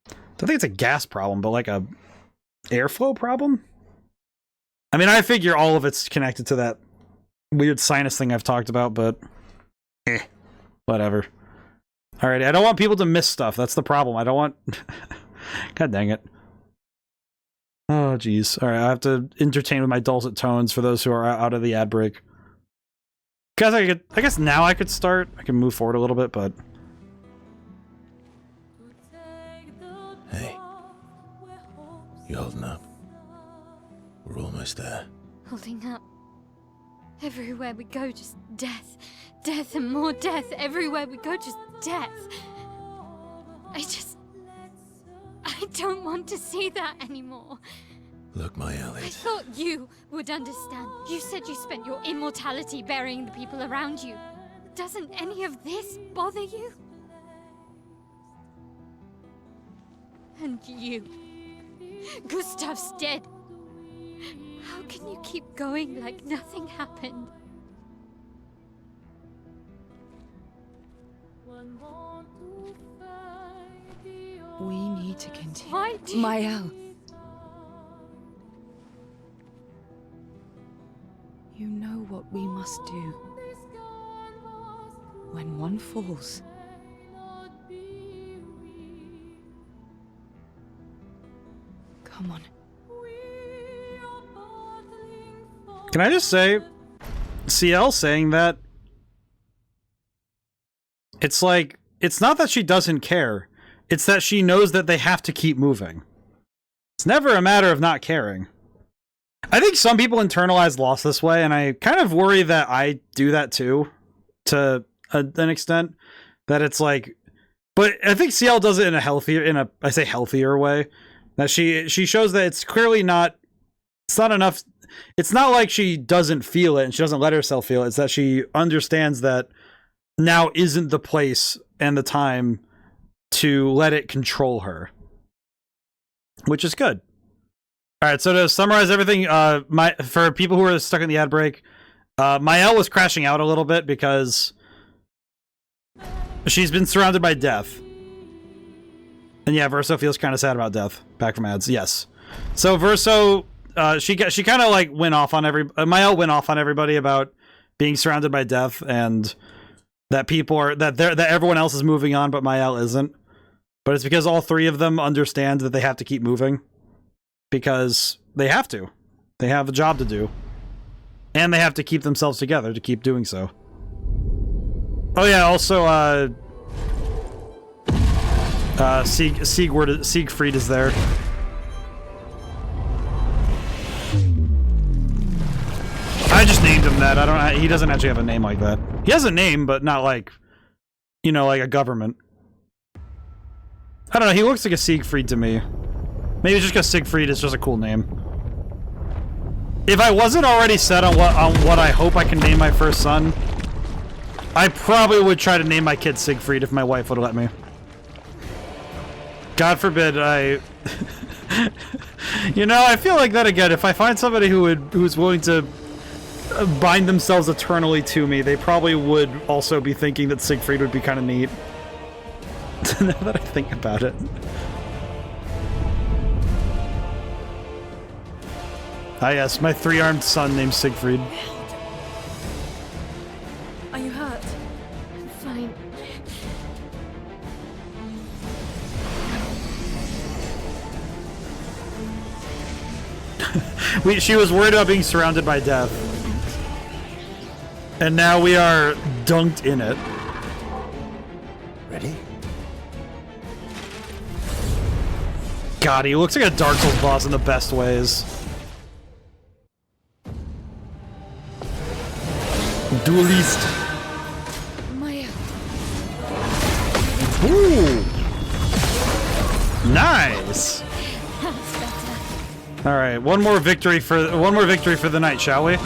I don't think it's a gas problem, but like a airflow problem? I mean, I figure all of it's connected to that weird sinus thing I've talked about, but... Whatever. Alright, I don't want people to miss stuff. That's the problem. I don't want... God dang it. Oh, jeez. Alright, I have to entertain with my dulcet tones for those who are out of the ad break. Guys, I guess now I could start. I can move forward a little bit, but... Hey. You holding up? We're almost there. Holding up. Everywhere we go, just death. Death and more death. Everywhere we go, just death. I don't want to see that anymore. Look, my Elliot. I thought you would understand. You said you spent your immortality burying the people around you. Doesn't any of this bother you? And you. Gustav's dead. How can you keep going like nothing happened? We need to continue. Why do you... Mael. You know what we must do. When one falls. Come on. Can I just say, CL saying that, it's like, it's not that she doesn't care, it's that she knows that they have to keep moving. It's never a matter of not caring. I think some people internalize loss this way, and I kind of worry that I do that too, to an extent, that it's like, but I think CL does it in a healthier, I say healthier way, that she shows that it's clearly not, it's not enough. It's not like she doesn't feel it and she doesn't let herself feel it. It's that she understands that now isn't the place and the time to let it control her. which is good. All right, so to summarize everything, for people who are stuck in the ad break, Mael was crashing out a little bit because she's been surrounded by death. And yeah, Verso feels kind of sad about death. Back from ads, yes. So Verso, she kind of like went off on Mael went off on everybody about being surrounded by death and that that everyone else is moving on, but Mael isn't. But it's because all three of them understand that they have to keep moving. Because they have to. They have a job to do. And they have to keep themselves together to keep doing so. Oh yeah, also, Siegfried is there. I just named him that. He doesn't actually have a name like that. He has a name, but not like, you know, like a government. I don't know, he looks like a Siegfried to me. Maybe just because Siegfried is just a cool name. If I wasn't already set on what I hope I can name my first son, I probably would try to name my kid Siegfried if my wife would let me. God forbid you know, I feel like that again. If I find somebody who's willing to bind themselves eternally to me, they probably would also be thinking that Siegfried would be kind of neat. Now that I think about it. Ah yes, my three-armed son named Siegfried. Are you hurt? I'm fine. She was worried about being surrounded by death. And now we are dunked in it. Ready? God, he looks like a Dark Souls boss in the best ways. Duelist. Maya. Ooh. Nice. That's better. All right, one more victory for the night, shall we?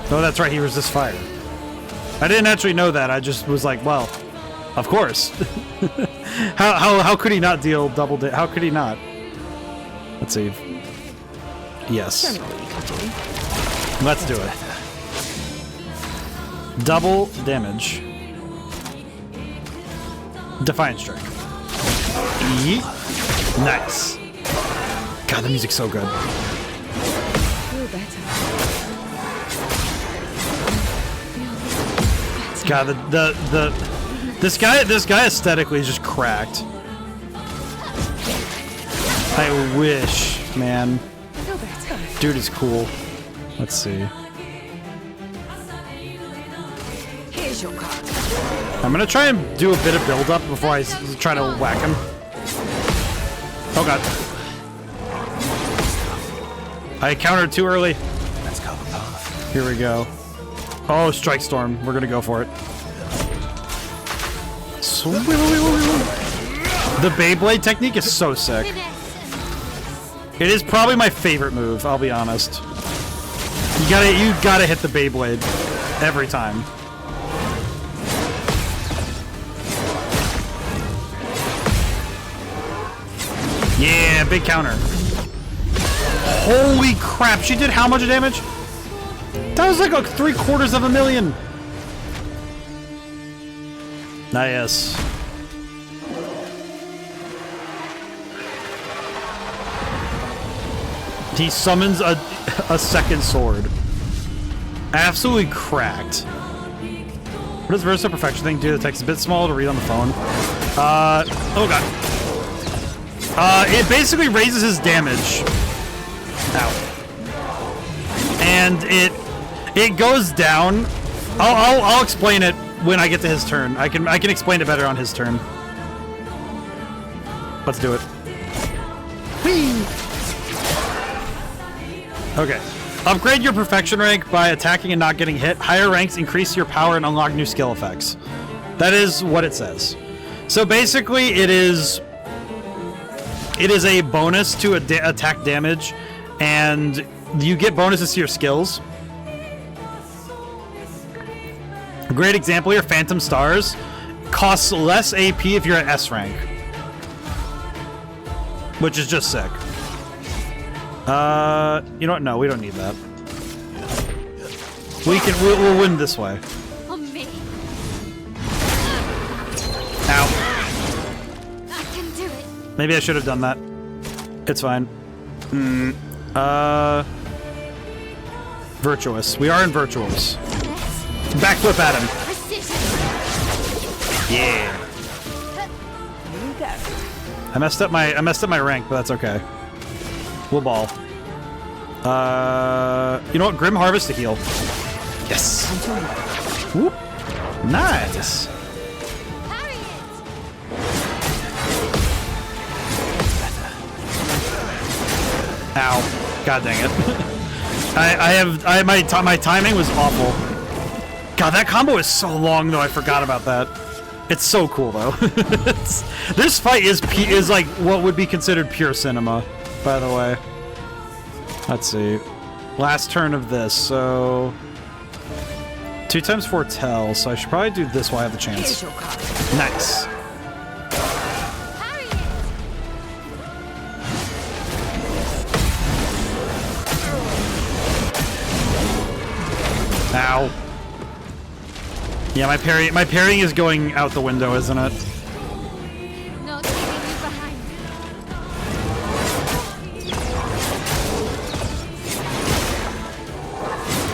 Oh, that's right. He resists fire. I didn't actually know that. I just was like, well, of course. how could he not deal double damage? How could he not? Let's see. Yes. Let's do it. Double damage. Defiant Strike. Yeet. Nice. God, the music's so good. God, this guy aesthetically is just cracked. I wish, man. Dude is cool. Let's see. Here's your card. I'm gonna try and do a bit of build up before I try to whack him. Oh god. I countered too early. Let's go the path. Here we go. Oh, Strike Storm. We're gonna go for it. The Beyblade technique is so sick. It is probably my favorite move, I'll be honest. You gotta hit the Beyblade every time. Yeah, big counter. Holy crap, she did how much damage? That was like 750,000. Nice. He summons a second sword. Absolutely cracked. What does Verso Perfection thing do? The text is a bit small to read on the phone. Oh god. It basically raises his damage. Ow. And it goes down. I'll explain it when I get to his turn. I can explain it better on his turn. Let's do it. Whee! Okay. Upgrade your perfection rank by attacking and not getting hit. Higher ranks increase your power and unlock new skill effects. That is what it says. So basically, it is a bonus to attack damage, and you get bonuses to your skills. A great example here, Phantom Stars costs less AP if you're at S rank. which is just sick. You know what? No, we don't need that. We'll win this way. On me. Ow. I can do it. Maybe I should have done that. It's fine. Virtuous. We are in Virtuous. Backflip at him. Yeah. I messed up my rank, but that's okay. We'll ball. You know what? Grim Harvest to heal. Yes. Whoop. Nice. Ow. God dang it. My timing was awful. God, that combo is so long though, I forgot about that. It's so cool though. This fight is like what would be considered pure cinema, by the way. Let's see. Last turn of this, so 2 times foretell, so I should probably do this while I have the chance. Nice. Ow. Yeah, my parrying is going out the window, isn't it? Not leaving you behind.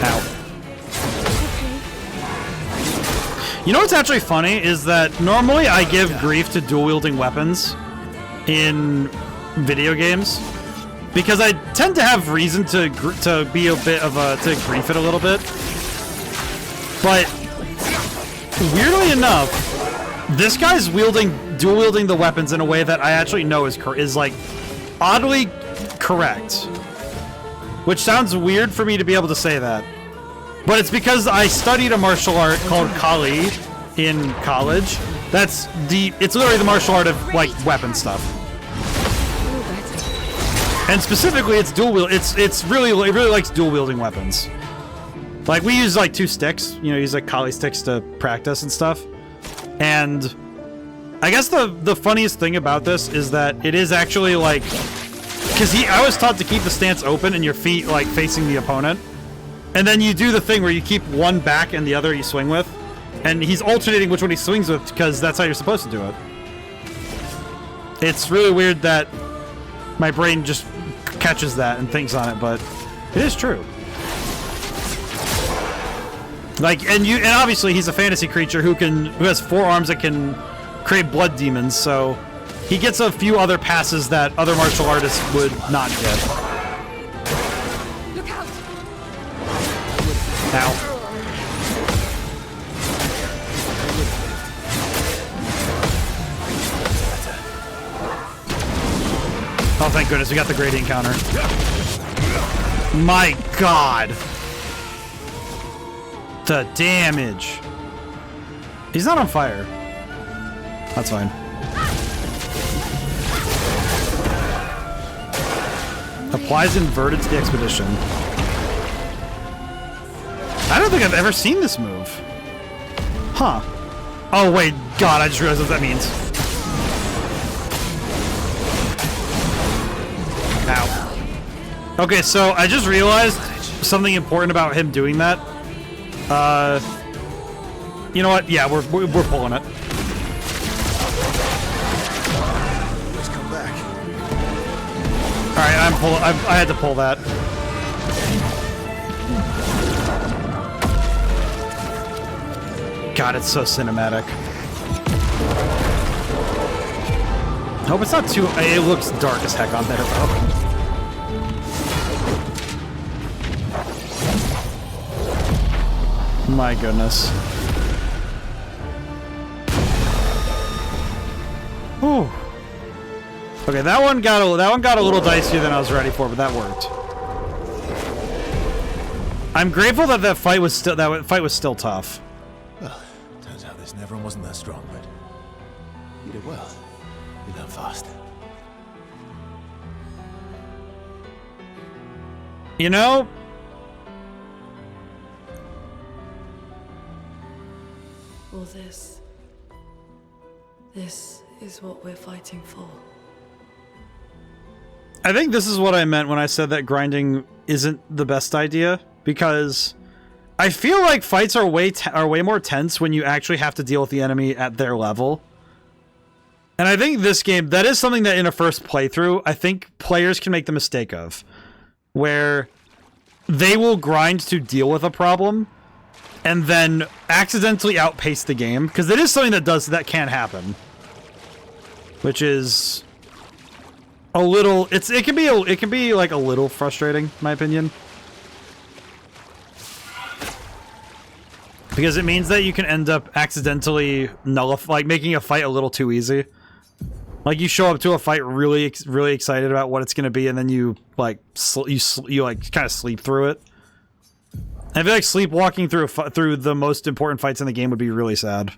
Ow. You know what's actually funny is that normally I give grief to dual-wielding weapons in video games because I tend to have reason to be a bit of a to grief it a little bit, but weirdly enough, this guy's dual wielding the weapons in a way that I actually know is like oddly correct, which sounds weird for me to be able to say that. But it's because I studied a martial art called Kali in college. It's literally the martial art of like weapon stuff. And specifically it's dual wield. It really likes dual wielding weapons. Like we use like 2 sticks, use like Kali sticks to practice and stuff. And I guess the funniest thing about this is that it is actually like, because I was taught to keep the stance open and your feet like facing the opponent. And then you do the thing where you keep one back and the other you swing with. And he's alternating which one he swings with because that's how you're supposed to do it. It's really weird that my brain just catches that and thinks on it, but it is true. Like, and obviously he's a fantasy creature who has 4 arms that can create blood demons, so he gets a few other passes that other martial artists would not get. Ow. Oh, thank goodness, we got the gradient counter. My god. The damage. He's not on fire. That's fine. Applies inverted to the expedition. I don't think I've ever seen this move. Huh. Oh, wait. God, I just realized what that means. Ow. Okay, so I just realized something important about him doing that. You know what? Yeah, we're pulling it. Let's come back. Alright, I had to pull that. God, it's so cinematic. I hope it's not too... It looks dark as heck on there, though. My goodness. Whew. Okay, that one got a little dicier than I was ready for, but that worked. I'm grateful that that fight was still tough. Well, turns out this Nevron wasn't that strong, but you did well. You learned fast. You know, All this is what we're fighting for. I think this is what I meant when I said that grinding isn't the best idea, because I feel like fights are way more tense when you actually have to deal with the enemy at their level. And I think this game, that is something that in a first playthrough, I think players can make the mistake of, where they will grind to deal with a problem and then accidentally outpace the game, because it is something that can happen, which is a little, it can be like a little frustrating, in my opinion, because it means that you can end up accidentally like making a fight a little too easy. Like, you show up to a fight really excited about what it's going to be, and then you like you kind of sleep through it. I feel like sleepwalking through the most important fights in the game would be really sad.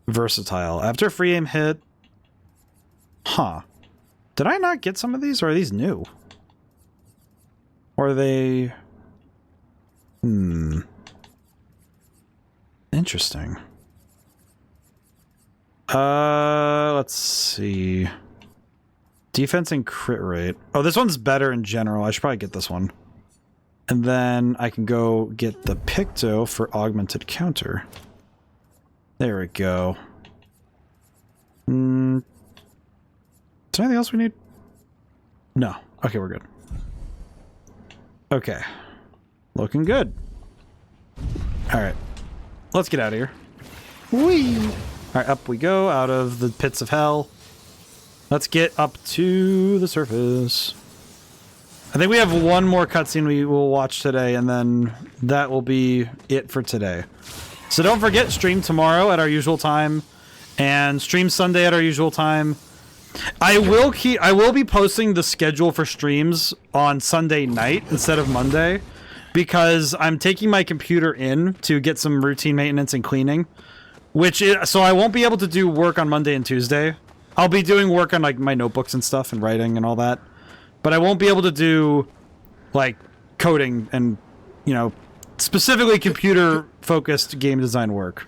Versatile. After free aim hit. Huh. Did I not get some of these, or are these new? Or are they... Interesting. Let's see. Defense and crit rate. Oh, this one's better in general. I should probably get this one. And then I can go get the Picto for augmented counter. There we go. Is there anything else we need? No. Okay, we're good. Okay. Looking good. Alright. Let's get out of here. Whee! Alright, up we go, out of the pits of hell. Let's get up to the surface. I think we have one more cutscene we will watch today, and then that will be it for today. So don't forget, stream tomorrow at our usual time, and stream Sunday at our usual time. I will be posting the schedule for streams on Sunday night instead of Monday, because I'm taking my computer in to get some routine maintenance and cleaning. So I won't be able to do work on Monday and Tuesday. I'll be doing work on like my notebooks and stuff and writing and all that. But I won't be able to do like coding and, you know, specifically computer focused game design work.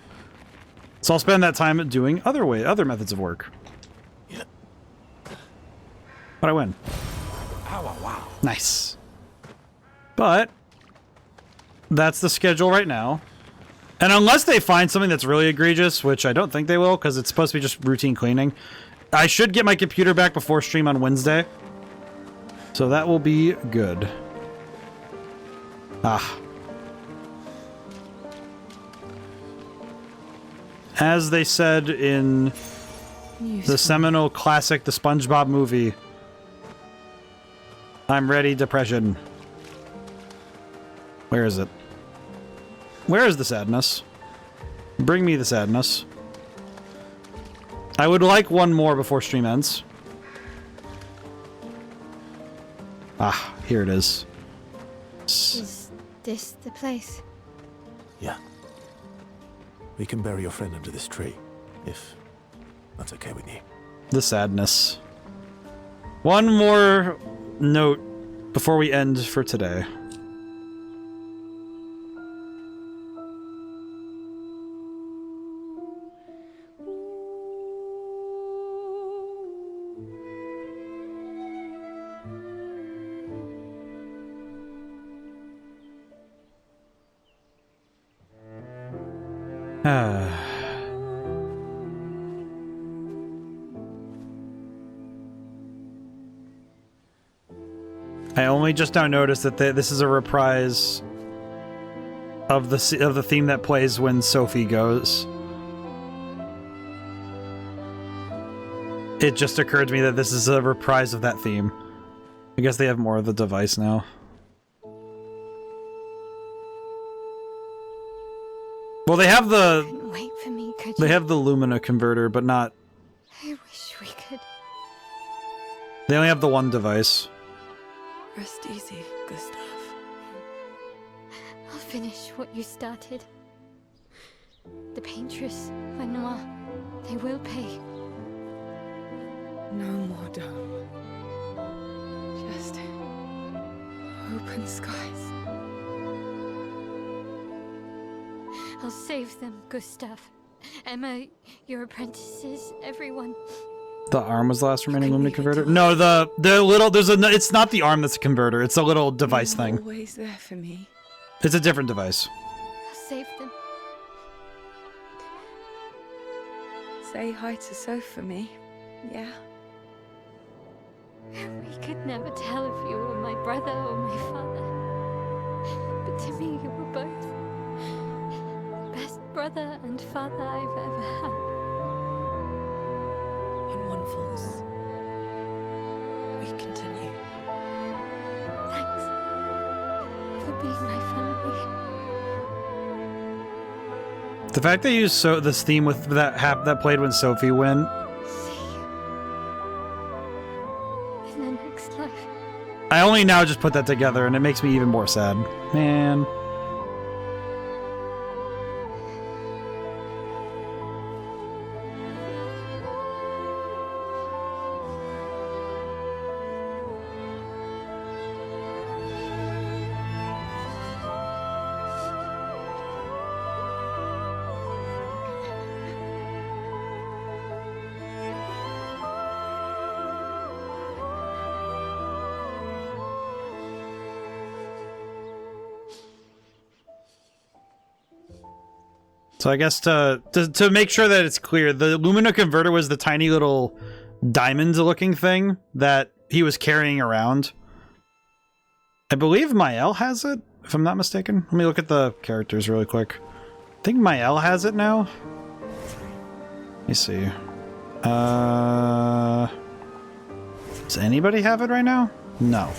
So I'll spend that time doing other methods of work. But I win. Wow. Nice. But that's the schedule right now. And unless they find something that's really egregious, which I don't think they will, because it's supposed to be just routine cleaning, I should get my computer back before stream on Wednesday. So that will be good. As they said in the seminal classic, The SpongeBob Movie, I'm ready, depression. Where is it? Where is the sadness? Bring me the sadness. I would like one more before stream ends. Here it is. Is this the place? Yeah. We can bury your friend under this tree, if that's okay with you. The sadness. One more note before we end for today. I only just now noticed that this is a reprise of the theme that plays when Sophie goes. It just occurred to me that this is a reprise of that theme. I guess they have more of the device now. Well, they have the... Couldn't wait for me, could you? They have the Lumina converter, but not... I wish we could. They only have the one device. Rest easy, Gustav. I'll finish what you started. The Paintress, Lenoir, they will pay. No more dome. Just open skies. I'll save them, Gustav. Emma, your apprentices, everyone. The arm was the last remaining Lumina converter? No, the little, it's not the arm that's a converter, it's a little device thing. Always there for me. It's a different device. I'll save them. Say hi to Soph for me. Yeah. We could never tell if you were my brother or my father. But to me, you were both. Best brother and father I've ever had. When one falls, we continue. Thanks for being my family. The fact they used this theme with that played when Sophie went. In the next life. I only now just put that together, and it makes me even more sad. Man. So I guess to make sure that it's clear, the Lumina converter was the tiny little diamond-looking thing that he was carrying around. I believe Mael has it, if I'm not mistaken. Let me look at the characters really quick. I think Mael has it now. Let me see. Does anybody have it right now? No.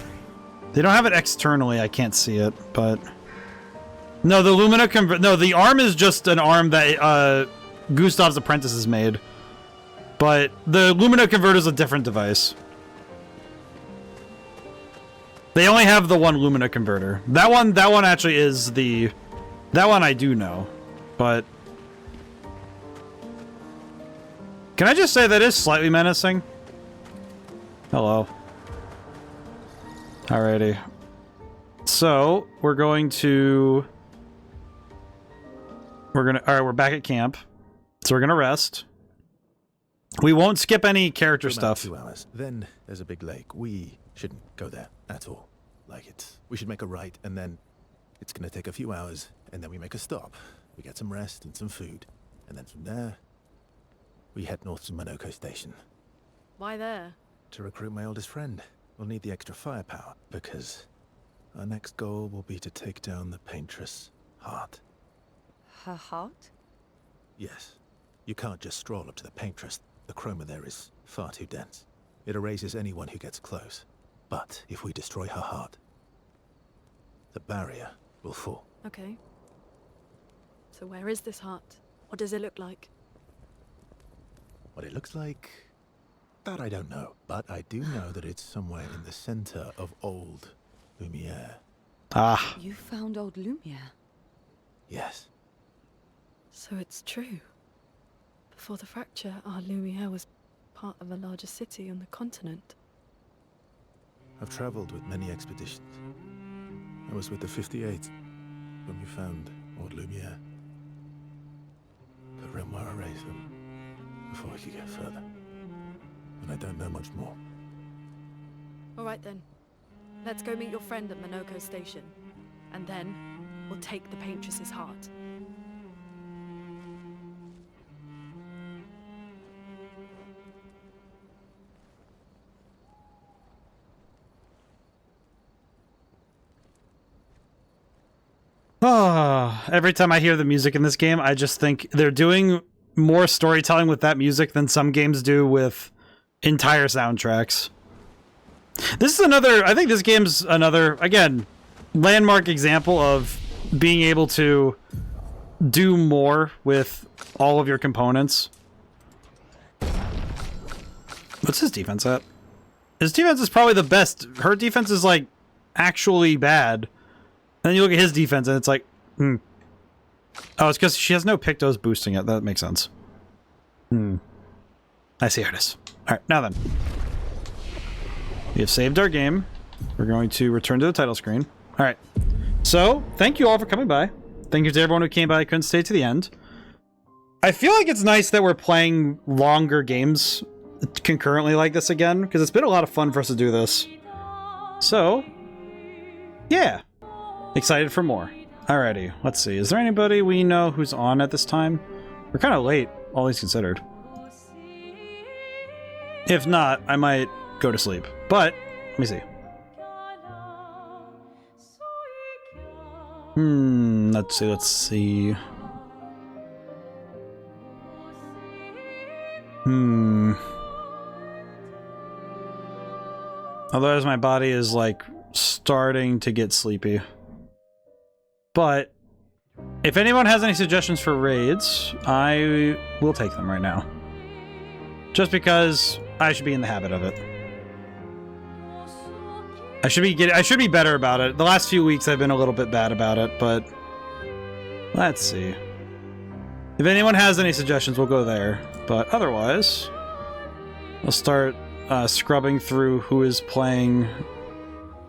They don't have it externally, I can't see it, but... No, the Lumina no, the arm is just an arm that Gustav's apprentice has made. But the Lumina converter is a different device. They only have the one Lumina converter. That one actually is the... That one I do know, but... Can I just say that is slightly menacing? Hello. Alrighty. So, we're going to... Alright, we're back at camp. So we're gonna rest. We won't skip any character stuff. 2 hours. Then there's a big lake. We shouldn't go there at all. We should make a right, and then it's gonna take a few hours, and then we make a stop. We get some rest and some food, and then from there, we head north to Monoko Station. Why there? To recruit my oldest friend. We'll need the extra firepower, because our next goal will be to take down the Paintress' heart. Her heart? Yes. You can't just stroll up to the Paintress. The chroma there is far too dense. It erases anyone who gets close. But if we destroy her heart, the barrier will fall. Okay. So where is this heart? What does it look like? What it looks like, that I don't know. But I do know that it's somewhere in the center of old Lumiere. Ah. You found old Lumiere? Yes. So it's true. Before the fracture, our Lumiere was part of a larger city on the continent. I've traveled with many expeditions. I was with the 58th when we found old Lumiere. But Renoir erased them before we could get further. And I don't know much more. Alright then. Let's go meet your friend at Monoko Station. And then, we'll take the Paintress's heart. Oh, every time I hear the music in this game, I just think they're doing more storytelling with that music than some games do with entire soundtracks. This is another, I think this game's another, again, landmark example of being able to do more with all of your components. What's his defense at? His defense is probably the best. Her defense is, like, actually bad. And then you look at his defense and it's like, Oh, it's because she has no Pictos boosting it. That makes sense. I see how it is. Alright, now then. We have saved our game. We're going to return to the title screen. Alright. So, thank you all for coming by. Thank you to everyone who came by. I couldn't stay to the end. I feel like it's nice that we're playing longer games concurrently like this again, because it's been a lot of fun for us to do this. So, yeah. Excited for more. Alrighty, let's see. Is there anybody we know who's on at this time? We're kind of late, all things considered. If not, I might go to sleep. But, let me see. Let's see. Otherwise, my body is, like, starting to get sleepy. But, if anyone has any suggestions for raids, I will take them right now. Just because I should be in the habit of it. I should be better about it. The last few weeks I've been a little bit bad about it, but let's see. If anyone has any suggestions, we'll go there. But otherwise, I'll start scrubbing through who is playing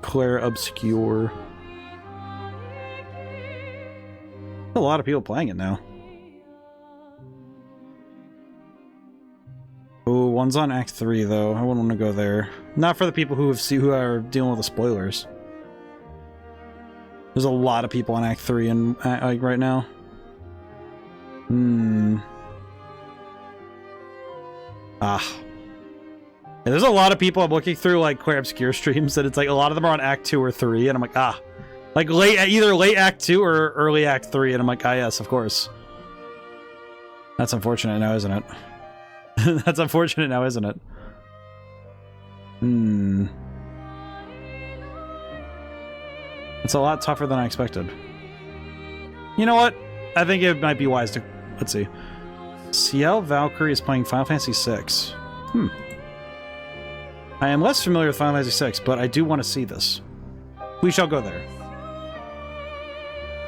Clair Obscur. A lot of people playing it now. Oh, one's on Act 3 though. I wouldn't want to go there. Not for the people who are dealing with the spoilers. There's a lot of people on Act 3 and like right now. Yeah, there's a lot of people I'm looking through like Clair Obscur streams that it's like a lot of them are on Act 2 or 3 and I'm like, like either late Act 2 or early Act 3 and I'm like, yes, of course. That's unfortunate now, isn't it? That's unfortunate now, isn't it? It's a lot tougher than I expected. You know what? I think it might be wise to... Let's see. CL Valkyrie is playing Final Fantasy VI. I am less familiar with Final Fantasy VI, but I do want to see this. We shall go there.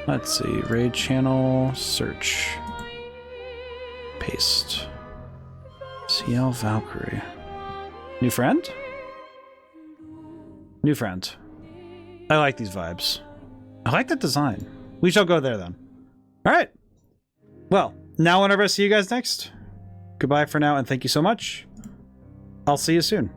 Let's see. Raid channel. Search. Paste. CL Valkyrie. New friend? New friend. I like these vibes. I like the design. We shall go there then. Alright. Well, now whenever I see you guys next, goodbye for now and thank you so much. I'll see you soon.